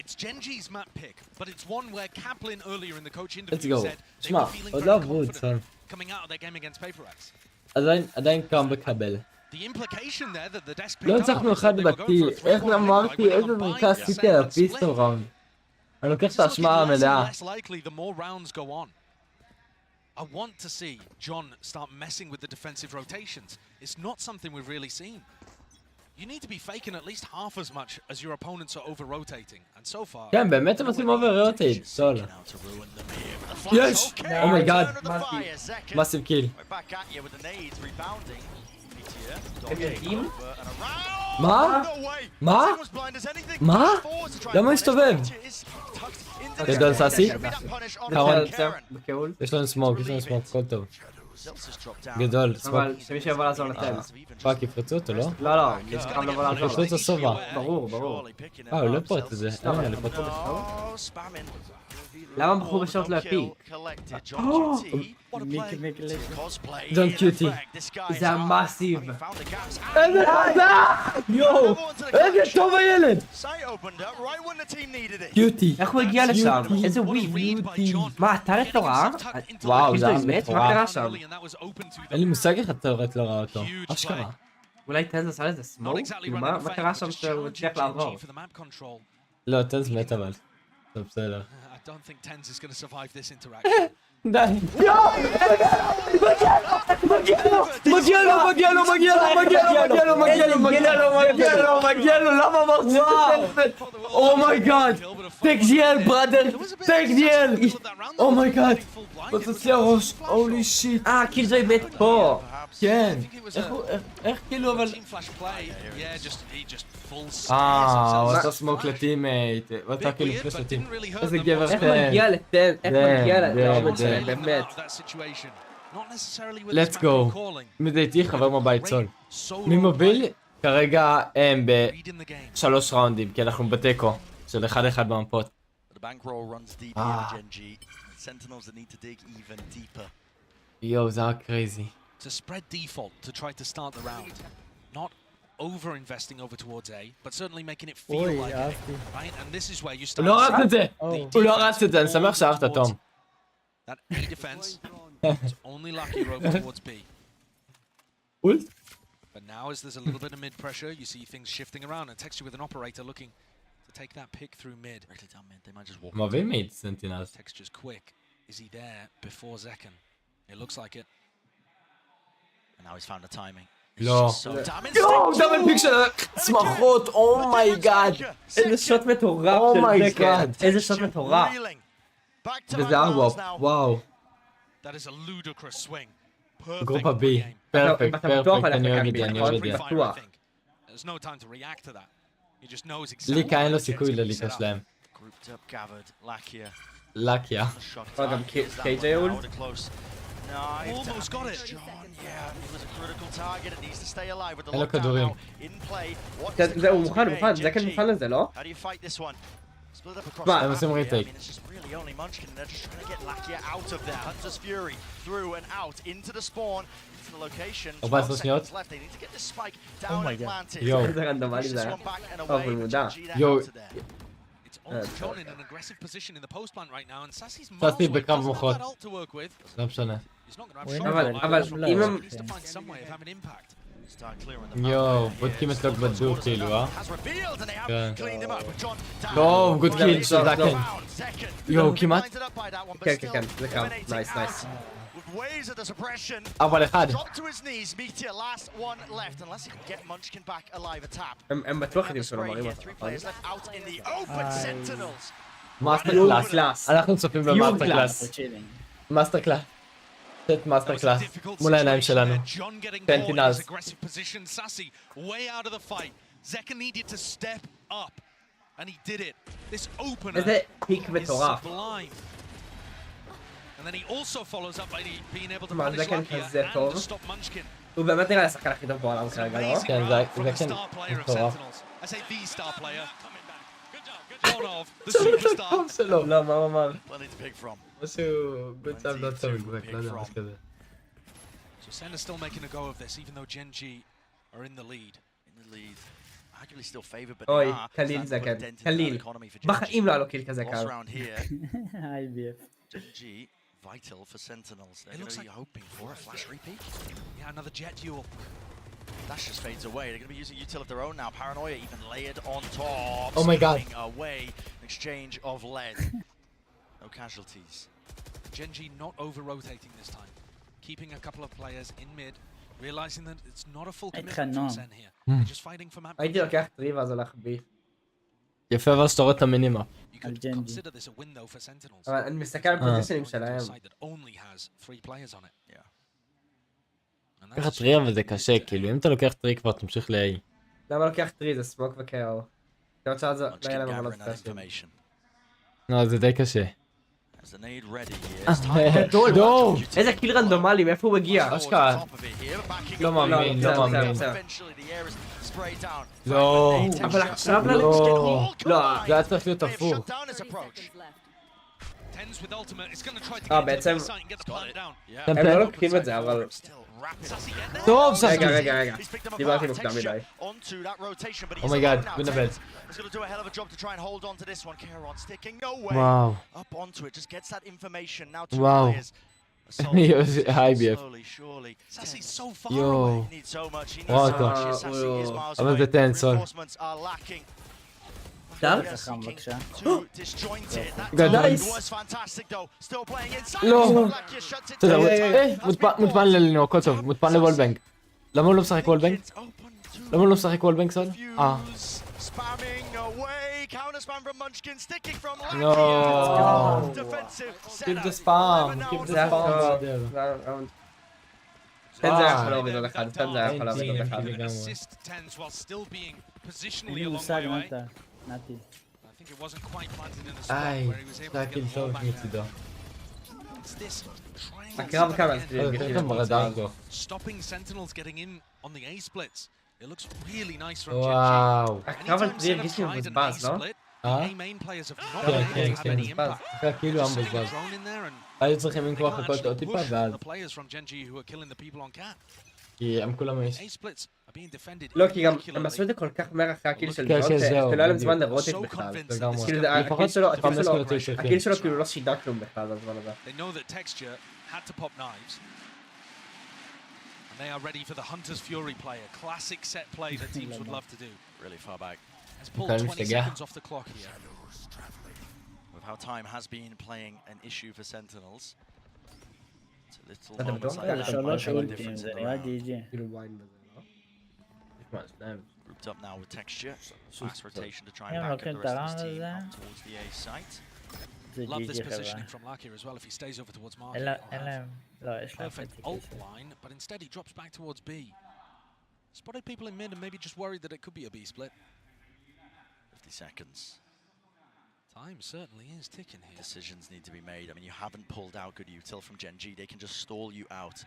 It's Gen.G's map pick, but it's one where Kaplan earlier in the coach interview said they שמע, were feeling עוד very לא עברו את זה. confident coming out of their game against Paper X. עדיין קם בקבל. The implication there that the desk לא הצלחנו אחד בתי, איך אמרתי איזה זריקה עשיתי על הפיסטול ראונד. אני לוקח את האשמה המלאה. I want to see John start messing with the defensive rotations. It's not something we've really seen. You need to be faking at least half as much as your opponents are over-rotating, and so far... כן, באמת הם עושים over-rotate, סול. יש! אומייגאד. מסיב קיל. מה? מה? מה? למה הסתובב? גדול סאסי? קרון? יש לנו סמוק, הכל טוב. גדול, סמוק. אבל שמי שיבוא לעזור לטנס. פאק, יפרצו אותו, לא? לא, לא, יש לך לבוא לעזור. יפרצו אותו סובה. ברור. הוא לא פורט את זה. אני פורט את זה. למה בחור בשורט לא יפיק? ג'ון קיוטי. זה המאסיב. איזה חזק! יואו! איזה טוב הילד! קיוטי. איך הוא הגיע לשם? איזה וויב. מה, אתה לתורה? וואו, זה היה מת? מה קרה שם? אין לי מושג איך התיאורט לא ראה אותו. אשכרה. אולי טנז עשה לזה סמוק? מה קרה שם שהוא הצליח לעבור? לא, טנז מת אבל. זה בסדר. I don't think Tens is going to survive this interaction. די. מגיע לו, למה אמרת? אומייגאד, תג'יאל בראדר, תג'יאל, אומייגאד, פוצץ לי הראש, הולי שיט. כאילו זה מת פה. כן, איך כאילו אבל... הוא עשה סמוק לטימייט, ואתה כאילו פלש לטים. איזה גבר איך מגיע לטן, איך מגיע לעומד שלהם, באמת. let's go. מדייתי חבר מבית סול. מי מוביל? כרגע הם ב3 ראונדים, כי אנחנו בתיקו של 1-1 במפות. יואו, זה היה קרייזי. To spread default to try to start the round, not over-investing over towards A, but certainly making it feel like it, right? And this is where you start. הוא לא רץ את זה! הוא לא רץ את זה, אני שמח שאהבת תום. That A defense is only lucky over towards B. אולט? But now as there's a little bit of mid pressure, you see things shifting around and Texture with an operator looking to take that pick through mid. Directly down mid, they might just walk. מבין מיד Sentinels. Texture's quick. Is he there before Zekken? It looks like it. And now he's found the timing. לא. יואו, דאבל פיק של הצמחות, אומייגאד. איזה שוט מטורף של זקן. איזה שוט מטורף. וזה ארוואפ, וואו. That is a ludicrous swing. גרופה בי. פרפקט, אני אוהב את זה, אני אוהב את זה. There's no time to react to that. He just knows exactly. ליקה אין לו סיכוי לליקה שלהם. Grouped up, gathered, Lakia. לקיה. גם קיי.ג'יי אול. Almost got it. Yeah, it was a critical target. It needs to stay alive with the אין לו lockdown כדורים. now in play. זהו, מוכן, זקן מוכן לזה, לא? How do you fight this one? Split up across מה? הם עושים I ריטייק. mean, it's just really only Munchkin, and they're just trying to get Lakia out of there. Hunter's Fury through and out into the spawn, into the location. 12 seconds left. They need to get this spike down and planted. יואו. זה רנדומלי זה. This one back and אבל away. מודע. GenG, they're יואו. out of there. It's also John in an aggressive position in the post plant right now, and Sassy's סאסי miles away. בקרב Doesn't have מוחות. that ult to work with. לא משנה. He's not going to have Win. shot. אבל אם הם... He needs to find some way of having impact. Start clearing the יואו, pathway בודקים here. את לוק בדוק כאילו, Has revealed, and they have כן. cleaned him up with John down. טוב, גוד קיל של זקן. Second. יואו, כמעט. Blinded up by that one, but כן, still כן, זה קם. eliminating נייס, out. נייס. With waves of the suppression. אבל אחד. Drop to his knees, Meteor, last one left, unless he can get Munchkin back alive. A tap. הם בטוח Have יודעים the שלא spray מראים here. אותו. 3 players left out in the open. Sentinels. מאסטר קלאס. קלאס. אנחנו צופים במאסטר קלאס. מאסטר קלאס. סט מאסטר קלאס. מול העיניים שלנו. Sentinels. Aggressive position. Sassy way out of the fight. Zekken needed to step up, and he did it. This opener איזה פיק is מטורף. sublime. And then he also follows up by being able to מה, punish זקן Lakia כזה and טוב? to stop Munchkin. הוא באמת נראה לשחקן הכי טוב בעולם כרגע, לא? Amazing כן, run זה from the כן star player of מטורף. Sentinels. I say the star player. One of the superstars. שלו. לא, מה הוא אמר? Plenty to pick from. משהו good time not so good, לא יודע, משהו כזה. So Sentinels still making a go of this, even though Gen.G are in the lead. In the lead. Arguably still favored, but אוי, they are קליל starting to put a זקן. dent into that קליל. economy for GenG. בחיים לא היה לו קיל כזה Loss קל. round here. IBF. GenG vital for Sentinels. They're It going looks to be like- hoping for a flash repeat. Yeah, another jet duel. Dash just fades away. They're going to be using util of their own now. Paranoia even layered on top. Oh my God. Sweeping away. Exchange of lead. No casualties. Gen.G not over-rotating this time. Keeping a couple of players in mid, realizing that it's not a full commitment from Sen here. They're just fighting for map הייתי control. לוקח טרי ואז הולך בי. יפה אבל שאתה רואה את המינימה. You could consider this a window for Sentinels. אבל אני מסתכל על פוזישנים שלהם. A side that only has 3 players on it. Yeah. And לקחת טרי אבל זה קשה, כאילו אם אתה לוקח טרי כבר תמשיך ל-A. למה לוקח טרי? זה סמוק וקאו. אתה רוצה לזה? לא יהיה להם Munchkin עבודת gathering that סטיישן. information. לא, זה די קשה. As the nade ready here. It's time גדול! דור! איזה קיל רנדומלי, מאיפה הוא הגיע? אשכרה. לא מאמין, לא מאמין. לא. אבל עכשיו לא. לא. זה היה צריך להיות הפוך. Tens with ultimate is going to try to get into the בעצם... site and get the plant down. הם לא לוקחים את זה, אבל... טוב, ססי. רגע. דיברתי מוקדם מדי. אומייגאד, בנבד. He's going to do a hell of a job to try and hold on to this one. Caron sticking no way. וואו. Up onto it, just gets that information. Now two וואו. players. IBF. Slowly, surely. Sassy's so far יואו. He needs so much. He needs וואו, so טוב. much. Sassy is miles אבל away. זה טנס, אוי. Reinforcements are lacking. טוב? חכם בבקשה. Too disjointed. That גדול. time was fantastic though. Still playing inside. לא. Lakia shuts it בסדר, down. מוטפן ללינור, הכל טוב, מוטפן לוולבנג. למה הוא לא משחק וולבנג? למה הוא לא משחק וולבנג סוד? Spamming away. Counter spam from Munchkin. Sticking from Lakia. No. Defensive Keep the setup. spam, 11 keep now the זה היה spam. טוב. בסדר. תן זה היה יכול להוריד עוד אחד, תן זה היה יכול להוריד עוד אחד. assist Tens while still being positionally אין לי a long מושג way מה away. אתה, נתי. I think it wasn't quite planted in a spot איי, where he was able זה to היה get כאילו the ball טוב back מצידו. there. It's this triangle הקרב setup כמה again. זה גם ברדאר פה. Stopping Sentinels getting in on the A splits. It looks really nice from וואו. הקרב על טרי הרגיש לי מבוזבז, לא? כן, כן, כן. זה כאילו היה מבוזבז. היו צריכים למכוח הכל עוד טיפה ואז. כי הם כולם יש. לא, כי גם הם עשו את זה כל כך מהר אחרי הקיל של ג'ון, שלא היה להם זמן לרוטט בכלל. כאילו זה הקיל שלו, הקיל שלו כאילו לא שידה כלום בכלל בזמן הזה. And they are ready for the Hunter's Fury play, a classic set play that teams would love to do. Really far back. Let's pull 20 seconds off the clock here. With how time has been playing an issue for Sentinels. It's a little moments like that. Grouped up now with texture. Fast rotation to try and back up the rest of his team out towards the A site. Love this positioning from Luck here as well if he stays over towards Mark. Perfect ult line, but instead he drops back towards B. Spotted people in mid and maybe just worried that it could be a B split. 50 seconds. Time certainly is ticking here. Decisions need to be made. I mean, you haven't pulled out good util from Gen.G. They can just stall you out.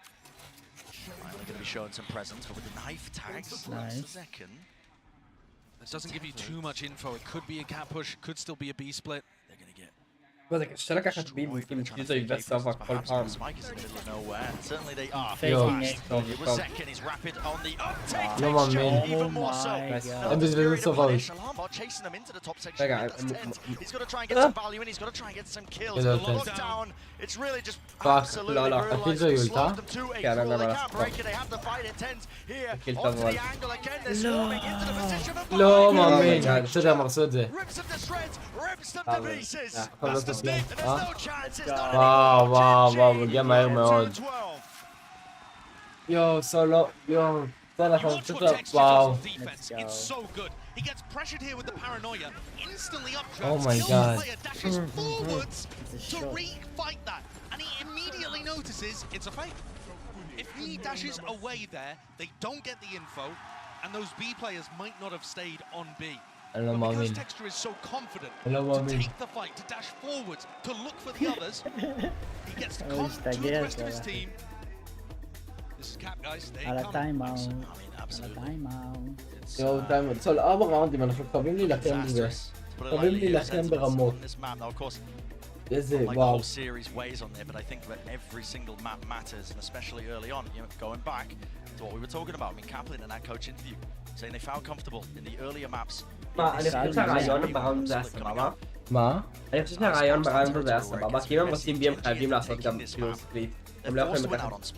Finally going to be showing some presence, but with the knife tags, Nice. second. This doesn't give you too much info. It could be a cat push, could still be a B split. They're going to get מה זה קשה לקחת בי עם קיזו יבס סופה כל פעם. Certainly they are. It was second, he's rapid on the uptake. לא מאמין. Even more so. הם בזבזו סופה. Chasing them into the top section. רגע, He's got to try and get some value in, he's got to try and get some kills. The lockdown, it's really just absolutely brutalized. Slowed them to a crawl, they can't break it, they have to fight it. Tens here, onto the angle again, they're swarming into the position of לא מאמין. אתה יודע, מרסו את זה. rips them to shreds, rips them to pieces. That's the stick, and there's no chance, it's not וואו, וואו, וואו, מגיע מהר מאוד. יואו, סולו, יואו. Wow. It's so good. He gets pressured here with the paranoia. Instantly updrafts. Oh my god. Player dashes forwards to re-fight that. And he immediately notices it's a fake. If he dashes away there, they don't get the info. And those B players might not have stayed on B. But because Texture is so confident to take the fight, to dash forwards, to look for the others, he gets to come to the rest of his team. This is Cap, guys. They come. יואו, טיימאוט. סול, 4 ראונדים, אנחנו חייבים להילחם בזה. חייבים להילחם ברמות. איזה, וואו. series weighs on there, but I think that every single map matters, and especially early on, you know, going back to what we were talking about. I mean, Kaplan in that coach interview saying they found comfortable in the earlier maps. מה, אני חושב שהרעיון בראונד זה היה סבבה. מה? אני חושב שהרעיון בראונד הזה היה סבבה, כי אם הם רוצים בי הם חייבים לעשות גם כאילו ספליט. הם לא יכולים לקחת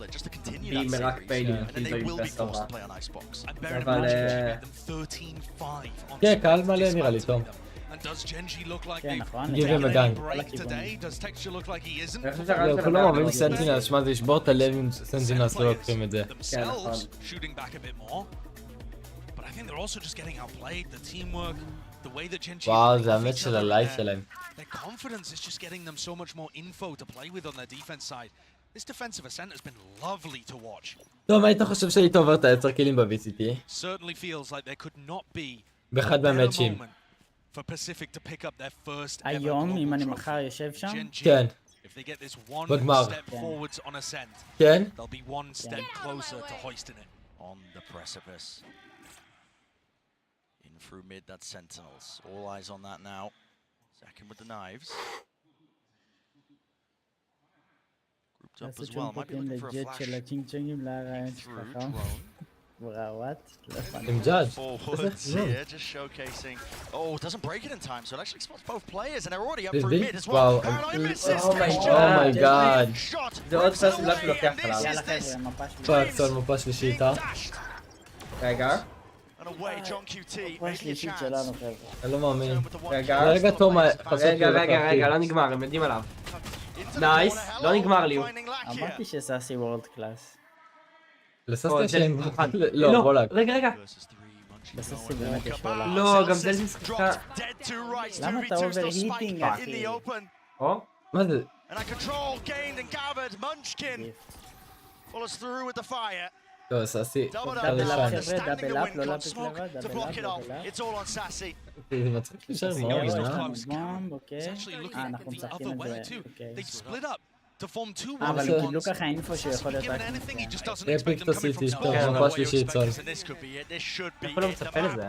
בי מרק פיילים כאילו עם בסובה. אבל... כן, קהל מלא נראה לי טוב. גיב לגן. כולם אוהבים סנטינלס, שמע זה ישבור את הלב אם סנטינלס לא לוקחים את זה. כן, נכון. וואו, זה האמת של הלייט שלהם. Their confidence is just getting them so much more info to play with on their defense side. This defensive ascent has been lovely to watch. טוב, מה היית חושב שהיית עובר את ה10 קילים ב-VCT? Certainly feels like there could not be באחד מהמאצ'ים. for Pacific to pick up their first ever היום, אם אני מחר יושב שם? כן. If they get this one בגמר. step forwards on ascent, כן? they'll be one step closer to hoisting it. On the precipice. In through mid, that's Sentinels. All eyes on that now. Second with the knives. Grouped up as well. Might be looking for a flash. Through drone. Forwards here, just showcasing. Oh, doesn't break it in time, so it actually spots both players, and they're already up through mid as well. Oh my god. זה עוד פרסים לא שלוקח עליו. צול מפה שלישי איתה. רגע. And away, John QT, maybe a chance. אני לא מאמין. רגע, תרומה. רגע, לא נגמר, הם יודעים עליו. נייס, לא נגמר לי. אמרתי שסאסי וורד קלאס. לססטי שהם מוכן... לא, בולג. רגע. בססטי באמת יש עולה. לא, גם זה משחקה. למה אתה אובר-היטינג, אחי? מה זה? And a control gained and gathered. Munchkin follows through with the fire. לא, ססי. דאבל אפ חבר'ה, דאבל אפ, לא להפיק לבד, דאבל אפ. It's all on Sassy. זה מצחיק להישאר מאוד, אנחנו משחקים את זה, אוקיי. אבל הם קיבלו ככה אינפו שיכול להיות רק אפיק תוסיתי, טוב, מפה שלישית צול. איפה לא מצפה לזה?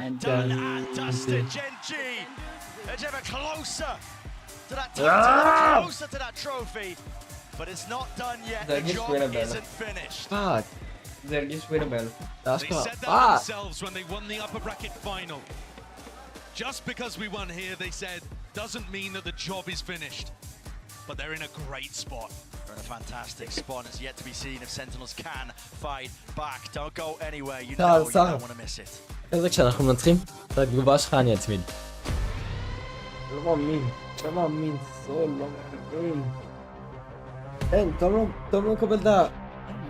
פאק. זה הרגיש ווינבל. Just because we won here, they said, doesn't mean that the job is finished. but they're in a great spot. They're in a fantastic spot. It's yet to be seen if Sentinels can fight back. Don't go anywhere. You know you don't want to miss it. איזה כשאנחנו מנצחים, את התגובה שלך אני אצמיד. לא מאמין, לא מאמין, סול, לא מאמין. אין, תום לא מקבל את ה...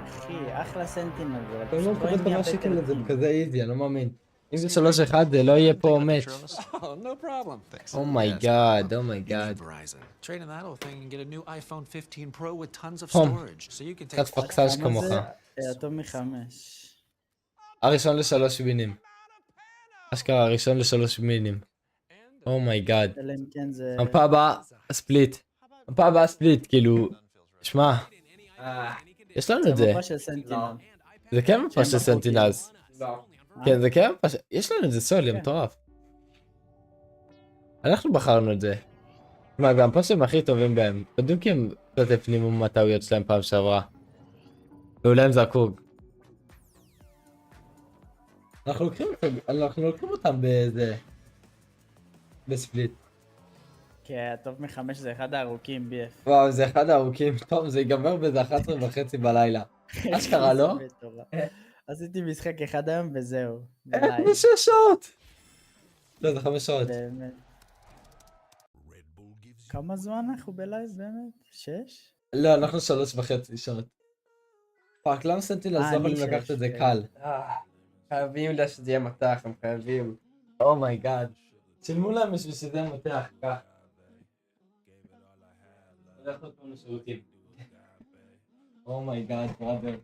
אחי, אחלה סנטינל. תום לא מקבל את המשקל הזה בכזה איזי, אני לא מאמין. אם זה 3-1 זה לא יהיה פה מאץ'. אומייגאד, אומייגאד. קצת פקסאז' כמוך. טוב מ5. הראשון ל3 מינים. אשכרה הראשון ל3 מינים. אומייגאד. הפעם הבאה ספליט. הפעם הבאה ספליט, כאילו... שמע. יש לנו את זה. זה כן מפה של סנטינלס. כן, זה כן מפה של... יש לנו את זה סול, מטורף. אנחנו בחרנו את זה. מה, גם פה שהם הכי טובים בהם. יודעים כי הם קצת הפנימו מהטעויות שלהם פעם שעברה. ואולי הם זרקו. אנחנו לוקחים אותם באיזה... בספליט. כן, טוב מ5 זה אחד הארוכים BF. וואו, זה אחד הארוכים. טוב, זה ייגמר באיזה 11:30 בלילה. אשכרה, לא? עשיתי משחק אחד היום וזהו. זה 6 שעות! לא, זה 5 שעות. באמת. כמה זמן אנחנו בלייב באמת? 6? לא, אנחנו 3.5 שעות. פאק, למה סנטינלס לא יכולים לקחת את זה קל? חייבים לה שזה יהיה מתח, הם חייבים. אומייגאד. שילמו להם בשביל שזה יהיה מתח, כך. אנחנו נתנו לשירותים. אומייגאד, בראדר.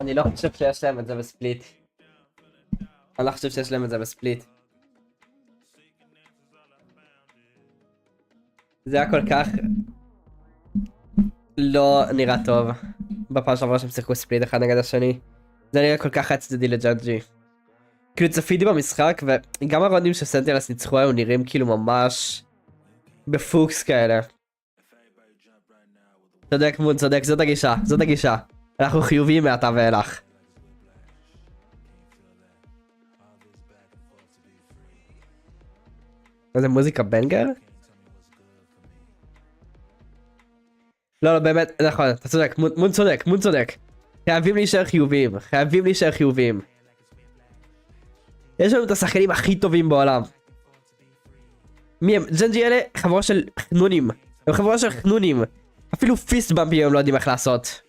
אני לא חושב שיש להם את זה בספליט. אני לא חושב שיש להם את זה בספליט. זה היה כל כך לא נראה טוב בפעם שעברה שהם שיחקו ספליט אחד נגד השני. זה נראה כל כך חד צדדי לג'ן.G. כאילו צפיתי במשחק וגם הרעיונים שסנטינלס ניצחו היו נראים כאילו ממש בפוקס כאלה. צודק מון, צודק, זאת הגישה, זאת הגישה. אנחנו חיוביים מעתה ואילך. איזה מוזיקה בנגר? לא, לא, באמת, נכון, אתה צודק, מון צודק, מון צודק. חייבים להישאר חיוביים, חייבים להישאר חיוביים. יש לנו את השחקנים הכי טובים בעולם. מי הם? Gen.G אלה חבורה של חנונים. הם חבורה של חנונים. אפילו פיסט במפים הם לא יודעים איך לעשות.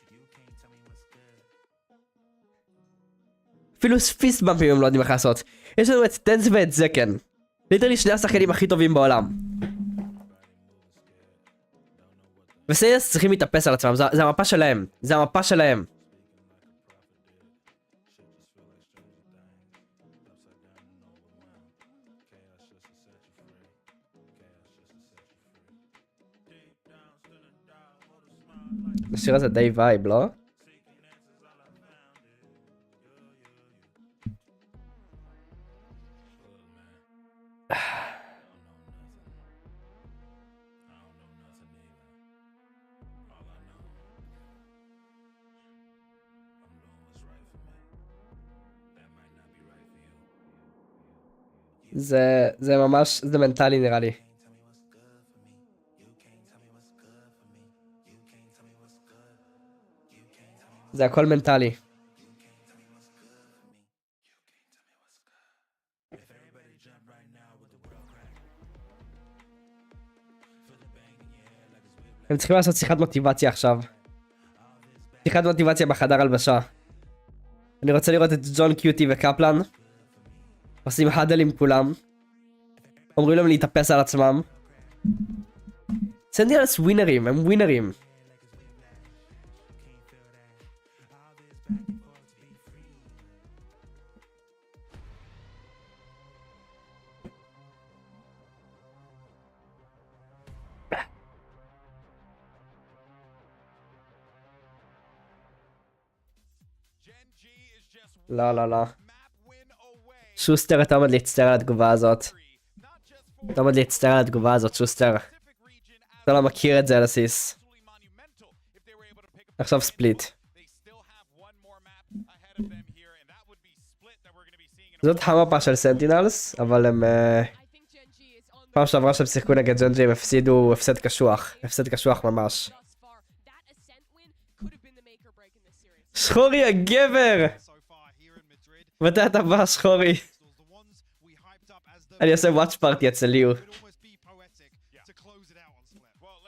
אפילו פיסט במפים הם לא יודעים איך לעשות. יש לנו את טנס ואת זקן. ליטרלי שני השחקנים הכי טובים בעולם. וסנטינלס צריכים להתאפס על עצמם, זה המפה שלהם. זה המפה שלהם. השיר הזה די וייב, לא? זה ממש, זה מנטלי נראה לי. זה הכל מנטלי. הם צריכים לעשות שיחת מוטיבציה עכשיו. שיחת מוטיבציה בחדר הלבשה. אני רוצה לראות את ג'ון קיוטי וקפלן עושים הדל עם כולם. אומרים להם להתאפס על עצמם. סנטינלס ווינרים, הם ווינרים. לא, לא, לא. שוסטר, אתה עומד להצטער על התגובה הזאת. אתה עומד להצטער על התגובה הזאת, שוסטר. אתה לא מכיר את זה על הסיס. עכשיו ספליט. זאת המפה של סנטינלס, אבל הם... פעם שעברה שהם שיחקו נגד ג'ן.G הם הפסידו הפסד קשוח. הפסד קשוח ממש. שחורי הגבר! מתי אתה בא שחורי? אני עושה וואץ' פארטי אצל ליהוא.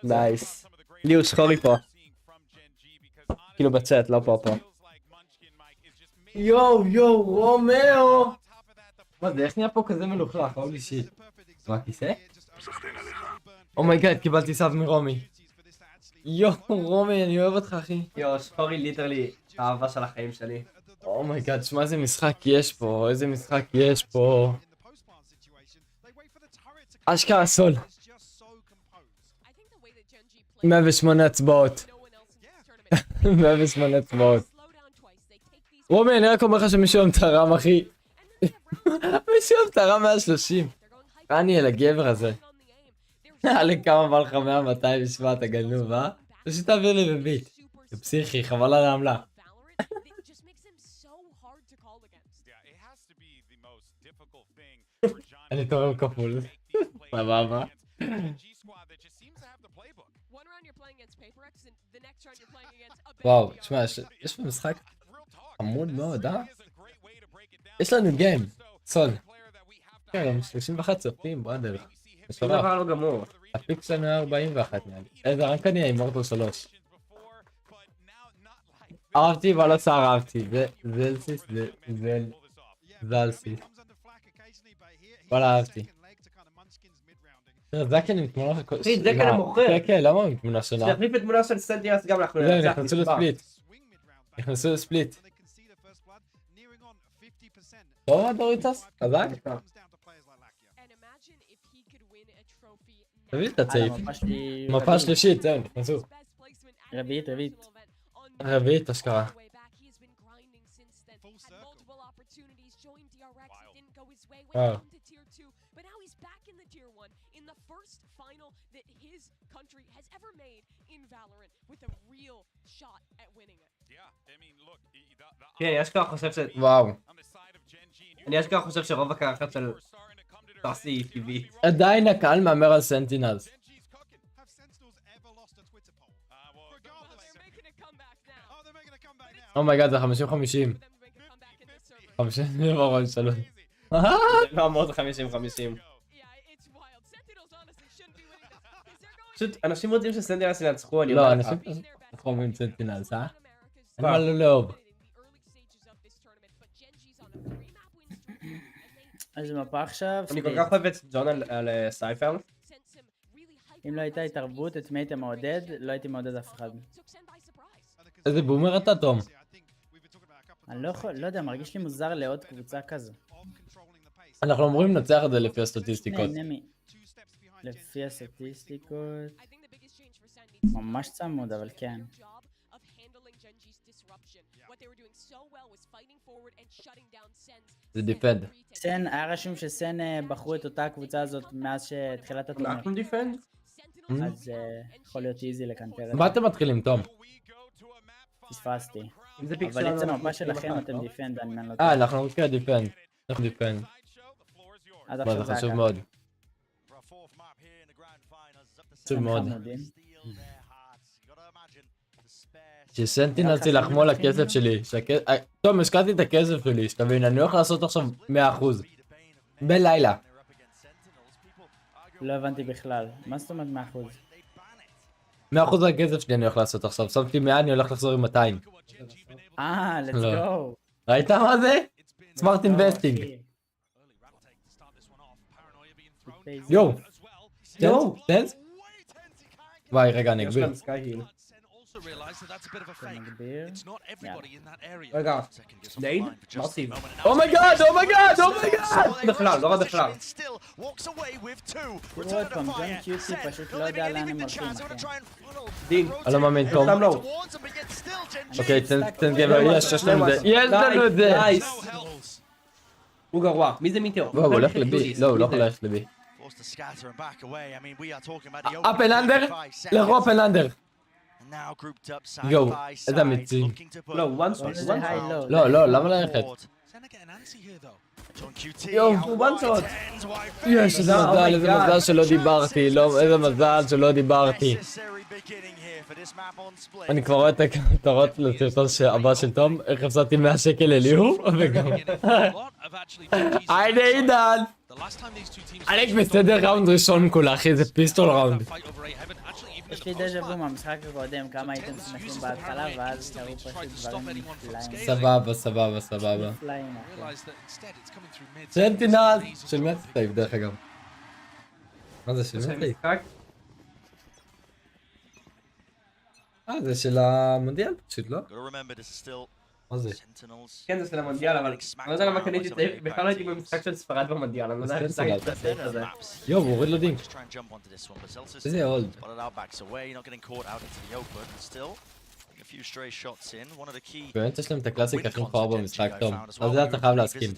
נייס. ליהוא שחורי פה. כאילו בצ'אט, לא פה. יואו, רומאו! מה זה, איך נהיה פה כזה מלוכלך? הולי שיט. מה, כיסא? אומייגאד, קיבלתי סאב מרומי. יואו, רומי, אני אוהב אותך, אחי. יואו, שחורי ליטרלי האהבה של החיים שלי. אומייגאד, שמע איזה משחק יש פה, איזה משחק יש פה. אשכרה סול. 108 הצבעות. 108 הצבעות. רומי, אני רק אומר לך שמישהו היום תרם, אחי. מישהו היום תרם 130. אני אל הגבר הזה. לי כמה בא לך 100-200 נשמע, אתה גנוב, אה? פשוט תעביר לי בביט. זה פסיכי, חבל על העמלה. אני תורם כפול. סבבה. וואו, תשמע, יש פה משחק חמוד מאוד, אה? יש לנו גיים, סול. כן, 31 צופים, בראדר. שום דבר לא גמור. הפיק שלנו היה 41 נראה לי. איזה רנק אני אימורטל 3. אהבתי אבל לא אהבתי. זה אלסיס, זה אלסיס. וואלה אהבתי. זקן עם תמונה... אחי, זקן המוכר. כן, למה עם תמונה שונה? שיחליף את תמונה של סנטינלס גם אנחנו ננצח. נכנסו לספליט. טוב הדוריטס? חזק? תביא את הצעיף. מפה שלישית, זהו, נכנסו. רביעית, אשכרה. וואו. כן, אני אשכרה חושב ש... וואו. אני אשכרה חושב שרוב הקרחת של טסי היא טבעית. עדיין הקהל מאמר על סנטינלס. אומייגאד, זה 50-50. 50 ברון שלום. לא אמור זה 50-50. פשוט אנשים רוצים שסנטינלס ינצחו, אני אומר לך. לא, אנשים פשוט אומרים סנטינלס, אה? אין מה לא לאהוב. איזה מפה עכשיו? אני כל כך אוהב את ג'ון על סייפר. אם לא הייתה התערבות, את מי היית מעודד? לא הייתי מעודד אף אחד. איזה בומר אתה, תום? אני לא יודע, מרגיש לי מוזר לעוד קבוצה כזו. אנחנו אמורים לנצח את זה לפי הסטטיסטיקות. לפי הסטטיסטיקות... ממש צמוד, אבל כן. זה דיפנד. סן, היה רשום שסן בחרו את אותה הקבוצה הזאת מאז שהתחילת הטורניר. אנחנו דיפנד? אז יכול להיות איזי לקנטר את זה. מה אתם מתחילים, תום? פספסתי. אבל עצם המפה שלכם אתם דיפנד, אני מעניין לא טוב. אנחנו רוצים דיפנד. אנחנו דיפנד. זה חשוב מאוד. חשוב מאוד. שסנטינלס ילחמו על הכסף שלי. טוב, השקעתי את הכסף שלי, שתבין, אני הולך לעשות עכשיו 100%. בלילה. לא הבנתי בכלל. מה זאת אומרת 100%? 100% הכסף שלי אני הולך לעשות עכשיו. שמתי 100, אני הולך לחזור עם 200. let's go. ראית מה זה? סמארט אינבסטינג. יואו. טנס? וואי, רגע, אני אגביר. רגע, נייד? מרסיב. אומייגאד! בכלל, לא רע בכלל. תראו עוד פעם, ג'ון קיוטי פשוט לא יודע לאן הם הולכים, אחי. דין. אני לא מאמין, תום. סתם לא. אוקיי, תן גבר, יש לנו את זה. הוא גרוע, מי זה מיטאו? הוא הולך לבי, לא, הוא לא הולך לבי. אפ אנד אנדר? לכו אפ אנד אנדר. יואו, איזה אמיצים. לא, וואנס. לא, למה ללכת? יואו, הוא one shot. יש, איזה מזל, איזה מזל שלא דיברתי, לא, איזה מזל שלא דיברתי. אני כבר רואה את הכותרות לסרטון הבא של תום, איך הפסדתי 100 שקל לליהוא, וגם... היי עידן! אלק בסדר ראונד ראשון כולה, אחי, זה פיסטול ראונד. יש לי דז'ה וו מהמשחק הקודם, כמה הייתם שמחים בהתחלה, ואז קרו פשוט דברים נפלאים. סבבה, סבבה, סבבה. נפלאים, אחי. סנטינלס! של מי הסטייב דרך אגב? מה זה, של מי הסטייב? זה של המונדיאל פשוט, לא? מה זה? כן, זה של המונדיאל, אבל אני לא יודע למה קניתי את זה, בכלל הייתי במשחק של ספרד במונדיאל, אני לא יודע איך זה את הסייף הזה. יואו, הוא הוריד לו דינק. איזה הולד. באמת יש להם את הקלאסיק הכי מכוער במשחק, טוב. אז זה אתה חייב להסכים.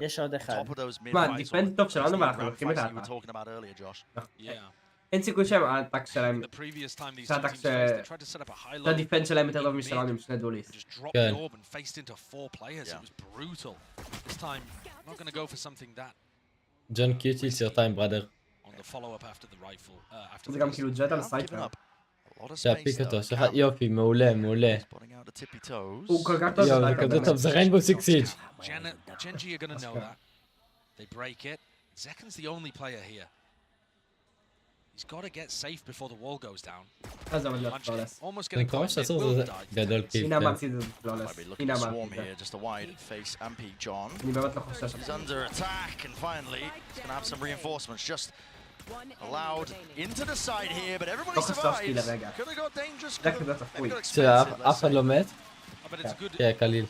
יש עוד אחד. מה, דיפנד טוב שלנו ואנחנו לוקחים את האטאק. אין סיכוי שהם האטאק שלהם, שהדיפנד שלהם יותר טוב משלנו עם שני דוליס. כן. ג'ון קיוטי סרטה עם בראדר. זה גם כאילו ג'ט על סייפר. שהפיק אותו, יופי, מעולה, מעולה. הוא כל כך טוב. יואו, כזה טוב, זה ריינבו סיקס סיג'. GenG are gonna know that. They break it. Zekan's the only player here. He's got to get safe before the wall goes down. Almost getting caught. זה גדול כיף. הנה אמרתי זה פלולס. הנה אמרתי Just a wide face and peak John. אני באמת לא חושב He's under attack and finally he's gonna have some reinforcements just allowed into the side here, but everybody survives. Could have got dangerous. שאף אחד לא מת? כן, קליל.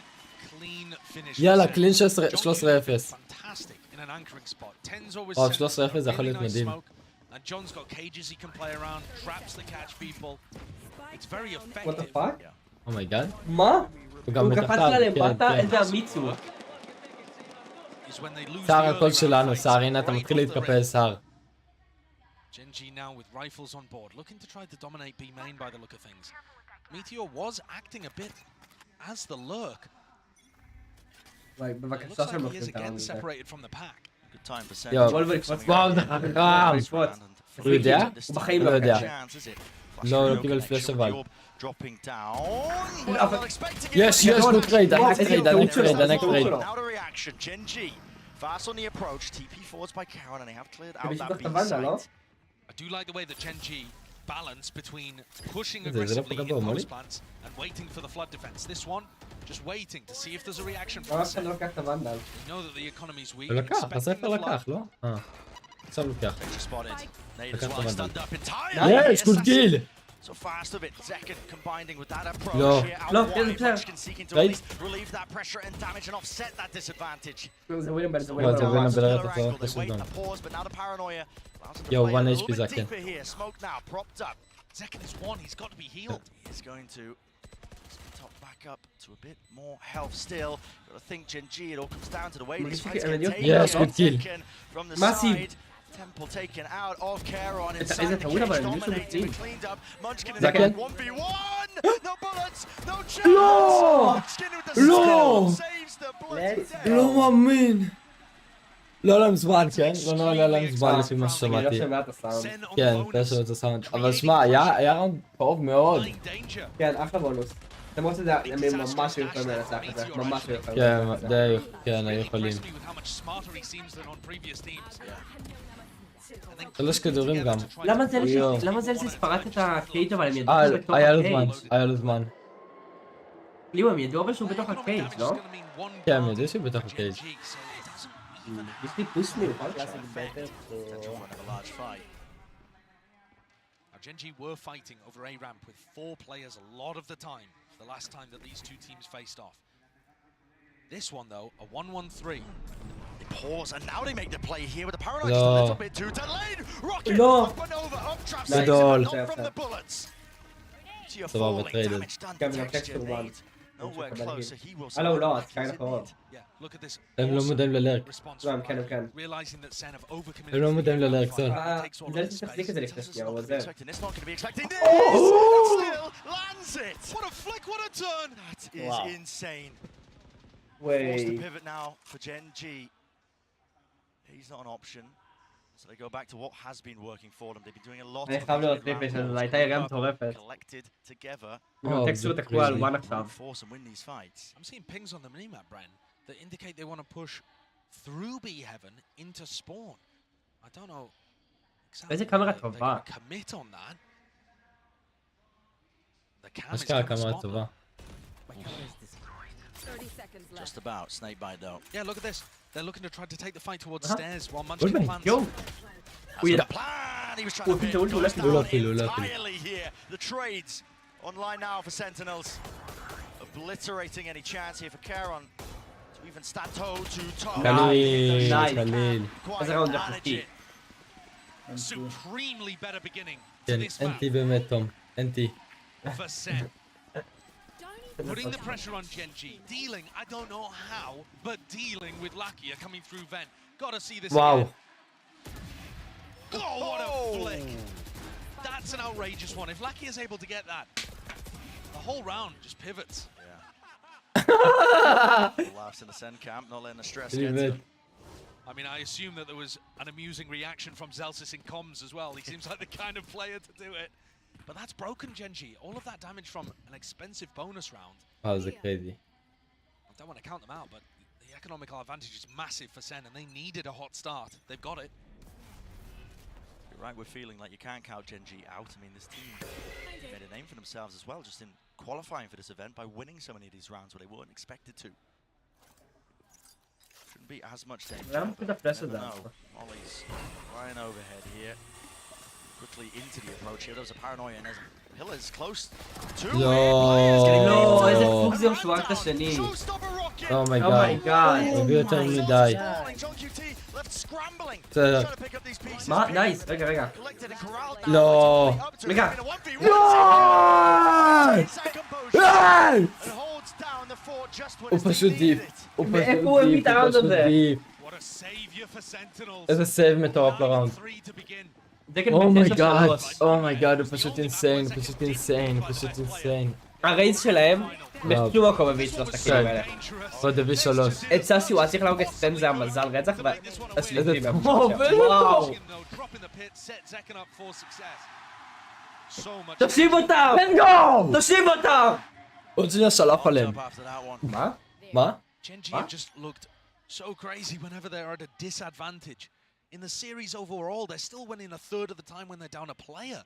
יאללה, קלין 13-0. וואו, 13-0 זה יכול להיות מדהים. And John's got cages he can play around, traps that catch people. It's very effective. What the fuck? Oh my god. מה? הוא קפץ לה למטה? איזה אמיץ הוא. סער הכל שלנו, סער, הנה אתה מתחיל להתקפל, סער. GenG now with rifles on board, looking to try to dominate B main by the look of things. Meteor was acting a bit as the lurk. It looks like he is again separated from the pack. וואו, זה חכם! הוא יודע? הוא בחיים לא יודע. לא קיבל פלאש אבל. יש, גוד טרייד, ענק טרייד. Fast on the approach, TP forwards by Karen and they have cleared out that that B site. I do like the way that GenG balance between pushing aggressively in those plants and waiting for the flood defense. This one, just waiting to see if there's a reaction from the center. We know that the economy's weak. הוא לקח, הספר לקח, לא? עכשיו לוקח. לקח את הוונדל. יש, גוד קיל! So fast of it, Zekan combining with that approach. לא, Munchkin seeking to relieve that pressure and damage and offset that disadvantage. זה ווילם בלד, But now the paranoia. Yo, 1 HP Zekan. Smoke now, propped up. Zekan is one, he's got to be healed. He's going to top back up to a bit more health still. Got to think GenG, it all comes down to the way these fights get taken. Yes, good kill. From the Massive. side. Temple taken out of Caron It's inside the a cage, dominating, cleaned up. Munchkin is Zekan. 1v1! No bullets! No chance! Munchkin with the skill saves the bloody לא מאמין! לא להם זמן, כן? לא להם זמן לפי מה ששמעתי. כן, אתה שומע את הסאונד. אבל שמע, היה ראונד טוב מאוד. כן, אחלה בונוס. למרות שזה הם ממש היו יכולים לנצח את זה, ממש היו יכולים. כן, די, כן, היו יכולים. 3 כדורים גם. למה זה ספרט את הקייג' אבל הם ידעו שהוא בתוך הקייג'? היה לו זמן. ליהוא, הם ידעו אבל שהוא בתוך הקייג', לא? כן, הם ידעו שהוא בתוך הקייג'. יש לי פוס מיוחד. GenG were fighting over A ramp with 4 players a lot of the time, the last time that these two teams faced off. This one though, a 1-1-3. They pause and now they make the play here with the paranoid just a little bit too delayed. Rocket up and over, up trap saves him, not from the bullets. Falling, damage done, detection made. Nowhere closer, he will survive. Look at this. הם לא מודעים ללרק. לא, הם כן. Realizing that Sen have overcommitted. הם לא מודעים ללרק, סון. זה שתחזיק את זה לפני שנייה, הוא עוזר. Not going to be expecting this. Oh! Still lands it. What a flick, what That is Wow. insane. Forced to וואי. pivot now for Gen.G. He's not an option. So they go back to what has been working for them. They've been doing a lot אני of חייב לראות mid-round קליפ, calls, זו הייתה ירייה group up, מטורפת. collected together. טקסטור תקוע על וואן עכשיו. Force and win these fights. I'm seeing pings on the minimap, Bren, that indicate they want to push through B heaven into spawn. I don't know exactly איזה קאמרה whether they're טובה. gonna commit on that. The cam is אשכרה kind of קאמרה spot טובה. Just about. Snake bite though. Yeah, look at this. They're looking to try to take the fight towards Uh-huh. stairs while אוי Munchkin מי, plants. יואו. הוא ידע. Plan. He was trying הוא to pin. פיל, הוא לא Goes פיל, הוא לא down פיל, הוא לא פיל. entirely here. The trades online now for Sentinels. Obliterating any chance here for Caron to even stand toe to toe. קליל, Nice. קליל. איזה ראונד Manage איכותי. it. Supremely better beginning to כן, this אנטי map באמת תום. אנטי. for Sen. Putting the pressure on Gen.G, dealing, I don't know how, but dealing with Lakia coming through vent. Gotta see this וואו. again. Oh, what a flick. That's an outrageous one. If Lakia is able to get that, the whole round just pivots. Laughs in the Sen camp, not letting the stress get to באמת. him. I mean, I assume that there was an amusing reaction from Zelsis in comms as well. He seems like the kind of player to do it. But that's broken Gen.G. All of that damage from an expensive bonus round. וואו, זה קרייזי. I don't want to count them out, but the economical advantage is massive for Sen, and they needed a hot start. They've got it. You're right, we're feeling like you can't count Gen.G out. I mean, this team made a name for themselves as well, just in qualifying for this event by winning so many of these rounds where they weren't expected to. Shouldn't be as much danger. למה but פשוט הפלאש never הזה? know. Molly's flying overhead here. Quickly into the approach here. There's a paranoia, and there's pillars close to לא. לא, איזה פוק זה שהוא רק את השני. אומייגאד. הביא יותר מדי. בסדר. מה? נייס, רגע, רגע. לא. רגע. הוא פשוט דיפ. הוא פשוט מאיפה הוא הביא את הראונד הזה? דיפ. איזה סייב מטורף לראונד. אומייגאד. אומייגאד, הוא פשוט אינסיין. פשוט אינסיין. פשוט אינסיין. הרייז שלהם, בשום מקום הביא את שלושת הכלים האלה. עוד הביא 3. את סאסי הוא הצליח להוג את סטן זה המזל רצח, והשליטים איזה הם טוב. וואו. תושיב אותם! תושיב אותם! עוד שנייה שלף עליהם. מה? מה? Gen.G have just looked so crazy whenever they're at a disadvantage. In the series overall, they're still winning a third of the time when they're down a player.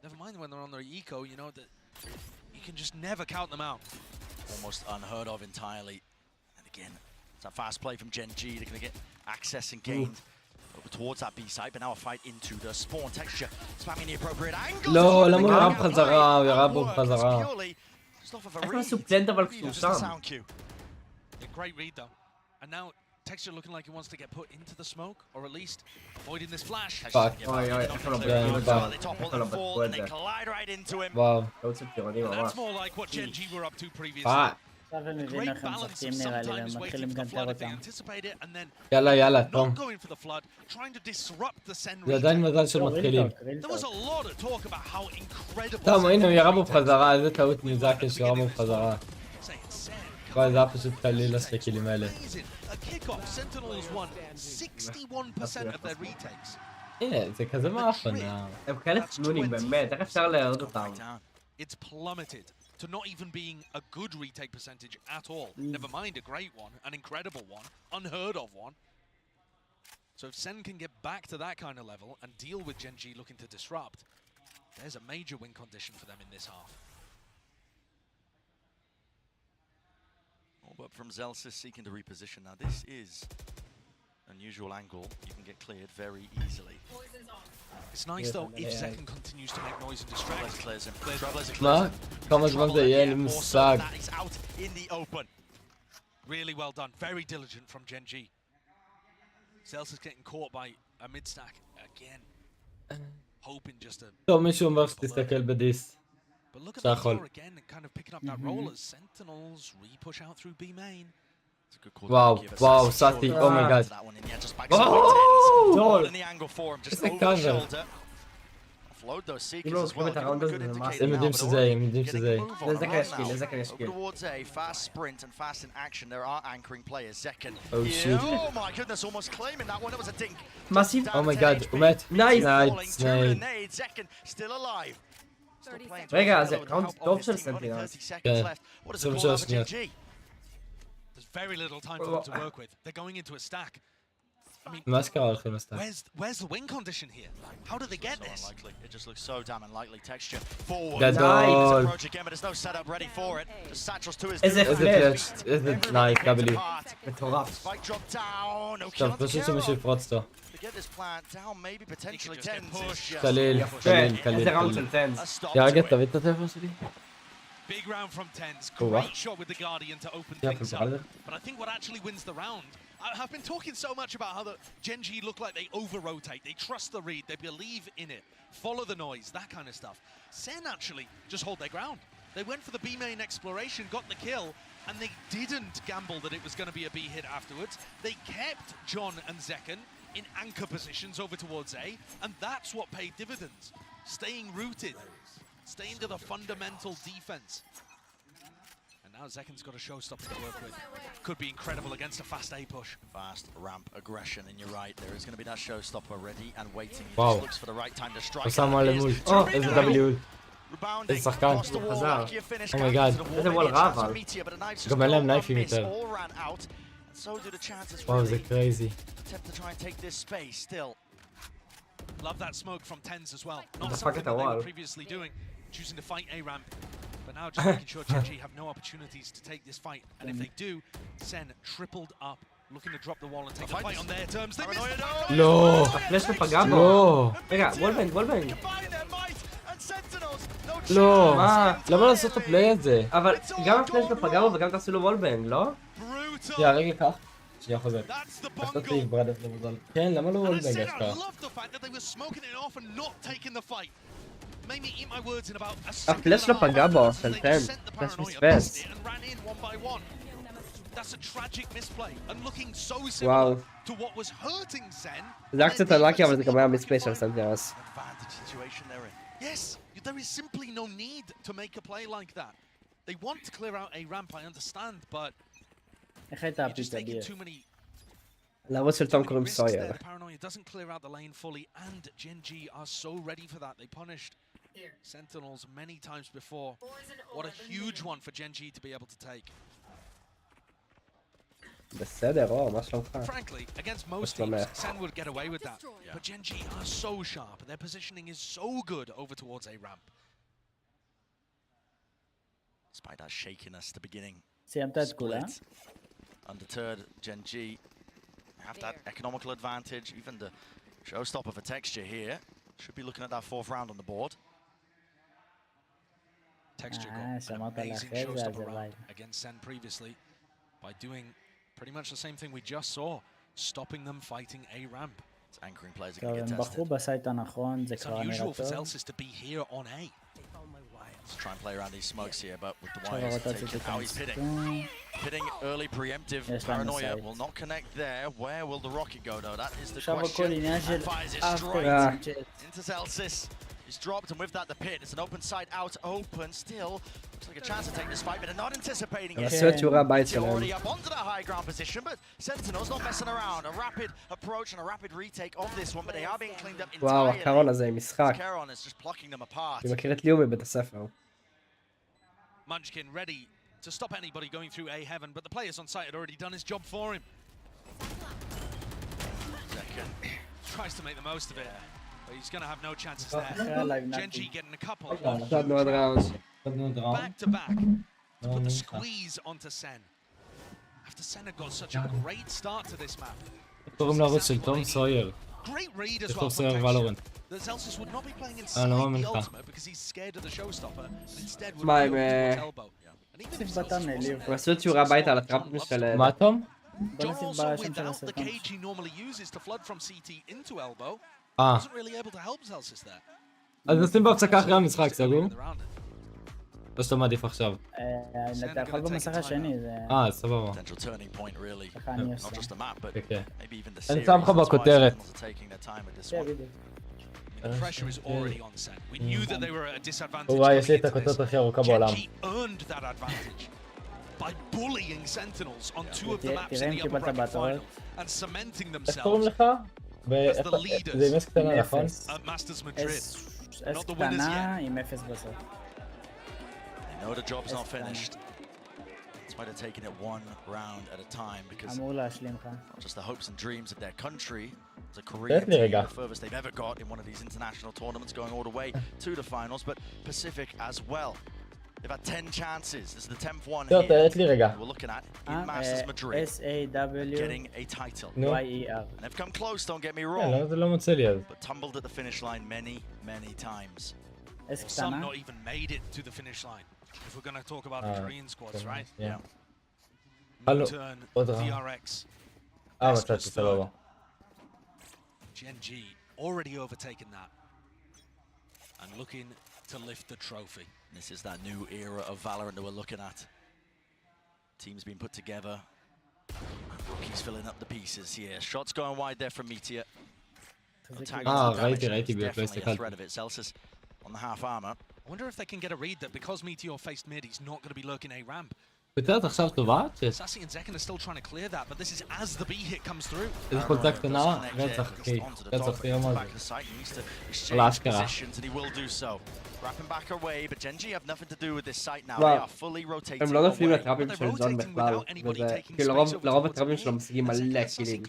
Never mind when they're on their eco, you know, that you can just never count them out. Almost unheard of entirely. And again, it's a fast play from Gen.G. They're going to get access and gained over towards that B site, but now a fight into the spawn texture. Spamming the appropriate angle. לא, למה הוא ירה בחזרה? הוא ירה בו בחזרה. איך הם עשו פלנט אבל כשהוא שם? A great read though. And now Texture looking like he wants to get put into the smoke, or at least avoiding this flash. פאק. אוי אוי, איך הם לא בדקו את זה? וואו. לא רוצים טירונים ממש. That's more like what Gen.G were up to previously. פאק. עכשיו הם מבינים איך הם משחקים נראה לי, והם מתחילים לגנטר אותם. יאללה, יאללה, תום. Not going for the flood, trying to disrupt the Sen זה עדיין מזל של מתחילים. There was a lot of talk about how incredible. טוב, הנה הוא ירה בו בחזרה, איזה טעות מזקה שירה בו בחזרה. וואי, זה היה פשוט קליל לשתי כלים האלה. A kickoff, Sentinels won 61% of their retakes. הנה, זה כזה מאפן. הם כאלה צנונים באמת, איך אפשר להרד אותם? It's plummeted to not even being a good retake percentage at all. Never mind a great one, an incredible one, unheard of one. So if Sen can get back to that kind of level and deal with Gen.G looking to disrupt, there's a major win condition for them in this half. But from Zelsis seeking to reposition. Now this is unusual angle. You can get cleared very easily. It's nice though if Zekken continues to make noise and distract. Clears him. Trailblazer מה? clears him. כמה זמן זה יהיה? אין לי מושג. That is out in the open. Really well done. Very diligent from Gen.G. Zelsis getting caught by a mid-stack again. Hoping just to... טוב, מישהו אומר שתסתכל בדיס. But look at the floor again and kind of picking up that role as Sentinels re-push out through B main. וואו, וואו, סאטי, אומייגאד. Ball in the angle for him, just איזה over the קאבר. shoulder. offload those seekers אם לא as עושים well. את הראונד הזה זה ממש... הם יודעים שזה, הם יודעים שזה. לזקן יש קיל, לזקן יש קיל. Towards A, fast sprint and fast in action. There are anchoring players. Zekken. Oh shit. Oh my goodness, almost claiming that one. It was a dink. Massive. Oh my god, הוא מת. נייס. Nade. Zekken still alive. רגע, זה ראונד טוב של סנטינלס. כן. What does זה it מה call out שיש for שניות. GenG? There's very little time for them to work with. They're going into a stack. I mean, מה שקרה לכם הסתם? where's the win condition here? How do they get So this? unlikely. It just looks so damn unlikely. Texture forward. גדול. Approach again, but there's no setup ready for it. Just satchels to his איזה פלאש. איזה נייס, W. מטורף. Spike drop down. No kill טוב, on פשוט שמישהו יפרוץ אותו. to get this plant down. Maybe potentially tens. קליל, קליל, קליל. איזה ראונד של טנס. רגע, תביא את הטלפון שלי. Big round from Tens. Oh, wow. Great shot with the Guardian to open Yeah, things for up. Valor. But I think what actually wins the round, I've been talking so much about how the Gen.G look like they over-rotate, they trust the read, they believe in it, follow the noise, that kind of stuff. Sen actually just hold their ground. They went for the B main exploration, got the kill, and they didn't gamble that it was going to be a B hit afterwards. They kept John and Zekken in anchor positions over towards A, and that's what paid dividends. Staying rooted, staying to the fundamental defense. And now Zekken's got a showstopper to work with. Could be incredible against a fast A push. Fast ramp aggression, and you're right. There is going to be that showstopper ready and waiting. He Wow. just looks for the right time to strike. הוא שם עליהם מול. איזה W. Rebounding איזה שחקן. across the wall. חזר. Lucky a finish. אומייגאד. איזה וול רע אבל. גם אין להם נייפים יותר. All ran out. And so do the chances וואו, זה really קרייזי. attempt to try and take this space still. Love that smoke from Tens as well. Not The fuck something at that the they were wall. previously doing, choosing to fight A ramp. But now just making sure Gen.G have no opportunities to take this fight. And if they do, Sen tripled up, looking to drop the wall and take the fight on their terms. They missed the fight. לא. הפלאש לא פגע בו. לא. רגע, וולבנג, וולבנג. לא. מה? למה לעשות את הפליי הזה? אבל גם הפלאש לא פגע בו וגם תעשו לו וולבנג, לא? שנייה, רגע קח. שנייה חוזר. לעשות לי ברד למזל. כן, למה לא וולבנג I אשכרה? love the fact that they were smoking it off and not taking the fight. Made me eat my words in about a second הפלאש and לא a half פגע בו, afterwards, של they טן. just sent the פלאש paranoia פספס. past it and ran in one by one. That's a tragic misplay and looking so וואו. similar to what was hurting Sen. זה היה קצת ענקי אבל זה גם היה מיספייס של סנטינלס. Advantage situation they're in. Yes, there is simply no need to make a play like that. They want to clear out a ramp, I understand, but איך הייתה you're just taking הפיצה too many לערוץ של תום קוראים risks סויר. there. The paranoia doesn't clear out the lane fully, and Gen.G are so ready for that. They punished Sentinels many times before. What a huge one for Gen.G to be able to take. בסדר, אור, מה שלומך? Frankly, against most שלומך? teams, Sen would get away with that. But Gen.G are so sharp. Their positioning is so good over towards a ramp. Despite that shakiness at the beginning. סיימת את כולה? Undeterred, Gen.G have that economical advantage. Even the showstopper for Texture here. Should be looking at that fourth round on the board. Texture got an שמעת amazing לאחרי זה, אז showstopper זה round לייב. against Sen previously by doing pretty much the same thing we just saw, stopping them fighting a ramp. It's anchoring players are טוב, going to הם get tested. בחרו בסייט הנכון, זה It's כבר נראה unusual for טוב. Celsius to be here on A. Let's try and play around these smokes here, but with the עכשיו wires הרוטציה taken out, he's pitting. תיכנס. Pitting early preemptive Yes, line of paranoia sight. will not connect there. Where will the rocket go though? That is the עכשיו הכל question. עניין של And fires it אפטר straight צ'אט. into Celsius. He's dropped, and with that, the pit. It's an open side out, open. Still looks like a chance to take this fight, but they're not anticipating הם it. עשו את שיעורי הבית It's שלהם. already up onto the high ground position, but Sentinels not messing around. A rapid approach and a rapid retake of this one, but they are being cleaned up וואו, entirely. הקרון הזה עם משחק. Caron is just plucking them apart. אני מכיר את ליהוא מבית הספר. Munchkin ready to stop anybody going through A heaven, but the players on site had already done his job for him. Second. Tries to make the most of it, but he's going to have no chances אחרי there. הלייב Gen.G נתי. getting a couple. הפסדנו עוד ראונד. Back to back to put the squeeze onto Sen. After Sen had got such a great start to this map. קוראים לערוץ של תום סויר. Great read as יש well לו from סויר Texture. ולורנט. That Celsius would not be playing לא inside מאמין the לך. ultimate because he's scared of the showstopper, and instead would מה, be הם, able to elbow. And even if שים Celsius בטן wasn't ליהוא. הם עשו את שיעורי הבית על הטראפים של... מה תום? בוא John נשים also, בשם של without the הסרטון. cage he normally uses to flood from CT into elbow, אה, wasn't really able to help Celsius there. אז נשים בהפסקה אחרי המשחק, סגור? In the round. או שאתה מעדיף עכשיו? אתה יכול במסך השני, זה... סבבה. Potential turning point, really. ככה אני Not עושה. just the map, but כן. maybe even the אני series. שם לך That's why בכותרת. Sentinels are taking their time with this כן, one. בדיוק. The pressure is already on set. We knew that they were at a disadvantage. וואי, יש לי את הכותות הכי ארוכה בעולם. GenG earned that advantage by bullying Sentinels on two of the maps in the upper bracket final and cementing איך קוראים themselves לך? as the leaders זה עם אס קטנה, נכון? at Masters Madrid. אס קטנה עם 0 בסוף. They know the job's not finished. That's why they're taking it one round at a time because אמור להשלים לך. not just the hopes and dreams of their country. It's a Korean team, the furthest they've ever got in one of these international tournaments, going all the way to the finals, but Pacific as well. They've had 10 chances. This is the 10th one here. We're looking at in Masters Madrid getting a title. YER. And they've come close, don't get me wrong, but tumbled at the finish line many, many times. Some not even made it to the finish line. If we're going to talk about the Korean squads, right? Yeah. Turn, VRX, מצאתי, סבבה. GenG already overtaken that and looking to lift the trophy. This is that new era of Valorant that we're looking at. Teams being put together. Rookies filling up the pieces here. Shots going wide there from Meteor. ראיתי Definitely a threat of it. Celsius on the half armor. I wonder if they can get a read that because Meteor faced mid, he's not going to be lurking A ramp. כותרת עכשיו טובה? Sassy and Zekken are still trying to clear that, but this is as the B hit comes through. איזה חולצה קטנה? רצח, אחי. רצח, תראה מה זה. לאשכרה. Wrapping back away, but Gen.G have nothing to do with this site now. They are fully rotating הם לא נופלים לטראפים של זון בכלל, וזה כאילו לרוב הטראפים שלו משיגים מלא קילים.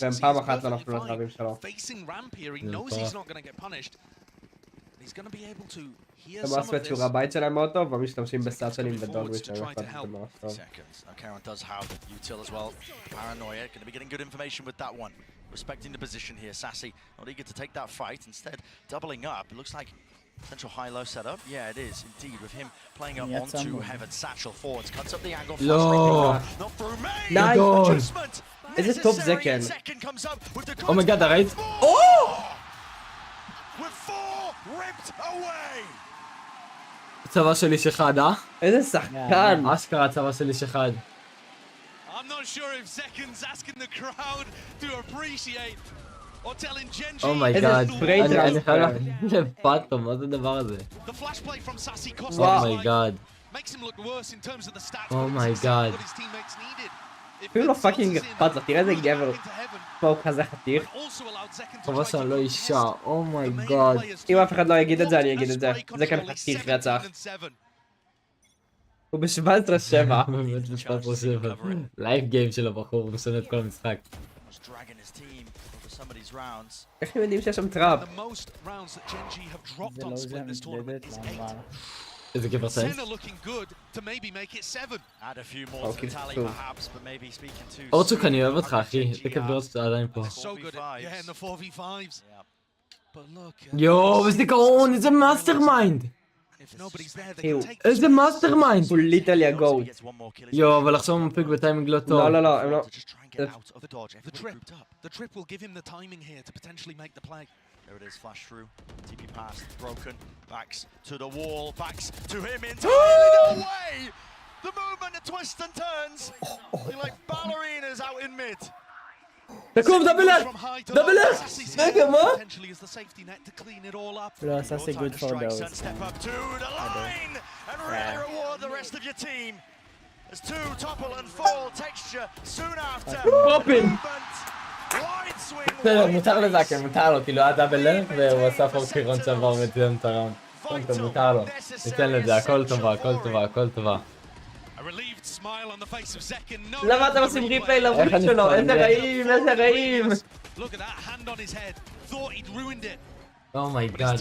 והם פעם אחת לא נפלו לטראפים שלו. הם עשו את שיעורי הבית שלהם מאוד טוב, ומשתמשים בסאצ'לים ודון וויץ' ממש טוב. Karen does have util as well. Paranoia, going to be getting good information with that one. Respecting the position here. Sassy not eager to take that fight, instead doubling up. It looks like potential high-low setup. Yeah, it is indeed, with him playing up onto Heaven. Satchel forwards, cuts up the angle. Not through main. Nice. Is it top Zekken? Oh my god, right? Oh! With 4 ripped away. צבא של איש אחד, אה? איזה שחקן! אשכרה צבא של איש אחד. I'm not sure if Zekken's asking the crowd to appreciate or telling GenG. Oh my god. אני חייב להגיד לפאטום, מה זה הדבר הזה? The flash play from Sassy cost Oh my god. makes him look worse in terms of the stats. Oh my god. What his teammates needed. אפילו לא פאקינג אכפת לו, תראה איזה גבר. פה הוא כזה חתיך. חבל שאני לא אישה, אומייגאד. אם אף אחד לא יגיד את זה, אני אגיד את זה. זה כאן חתיך רצח. הוא ב-17-7. באמת ב-17-7. לייב גיים של הבחור, הוא משנה את כל המשחק. איך הם יודעים שיש שם טראפ? זה לא זה המתלדת, למה? איזה גבר סייס? אורצ'וק, אני אוהב אותך, אחי. איזה כיף לראות שאתה עדיין פה. יואו, איזה גאון, איזה מאסטר מיינד! איזה מאסטר מיינד! הוא ליטרלי הגוט. יואו, אבל עכשיו הוא מפיק בטיימינג לא טוב. לא, לא, לא, הם לא... There it is, flash through. TP pass, broken. Backs to the wall, backs to him entirely. No way! The movement, the twists and turns. They're like ballerinas out in mid. תקום, דאבלר! דאבלר! רגע, מה? לא, עשה סי good for those. Step up to the line and really reward the rest of your team. As two topple and fall texture soon after. פופין! בסדר, מותר לזקן, מותר לו, כאילו היה דאבלר והוא עשה פה קירון שעבר ותיאם את הראונד. מותר לו, ניתן לזה, הכל טובה, הכל טובה, הכל טובה. למה אתם עושים ריפליי לרוץ שלו? איזה רעים, איזה רעים! אומייגאד.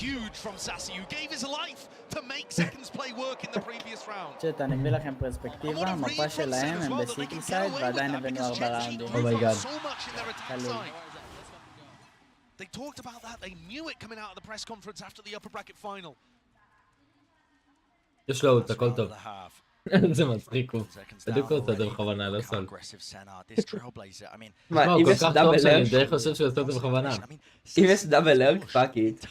Huge from Sassy, who gave his life to make Zeken's play work in the previous round. שאת, אני מביא לכם פרספקטיבה, מפה שלהם הם בסיטי סייד ועדיין הבאנו 4 ראונדים. אומייגאד. They talked about that, they knew it coming out of the press conference after the upper bracket final. יש לו את הכל טוב. זה מצחיק הוא. בדיוק הוא עושה את זה בכוונה, לא סול. מה, אם יש דאבל ארק? אני די חושב שהוא עושה את זה בכוונה. אם יש דאבל ארק, פאק איט.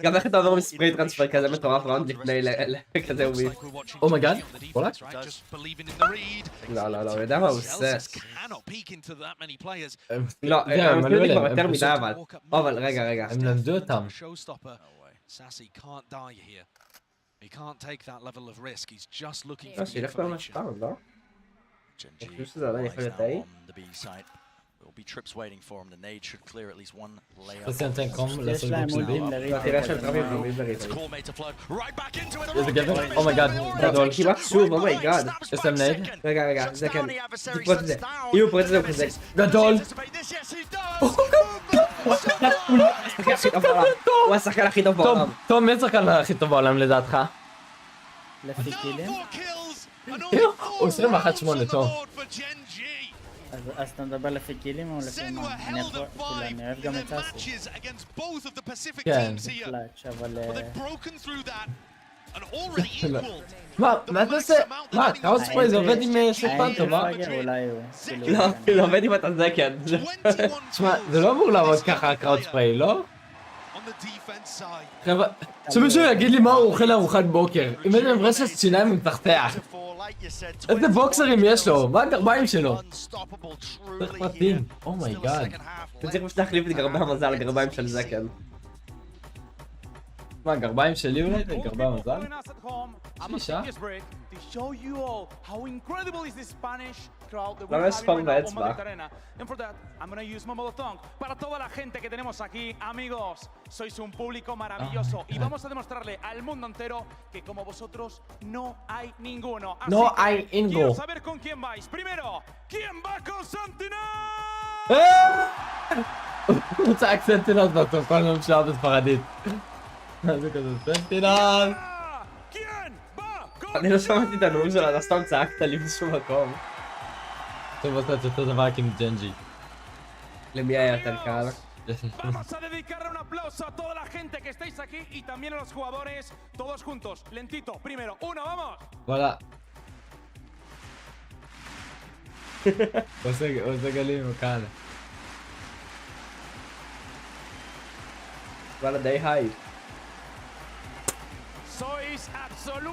גם איך אתה עובר מספרי טרנספר כזה מטורף ראונד לפני לכזה וויל. אומייגאד, וואלה? לא, הוא יודע מה הוא עושה. לא, הם עשו לי כבר יותר מדי אבל רגע. הם למדו אותם. שילך כבר מהשפעם, לא? אני חושב שזה עדיין יכול להיות איי? Will be trips waiting for him. The nade should clear at least one layer. תעשה נתן קום לעשות יש להם בוק שלי. מודים לריב. תראה שהם טרמים דומים לריב. איזה גבר? אומייגאד, גדול. כמעט שוב, אומייגאד. יש להם נייד? רגע, זה כן. תקפוץ את זה. אם הוא פורץ את זה הוא כזה. גדול! הוא השחקן הכי טוב בעולם. תום, מי השחקן הכי טוב בעולם לדעתך? לפי קילים? הוא 21-8, תום. אז אתה מדבר לפי קילים או לפי מה? אני אוהב גם את סאסי. כן. קלאץ', אבל... מה אתה עושה? מה, קראוס ספרי זה עובד עם שפנטו, מה? אולי הוא... לא, זה עובד עם התזקן. תשמע, זה לא אמור לעבוד ככה קראוס ספרי, לא? חבר'ה, שמישהו יגיד לי מה הוא אוכל לארוחת בוקר. אם אין להם רשת שיניים מתחתיה. איזה בוקסרים יש לו? מה הגרביים שלו? צריך פרטים, אומייגאד. אתה צריך פשוט להחליף את גרבי המזל לגרביים של זקן. מה, גרביים שלי אולי? זה גרבי המזל? שישה? למה יש ספאם באצבע? And for that, I'm gonna use my mother tongue. Para toda la gente que tenemos aquí, amigos, sois un público maravilloso y vamos a demostrarle al mundo entero que como vosotros no hay ninguno. Así No que hay ninguno. quiero saber con quién vais. Primero, ¿quién va con Sentinels? הוא צעק סנטינלס בסוף, כל הזמן שעה בספרדית. זה כזה סנטינלס. אני לא שמעתי את הנאום שלו, אתה סתם צעקת לי בשום מקום. טוב, עושה את אותו דבר עם GenG. למי היה יותר קל? Vamos a dedicarle un aplauso a toda la gente que estáis aquí y también a los jugadores, todos juntos, lentito. Primero, uno, vamos. וואלה. עושה גלים עם הקהל. וואלה די היי.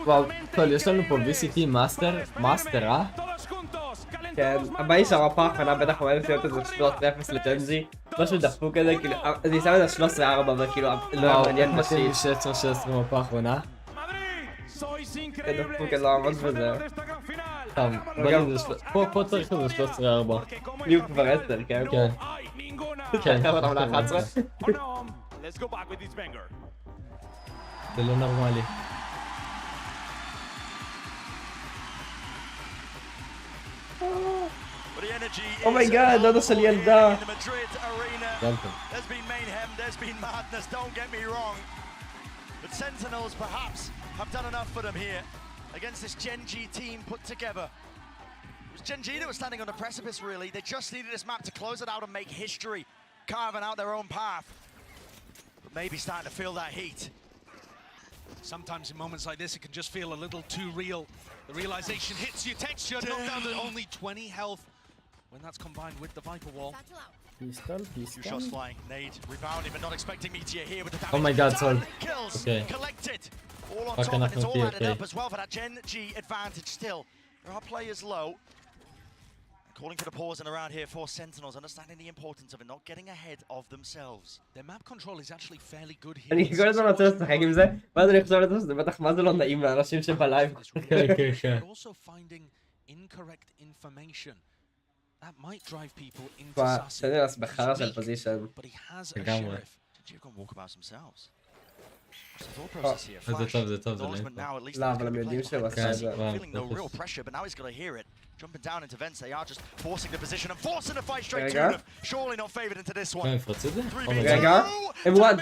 וואו, טוב, יש לנו פה VCT מאסטר, אה? כן, הבאי שם הפעם האחרונה בטח עומדת להיות איזה 3-0 לג'נג'י. משהו דפוק כזה, כאילו, אני שם את זה 13-4 וכאילו, לא היה מעניין נשית. 16-16 מפה האחרונה. זה דפוק, אני לא עמוד בזה. טוב, פה צריך לזה 13-4. יהיו כבר 10, כן? כן. כן. כמה אותם ל-11? זה לא נורמלי. אומייגאד, דודה של ילדה. There's been mayhem, there's been madness, don't get me wrong. But Sentinels perhaps have done enough for them here against this Gen.G team put together. It was Gen.G that was standing on the precipice really. They just needed this map to close it out and make history, carving out their own path. But maybe starting to feel that heat. Sometimes in moments like this it can just feel a little too real. The realization hits your texture, knocked down to only 20 health. When that's combined with the Viper wall. Pistol. Two shots flying, nade, rebounding, but not expecting Meteor here with the damage. Oh my god, Sol. Kills, okay. collected. All on top, and it's all added up as well for that Gen.G advantage still. There are players low. Calling for the pause and around here for Sentinels, understanding the importance of it, not getting ahead of themselves. Their map control is actually fairly good here. אני כל הזמן רוצה לשחק עם זה, ואז אני חושב לזה שזה בטח מה זה לא נעים לאנשים שבלייב. Also finding incorrect information. That might drive people into סנטינלס בחרא של פוזישן. But he has a sheriff. They've gone walkabouts themselves. זה טוב, זה לא, אבל הם יודעים שהוא עשה את זה. Feeling no real pressure, but now he's got to hear it. Jumping down into vents, they are just forcing the position and forcing the fight straight to them. Surely not favored into this one. רגע, הם וואן.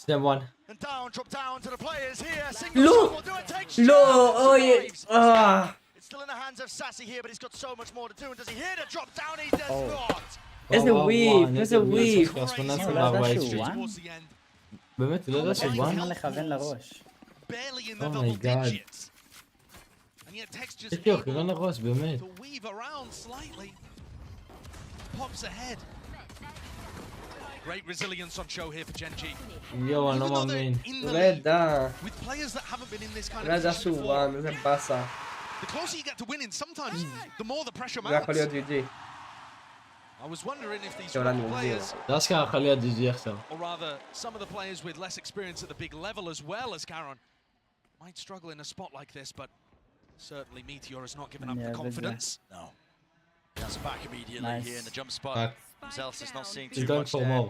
שניהם וואן. And down, drop down to the players here. לא! לא! אוי! It's still in the hands of Sassy here, but he's got so much more to do. And does he hear the drop down? He does not. איזה וויף, איזה וויף. באמת, הוא לא יודע שהוא וואן? לכוון לראש. אומייגאד. יש לי אוכלון לראש, באמת. Great resilience on show here for Gen.G. יואו, אני לא מאמין. לא ידע. With players that haven't been in this kind לא of ידע position שהוא וואן, איזה באסה. the closer you get to winning, sometimes the more the pressure זה יכול mounts. להיות GG. I was wondering if these שעולה young נגזיר. players, זה אשכרה יכול להיות GG עכשיו. or rather some of the players with less experience at the big level as well as Caron, might struggle in a spot like this, but certainly Meteor has not given up the confidence. No. That's back immediately Nice. here in the jump spot. Back. Zels is not seeing He's too going much for there. more.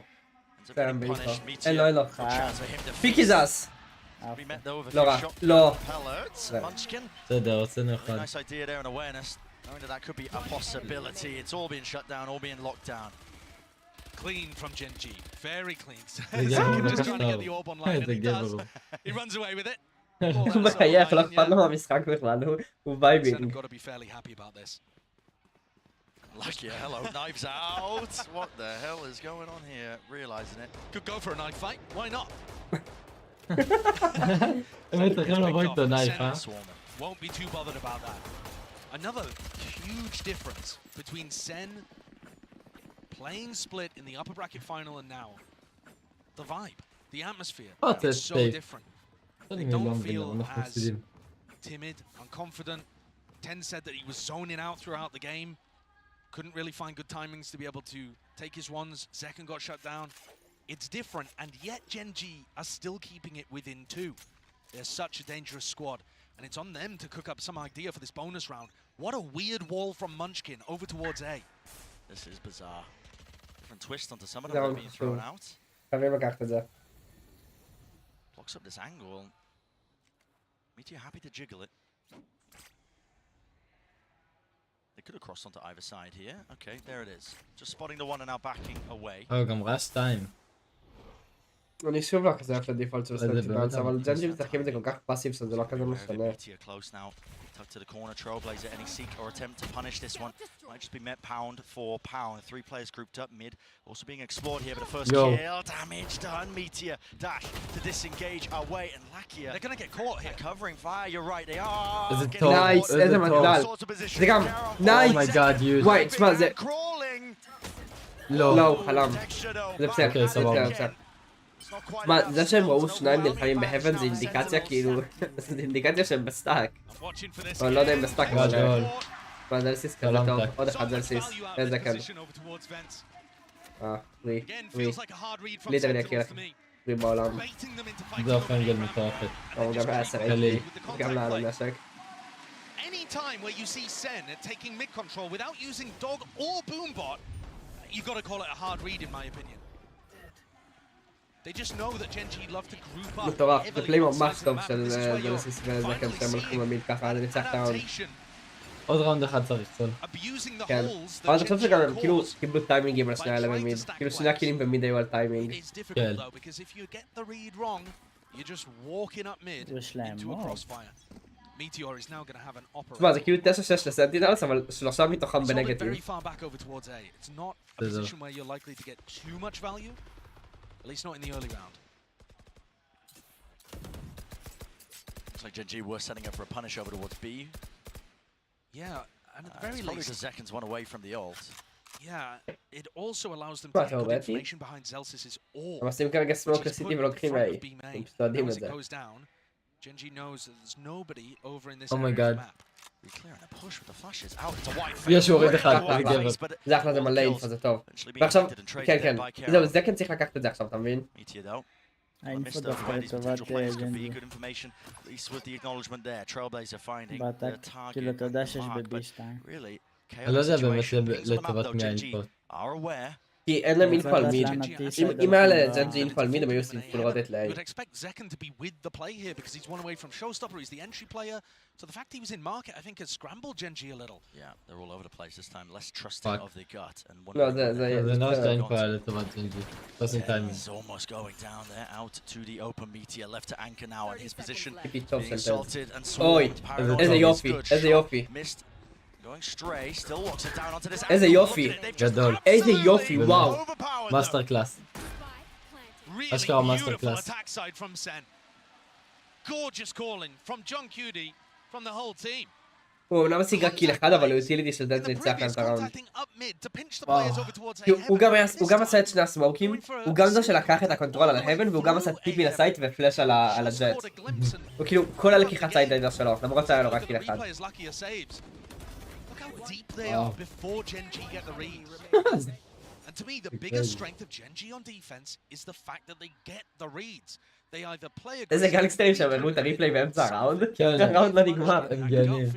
Ends up כן, getting בעיקר. punished. אין לו, אין לו. Good chance for him to פיק fix. איזס. We met though with a לא few רע. shots לא. from Pellert. Munchkin. בסדר, הוצאנו Very אחד. nice idea there and awareness. Knowing that that could be a possibility. It's all being shut down, all being locked down. Clean from Gen.G. Very clean. זה Second גבר just trying to get the עכשיו. orb online, and זה he גבר does. הוא. He runs away with it. הוא מחייך, לא אכפת לו מהמשחק בכלל, הוא Sen have וייבינג. got to be fairly happy about this. Lucky, hello, knives out. What the hell is going on here? Realizing it. Could go for a knife fight. Why not? באמת צריכים לבוא איתו נייף, אה? Won't be too bothered about that. Another huge difference between Sen playing split in the upper bracket final and now. The vibe, the atmosphere Oh, is so safe. different. אני They לא don't מבין, feel אנחנו as מפסידים. timid, unconfident. Ten said that he was zoning out throughout the game. Couldn't really find good timings to be able to take his ones. Second got shut down. It's different, and yet Gen.G are still keeping it within two. They're such a dangerous squad, and it's on them to cook up some idea for this bonus round. What a weird wall from Munchkin over towards A. This is bizarre. Different twist onto some of them that are being thrown out. חייבים לקחת את זה. Blocks up this angle. Meteor happy to jiggle it. They could have crossed onto either side here. Okay, there it is. Just spotting the one and now backing away. גם רע 2. אני שוב לא כזה אוהב לדיפולט של זה באמת סנטינלס, אבל אמיתי. ג'נג'י משחקים את זה כל כך פאסיב שזה לא כזה משנה. Meteor close now. Tucked to the corner. Trailblazer, any seek or attempt to punish this one. Might just be met pound for pound. 3 players grouped up mid. Also being explored here, but the first Yo. kill. Damage done. Meteor dash to disengage away. And Lakia. They're going to get caught here. Covering fire. You're right. They are. איזה getting טוב, נייס, איזה איזה טוב. מזל. sorts of positions. זה גם Carol נייס. אומייגאד, יוז. וואי, תשמע, זה... crawling. לא. לא, הוא חלם. Extra though. זה בסדר, אוקיי, זה סבבה. בסדר. מה, זה שהם ראו שניים נלחמים בהבן זה אינדיקציה כאילו, זה אינדיקציה שהם בסטאק. אבל לא יודע אם בסטאק אבל... גדול. מה, זלסיס כזה טוב, עוד אחד זלסיס, איזה כאן. ליטרלי הכי הכי בעולם. זה אופנגל מטורפת. הוא גם היה סרט, קליל. גם לעל הנשק. Any time where you see Sen taking mid control without using dog or boombot, you've got to call it a hard read in my opinion. They just know that Gen.G love to group up. מטורף, זה פליי ממש טוב של זלסיס וזקן שהם הלכו במיד ככה, זה ניצח את הראונד. עוד ראונד אחד צריך צול. כן, אבל אני חושב שגם הם כאילו קיבלו טיימינגים על שני האלה במיד. כאילו שני הקילים במיד היו על טיימינג. כן. יש להם מוב. Meteor is now going to have an opera. תשמע, זה כאילו 9-6 לסנטינלס, אבל 3 מתוכם Solid בנגטיב. very far back over towards A. It's not a position where you're likely to get too much value, at least not in the early round. Looks like Gen.G were setting up for a punish over towards B. Yeah, and at the very It's probably least, because Zekin's one away from the ult. yeah, it also allows them to Right, get good already. information behind Zelsis's orb. הם עושים כרגע סמוק לסיטי ולוקחים A. הם פשוט יודעים Now את as זה. it goes down, Gen.G knows that there's nobody over in this Oh my area of God. the map. Clearing a push with the flashes out into white. יש הוריד אחד, זה גבר. זה אחלה, זה מלא אינפו, זה טוב. ועכשיו, כן, כן, זהו, זקן צריך לקחת את זה עכשיו, אתה מבין? Meteor though. האינפו Missed דווקא over these לטובת potential players could be ג'נג'י. good information. At least with the acknowledgement there. Trailblazer finding the בעתק, target. כאילו אתה יודע שיש mark, but ב-B2. really, אני לא יודע באמת situation. Brings them up לטובת though. מי Gen.G האינפות. are aware. כי אין להם אינפו על מיד. אם היה לג'נג'י אינפו על מיד, הם היו עושים פול רוטט ל-A. You'd expect Zekin to be with the play here because he's one away from Showstopper, he's the entry player. So the fact he was in market, I think, has scrambled Gen.G a little. Yeah, they're all over the place this time. Less trusting of the gut. And לא, זה... זה נראה שהאינפו היה לטובת ג'נג'י. פסים טיימינג. He's almost going down there, out to the open Meteor, left to anchor now in his position. טיפי טוב Being סנטנס. assaulted and אוי, swarmed. איזה יופי, Good איזה shot. יופי. Missed. Going stray, still walks it down onto this איזה angle. יופי. Look at it, they've just גדול. איזה יופי, absolutely וואו. overpowered them. מאסטר קלאס. Really Ashkar master beautiful class. attack side from Sen. Gorgeous calling from John Cudi, from the whole team. הוא אומנם השיג רק קיל אחד, אבל הוא יוטיליטי של דנט ניצח כאן את הראונד. הוא גם עשה את שני הסמוקים, הוא גם זה שלקח את הקונטרול על ההבן, והוא גם עשה טיפ מן הסייט ופלאש על הג'ט. הוא כאילו, כל הלקיחת סייט הייתה שלו, למרות שהיה לו רק קיל אחד. And to me, the biggest strength of Gen.G on defense is the fact that they get the reads. They either play a איזה גנגסטרים שם הראו את הריפליי באמצע הראונד? הראונד לא נגמר. הם גאונים.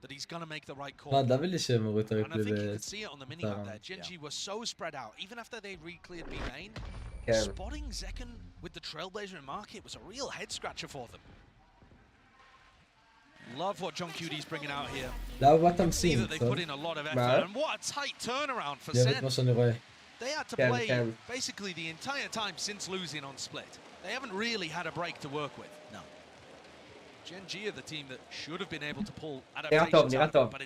that he's gonna make the right call. מה, דאבל לי שהם הראו את And I הריפלי think you could see it on the mini map there. Gen.G were so spread out, even after they re-cleared B main. Spotting Zekken with the Trailblazer in market was a real head scratcher for them. Love what John QD's bringing out here. לא, what I'm See seeing, that they put in a lot of effort, and what a tight turnaround for זה Sen. מה שאני רואה. They had to play basically the entire time since losing on split. They haven't really had a break to work with. No. Gen.G are the team that should have been able to pull adaptations out, but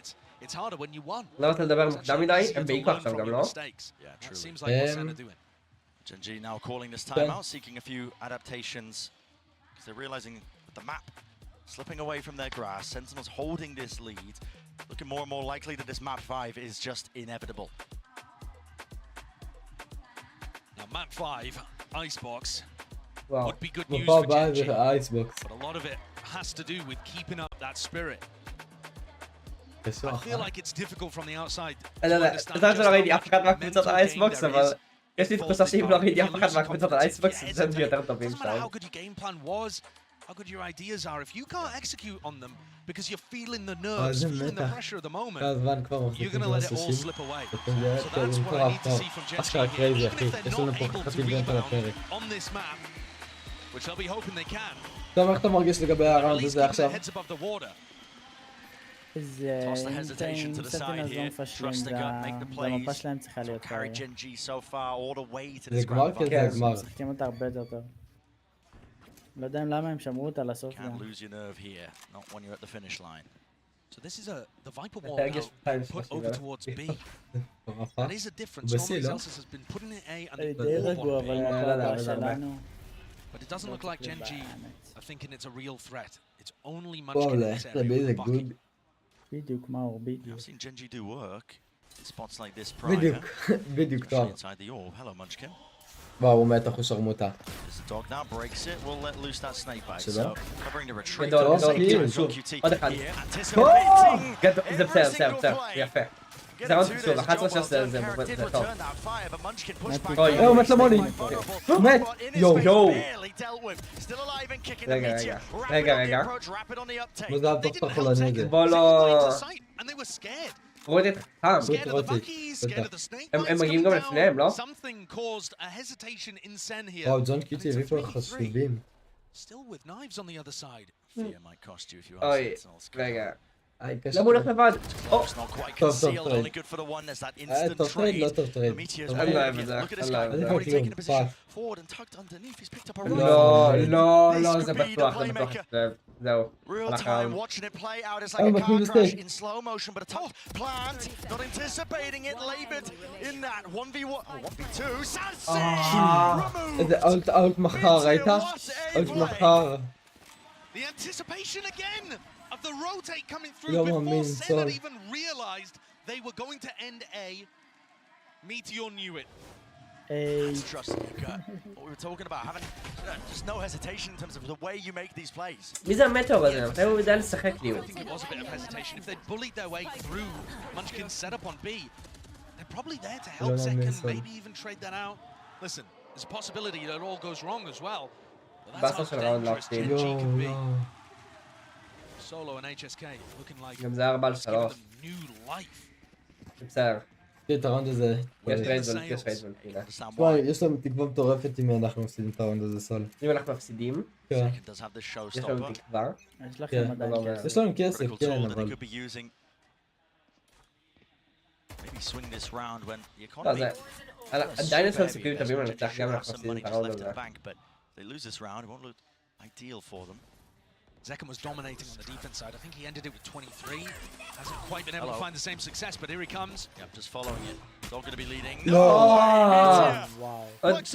it's harder when you won. לא רוצה לדבר מוקדם מדי, הם בעיקר עכשיו גם לא. That seems like what Sen are doing. Gen.G now calling this timeout, seeking a few adaptations, because they're realizing that the map slipping away from their grasp. Sentinels holding this lead, looking more and more likely that this map 5 is just inevitable. Now map 5, Icebox, Wow. would be good news for Gen.G, Icebox. but a lot of it has to do with keeping up that spirit. I feel like it's difficult from the outside to understand אתה שלא ראיתי אף אחד מהקבוצות על האייסבוקס, אבל יש לי תחושה שאם לא ראיתי אף אחד מהקבוצות על האייסבוקס, זה ג'נג'י יותר טובים שלהם. how good your game plan was, how good your ideas are, if you can't execute on them because you're feeling the nerves, feeling the pressure of the moment, you're going to let it all slip away. So that's what I need to see from Gen.G here, even if they're not able to rebound on this map, which I'll be hoping they can. טוב, איך אתה מרגיש לגבי הראונד הזה עכשיו? זה אם סנטינלס לא מפשלים, והמפה שלהם צריכה להיות כאלה. זה גמר כן, זה גמר. משחקים אותה הרבה יותר טוב. לא יודע למה הם שמרו אותה לסוף. So this is the Viper wall now put over towards B. That is a difference. Normally Celsius has been putting in A and די רגוע, אבל מפה הבאה שלנו. But it doesn't look like Gen.G are thinking it's a real threat. It's only Munchkin in this area with Bucky. בדיוק, מאור, בדיוק. I've seen Gen.G do work in spots like this prior. בדיוק, בדיוק טוב. Inside the orb. Hello, Munchkin. וואו, הוא מת אחוז שרמוטה. The dog now breaks it. We'll let loose that snake bite. שלא? So covering the retreat. גדול, שוב, עוד אחד. גדול, זה בסדר, יפה. זה עוד חשוב, 11 זה טוב. אוי, הוא מת למוני. הוא מת! יואו. רגע. מוזר טוב פרחולני הזה. בוא לא... רוטט חם. הם מגיעים גם לפניהם, לא? וואו, ג'ון קיטי הביא פה חשובים. אוי, רגע. למה הוא הולך לבד? טוב טרייד. טוב טרייד, לא טוב טרייד. אני לא אוהב את זה, אני לא אוהב את זה. כלום, פאק. לא, זה בטוח, זהו. Real time watching it play out. It's like a car crash in slow motion, but a top plant, not anticipating it. Labored in that 1v1, 1v2. איזה אולט מחר, ראית? אולט מחר. The anticipation again of the rotate coming through before Sen had even realized they were going to end A. Meteor knew it. That's trust in your gut. What we were talking about, having just no hesitation in terms of the way you make these plays. מי זה המטאור הזה? מתי הוא יודע לשחק לי? I think it was a bit of hesitation. If they'd bullied their way through Munchkin's setup on B, they're probably there to help Zekken, maybe even trade that out. Listen, there's a possibility that it all goes wrong as well. But that's how dangerous Gen.G can be. Solo and HSK looking like גם זה 4-3. new life. בסדר. את הראונד הזה. יש רייזון. וואי, יש לנו תקווה מטורפת אם אנחנו מפסידים את הראונד הזה סול. אם אנחנו מפסידים, כן. יש לנו תקווה. יש לכם עדיין כסף. יש לנו כסף, כן, אבל... עדיין יש לנו סיכויים טובים לנצח גם אם אנחנו מפסידים את הראונד הזה. Zekken was dominating on the defense side. I think he ended it with 23. Hasn't quite been able to find the same success, but here he comes. Yep, just following it. It's all going to be leading. No! Wow. Didn't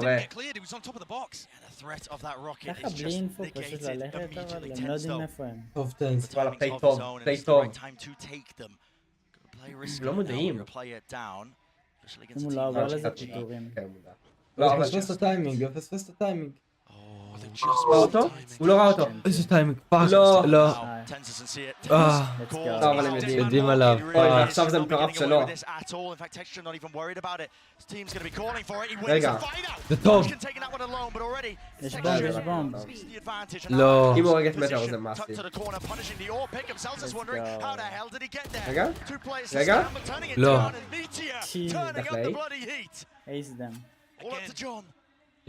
get cleared. He was on top of the box. threat of that rocket ככה is בלי just אינפו פשוט negated ללכת, אבל immediately. הם לא Tense יודעים though. איפה הם. טוב טנס. וואלה, Timing's פליי of טוב, his own, and פליי it's the טוב. right time to take them. Gotta play risk לא now, מודעים. gotta play it down. especially against אם a הוא team לא עבר like לזה Gen.G. פיטורים. לא, אבל... פספס את הטיימינג, פספס את הטיימינג. ראה אותו? הוא לא ראה אותו. איזה טיימינג, פאק. לא. לא. Tenses and see it. Let's go. לא, אבל הם יודעים עליו. אוי, עכשיו זה מטורף שלו. רגע. זה טוב. יש בומב, יש בומב. לא. אם הוא הורג את מטר זה מאסי. רגע. לא. אייס דם.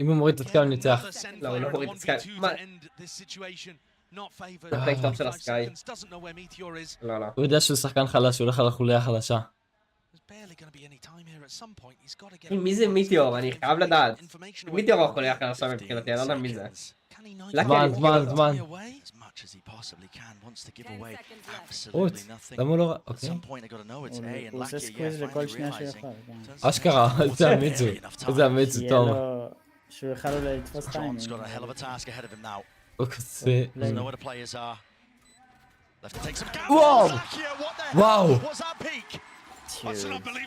אם הוא מוריד את הסקאי הוא ניצח. לא, הוא לא מוריד את הסקאי. מה? זה פייק טוב של הסקאי. לא, לא. הוא יודע שהוא שחקן חלש, הוא הולך על החוליה החלשה. מי זה מיטיור? אני חייב לדעת. מיטיור הוא החוליה החלשה מבחינתי, אני לא יודע מי זה. זמן. רוץ, למה הוא לא ראה? אוקיי. הוא עושה סקוויז לכל שנייה שהוא יכול. אשכרה, איזה אמיץ הוא. איזה אמיץ הוא טוב. שהוא יכל אולי לתפוס טיימינג. הוא כזה... וואו!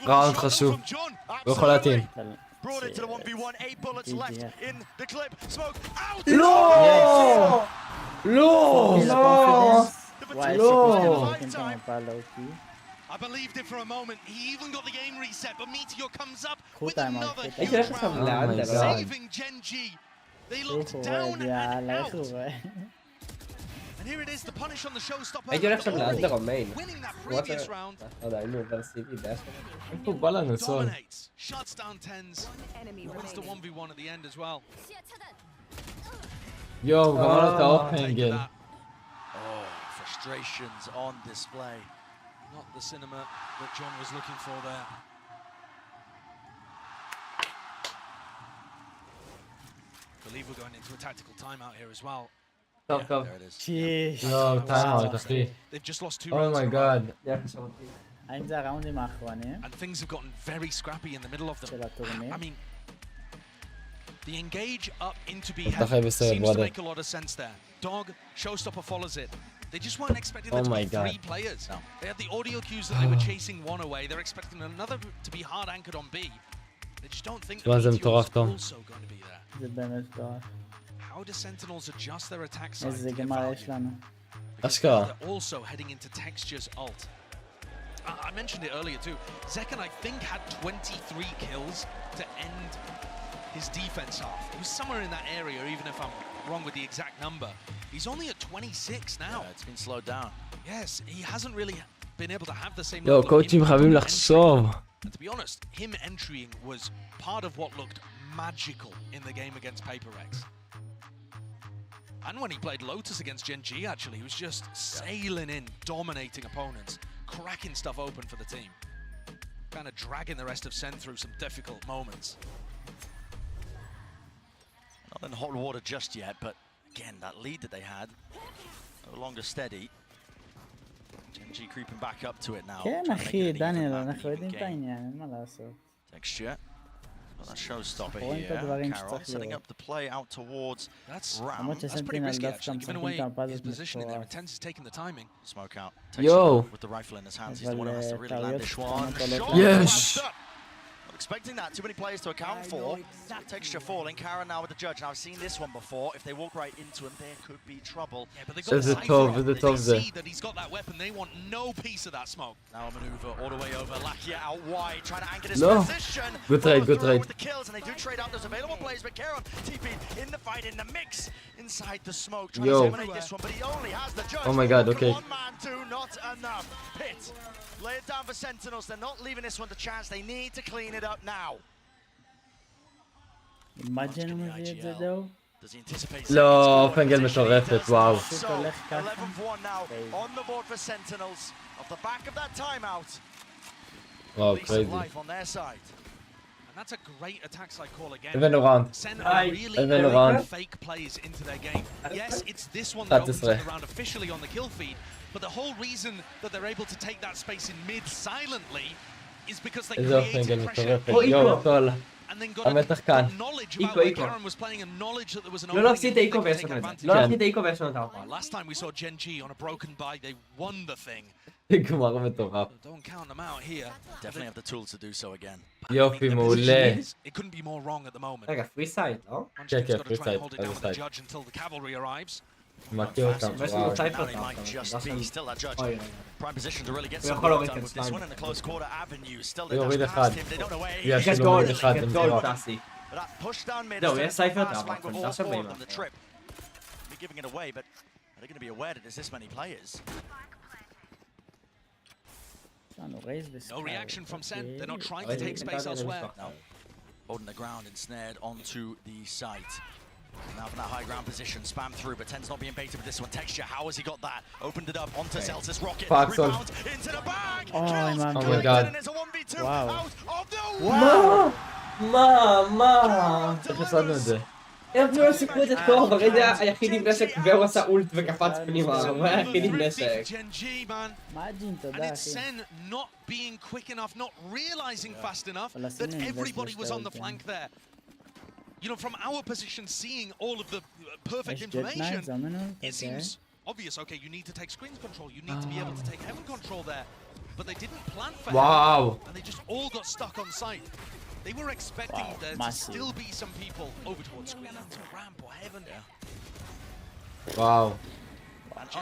ראונד חשוב. הוא יכול להתאים. לא! לא! וואי, לא! I believed it for a moment. He even got the game reset, but Meteor comes up Cool with time another out. huge Oh my round, God. saving Gen.G. They looked down and out. And here it is, the punish on the showstopper. הייתי הולך שם לאנדר או מיין. Winning that previous round. לא יודע, היינו עובר סיבי באש. איפה הוא בא לנו סול? Dominates, shuts down tens, wins the 1v1 at the end as well. יואו, גמר לו את האופנגל. Oh, frustrations on display. Not the cinema that John was looking for there. I believe we're going into a tactical timeout here as well. טוב, טוב. There it is. יואו, טיימאוט, אחי. They've just lost 2 Oh rounds my in a row. god. האם זה הראונדים האחרונים And things have gotten very scrappy in the middle of them. של הטורניר? I mean, the engage up into B אתה חי בסרט, seems to brother. make a lot of sense there. Dog, showstopper follows it. They just weren't expecting there Oh to my be God. 3 players. No. They had the audio cues that they were chasing one away. They're expecting another to be hard anchored on B. They just don't think that מה זה Meteor מטורף, is תום. also going to be there. זה באמת טוב. How do Sentinels adjust their attack side איזה to get גמר value? יש לנו. אשכרה. They're also heading into Texture's ult. I mentioned it earlier too. Zekan, I think, had 23 kills to end his defense half. He was somewhere in that area, even if I'm wrong with the exact number. He's only at 26 now. Yeah, it's been slowed down. Yes, he hasn't really been able to have the same יואו, level of קואוצ'ים impact חייבים on לחשוב. entry. And to be honest, him entering was part of what looked magical in the game against Paper Rex. And when he played Lotus against Gen.G, actually, he was just sailing in, dominating opponents, cracking stuff open for the team. Kind of dragging the rest of Sen through some difficult moments. Not in hot water just yet, but again, that lead that they had, no longer steady. Gen.G creeping back up to it now. כן trying to make אחי, it an even דניאל, map, אנחנו even יודעים את game. העניין, אין מה לעשות. Texture. Got that showstopper רואים את here. הדברים Caron שצריך setting לראות. up the play out towards Ram. למרות That's pretty שסנטינל risky, דווקא actually, giving משחקים away את המפה his הזאת position in there. מטורף. Intense is taking the timing. Smoke out. Yo. With the rifle in his hands, he's the one who has to really טעויות land this one. קטנות עולות. יש! Not expecting that. Too many players to account for. Texture falling. Karen now with the judge. Now I've seen this one before. If they walk right into him, there could be trouble. Yeah, but they got איזה Cypher טוב, on. איזה They טוב זה. see that he's got that weapon. They want no piece of that smoke. Now a maneuver all the way over. Lakia out wide, trying to anchor this No. position. Good trade, Follow good through trade. with the kills, and they do trade out those available players. But Karen TP in the fight, in the mix, inside the smoke, trying Yo. to eliminate this one. But he only has the judge. Oh my God, What okay. can one man do? Not enough. Pit. Lay it down for Sentinels. They're not leaving this one to chance. They need to clean it up now. מה ג'ן מביא את זה דו? Does he anticipate? לא, פנגל מטורפת, וואו. פשוט הולך ככה. 11-1 now on the board for Sentinels. Off the back of that timeout. וואו, Lease of קרייזי. life on their side. And that's a great attack side call again. הבאנו ראונד. Sen are really הבאנו putting ראונד. fake plays into their game. Yes, it's this one that opens 11. the round officially on the kill feed, but the whole reason that they're able to take that space in mid silently is because they איזה created פנגל pressure. מטורפת. יואו, טול. and then got המתח כאן. knowledge Eco, about where eco. Karen was playing and knowledge that there was an לא opening להפסיד את and האיקו they could ויש take לנו את זה. advantage. לא להפסיד את האיקו ויש לנו את הארבעה. Last time we saw Gen.G on a broken buy, they won the thing. גמר מטורף. Don't count them out here. Definitely have the tools to do so again. יופי, מעולה. It couldn't be more wrong at the moment. רגע, פרי סייד, לא? כן, Munchkin's כן, got to פרי try and סייד. hold it איזה down with the סייד. judge until the cavalry arrives. מכיר אותם, ויש לנו וואו. צייפר Now he might just be still that judge. אוי, Prime position to really get הוא some יכול work להוריד done את with this הסליים. one in the close quarter avenue. Still הוא they יוריד dash אחד. past him. They don't know where he יש is. לו יוריד אחד, זה גדול, מטורף. טסי. But that push down mid. זהו, still יש סייפר fast טאב, flank with אבל all טסה four באים. of them. The trip. Be giving it away, but are they going to be aware that there's this many players? No reaction from Sen. They're not trying to take space elsewhere. No. Holding the ground, ensnared onto the site. Now from that high ground position, spam through, but Ten's not being baited with this one. Texture, how has he got that? Opened it up onto Celsius Rocket. Paxson. Rebounds into the bag. Oh, Kills, man. Oh my God. and it's a 1v2 Wow. out of the מה? איך הפסדנו את זה? הם אפילו לא סיכרו את זה טוב, הרי זה היחיד עם נשק והוא עשה אולט וקפץ פנימה, הוא היה היחיד עם נשק. Gen.G, man. מאג'ין, And תודה, it's אחי. Sen not being quick enough, not realizing fast enough that everybody was on the flank there. You know, from our position, seeing all of the perfect יש ג'ט נייט, information, זמנו, it seems obvious. Okay, you need to take screens control. You need to be able to take heaven control there. But they didn't plan for Wow. heaven, and they just all got stuck on site. They were expecting there to still be some people over towards screen, to ramp or heaven. וואו.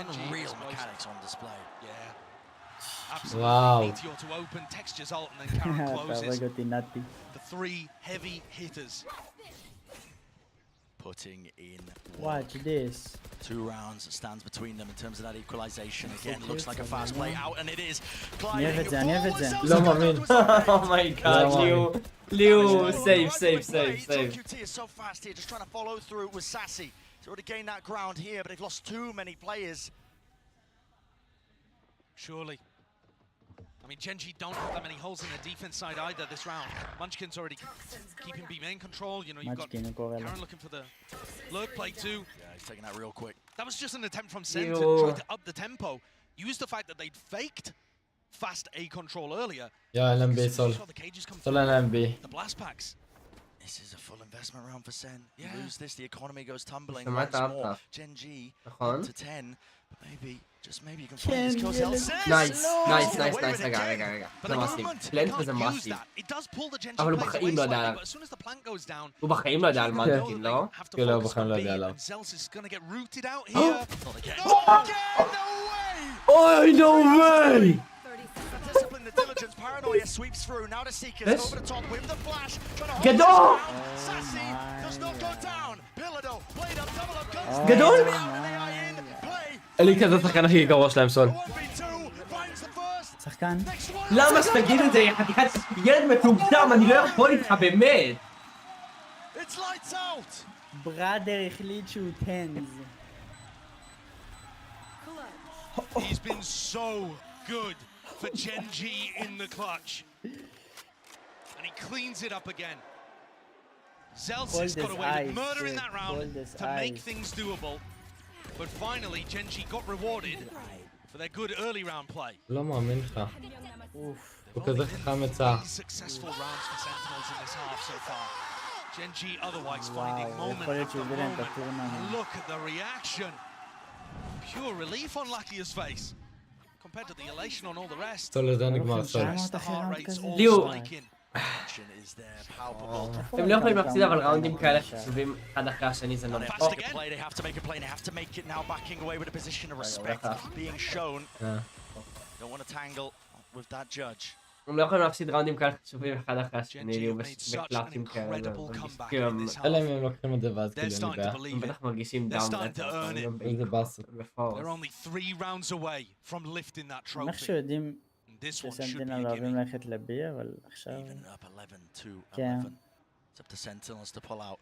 unreal mechanics on display. Yeah. Absolutely. Wow. Meteor to open, Texture's ult, and then Karen אתה closes. הורג אותי נתי. The three heavy hitters. Putting in Watch this. 2 rounds stands between them in terms of that equalization. Again, looks like a fast play out, and it is. אני אוהב את זה, אני אוהב את זה. לא מאמין. אומייגאד, ליהוא, סייב. QT is so fast here, just trying to follow through with Sassy. He's already gained that ground here, but they've lost too many players. Surely. I mean, Gen.G don't have that many holes in the defense side either this round. Munchkin's already keeping B main control. You know, you've got Munchkin, Karen looking for the lurk play too. Yeah, he's taking that real quick. That was just an attempt from Sen to try to up the tempo. Use the fact that they'd faked fast A control earlier. יא, אין להם בי סול. The cages come סול אין להם בי. the blast packs. This is a full investment round for Sen. You lose this, the economy goes tumbling שמעת once more. אף. Gen.G נכון? to 10, but maybe, just maybe you can find this kill cell. נייס, רגע. זה מאסי. פלנט וזה מאסי. אבל הוא בחיים לא יודע עליו. הוא בחיים לא יודע על מנטקין, לא? כן, לא, בחיים לא יודע עליו. אוי, no way! Discipline, the diligence, paranoia sweeps through. Now the Seekers Yes. over the top with the flash. גדול! Sassy does not go down. Pillado, played up, double up, guns. גדול! אין לי כזה שחקן הכי גרוע שלהם סול. שחקן. למה שתגיד את זה, יא חתיכת ילד מטומטם, אני לא יכול איתך באמת! It's lights out. בראדר החליט שהוא טנז. He's been so good for Gen.G in the clutch. And he cleans it up again. Zelsis got away with murder in that round to make things doable. But finally, Gen.G got rewarded for their good early round play. לא מאמין לך. הוא כזה חכם מצע. Successful rounds for Sentinels in this half so far. Gen.G otherwise finding moment after moment. Look at the reaction. Pure relief on Lakia's face. Compared to the elation on all the rest. סול לזה נגמר סול. The heart rates all ליהוא. spiking. Action is there, palpable. הם לא יכולים להפסיד אבל ראונדים כאלה חשובים אחד אחרי השני זה לא They have to make a play, they have to make a play, they have to make it now, backing away with a position of respect being shown. Don't want to tangle with that judge. הם לא יכולים להפסיד ראונדים כאלה חשובים אחד אחרי השני, ליהוא בקלאפים כאלה. אלא אם הם לוקחים את זה ואז כאילו אין לי בעיה. הם בטח מרגישים דאון רצח. איזה באסה. They're only 3 rounds away from lifting that trophy. איך שיודעים שסנטינל אוהבים ללכת לבי, אבל עכשיו... כן. It's up to Sentinels to pull out.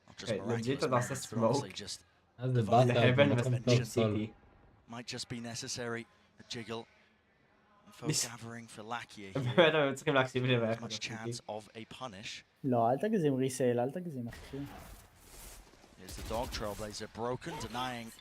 Not just Okay, miraculous legit, that's a miracles, but also smoke. just אז זה The heaven באסה. was Big City. might just be necessary. A jiggle. And folk gathering for Lakia הם צריכים להקשיב לי here. Much chance of a punish. לא, אל תגזים ריסייל, אל תגזים אחי. Here's the dog trailblazer broken, denying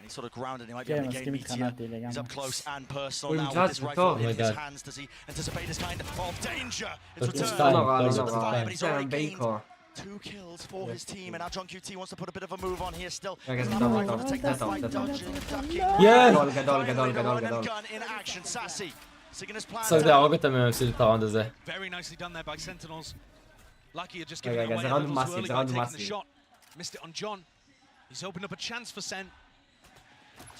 And he's sort of grounded, he might be able to gain meteor. He's up close and personal הוא now נמצא with his rifle in his טוב. hands. Does he anticipate this kind of danger? It's לא returned. נורא, לא He's up to נורא. fire, but he's already gained בייקו. 2 kills for his team, and now GenG wants to put a bit of a move on here still. רגע, He's זה not טוב, right טוב, to take זה that טוב, fight, זה טוב. dodging, ducking. גדול, גדול, גדול, גדול, Run and גדול. gun in action, Sassy. Singing his plan. צריך להרוג אותם אם הם הפסידו את הראונד הזה. Very nicely done there by Sentinels. Lucky you're just רגע, giving רגע, away זה a ראונד little too מאסיב, early זה by ראונד taking the מאסיב. shot. Missed it on John. He's opened up a chance for Sen.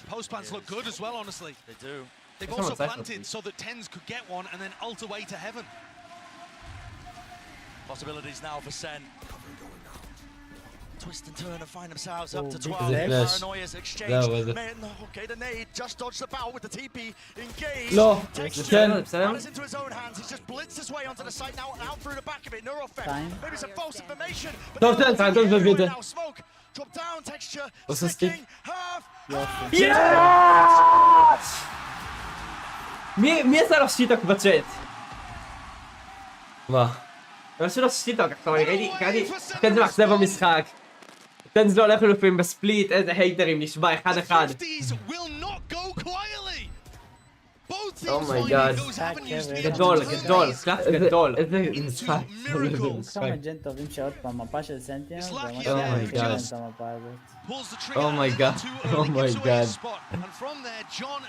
Post plants look good as well, honestly. They do. They've Someone also said planted so that Tens could get one and then ult away to heaven. Possibilities now for Sen. Twist and turn and find themselves up to big 12. flash. Paranoia's exchange. That was it. Man, okay, the nade just dodged the bow with the TP engaged. לא, Texture כן. matters into his own hands. He's just blitzed his way onto the site now, out through the back of it. Neuro effect. Maybe some false information. But טוב, תן, תן, תן, תן, תן. now smoke. Drop down texture. עושה סטיק. Sticking half. יאס! מי עשה לו שיטוק בצ'אט? מה? הם עשו לו שיטוק, עכשיו אני ראיתי, תן זה מחזב במשחק. תן זה הולך לפעמים בספליט, איזה הייטרים, נשבע אחד אחד. אומייגאד. גדול, גדול, קלאס גדול. איזה משחק. כמה ג'ן טובים שעוד פעם, מפה של סנטינלס, זה ממש אומייגאד. את המפה הזאת. אומייגאד, אומייגאד.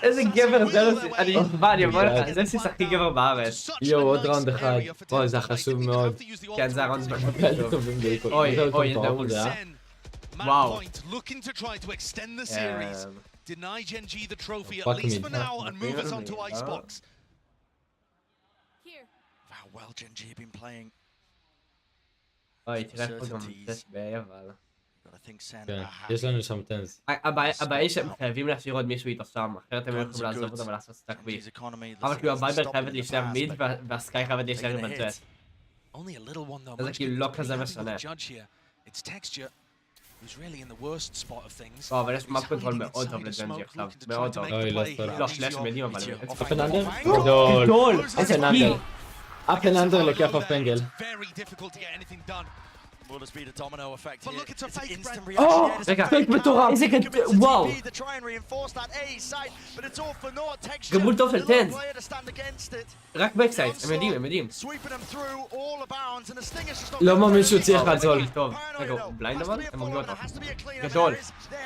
איזה גבר זלוס, אני נשבע, אני אומר לך, זלוס הכי גבר בארץ. יואו, עוד ראונד אחד. אוי, זה חשוב מאוד. כן, זה הראונד כאלה טובים באיכות. אוי, אוי, נעול. וואו. Looking to try to extend the series. Deny GenG the trophy at Fuck least me. for now and move us on to Icebox. How well GenG have been playing. אוי, תראה פה גם תשבי, אבל... כן, יש לנו שם טנס. הבעיה היא שהם חייבים להשאיר עוד מישהו איתו שם, אחרת הם לא יכולים לעזוב אותם ולעשות סטאק בי. אבל כאילו הבייבר חייבת להישאר מיד והסקאי חייבת להישאר עם הג'ט. זה כאילו לא כזה משנה. אבל יש מאפ קונטרול מאוד טוב לג'נג'י עכשיו, מאוד טוב. אוי, לא סטול. לא, פלאש מדהים אבל... אפן אנדר? גדול. אפן אנדר. אפן אנדר לוקח בפנגל. Will this be the domino effect here? Look, it's a fake instant brand. reaction. Oh, רגע, פייק מטורף. איזה גדול, וואו. גמול טוב של טנס. רק בקסייד, הם יודעים, הם יודעים. לא מאמין שהוא צריך לעזול. טוב, רגע, הוא בליינד אבל? הם הורגו אותו. גדול.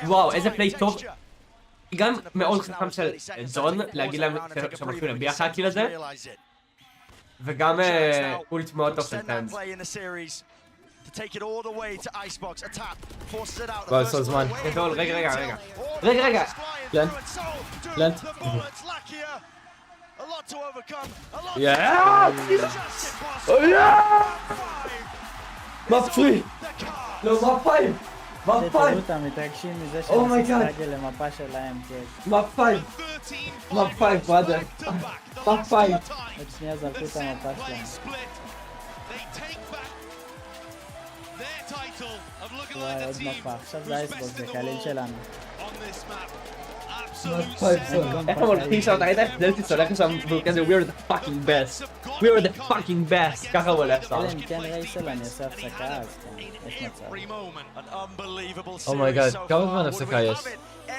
וואו, איזה פליי טוב. גם מאוד חכם של זון, להגיד להם שהם הולכים להביע אחרי הקיל הזה. וגם אולט מאוד טוב של טנס. To take it all the way to Icebox, a tap, forces it out. וואו, יש זמן. גדול, רגע. רגע. פלנט. פלנט. A lot to overcome. A lot מה פרי? לא, מה פייב? מה תראו פייב? אותם מתרגשים מזה Oh שהם my עושים God. רגל למפה שלהם, כן. מה פייב? מה פייב, בראדר? מה פייב? עוד שנייה זרקו את המפה שלהם. וואי, עוד מפה. עכשיו זה אייסבוקס, זה קליל שלנו. איך הם הולכים שם, אתה ראית איך דלטיס הולך שם והוא כזה We are the fucking best. We are the fucking best. ככה הוא הולך שם. אלא אם כן רייסל אני עושה הפסקה, אז כן, יש מצב. אומייגאד, כמה זמן הפסקה יש?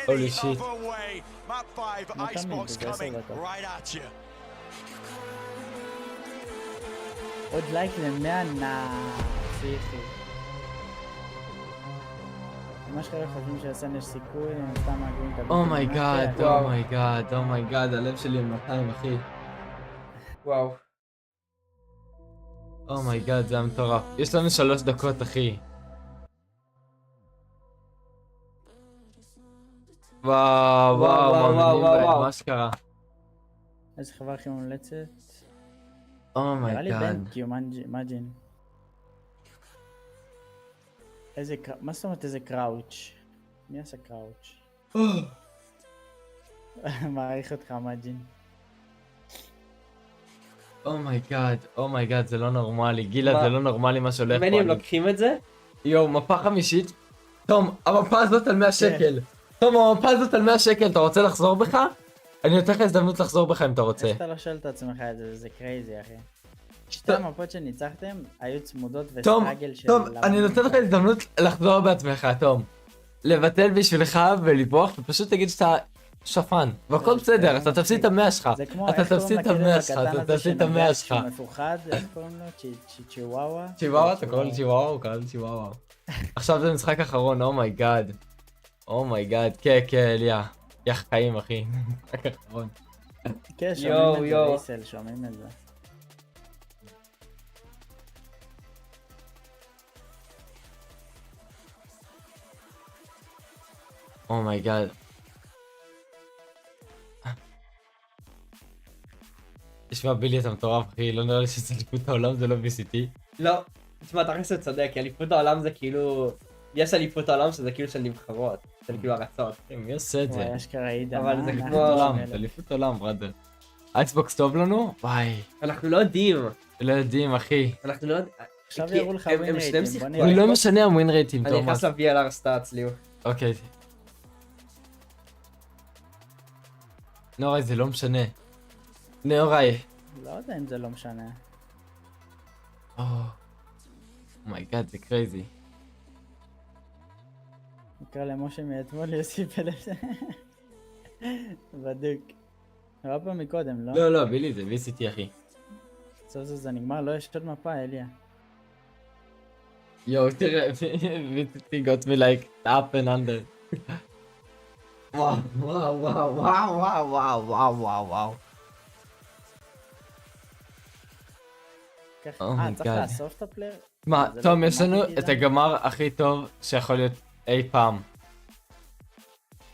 הולי שיט. לא תמיד, זה 10 דקות. עוד לייק ל100 פסיכי. ממש כאלה חושבים שהסן יש סיכוי, הם סתם מעגבים את הביטים. אומייגאד, הלב שלי עם 200 אחי. וואו. אומייגאד, זה היה מטורף. יש לנו 3 דקות אחי. וואו, מאמינים מה שקרה. איזה חברה הכי מומלצת. אומייגאד. נראה לי בנקיו, מג'ין. איזה מה זאת אומרת איזה קראוץ'? מי עשה קראוץ'? מעריך אותך מג'ין. אומייגאד, זה לא נורמלי. גילה, זה לא נורמלי מה שהולך פה. מני הם לוקחים את זה? יואו, מפה חמישית. תום, המפה הזאת על 100 שקל. תום, המפה הזאת על 100 שקל, אתה רוצה לחזור בך? אני נותן לך הזדמנות לחזור בך אם אתה רוצה. איך אתה לא שואל את עצמך את זה? זה קרייזי אחי. שתי המפות שניצחתם היו צמודות וסטאגל של... תום, אני נותן לך הזדמנות לחזור בעצמך, תום. לבטל בשבילך ולברוח ופשוט תגיד שאתה שפן והכל בסדר, אתה תפסיד את המאה שלך, אתה תפסיד את המאה שלך, אתה תפסיד את המאה שלך. שהוא מפוחד, איך קוראים לו? צ'יוואווה? צ'יוואווה? אתה קורא לו צ'יוואווה? הוא קורא לו צ'יוואווה. עכשיו זה משחק אחרון, אומייגאד. אומייגאד, כן, אליה. יח חיים אחי. משחק אחרון. כן, שומעים את זה בישראל, שומעים את זה. אומייגאד. תשמע בילי אתה מטורף אחי, לא נראה לי שזה אליפות העולם, זה לא VCT. לא, תשמע תכלס הוא צודק, כי אליפות העולם זה כאילו... יש אליפות העולם שזה כאילו של נבחרות, של כאילו הרצות. מי עושה את זה? וואי, אשכרה עידה. אבל זה כמו... זה אליפות עולם, בראדר. אייסבוקס טוב לנו? וואי. אנחנו לא יודעים. לא יודעים אחי. אנחנו לא יודעים. עכשיו יראו לך ווין רייטים, בוא נראה. אני לא משנה הווין רייטים, אני נכנס ל-VLR סטאצ, ליהוא. אוקיי. נוראי זה לא משנה. נוראי. לא יודע אם זה לא משנה. אומייגאד זה קרייזי. נקרא למשה מאתמול יוסיף אלף. בדוק. היה פעם מקודם, לא? לא, בילי זה VCT אחי. סוף סוף זה נגמר, לא יש עוד מפה, אליה. יואו, תראה, VCT got me like up and under. וואו. צריך לאסוף את הפלייר? מה, תום, יש לנו את הגמר הכי טוב שיכול להיות אי פעם.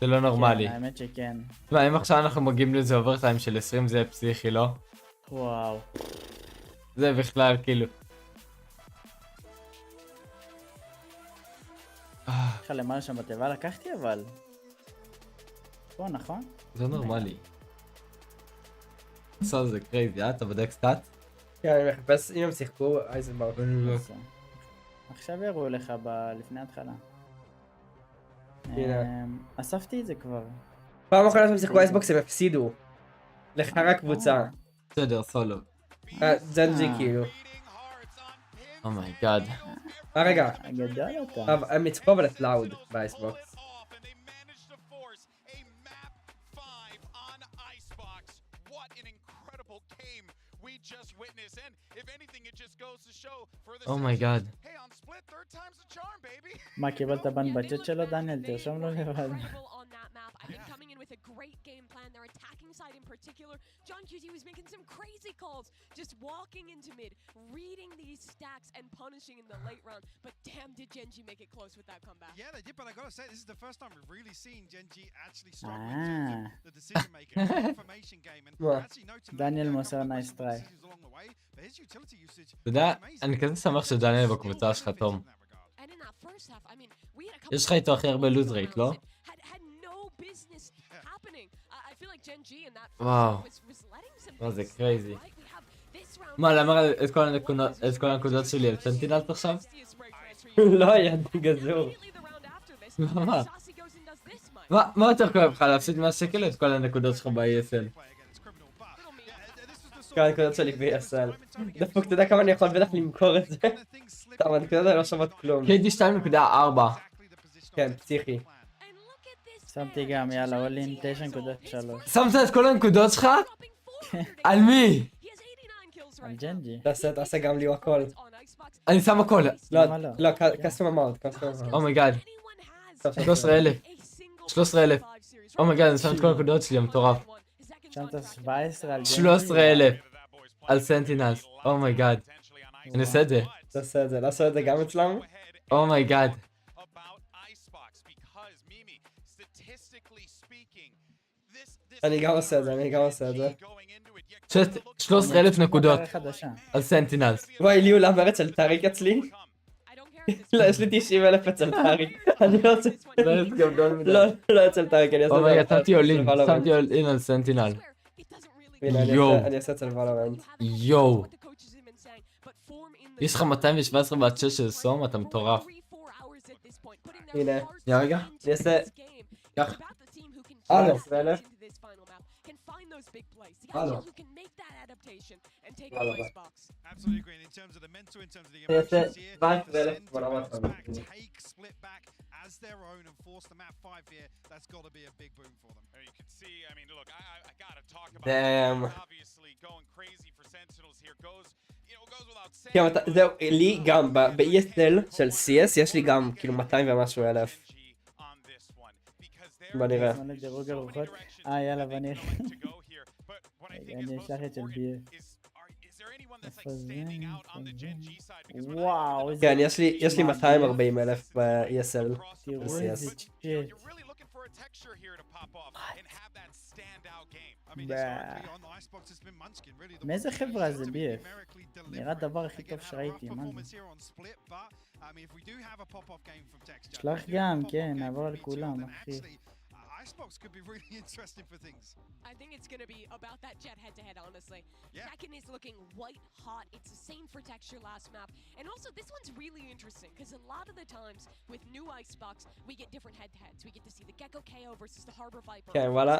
זה לא נורמלי. כן, האמת שכן. תשמע, אם עכשיו אנחנו מגיעים לזה אוברטיים של 20 זה פסיכי, לא? וואו. זה בכלל כאילו. איך למעלה שם בתיבה לקחתי אבל. פה נכון? זה נורמלי. עכשיו זה קרייזי, אתה בודק סטאט? כן, אני מחפש אם הם שיחקו אייזנבאו. עכשיו יראו לך לפני ההתחלה. הנה. אספתי את זה כבר. פעם אחרונה שהם שיחקו אייסבוקס הם הפסידו. לחר הקבוצה. בסדר, סולו. GenG כאילו. אומייגאד. רגע. גדול אותה. הם ניצחו אבל את לאוד באייסבוקס. אומייגאד. מה, קיבלת בן בצ'אט שלו דניאל? תרשום לו לבד. Great game plan. Their attacking side in particular, John QT was making some crazy calls, just walking into mid, reading these stacks and punishing in the late round. But damn, did GenG make it close with that comeback? Yeah, they did, but I gotta say, this is the first time we've really seen GenG actually struggle in terms of the decision making, the information game, and actually noting דניאל מוסר נייס טריי. but his utility usage. אתה יודע, אני כזה שמח שדניאל בקבוצה שלך, תום. יש לך איתו הכי הרבה לוז רייט, לא? וואו. זה קרייזי. מה, למה את כל הנקודות שלי על סנטינלס עכשיו? לא, ידי גזור. מה יותר כואב לך, להפסיד 100 שקל את כל הנקודות שלך ב-ESL? כל הנקודות שלי ב-ESL. דפוק, אתה יודע כמה אני יכול בטח למכור את זה? טוב, הנקודות האלה לא שוות כלום. KD 2.4. כן, פסיכי. שמתי גם, יאללה, אולין 9.3. שמת את כל הנקודות שלך? על מי? על ג'נג'י. תעשה גם ליהוא הכל. אני שם הכל. לא, קסטום אמרת, קסטום אמרת. אומייגאד. 13,000. אומייגאד, אני שם את כל הנקודות שלי, המטורף. שמת 17 על ג'נג'י. 13,000. על סנטינלס. אומייגאד. אני אעשה את זה. תעשה את זה, לעשות את זה גם אצלם? אומייגאד. אני גם עושה את זה. 13,000 נקודות על סנטינלס. וואי, ליהוא למה אצל טאריק אצלי? לא, יש לי 90,000 אצל טאריק. אני לא רוצה... לא אצל טאריק, אני אעשה את זה. אומייגאד, שמתי אולין על סנטינל. אני אעשה אצל ולורנט. יואו. יש לך 217 בעד 6 של סום, אתה מטורף. הנה. רגע. אני אעשה... קח. 11,000. those big plays. See how you can make that adaptation and take a icebox. Absolutely agree. And in terms of the mental, in terms of the Yes, emotions here, yes. take split back as their own and force the map 5 here. That's got to be a big boom for them. You can see, I mean, look, I gotta talk about Damn. obviously going crazy for Sentinels here goes, you know, goes without saying. כן, זהו, לי גם ב-ESL של CS יש לי גם כאילו 200 ומשהו אלף. בוא נראה. דירוג הרוחות. יאללה, בוא נראה. אני אשלח את של BF. איפה זה? וואו, כן, יש לי 240 אלף ב-ESL. תראו איזה צ'יט. מאיזה חברה זה BF? נראה הדבר הכי טוב שראיתי, מה זה? שלח גם, כן, נעבור על כולם, אחי. Icebox could be really interesting for things. I think it's going to be about that jet head-to-head, honestly. Tekken is looking white hot. It's the same for texture last map. And also, this one's really interesting, because a lot of the times, with new Icebox, we get different head-to-heads. We get to see the Gecko KO versus the Harbor Viper. כן, וואלה.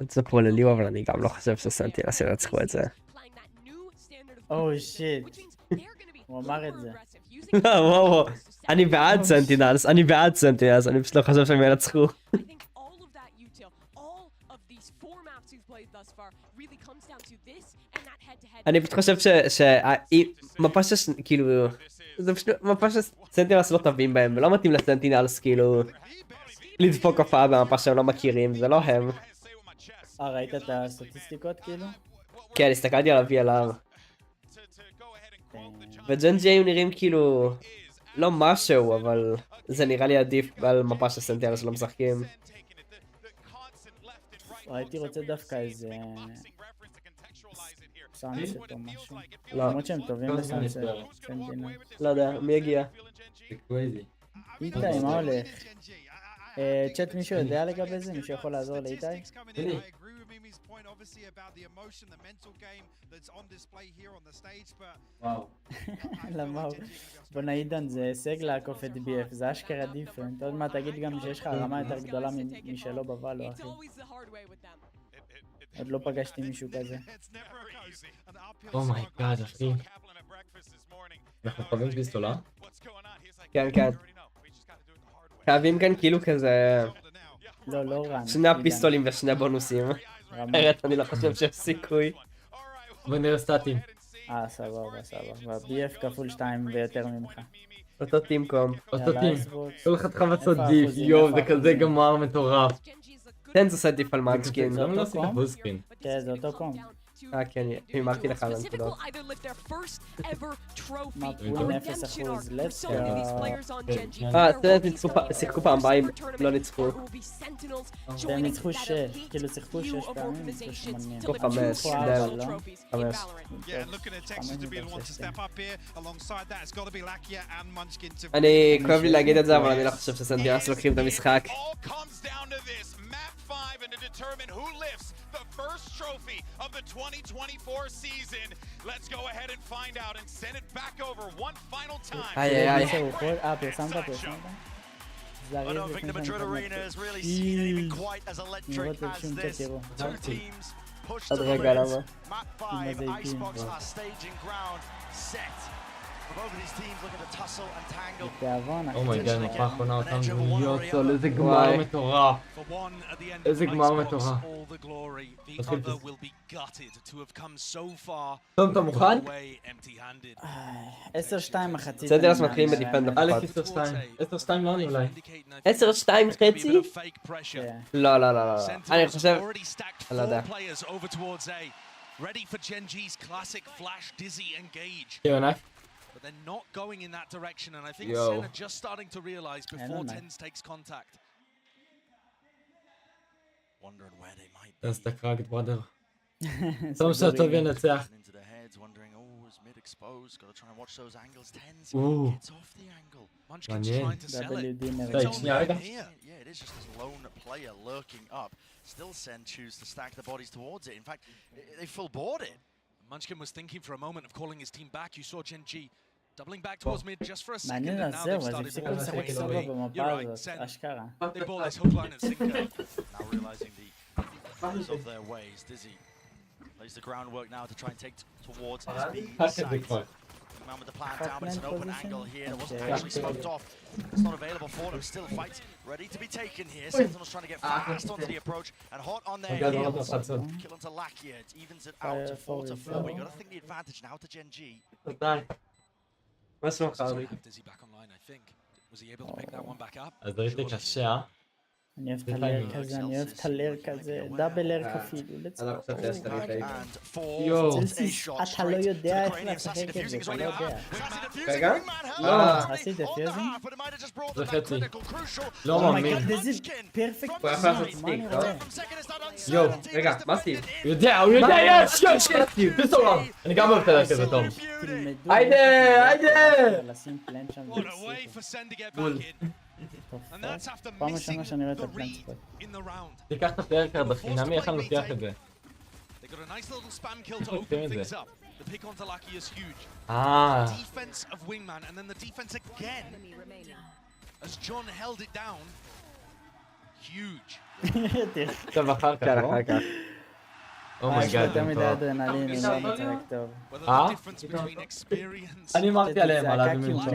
תצפו לליהו, אבל אני גם לא חושב שסנטינלס ינצחו את זה. אוי, שיט. הוא אמר את זה. וואו, אני בעד סנטינלס, אני פשוט לא חושב שהם ינצחו. אני פשוט חושב שמפה כאילו, זה פשוט מפה שסנטינלס לא טובים בהם, ולא מתאים לסנטינלס כאילו לדפוק הופעה במפה שהם לא מכירים, זה לא הם. ראית את הסטטיסטיקות כאילו? כן, הסתכלתי על ה-VLR. וג'ן.G היו נראים כאילו לא משהו, אבל זה נראה לי עדיף על מפה של סנטינלס שלא משחקים. הייתי רוצה דווקא איזה סאנסט או משהו. לא. למרות שהם טובים בסאנסט. לא יודע, מי יגיע? איתי, מה הולך? צ'אט, מישהו יודע לגבי זה? מישהו יכול לעזור לאיתי? וואו. למה הוא? בוא עידן, זה הישג לעקוף את BF, זה אשכרה דיפרנט. עוד מעט תגיד גם שיש לך רמה יותר גדולה משלו בוואלו, אחי. עוד לא פגשתי מישהו כזה. אומייגאד, אחי. אנחנו חייבים פיסטולה? כן, כן. חייבים כאן כאילו כזה... לא רן. שני הפיסטולים ושני בונוסים. אחרת אני לא חושב שיש סיכוי. בוא נראה סטטים. סבבה. BF כפול 2 ויותר ממך. אותו טימקום. אותו טים. כל אחד חבצות דיף, יואו, זה כזה גמר מטורף. תן עושה דיף על מנסקין. למה לא עשית בוסקרין? כן, זה אותו קום. כן, אמרתי לך על הנקודות. מה, פולים 0%, let's go. שיחקו פעם באים, לא ניצחו. והם ניצחו 6, כאילו שיחקו 6 פעמים, זה שמעניין. שיחקו 5, לא? 5. אני כואב לי להגיד את זה, אבל אני לא חושב שסנטינלס לוקחים את המשחק. And to determine who lifts the first trophy of the 2024 season. Let's go ahead and find out and send it back over one final time. פרסמת. I don't think the Madrid arena has really seen anything quite as electric as this. Two teams pushed to the limit. Map 5, Icebox are staging ground set. Both of these teams looking to tussle and tangle. אומייגאד, מפה האחרונה אותם דמויות, איזה גמר מטורף. איזה גמר מטורף. טוב, אתה מוכן? 10-2 מחצית. סנטינלס מתחילים בדיפנד א' לפחות. 10-2 לא אני אולי. 10-2 חצי? לא. אני חושב... אני לא יודע. Ready for Gen.G's classic flash dizzy engage. But they're not going in that direction, and I think Sen are just starting to realize before Tens takes contact. Wondering where they might be. That's the cracked brother. טוב שאתה ינצח. Into their heads, wondering, oh, is mid exposed? Got to try and watch those angles. Tens gets off the angle. Munchkin's trying to sell it. Yeah, it is just this lone player lurking up. Still Sen choose to stack the bodies towards it. In fact, they full board it. Munchkin was thinking for a moment of calling his team back. You saw Gen.G doubling back towards mid just for a second, מעניין and now they've זהו, אז started הפסיקו לשחק balling סבבה away. במפה You're right, הזאת, Sen. אשכרה. They ball this hook line and sinker. Now realizing the goes off their ways. Dizzy lays the groundwork now to try and take towards his B site. Man with the plan down, but it's an open angle here. It wasn't actually smoked off. It's not available for them. Still fight ready to be taken here. Sentinels trying to get fast onto the approach and hot on their heels. Kill onto Lakia. It evens it out to 4-4. We got to think the advantage now to Gen.G. מה שלומך אבי? Dizzy back online, I think. Was he able to pick that one back up? אז ראיתי קשה, אה? אני אוהב את הלר כזה, אני אוהב את הלר כזה, דאבל לר כפיל, יואו. אתה לא יודע איך לשחק את זה, אתה לא יודע. רגע? לא, עשית פיוזים? זה חצי. לא מאמין. זה פרפקט. הוא יכול לעשות סטיק, לא? יואו. רגע, מה עשית? הוא יודע, יש! בסורם. אני גם אוהב את הלר כזה טוב. היידה! לשים פלן שם פעם ראשונה שאני רואה את הפלן ספוט. תיקח את הפלר קארד בחינמי, איך אני לוקח את זה? איך לוקחים את זה? טוב, אחר כך, לא? אומייגאד, יותר מדי אדרנלין, אני לא מצחק טוב. אני אמרתי עליהם, על האדומים שלו.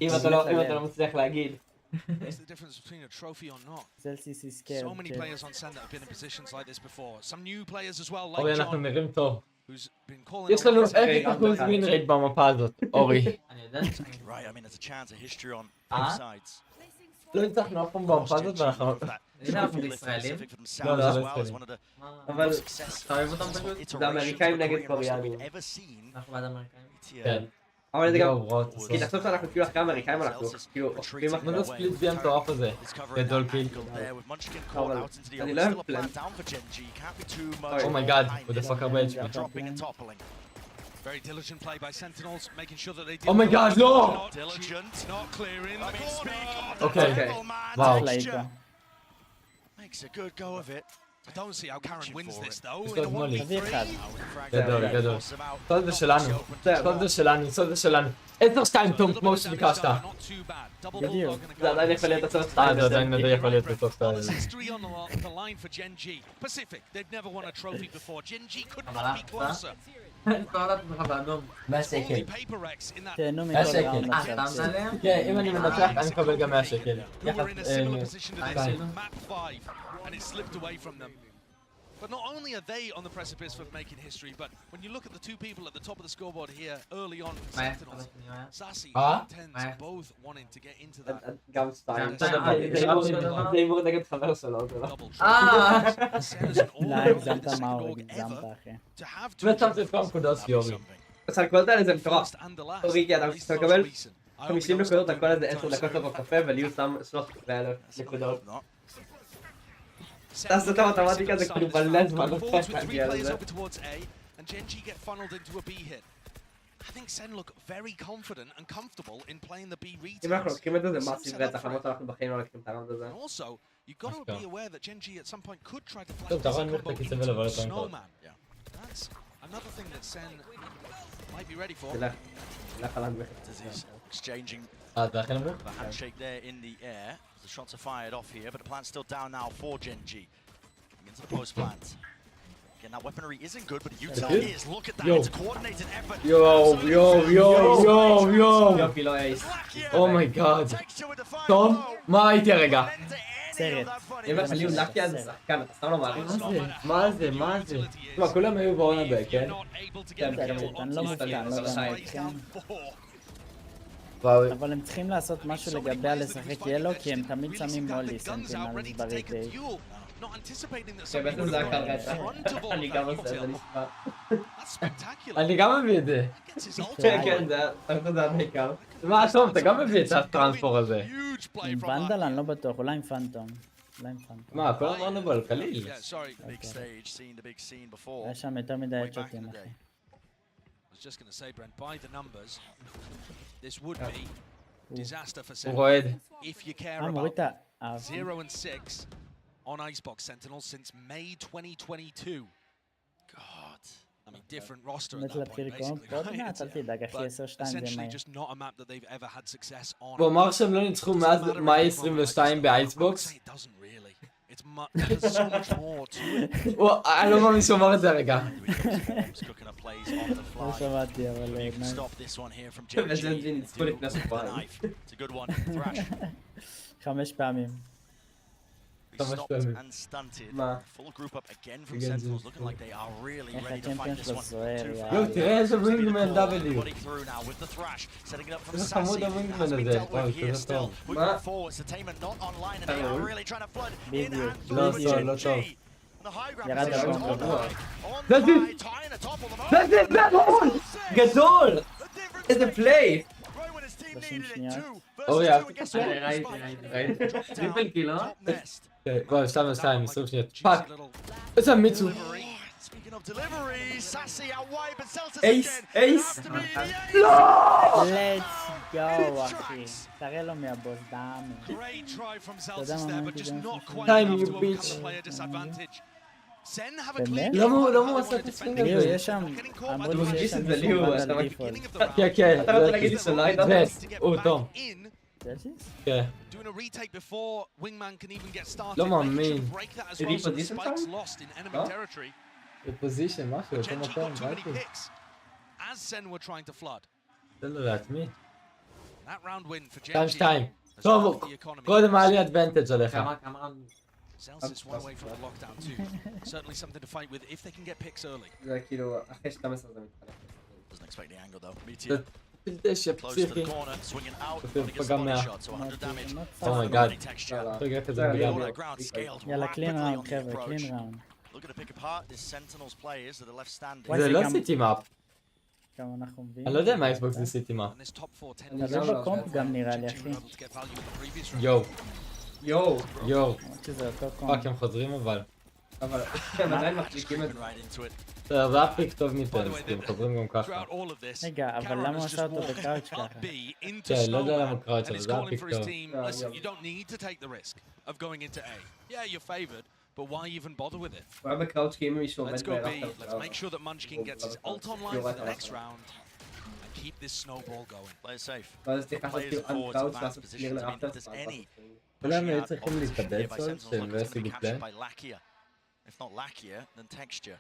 אם אתה לא מצליח להגיד. What's the difference between a trophy or not? Celsius is scared. So many players on Sender have been in positions like this before. Some new players as well, אורי, like אנחנו John, נראים טוב. who's been calling. יש לנו 0% ווין רייט במפה הזאת, אורי. Right, I mean, it's a chance, a history on both sides. לא הצלחנו אף פעם במפה הזאת ואנחנו... אנחנו ישראלים? לא, זה לא ישראלים. אבל אתה אוהב אותם פשוט? זה אמריקאים נגד קוריאנים. אנחנו בעד אמריקאים? כן. אבל זה גם... כי תחשוב שאנחנו כאילו אחרי האמריקאים אנחנו כאילו אוכלים אחרי... מה זה ספליט בי המטורף הזה? גדול כאילו. אבל אני לא אוהב פלן. אומייגאד, הוא דפק הרבה HP. Very diligent play by Sentinels, making sure that they. Oh my God, no! Diligent, not clearing. Okay. Wow. Makes a good go of it. I don't see how Karen wins this though. גדול, גדול. סוד זה שלנו. סוד זה שלנו, סוד זה שלנו. 10-2 תום כמו שביקשת. זה עדיין יכול להיות הצורך 2. זה עדיין יכול להיות הצורך 2. History on the line for Gen.G. Pacific, they've never won a trophy before. Gen.G couldn't be closer. $100. תהנו מכל 100 שקל. העונה. כן, אם אני מנצח אני מקבל גם 100 שקל. Who were in a similar position to this map 5 and it slipped away from them. But not only are they on the precipice of making history, but when you look at the two people at the top of the scoreboard here early on for Sentinels, Sassy and Tens both wanting to get into that. גם סטייל. זה אימור נגד חבר שלו. לא, הגזמת מה הוא הגזמת אחי. ושמתי את כל הנקודות יורי. אז הנקודות האלה זה מטורף. אורי, כי אתה מקבל 50 נקודות על כל איזה 10 דקות לבוא קפה וליהוא שם 13,000 נקודות. תעשו את המתמטיקה זה כאילו מלא זמן לפחות להגיע לזה. I think Sen look very confident and comfortable in playing the B retails. אם אנחנו לוקחים את זה, זה מאסיב רצח, למרות אנחנו בחיים לא לוקחים את הרעיון הזה. Also, you've got to be aware that Gen.G at some point could try to flash טוב, תראה נמוך את הכיסא ולבוא את Snowman. That's another thing that Sen might be ready for. תלך על הנמוך. Exchanging זה הכי נמוך? the handshake there in the air. The shots are fired off here, but the plant's still down now for Gen.G. Into the post plant. Again, that weaponry isn't good, but the util is. Look at that, it's a coordinated effort. Yo. יופי, לא אייס. אומייגאד. טוב, מה הייתי הרגע? סרט. אם לך ליהוא לקיה זה שחקן, אתה סתם לא מעריך. מה זה? תשמע, כולם היו בעונה ב, כן? אני לא מופתע, לא יודע איתכם. אבל הם צריכים לעשות משהו לגבי לשחק ילו, כי הם תמיד שמים מולי סנטינלס בריטייל. שבעצם זה הקל רצח. אני גם עושה את זה נשמע. אני גם מביא את זה. כן, זה המעיקר. מה, טוב, אתה גם מביא את הטרנספור הזה. עם ונדל אני לא בטוח, אולי עם פנטום. מה, הכל אמרנו בו על קליל. היה שם יותר מדי שוטים, אחי. Just going to say, Brent, by the numbers, this would be disaster for הוא רועד. if you care about 0 and 6 on Icebox Sentinels since May 2022. God, I mean, different roster at that point, basically. But essentially just not a map that they've ever had success on. הוא אמר שהם לא ניצחו מאז מאי 22 באייסבוקס. It's there's so much more to it. וואו, אני לא מאמין שהוא אמר את זה הרגע. Cooking up plays on the fly. לא שמעתי, אבל... You can stop this one here from Gen.G. ניצחו לפני Knife. It's a good one. Thrash. 5 פעמים. Stopped and stunted. Full group up again from Sentinels, looking like they are really ready to fight this one. יואו, תראה איזה ווינגמן W. Through now with the thrash, setting it up from איזה Sassy. חמוד הווינגמן הזה. וואו, כזה טוב. Moving forward, Entertainment not online, and they are really trying to flood in and לא through טוב, לא טוב. the high ground ירד position לבוא. on high, That's it! tying the top of the That's it, גדול! גדול! איזה פליי! 30 שניות. אורי, אהבתי את ראיתי. טריפל קיל, לא? וואו, 2-2, 20 שניות. פאק! איזה אמיצו! Speaking of delivery, Sassy out wide, but Celtics אייס! again. אייס! Has to be the לא! let's go, אחי. תראה לו מהבוס דאמי. Great try from Celtics there, but just not quite Time, enough you to overcome bitch. the player disadvantage. Sen have a clear באמת? למה הוא עשה את הספינג ליהו, הזה? יש שם... אמרו לי שיש שם זה ליהו, מישהו אתה על מכיר? דיפולט. כן, כן. אתה רוצה להגיד לי שלא היית? זה, הוא תום. צלסיס? כן. Doing a retake before Wingman can even get started. לא Making sure מאמין. to break that as well, so the Reposition spike's time? lost in enemy לא? territory. בפוזיישן, משהו, But אותו Gen.G מקום, got too many באתי. picks as Sen were trying to flood. תן לו לעצמי. That round win for 2-2. Gen.G. has טוב, started the economy. קודם היה לי אדוונטג' עליך. Celtics one away from the lockdown too. Certainly something to fight with if they can get picks early. זה כאילו, אחרי 12 זה מתחלק. Doesn't expect the angle though. Meteor דשא close to פסיכי. the corner, swinging out. צופים but he gets the פגע body 100. shot, so 100 damage. אומייגאד. Body texture. רגע כזה All בגלל. on the ground, scaled יאללה, rapidly קלין on ראונד, the חבר'ה, approach. קלין ראונד. Looking to pick apart this Sentinels players that are left standing. וואי, זה זה לא גם- סיטי מאפ. כמה אנחנו מביאים? אני לא יודע מה אקסבוקס זה סיטי מאפ. And this top four אתה tenders לא בקומפ גם נראה לי, Gen.G אחי. were able to get value in the previous round. יואו. יואו. יואו. למרות שזה אותו קומפ. פאק הם חוזרים אבל. אבל הם עדיין מחזיקים את Moving זה. right into it. בסדר, זה היה פיק טוב מפלס, כי הם חוזרים גם ככה. Throughout all of this, רגע, אבל Cameron למה הוא has עשה just אותו walked בקראוץ' up ככה? B into כן, לא יודע למה Snowman, קראץ', and אבל is זה היה calling פיק for his טוב. team, listen, you don't need to take the risk of going into A. Yeah, you're favored, but why even bother with it? הוא היה בקראוץ' כי אם מישהו Let's עומד go B, בערך let's make sure that Munchkin gets his ult online for the next round, and keep this snowball going. Play safe. ואז צריך לעשות Players כאילו forward to אנקראוץ' advanced לעשות positions. קליר I mean, if לאפטר. there's any אולי הם pushing היו out צריכים of להתקבל here by סול Sentinels, של look, it's going to be VCT פליי. captured by Lakia. If not Lakia, then Texture.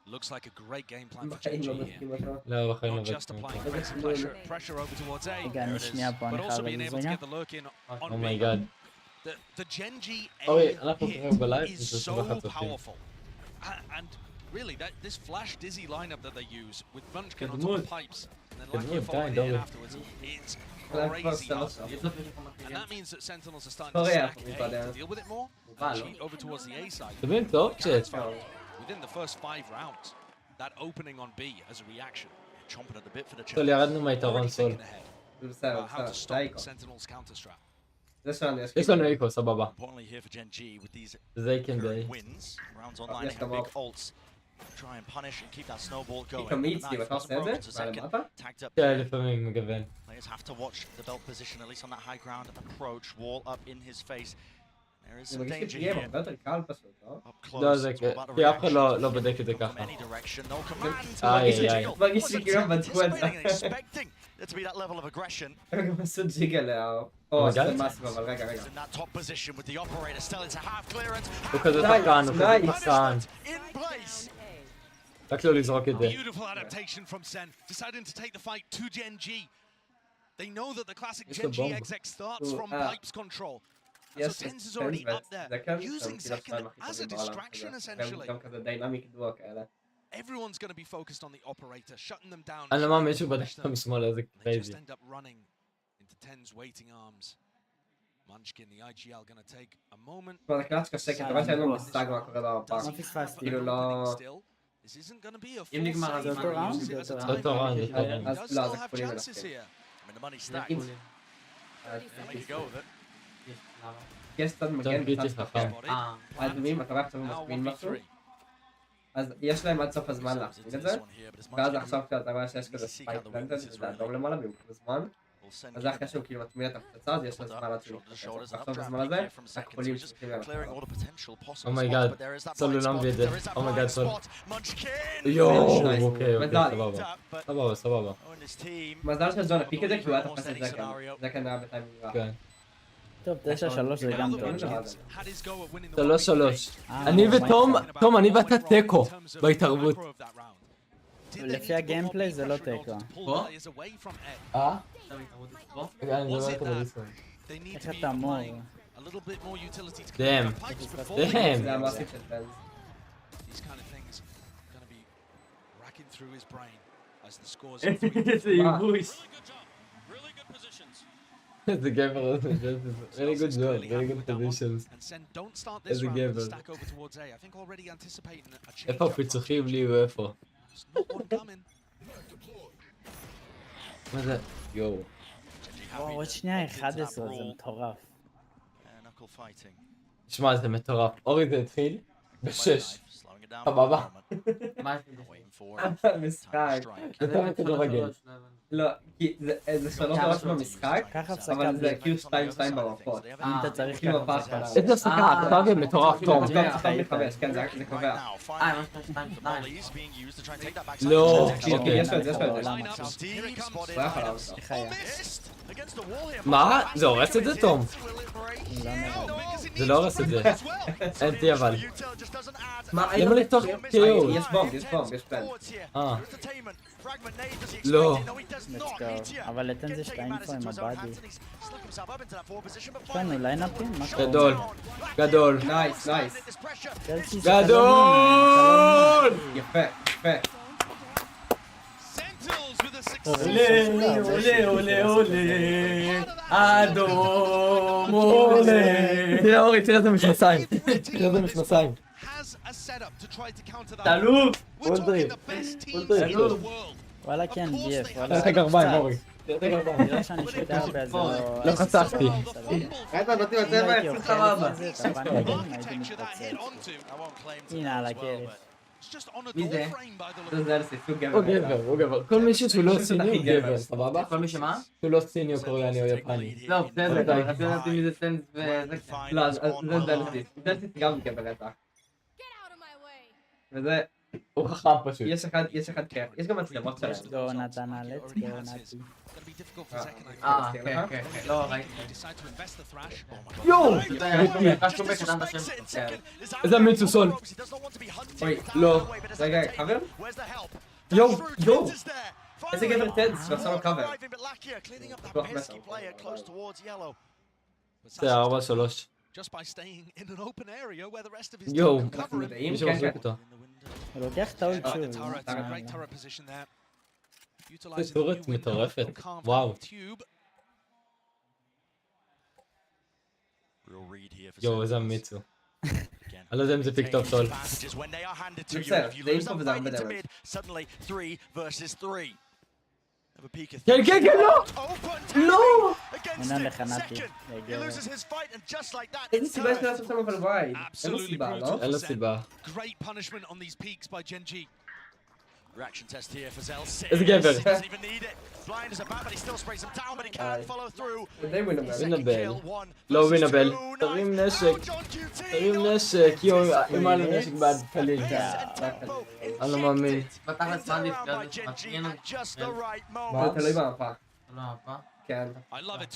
Looks like a great game plan for בחיים Gen.G לא here. מסכים אותו. לא, בחיים לא Not just בטח. applying aggressive pressure over towards A, רגע, אני שנייה פה, but אני also חייב being able to לזוז get the lurk in on B. אומייגאד. The Gen.G אורי, A אנחנו pick קוראים בלייב, is זה so 21 צופים. powerful. And really, this flash dizzy lineup that they use with Munchkin on top כדמות. of pipes and then כדמות, Lakia following די, it in דורי. afterwards, it's אולי כבר crazy סלוש. hard. And that means that Sentinels are starting to קוריאה, stack אנחנו A מתפלל. to deal with it more מובן, and לא? cheat over towards the A side. אתם מבינים טוב? It's found within the first 5 rounds, that opening on B as a reaction. Chomping at the bit for the סול, ירדנו מהיתרון סול. thinking ahead זה בסדר, about how to בסדר. stop דייקו. Sentinels counter strap. זה שלנו יש יש לנו איקו, סבבה. Importantly here for Gen.G with these זה איקן די. wins, rounds online יש and גם big ults. Try and punish and keep that snowball going. איקו מיץ, The כאילו, knife אתה was עושה את broken זה? to second, למטה? tagged up כן, there. לפעמים מגוון. Players have to watch the belt position, at least on that high ground approach, wall up in his face. There is זה some מרגיש danger שגיים here. הרבה יותר קל פשוט, לא? Up לא, close, זה it's all about the כי אף אחד reaction. לא בודק את זה From ככה. any direction, no command. איי, איי. מרגיש שכאילו הם בדקו את זה. Anticipating and expecting there to be that level of aggression. הם גם עשו ג'יגל או זה מסו, אבל רגע. He's in that top position with the operator still into half clearance. הוא כזה שחקן, הוא כזה מחסן. In place. רק לא לזרוק את זה. Beautiful adaptation from Sen, deciding to take the fight to Gen.G. They know that the classic It's a Gen.G bomb. exec starts So, from pipes control. And יש so Tens is already up there, זקן, using שהם כאילו Second השניים הכי as a טובים בעולם, distraction כזה. essentially. גם כזה דיינמי קידוע כאלה. Everyone's going to be focused on the operator, shutting them down. אני לא trying מאמין to שהוא punish בדק them. אותו משמאל, איזה They just קרייזי. end up running into Ten's waiting arms. Munchkin, the IGL, going to take a moment. כבר הקלאץ' קשה, כי אתה רואה שאין לו מושג מה קורה בפארק. מה פספסתי? כאילו לא... This isn't going to be a אם full נגמר save. הזמן, אותו ראונד? Use it as a אותו time אותו ראונד, limit. אותו ראונד. אז He does לא, still זה have כפולים chances מלכים. here. I mean, the money's stacked. נגיד, Make a go of it. יש קצת מגן ביטי וקצת חכם. חכם. האדומים, אתה רואה עכשיו הם Now מספינים משהו, 1v3. אז יש להם עד סוף הזמן להחזיק את זה, ואז עכשיו כשאתה רואה שיש כזה ספייק פלנטד, זה אדום למעלה, והם כזה זמן, אז זה אחרי שהוא כאילו מטמיע את הפצצה, אז יש לו זמן עד שהוא מתפצץ. עכשיו בזמן הזה, הכחולים צריכים ללכת. אומייגאד, סול לא מביא את זה. אומייגאד, סול. יואו, אוקיי, סבבה. סבבה, סבבה. מזל של זון הפיק את זה, כי הוא היה תופס את זקן. זקן היה בטיימינג רע. כן. טוב, 9-3 זה גם טוב. 3-3. אני ותום, אני ואתה תיקו בהתערבות. לפי הגיימפליי זה לא תיקו. אני לא יודע בדיסקורד. איך אתה אמור? דאם. זה המעסיק של פנס. איזה ייבוש. איזה גבר, really good job, very good positions. איזה גבר. איפה הפיצוחים לי ואיפה? מה זה? יואו. עוד שנייה 11, זה מטורף. שמע, זה מטורף. אורי זה התחיל ב-6. סבבה. משחק. יותר מכדורגל. לא, כי זה 3 במשחק, אבל זה כאילו 2-2 במפות. אתה צריך כאילו מפה אחת. איזה הפסקה, עכשיו זה מטורף תום. כן, זה קובע. לא. יש לו את זה. מה? זה הורס את זה תום? זה לא הורס את זה. אין טי אבל. למה לפתוח כאילו? יש בום, יש פלן. לא. אבל לתן זה 2 פה עם הבאדי. יש לנו ליינאפים? גדול. נייס. גדול! יפה. עולה, אדום עולה. תראה אורי, תראה איזה מכנסיים. תעלו! אולטרי. וואלה כן, גייף. תראה את הגרביים אורי. נראה שאני שותה הרבה אז לא חסכתי. ראית נותנים את זה מהחצי סבבה. הנה על הכרף. מי זה? זה אלסיס, הוא גבר. כל מישהו שהוא לא סיני הוא גבר, סבבה? כל מי שמה? שהוא לא סיני או קוריאני או יפני. לא, בסדר, רציתי לדעת מי זה סנס וזה. לא, אז זה אלסיס. אלסיס גם גבר רצח. וזה... הוא חכם פשוט. יש אחד כיף. יש גם מצלמות שלהם. let's go נתנה, let's go נתי. כן. לא, ראיתי. יואו! איזה מיצוסון. אוי, לא. רגע, קאבר? יואו! איזה גבר טנס שעושה לו קאבר. זה 4-3. יואו, מי שמחזיק אותו. הוא לוקח את האולט שוב. זה טורט מטורפת, וואו. יואו, איזה אמיצו. אני לא יודע אם זה פיק טוב סול. זה בסדר, זה אינפו וזה הרבה דמות. כן, לא! לא! עונה לך נתי. איזה סיבה יש לעשות שם אבל וואי? אין לו סיבה, לא? אין לו סיבה. איזה גבר. זה די ווינבל. לא ווינבל. תרים נשק. יואו, אם היה לו נשק בעד קליל. אני לא מאמין. בתכלס מה זה תלוי במפה. כן.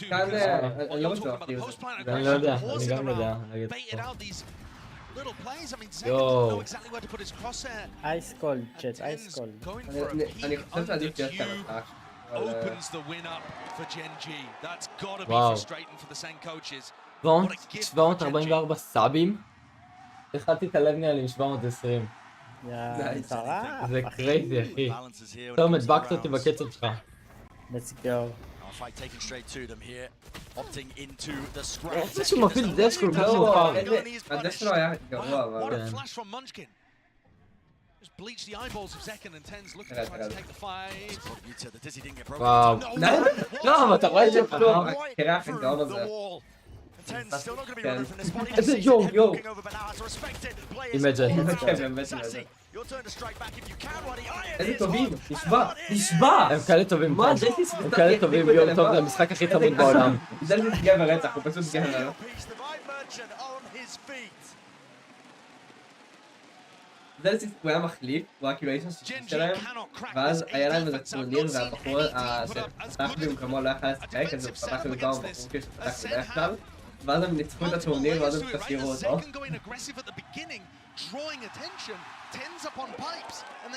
כאן אני לא בטוח. אני לא יודע, אני גם לא יודע. יואו. אייס קולד, צ'אט, אייס קולד. אני חושב שעדיף להיות כאן משחק. וואו. 744 סאבים? התחלתי את הלב נראה לי עם 720. זה קרייזי אחי. טוב, הדבקת אותי בקצב שלך. let's go. זה שהוא מפעיל דש כל כך מאוחר. הדש שלו היה גרוע אבל... וואו. לא, אבל אתה רואה את זה פתאום. תראה איך הגאון הזה. איזה יואו. אימג'ן. איזה טובים, נשבע! הם כאלה טובים. מה? הם כאלה טובים, יואו טוב, זה המשחק הכי חמוד בעולם. זה גבר רצח, הוא פשוט גבר. הוא היה מחליף, הוא היה כאילו האיש השישי שלהם, ואז היה להם איזה טורניר והבחור שפתח במקומו לא יכל לשחק, אז הוא פתח במקום הבחור שפתח בדרך כלל, ואז הם ניצחו את הטורניר, ואז הם תשאירו אותו.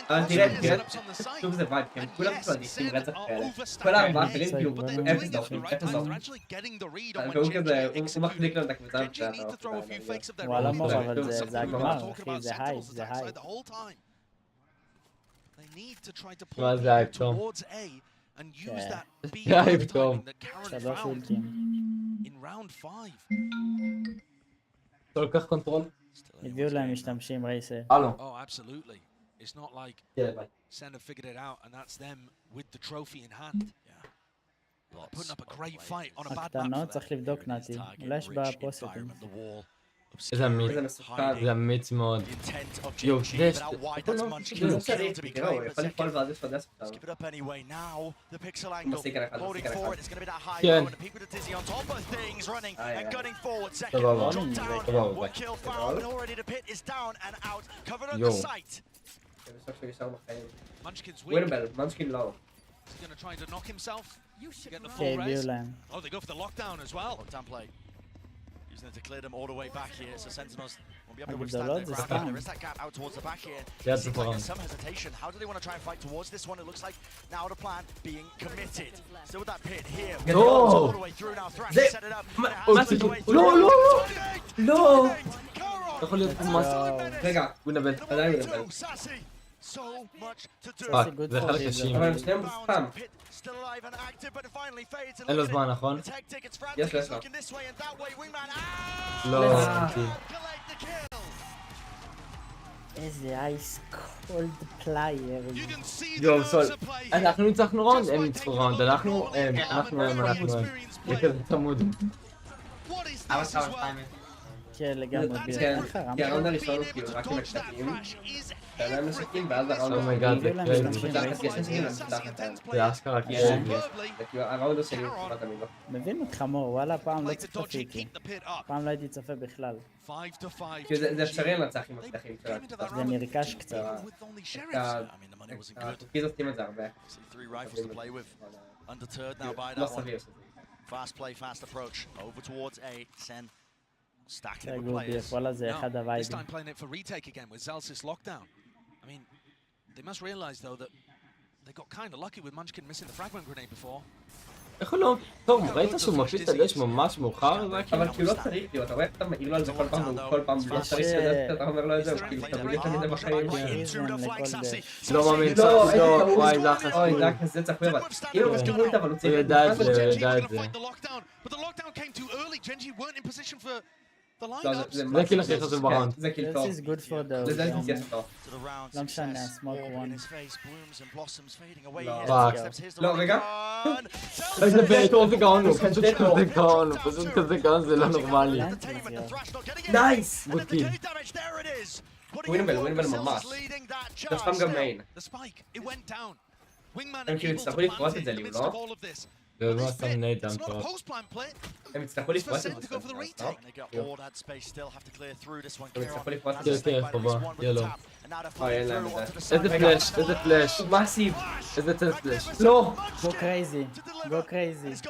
אבל תראה, שוב זה וייב, כי הם כולם כבר ניסים רצח כאלה. כל הארבעה אחרים כאילו אפס דופים, אפס דופים. והוא כזה, הוא מחליק להם את הקבוצה מבחינת האופן. וואלה מור, אבל זה הגמר, אחי, זה היי, זה היי. מה זה הייפ טום? זה הייפ טום. 3 אולטים. כל כך קונטרול? הביאו להם משתמשים רייסר. הלו. Oh, absolutely. It's not like Senna figured it out and that's them with the trophy in hand. Yeah. Putting up a great fight on a bad map. הקטנות צריך לבדוק נתי, אולי יש בה פוסטים. איזה אמיץ, זה אמיץ מאוד. יו, יש, לא צריך, תראה, הוא יכול לפעול ואז לפדס אותם. מסיק על אחד, מסיק על אחד. כן. טוב, יו. ווינבל, מנשקין לא. שהביאו להם. Oh, they go for the lockdown as well. Lockdown play. Using it to clear them all the way back here, so Sentinels won't be able to withstand their grab. There is that gap out towards the back here. Yeah, Seems like there's some hesitation. How do they want to try and fight towards this one? It looks like now the plan being committed. Still with that pit here. All the way through now. Thrash set it up. לא! לא! יכול להיות ממש... רגע, ווינבל, עדיין ווינבל. זה חלק קשים. אבל הם שניהם בספאם. אין לו זמן, נכון? יש לו. לא, איזה אייס קולד פלייר. יואו, סול. אנחנו ניצחנו ראונד, הם ניצחו ראונד. אנחנו. זה כזה צמוד. כן, לגמרי. כי הראונד הראשון הוא כאילו רק עם הקטעים. הם משחקים ואז הראונד אומייגאד, זה קרייזי. זה אשכרה קרייזי. זה כאילו הראונד השני הוא כמעט תמיד לא. מבין אותך מור, וואלה פעם לא צפיתי. פעם לא הייתי צופה בכלל. זה אפשרי לנצח עם הקטעים שלה. זה נרכש קצת. התוקיז עושים את זה הרבה. לא סביר שזה. Fast play, fast approach. Over towards A. Sen stacking זה it with גודי, players. וואלה זה אחד This הווייבים. time playing it for retake again with Zelsys lockdown. I mean, they must realize though that they got kind of lucky with Munchkin missing the fragment grenade before. איך לא? טוב, ראית שהוא מפיץ את הדש ממש מאוחר? אבל כאילו לא צריך להיות, אתה רואה איך אתה מעיר לו על זה כל פעם, והוא כל פעם לא צריך לדעת, אתה אומר לו את זה, הוא כאילו אתה מגיע תמיד בחיים. לא מאמין, לא, וואי, זה אחת. אוי, זה כזה צפוי, אבל אם הוא מסכים איתה, אבל הוא צריך... הוא ידע את זה, הוא ידע את זה. זה כאילו הכי חשוב בראונד. זה כאילו טוב. This is good for the... לזה אני מציע אותו. לא משנה, הסמוק וון. פאק. לא, רגע. איזה בטור זה גאון, הוא פשוט כזה גאון, הוא פשוט כזה גאון, זה לא נורמלי. נייס! בודקים. ווינבל ממש. זה סתם גם מיין. הם כאילו יצטרכו לפרוץ את זה לי, לא? זה לא שם נייט המטורף. הם יצטרכו לפרוץ את זה, לא? הם יצטרכו לפרוץ את זה. כן, חובה, יהיה לו. אוי, אין להם את זה. איזה פלאש, איזה פלאש. מסיב. איזה טסט פלאש. לא! Go crazy, go crazy.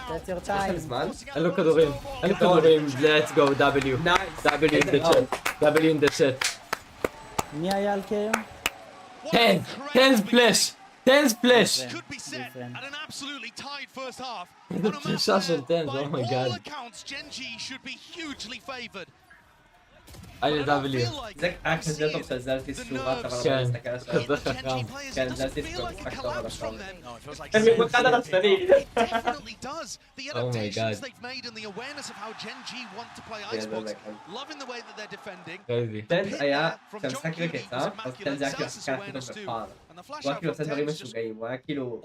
That's your time. אין לו כדורים, אין לו כדורים, let's go, W. W in the chat, W in the chat. מי היה על קיים? 10 פלאש, 10 פלאש. איזה פלאשה של 10, זה אומייגאד. היי W. זה היה כזה טוב של זלטיס שהוא רץ, אבל כן, אני מסתכל על השעון. כזה חכם. כן, זלטיס הוא משחק טוב על השעון. הם ממוקד על הצדדים. אומייגאד. קרייזי. טן היה, כשהמשחק רק יצא, אז טן זה היה כאילו השחקן הכי טוב בפעם. הוא היה כאילו עושה דברים משוגעים, הוא היה כאילו...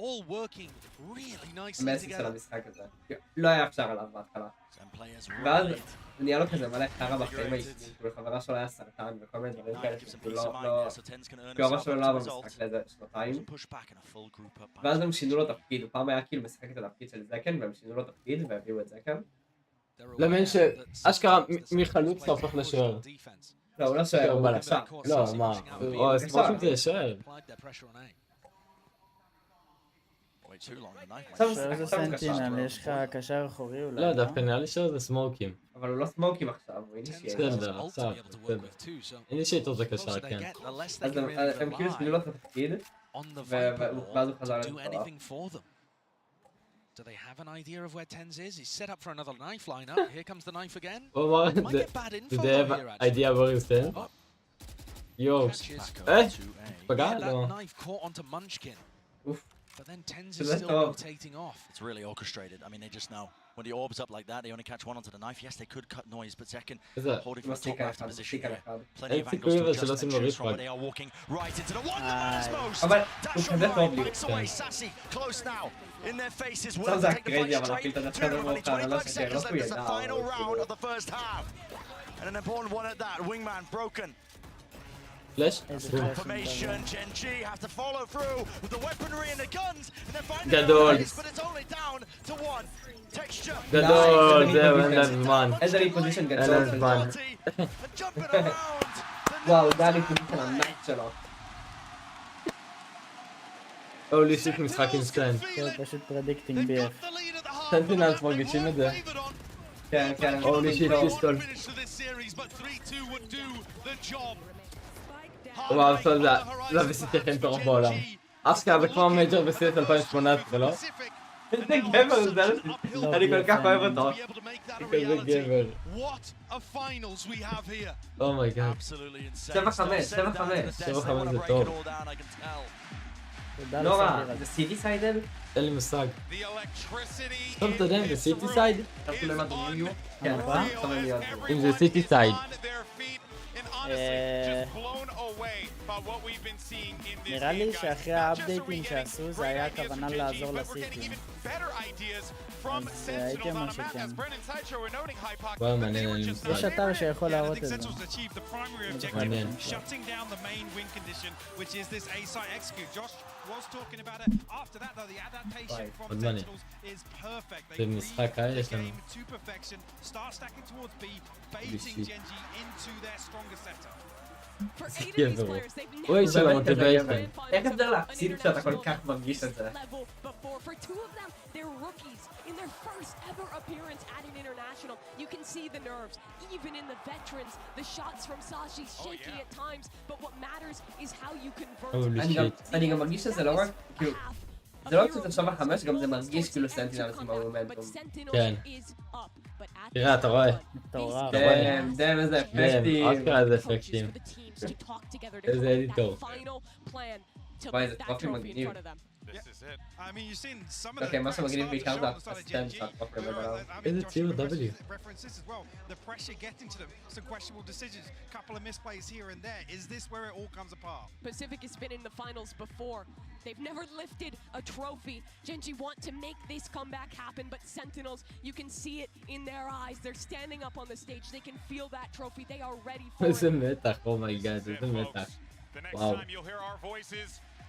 המסיס של המשחק הזה. לא היה אפשר עליו בהתחלה. ואז נהיה לו כזה מלא חרא בחיים האישיים, כאילו חברה שלו היה סרטן וכל מיני דברים כאלה שכאילו לא... כי הראש שלו לא היה במשחק לאיזה שנתיים. ואז הם שינו לו תפקיד, הוא פעם היה כאילו משחק את התפקיד של זקן והם שינו לו תפקיד והביאו את זקן. למעין שאשכרה מחלוץ אתה הופך לשוער. לא, הוא לא שוער, הוא קשר. לא, מה? או ספורטים זה שוער. זה סנטינל, יש לך קשר אחורי אולי, לא, דווקא נראה לי שזה סמוקים. אבל הוא לא סמוקים עכשיו, הוא אינישייט. בסדר, עכשיו, בסדר. אינישייטור זה קשר, כן. אז הם כאילו סבינו לו את התפקיד, ואז הוא חזר לתקוף. Do they have an idea of where Tens is? He's set up for another knife lineup. Here comes the knife again. Might get bad info do they have an idea where he's there? Yo. פגע? לא. That knife caught onto Munchkin. But then Tens is still rotating off. It's really orchestrated. I mean, they just know. When the orb's up like that, they only catch one onto the knife. Yes, they could cut noise, but second, holding from a top left position here. Plenty of angles to adjust and choose from, but they are walking right into the one that matters most. Dash away, breaks away, Sassy, close now. In their faces, will take the fight straight. 25 seconds left as the final round of the first half. And an important one at that, wingman broken. Flash? Confirmation, Gen.G have to follow through with the weaponry and the guns, and they're finding גדול. the but it's only down to one. Texture. גדול, זהו, אין להם זמן. איזה ריפוזישן גדול. אין להם זמן. וואו, זה הריפוזישן ענק שלו. הולי שיט משחק אינסטנט. זה פשוט פרדיקטינג BF. סנטינלס מרגישים את זה. כן, כן. הולי שיט פיסטול. וואו, זה ה-VCT הכי מטורף בעולם. אשכרה זה כמו מייג'ר ב-CS 2018, לא? איזה גבר זה, אני כל כך אוהב אותו. איזה גבר. אומייגאד. 7-5, 7-5. 7-5 זה טוב. לא רע, זה סיטי סיידד? אין לי מושג. טוב, אתה יודע אם זה סיטי סייד? כן, אם זה סיטי סייד. נראה לי שאחרי האפדייטים שעשו זה היה הכוונה לעזור לסיטים. אז הייתי אומר שכן. וואו, מעניין, אין לי מושג. יש אתר שיכול להראות את זה. מעניין. עוד מעניין. זה משחק כאלה יש לנו. גבר. אוי, של המוטיביישן. איך אפשר להפסיד כשאתה כל כך מרגיש את זה? They're rookies in their first ever appearance at an international. You can see the nerves, even in the veterans. The shots from Sashi shaky at times, but what matters is how you convert. אני גם מרגיש שזה לא רק, כאילו, זה לא רק שזה 7-5, גם זה מרגיש כאילו סנטינלס עם המומנטום. כן. תראה, אתה רואה? דם, איזה אפקטים. אשכרה איזה אפקטים. איזה אדיטור. וואי, איזה טרופי מגניב. I mean, you've seen some of Okay, must have given me count that assistant. איזה ציור W. The pressure getting to them, some questionable decisions, couple of misplays here and there. Is this where it all comes apart? Pacific has been in the finals before. They've never lifted a trophy. Gen.G want to make this comeback happen, but Sentinels, you can see it in their eyes. They're standing up on the stage. They can feel that trophy. They are ready for it. איזה מתח, אומייגאד, איזה מתח. וואו.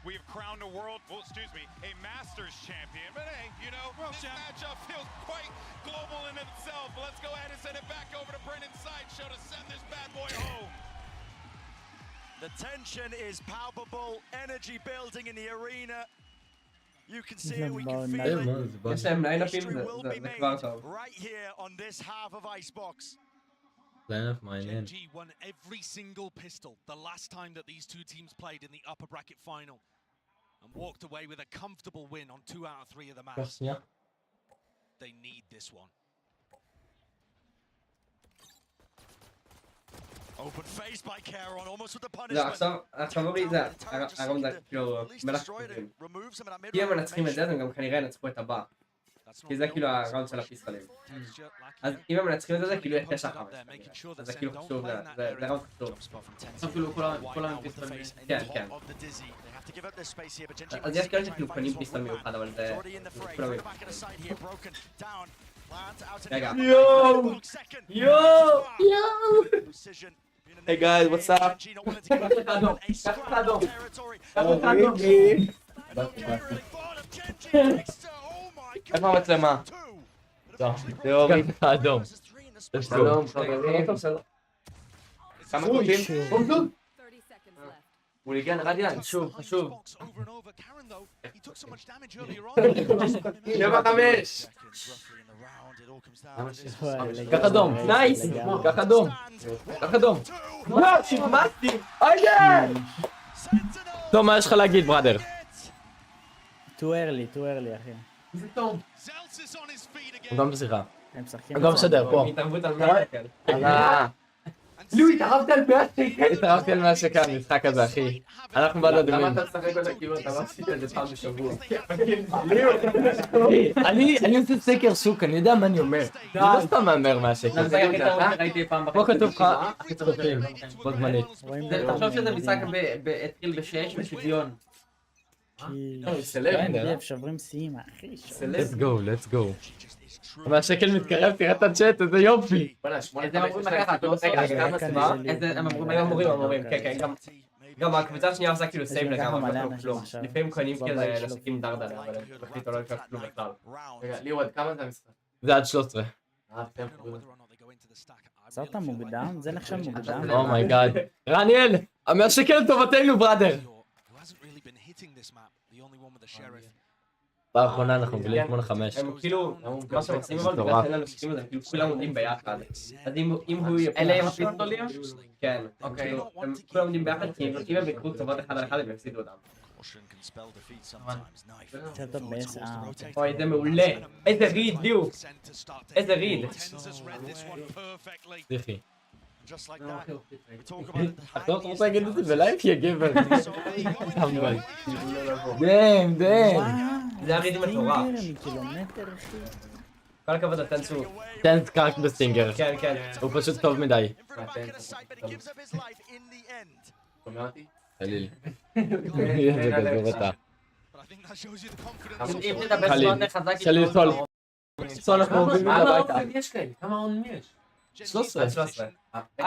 We've crowned a world, well, excuse me, a Masters champion. But hey, you know, this matchup feels quite global in itself. But let's go ahead and send it back over to Brendan's sideshow to send this bad boy home. The tension is palpable, energy building in the arena. You can see it, we can feel it. History will be made right here on this half of Icebox. Gen.G won every single pistol the last time that these two teams played in the upper bracket final and walked away with a comfortable win on 2 out of 3 of the maps. They need this one. Open face by Caron, almost with the punishment. עכשיו אומרים את זה, הרום זה כאילו מלך כתובים. כי הם מנצחים את זה, הם גם כנראה ינצחו את הבא. כי זה כאילו הראונד של הפיסטולים. אז אם הם מנצחים את זה, כאילו יהיה 9-5. אז זה כאילו חשוב, זה ראונד חשוב. עכשיו כאילו כולם עם פיסטולים. כן, כן. אז יש כאלה שכאילו קונים פיסטול מיוחד, אבל זה כולם עם פיסטולים. רגע. יואו! Hey guys, what's up? קח לך אדום. איפה המצלמה? תיאורית. קח לך אדום. שלום, חברים. כמה קוטים? הוא ניגן רדיאנט. חשוב, חשוב. 7-5! קח אדום. נייס! קח אדום. קח אדום. וואו, שחמאסתי! אייי! טוב, מה יש לך להגיד, בראדר? too early, אחי. זה טוב. הוא גם בשיחה. הם משחקים. הוא גם משדר, פה. התערבות על 100 שקל. ליהוא, התערבת על 100 שקל? התערבתי על 100 שקל, המשחק הזה, אחי. אנחנו בעד אדומים. למה אתה משחק אותה כאילו אתה לא עשית את זה פעם בשבוע? אני עושה סקר שוק, אני יודע מה אני אומר. זה לא סתם מהמר 100 שקל. פה כתוב לך, צופים, בו זמנית. תחשוב שזה משחק התחיל ב-6 בשוויון. GenG שוברים שיאים, אחי. let's go. 100 שקל מתקרב, תראה את הצ'אט, איזה יופי. איזה אמורים לקחת? רגע, הם אמורים, כן, גם הקבוצה השנייה עושה כאילו סייב לגמרי, לא כלום. לפעמים קונים כזה נשקים דרדלה, אבל הם החליטו לא לקחת כלום בכלל. רגע, ליהוא, עד כמה זה המשחק? זה עד 13. עצרת מוקדם? זה נחשב מוקדם? אומייגאד. רניאל, 100 שקל לטובתנו, בראדר. פעם האחרונה אנחנו בלי 8-5. הם כאילו, מה שהם עושים אבל בגלל שאין לנו שיקים לזה, כאילו כולם עומדים ביחד. אז אם הוא יפול... אלה הם הפיסטולים? כן. אוקיי. הם כולם עומדים ביחד, כי אם הם יקחו צוות אחד על אחד הם יפסידו אותם. אוי, זה מעולה. איזה ריד, ליהוא. איזה ריד. זכי. אתה רוצה להגיד את זה בלייב? יא גבר. דאם. זה הריד מטורף. כל הכבוד לטנסו. טנס קרק בסטינגר. כן. הוא פשוט טוב מדי. שומע אותי? חליל. זה גזור אותה. אם תדבר סלונר חזק... חליל סול. סול אנחנו עוברים הביתה. כמה עונים יש? 13. 13. 5-6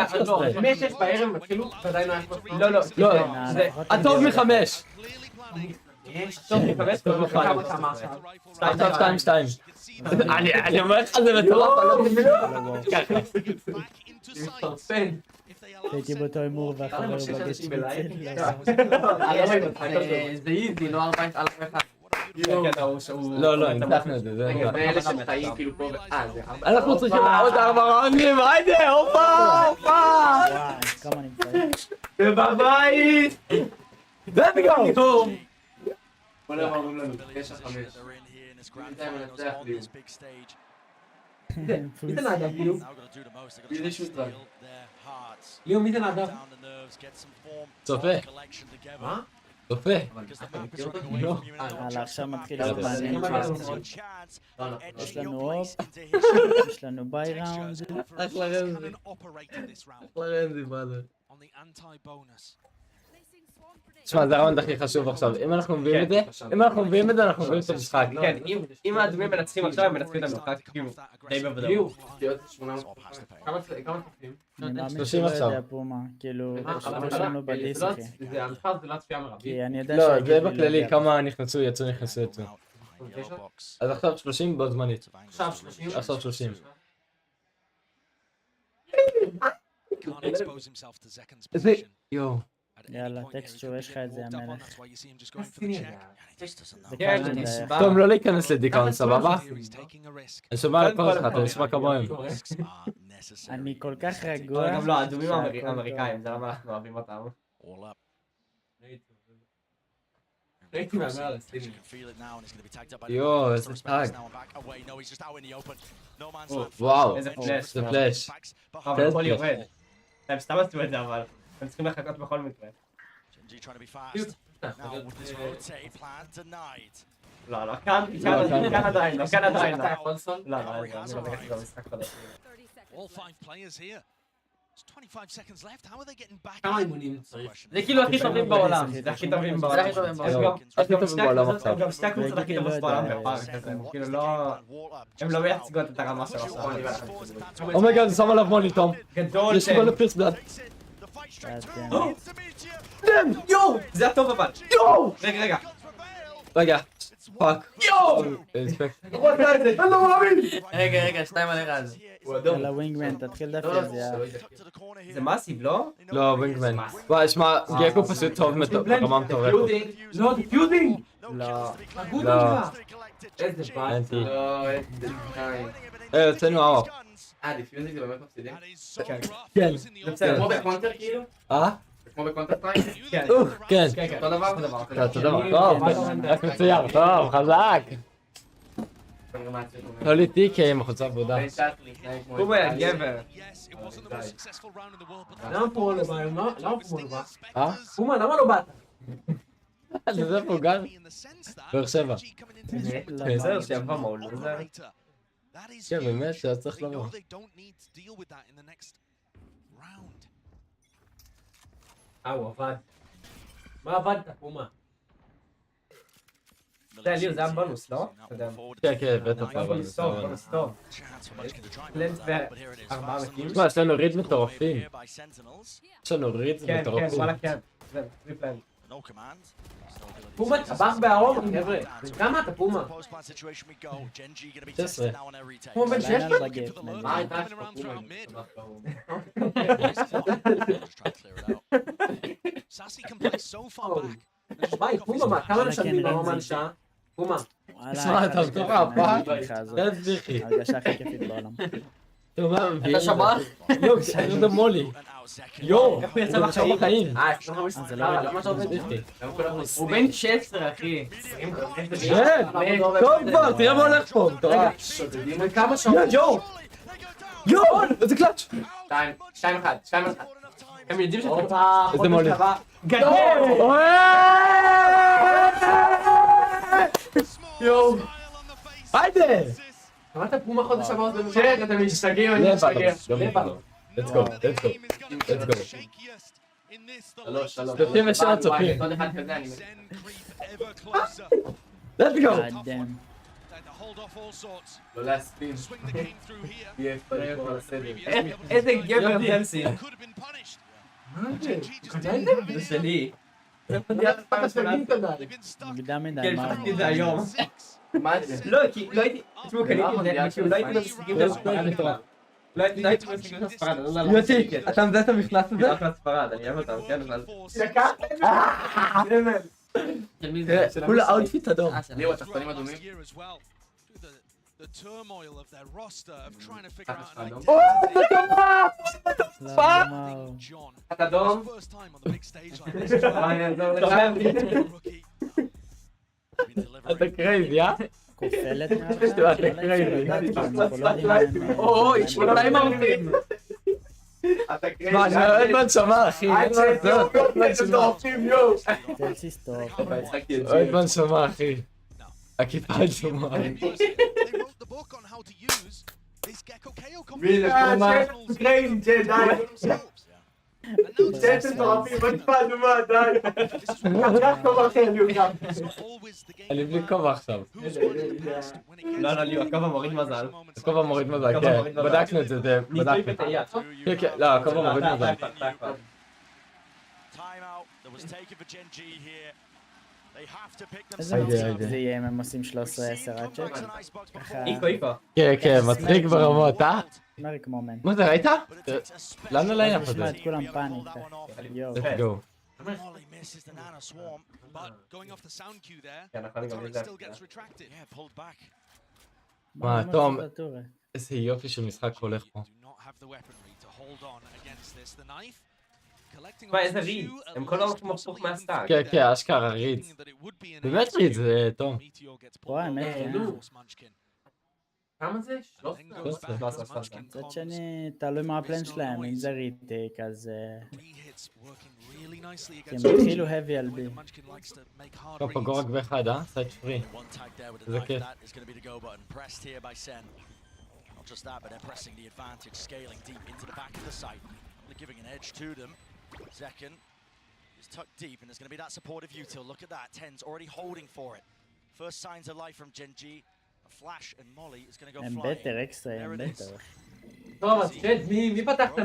בערב התחילו, ועדיין היה כבר... לא. הטוב מ-5. טוב מ-5? טוב מ-5. 2. אני אומר לך זה מטורף. הייתי באותו הימור והחבר בגט שניצל. זה איזי, לא 4 על 1. לא, ניתחנו את זה. רגע, ואלה שחיים כאילו פה אנחנו צריכים עוד 4 ראונים, היידה, הופה! וואי, כמה נמצאים. ובבית! ובגמר! בוא נראה מה אומרים לנו, 9-5. מי זה נהנתם כאילו? מי זה שוטרן? ליהוא, מי זה נהנתם? צופה. מה? צופה. הלאה, עכשיו מתחיל להיות מעניין. יש לנו אופ, יש לנו ביי ראונד. אחלה רנזי, מה זה? תשמע, זה הראונד הכי חשוב עכשיו. אם אנחנו מביאים את זה, אנחנו מביאים את המשחק. כן, אם האדומים מנצחים עכשיו, הם מנצחים את המשחק, כאילו, די בוודאות. כמה תקפים? אני מאמין 30 שלא עכשיו. יודע פה מה, כאילו, יש לנו בדיס, אחי. זה המספר, זה לא הצפייה מרבית. כי אני יודע לא, זה בכללי, כמה נכנסו, יצאו. אז עכשיו 30 בו זמנית. עכשיו 30. זה... יואו. יאללה, טקסטור, יש לך את זה, המלך. טוב, לא להיכנס לדיכאון, סבבה? אני שומע על כל אחד, אתה נשמע כמוהם. אני כל כך רגוע. גם לא, האדומים האמריקאים, זה למה אנחנו אוהבים אותם. ראיתי מהמר על הסטינים. יואו, איזה טאג. וואו, איזה פלאש. זה פלאש. אבל הכל יורד. הם סתם עשו את זה, אבל הם צריכים לחכות בכל מקרה. לא, כאן עדיין. לא, אני לא בגלל שזה משחק חדש. כמה אימונים צריך? זה כאילו הכי טובים בעולם. זה הכי טובים בעולם. עכשיו. גם שתי הקבוצות הכי טובות בעולם בפארק הזה. כאילו לא... הם לא מייצגות את הרמה של עכשיו. אומייגאד, זה שם עליו מוניטום. גדול. יש כל הפירס בלד. יואו! זה הטוב אבל. יואו! רגע. פאק. יואו! אני לא מאמין! רגע, 2 על 1. הוא אדום. על הווינגמן, תתחיל דווקא זה זה מאסיב, לא? לא, ווינגמן. וואי, שמע, גקו פשוט טוב ברמה מטורפת. לא, דיפיוזינג! לא. לא. איזה באסה. אנטי. לא, איזה די. יוצאנו אאו. דיפיוזינג זה באמת מפסידים? כן. זה בסדר. כמו בקונטר כאילו? כמו בקונטר סטרייק? כן. כן. אותו דבר? אותו דבר. טוב, רק מצוין. טוב, חזק. לא לי טיקה עם החוצה עבודה. הוא היה גבר. למה פה לא בא? למה פה לא בא? פומה, למה לא באת? זה פה גר? באר שבע. בסדר, שבע מעול. כן, באמת, שהיה צריך לבוא. הוא עבד. מה עבדת, פומה? זה ליהוא, זה היה בונוס, לא? כן, כן, בטח. בונוס טוב. לנס ו4 מקים. תשמע, יש לנו רידס מטורפים. יש לנו רידס כן, מטורפים. כן, וואלה כן. זה טריפלן. פומה טבח בארום, חבר'ה. כמה אתה פומה? 16. פומה בן 16? הייתה לך פומה? טבח בארום. ביי, פומה, מה? כמה משלמים בארום על שעה? פומה. תשמע, אתה בטוח הפעם? זה זביחי. הרגשה הכי כיפית בעולם. אתה שבח? יואו, תשאיר את המולי. יואו, איך הוא יצא בחיים? זה לא רגע. למה אתה עובד איתי? הוא בן 16, אחי. כן, טוב כבר, תראה מה הולך פה. כמה שעות? יואו, איזה קלאץ'. 2-1. הם יודעים שאתה איזה מולי. גדול! יואו. היידה! אמרת פומה חודש הבא עוד במשחק, אתה משתגע, אני משתגע. let's go. 3. 37 צופים. עוד אחד כזה אני let's go. God damn. לא להספין. יהיה פרק כל הסדר. איזה גבר דלסי. זה שלי. מוקדם מדי, כן, מה פתחתי את זה היום. מה זה? לא, כי לא הייתי... תשמעו, קניתי את זה, כאילו לא הייתי במשחקים של ספרד. לא הייתי במשחקים של ספרד, אני לא יודע. יוטי, אתה מזהה את המכנס הזה? זה אחלה ספרד, אני אוהב אותם, כן, אבל... כולה אאוטפיט אדום. ליהוא, התחתונים אדומים? אתה אדום? אתה קרייזי, כופלת אתה קרייזי. אוי, שמוניים ערבים. מה, אני אוהד בנשמה, אחי. צלסי סטופ. אוהד בנשמה, אחי. הכיפה אדומה. קרייזי, די. צלסי מטורפים, בכיפה אדומה, די. קח כובע אחר, ליהוא גם. אני בלי כובע עכשיו. לא, ליהוא, הכובע מוריד מזל. הכובע מוריד מזל, כן. בדקנו את זה, בדקנו. כן, כן, לא, הכובע מוריד מזל. איזה מצחיק זה יהיה אם הם עושים 13-10 עד צ'ק. איקו. כן, כן, מצחיק ברמות, מריק מומנט. מה זה, ראית? לאן הליינאפ הזה? נשמע את כולם פאניק. יואו. let's go. מה, תום, איזה יופי של משחק הולך פה. מה, איזה ריד? הם כל הזמן מפוך מהסטאק. כן, כן, אשכרה רידס. באמת רידס, זה טוב. וואי, האמת, כן. כמה זה? 13. מצד שני, תלוי מה הפלן שלהם, אם זה ריטייק, אז... כי הם התחילו heavy על בי. טוב, פגור רק באחד, סייד פרי. איזה כיף. Not just that, but they're pressing the advantage, scaling deep into the back of the site, giving an edge to them. Second is tucked deep, and there's going to be that supportive util. Look at that, Ten's already holding for it. First signs of life from Gen.G. A flash and Molly is going to go flying. הם בטר, אקסטרה, הם בטר. טוב, אז צ'אט, מי פתחת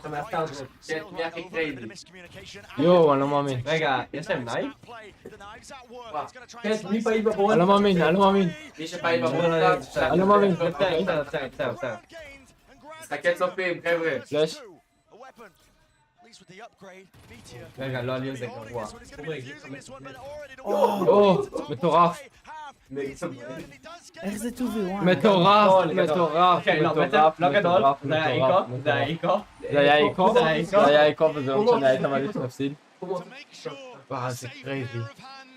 מהסטארט-טרק? צ'אט, מי הכי קרייזי? יואו, אני לא מאמין. רגע, יש להם נייב? צ'אט, מי פעיל בברון? אני לא מאמין, אני לא מאמין. מי שפעיל בברון, אני לא מאמין. בסדר. משחקי צופים, חבר'ה. פלאש. רגע, לא עלי על זה גרוע. או, מטורף. איך זה 2v1? מטורף. כן, לא גדול, זה היה איקו. זה היה איקו וזה לא משנה, היית מעדיף להפסיד. וואו, זה קרייזי.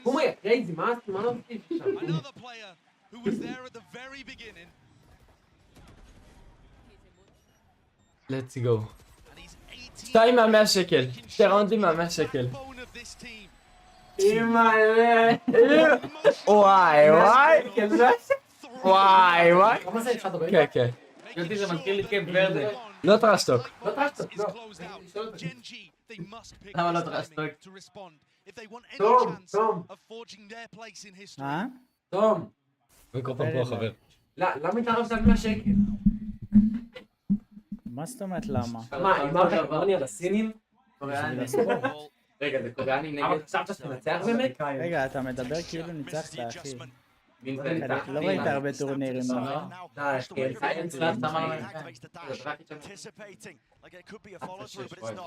קומי, קרייזי, מה לא עושים שם? let's go. 2 מה-100 שקל. 2 ראונדים מה-100 שקל. אימא'לה. וואי. כמה זה התחלת כן, כן. יודעתי זה מזכיר לי קייפ ורדה. לא טרשטוק. לא. למה לא טרשטוק? תום. תום. מיקרופון פה חבר. למה התערבת על 100 שקל? מה זאת אומרת למה? מה, אמרת גבוני על הסינים? רגע, זה קוריאני נגד... אבל חשבת שתנצח באמת? רגע, אתה מדבר כאילו ניצחת, אחי. לא לא ראית הרבה טורנירים, נכון?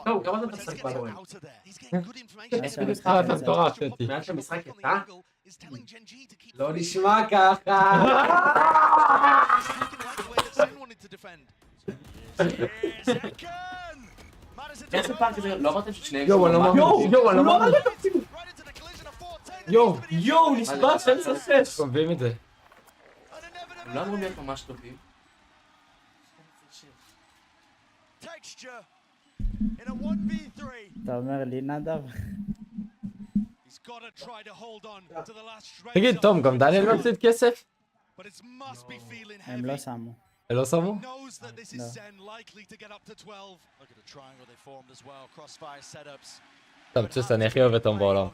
טוב, כמה אתה משחק בלורנט? אתה מטורף, שתי. מאז שהמשחק יצא? לא נשמע ככה! איך זה פעם כזה? לא אמרתם ששניהם... יואו, אני לא מאמין. יואו, נשבע 12-6! מביאים את זה. הם לא אמורים להיות ממש טובים. אתה אומר לי נדב? תגיד, תום, גם דניאל מפסיד כסף? הם לא שמו. לא שמו? טוב, צ'וס, אני הכי אוהב את תום בעולם.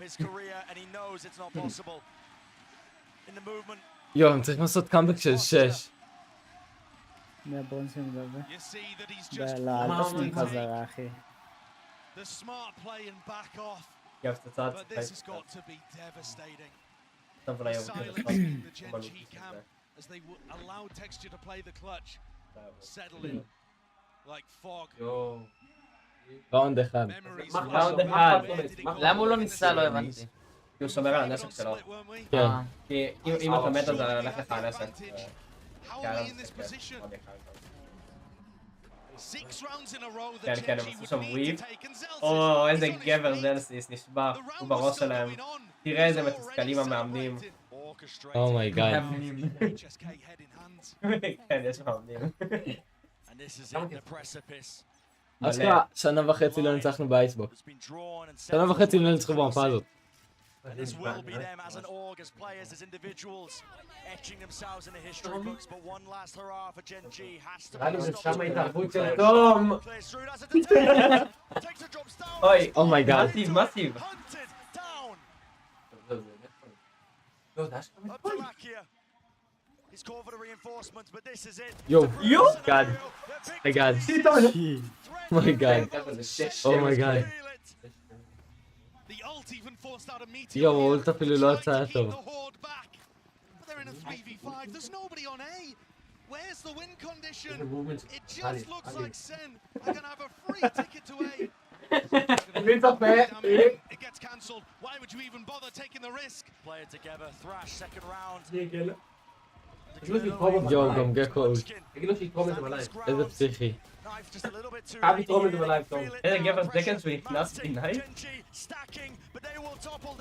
יואו, הם צריכים לעשות קאמבק של 6. מהברונסים מדבר. לא, אל תפנים חזרה, אחי. יאב, תצעת. טוב, אולי יאב as they allowed texture to play the clutch, settling like fog. ראונד אחד. למה הוא לא ניסה? לא הבנתי. כי הוא שומר על הנשק שלו. כן. כי אם אתה מת אז הלך לך הנשק. כן, הם עשו שם וויב. או, איזה גבר זנסיס נשבע. הוא בראש שלהם. תראה איזה מתסכלים המאמנים. אומייגאד. כן, יש מאמנים. אשכרה, 1.5 שנה לא ניצחנו באייסבוקס. 1.5 שנה לא ניצחו במפה הזאת. This will be them as an org, as players, as individuals, etching themselves in the history books. But one last hurrah for Gen.G has to be שם ההתערבות של תום! אוי, אומייגאד. מסיב. יואו, גאד. גאד. אומייגאד. אומייגאד. יואו, אולט אפילו לא הצעה טוב. Where's the win condition? It just looks like Sen are gonna have a free ticket to A. It gets cancelled. Why would you even bother taking the risk? Play it together, Thrash, second round. יואו, גם גקו אולט. תגיד לו שיתרום את זה בלייב. איזה פסיכי. חייב לתרום את זה בלייב, טוב. איזה גבר דקן שהוא נכנס בלייב?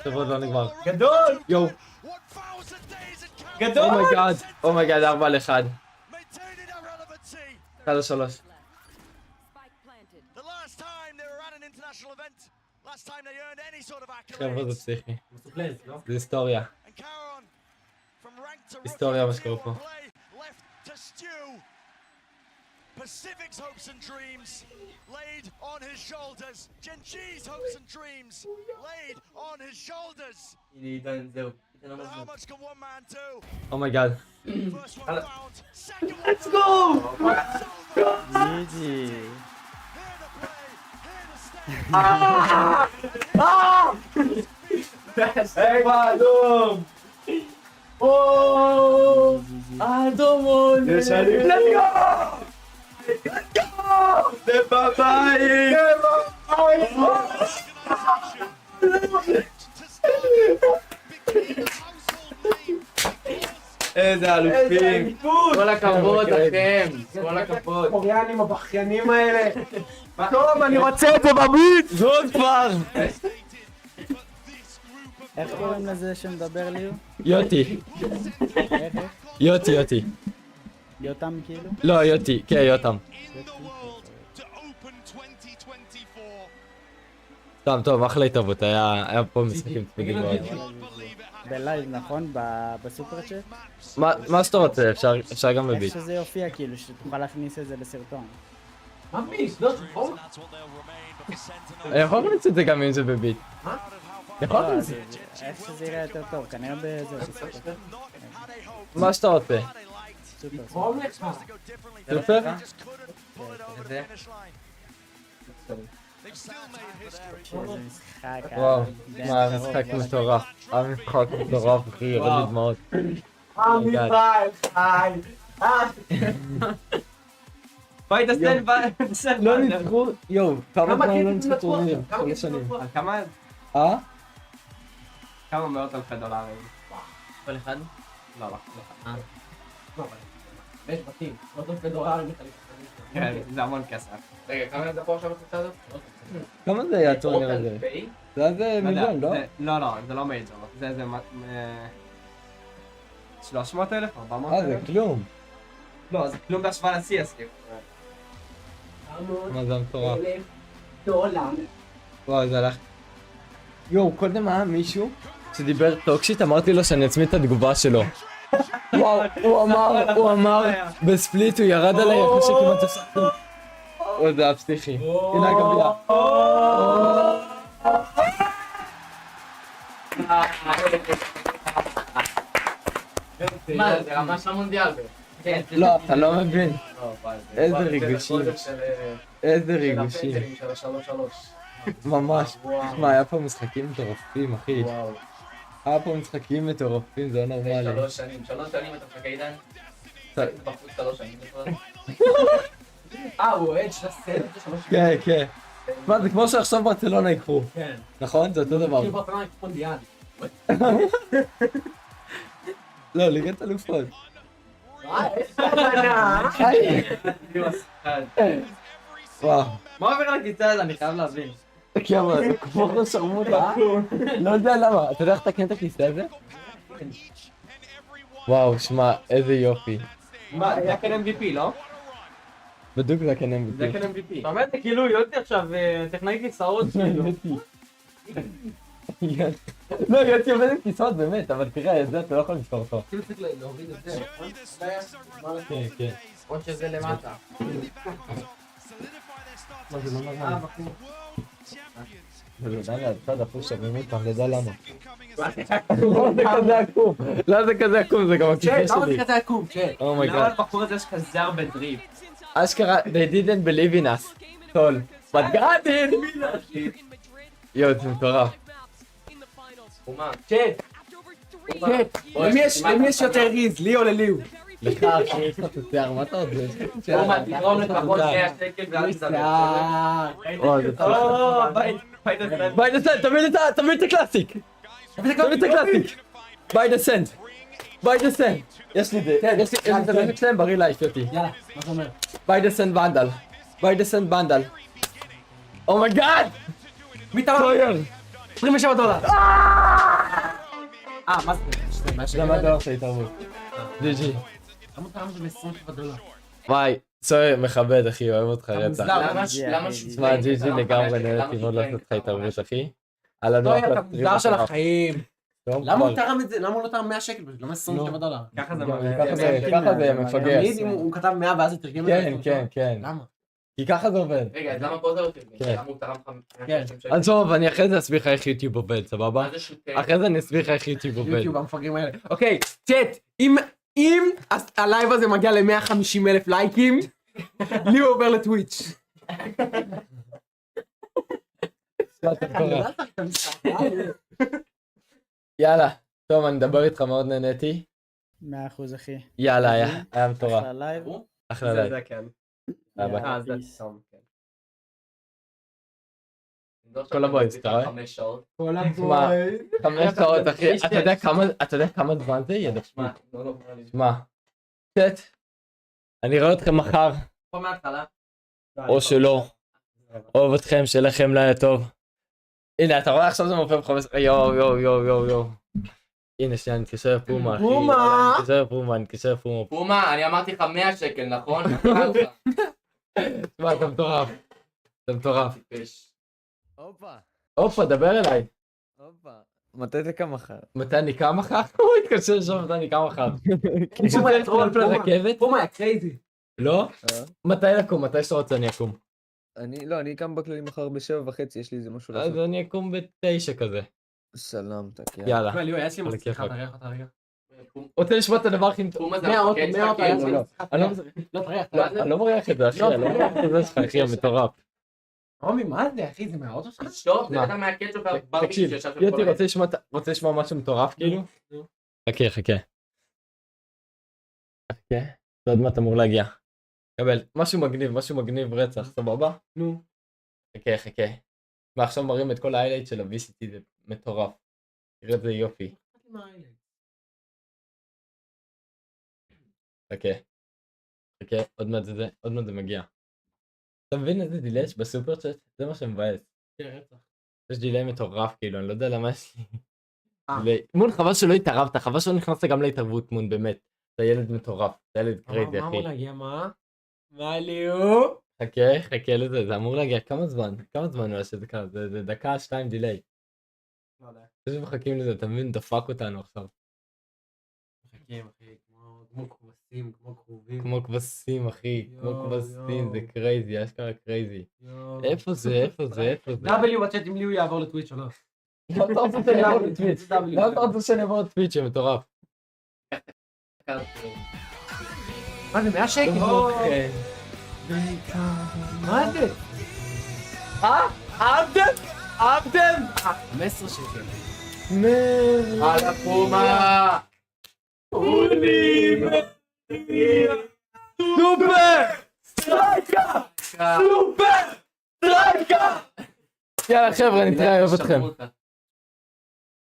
טוב, עוד לא נגמר. גדול! יואו. גדול! אומייגאד. אומייגאד, 4-1. 1-3. חבר'ה, זה פסיכי. זה היסטוריה. היסטוריה מה שקורה פה. Pacific's hopes and dreams laid on his shoulders. Gen.G's hopes and dreams laid on his shoulders. But how much can one man do? אומייגאד. First one found, second one Let's go! GG. אדום! אדומון! יש עלים. זה בבית! איזה אלופים! כל הכבוד לכם! כל הכבוד! קוריאנים הבכיינים האלה! טוב, אני רוצה את זה בביט! זאת כבר! איך קוראים לזה שמדבר ליהו? יוטי. איך? יוטי. יותם כאילו? לא, יוטי. כן, יותם. סתם, טוב, אחלה התערבות. היה פה משחקים צמיגים מאוד. בלייב, נכון? בסופר צ'אט? מה שאתה רוצה, אפשר גם בביט. איך שזה יופיע כאילו, שתוכל להכניס את זה לסרטון. מה ביט? לא, תבוא. אני יכול להכניס את זה גם אם זה בביט. יכול לא, להכניס אז איך שזה יראה יותר טוב, כנראה בזה, בסופר. מה שאתה רוצה. סופר. סופר? איזה משחק. וואו, מה, משחק מטורף. המשחק מטורף, אחי, יורד לי דמעות. בית הסטנד, לא ניצחו, יואו, כמה פעמים לא ניצחו טורנירים? כל השנים. כמה? אה? כמה מאות אלפי דולרים? כל אחד? לא, לא. לא, אבל יש בתים, מאות אלפי דולרים. כן, זה המון כסף. רגע, כמה נדע פה עכשיו בקבוצה הזאת? כמה זה היה הטורניר הזה? זה היה זה מיליון, לא? לא, זה לא מייג'ור. זה 300,000? 400,000? זה כלום. לא, זה כלום בהשוואה ל-CS. מה זה מטורף. $1,000. וואו, זה הלך. יואו, קודם היה מישהו שדיבר טוקשית, אמרתי לו שאני אצמיד את התגובה שלו. וואו, הוא אמר, בספליט הוא ירד עליי אחרי שכמעט הפסקתי. זה היה פסיכי. הנה הגביע. מה, זה רמה של המונדיאל. לא, אתה לא מבין. איזה ריגושים. איזה ריגושים. ממש. מה, היה פה משחקים מטורפים, אחי. היה פה משחקים מטורפים, זה לא נורמלי. 3 שנים אתה מחכה עידן? בחוץ 3 שנים בכלל? הוא אוהד של הסרט 3 שנים? כן, כן. מה, זה כמו שעכשיו ברצלונה ייקחו. כן. נכון? זה אותו דבר. כאילו ברצלונה יקחו מונדיאל. לא, ליגת אלופות. וואו. מה עובר על הגיצה הזה? אני חייב להבין. כן, אבל זה כמו לא שרמוטה. לא יודע למה. אתה יודע איך תקן את הכיסא הזה? וואו, שמע, איזה יופי. מה, זה היה כן MVP, לא? בדיוק זה כן MVP. זה כן MVP. אתה אומר, זה כאילו יוטי עכשיו טכנאי כיסאות כאילו. לא, יוטי עובד עם כיסאות באמת, אבל תראה, את זה אתה לא יכול לפתור אותו. כאילו צריך להוריד את זה, נכון? כן, כן. או שזה למטה. מה זה לא נראה? זה עדיין מהצד הפוך שווים אותם, לא יודע למה. לא זה כזה עקום. לא זה כזה עקום, זה גם הכיסא שלי. למה זה כזה עקום? כן. אומייגאד. למה לבחור הזה יש כזה הרבה דריפ? אשכרה, they didn't believe in us. טול. But God did! יואו, זה מטורף. תרומה. צ'אט! למי יש יותר ריז? לי או לליהו? לך, אחי, יש לך את השיער, מה אתה רוצה? תרומה, תגרום לפחות 100 שקל ואל תדבר. וואו, זה ביי דסנט, תביא את הקלאסיק! תביא את הקלאסיק! ביי דסנט! ביי דסנט! יש לי את זה, את המזק שלהם בריא לייף אותי. יאללה, מה זה אומר? ביי דסנט בנדל. ביי דסנט בנדל. אומייגאד! מי תרם? $27. מה זה? למה אתה עושה התערבות? GG. למה תרם זה $27? וואי, צוער, מכבד אחי, אוהב אותך רצח. למה? תשמע, GG לגמרי נהניתי מאוד לעשות לך התערבות אחי. על לא, הנוח אתה מוזר של החיים. למה הוא כבר. תרם את זה? למה הוא לא תרם 100 שקל? למה $27? ככה זה מפגר. תמיד אם הוא כתב 100 ואז הוא תרגם את זה. כן. למה? כי ככה זה עובד. רגע, אז למה פה זה לא תרגם? כן. למה הוא תרם 5 שקל? אז טוב, אני אחרי זה אסביר לך איך יוטיוב עובד, סבבה? מה זה שוטר? אחרי זה אני אסביר לך איך יוטיוב עובד. יוטיוב המפגרים האלה. אוקיי, צ'אט, אם הלייב הזה מגיע ל-150,000 לייקים, ליהוא עובר לטוויץ'. יאללה, טוב, אני אדבר איתך, מאוד נהניתי. 100% אחי. יאללה, היה מטורף. אחלה לייב. אחלה לייב. זה כן. יאללה, זה טוב, כן. כל הבויז, אתה רואה? 5 שעות. כל הבויז. 5 שעות, אחי. אתה יודע כמה זמן זה יהיה? שמע. אני רואה אתכם מחר. פה מההתחלה. או שלא. אוהב אתכם, שיהיה לכם לילה טוב. הנה, אתה רואה עכשיו זה מופיע ב-15. יואו. הנה, שנייה, נתקשר פומה, אחי. נתקשר פומה. פומה, אני אמרתי לך 100 שקל, נכון? תשמע, אתה מטורף. הופה, דבר אליי. מתי אתה קם מחר? מתי אני קם מחר? הוא התקשר שם מתי אני קם מחר. פומה יתרול לרכבת? פומה, קרייזי. לא? מתי לקום? מתי שאתה רוצה אני אקום? אני קם בכללי מחר ב7:30, יש לי איזה משהו לעשות. אז אני אקום ב9 כזה. סלמתק, יאללה. ליהוא, יש לי מצליחה, תריח אותה רגע. רוצה לשמוע את הדבר הכי... מאות, אני לא מריח את זה, אחי, אני לא מריח את זה שלך, אחי, המטורף. רומי, מה זה, אחי? זה מהאוטו שלך? שטוב, זה אתה מהקט שלך ברביק תקשיב, שישב של יוטי, רוצה לשמוע משהו מטורף, כאילו? חכה. זה עוד מעט אמור להגיע. קבל, משהו מגניב רצח, סבבה? נו. חכה. ועכשיו מראים את כל ההיילייט של ה-VCT, זה מטורף. תראה את זה יופי. חכה, עוד מעט זה מגיע. אתה מבין איזה דילי יש בסופר צ'אט? זה מה שמבאס. יש דילי מטורף, כאילו, אני לא יודע למה יש לי. מון, חבל שלא התערבת, חבל שלא נכנסת גם להתערבות, מון, באמת. אתה ילד מטורף, אתה ילד קרייזי, אחי. מה אמור להגיע, מה? מה ליהוא? חכה לזה, זה אמור להגיע כמה זמן הוא שזה ככה, זה דקה, 2 דילי. פשוט מחכים לזה, אתה מבין, דפק אותנו עכשיו. מחכים, אחי, כמו כבשים, כמו כרובים. כמו כבשים, אחי, כמו כבשים, זה קרייזי, אשכרה קרייזי. איפה זה? W בצ'אט אם ליהוא יעבור לטוויץ' או לא. לא אתה רוצה שאני אעבור לטוויץ'? לא אתה רוצה שאני אעבור לטוויץ', זה מטורף. מה זה, 100 שקל? מה זה? אהבתם? 15 שקל. על הפומה! סופר! סטרייקה! יאללה חבר'ה, נתראה, אוהב אתכם.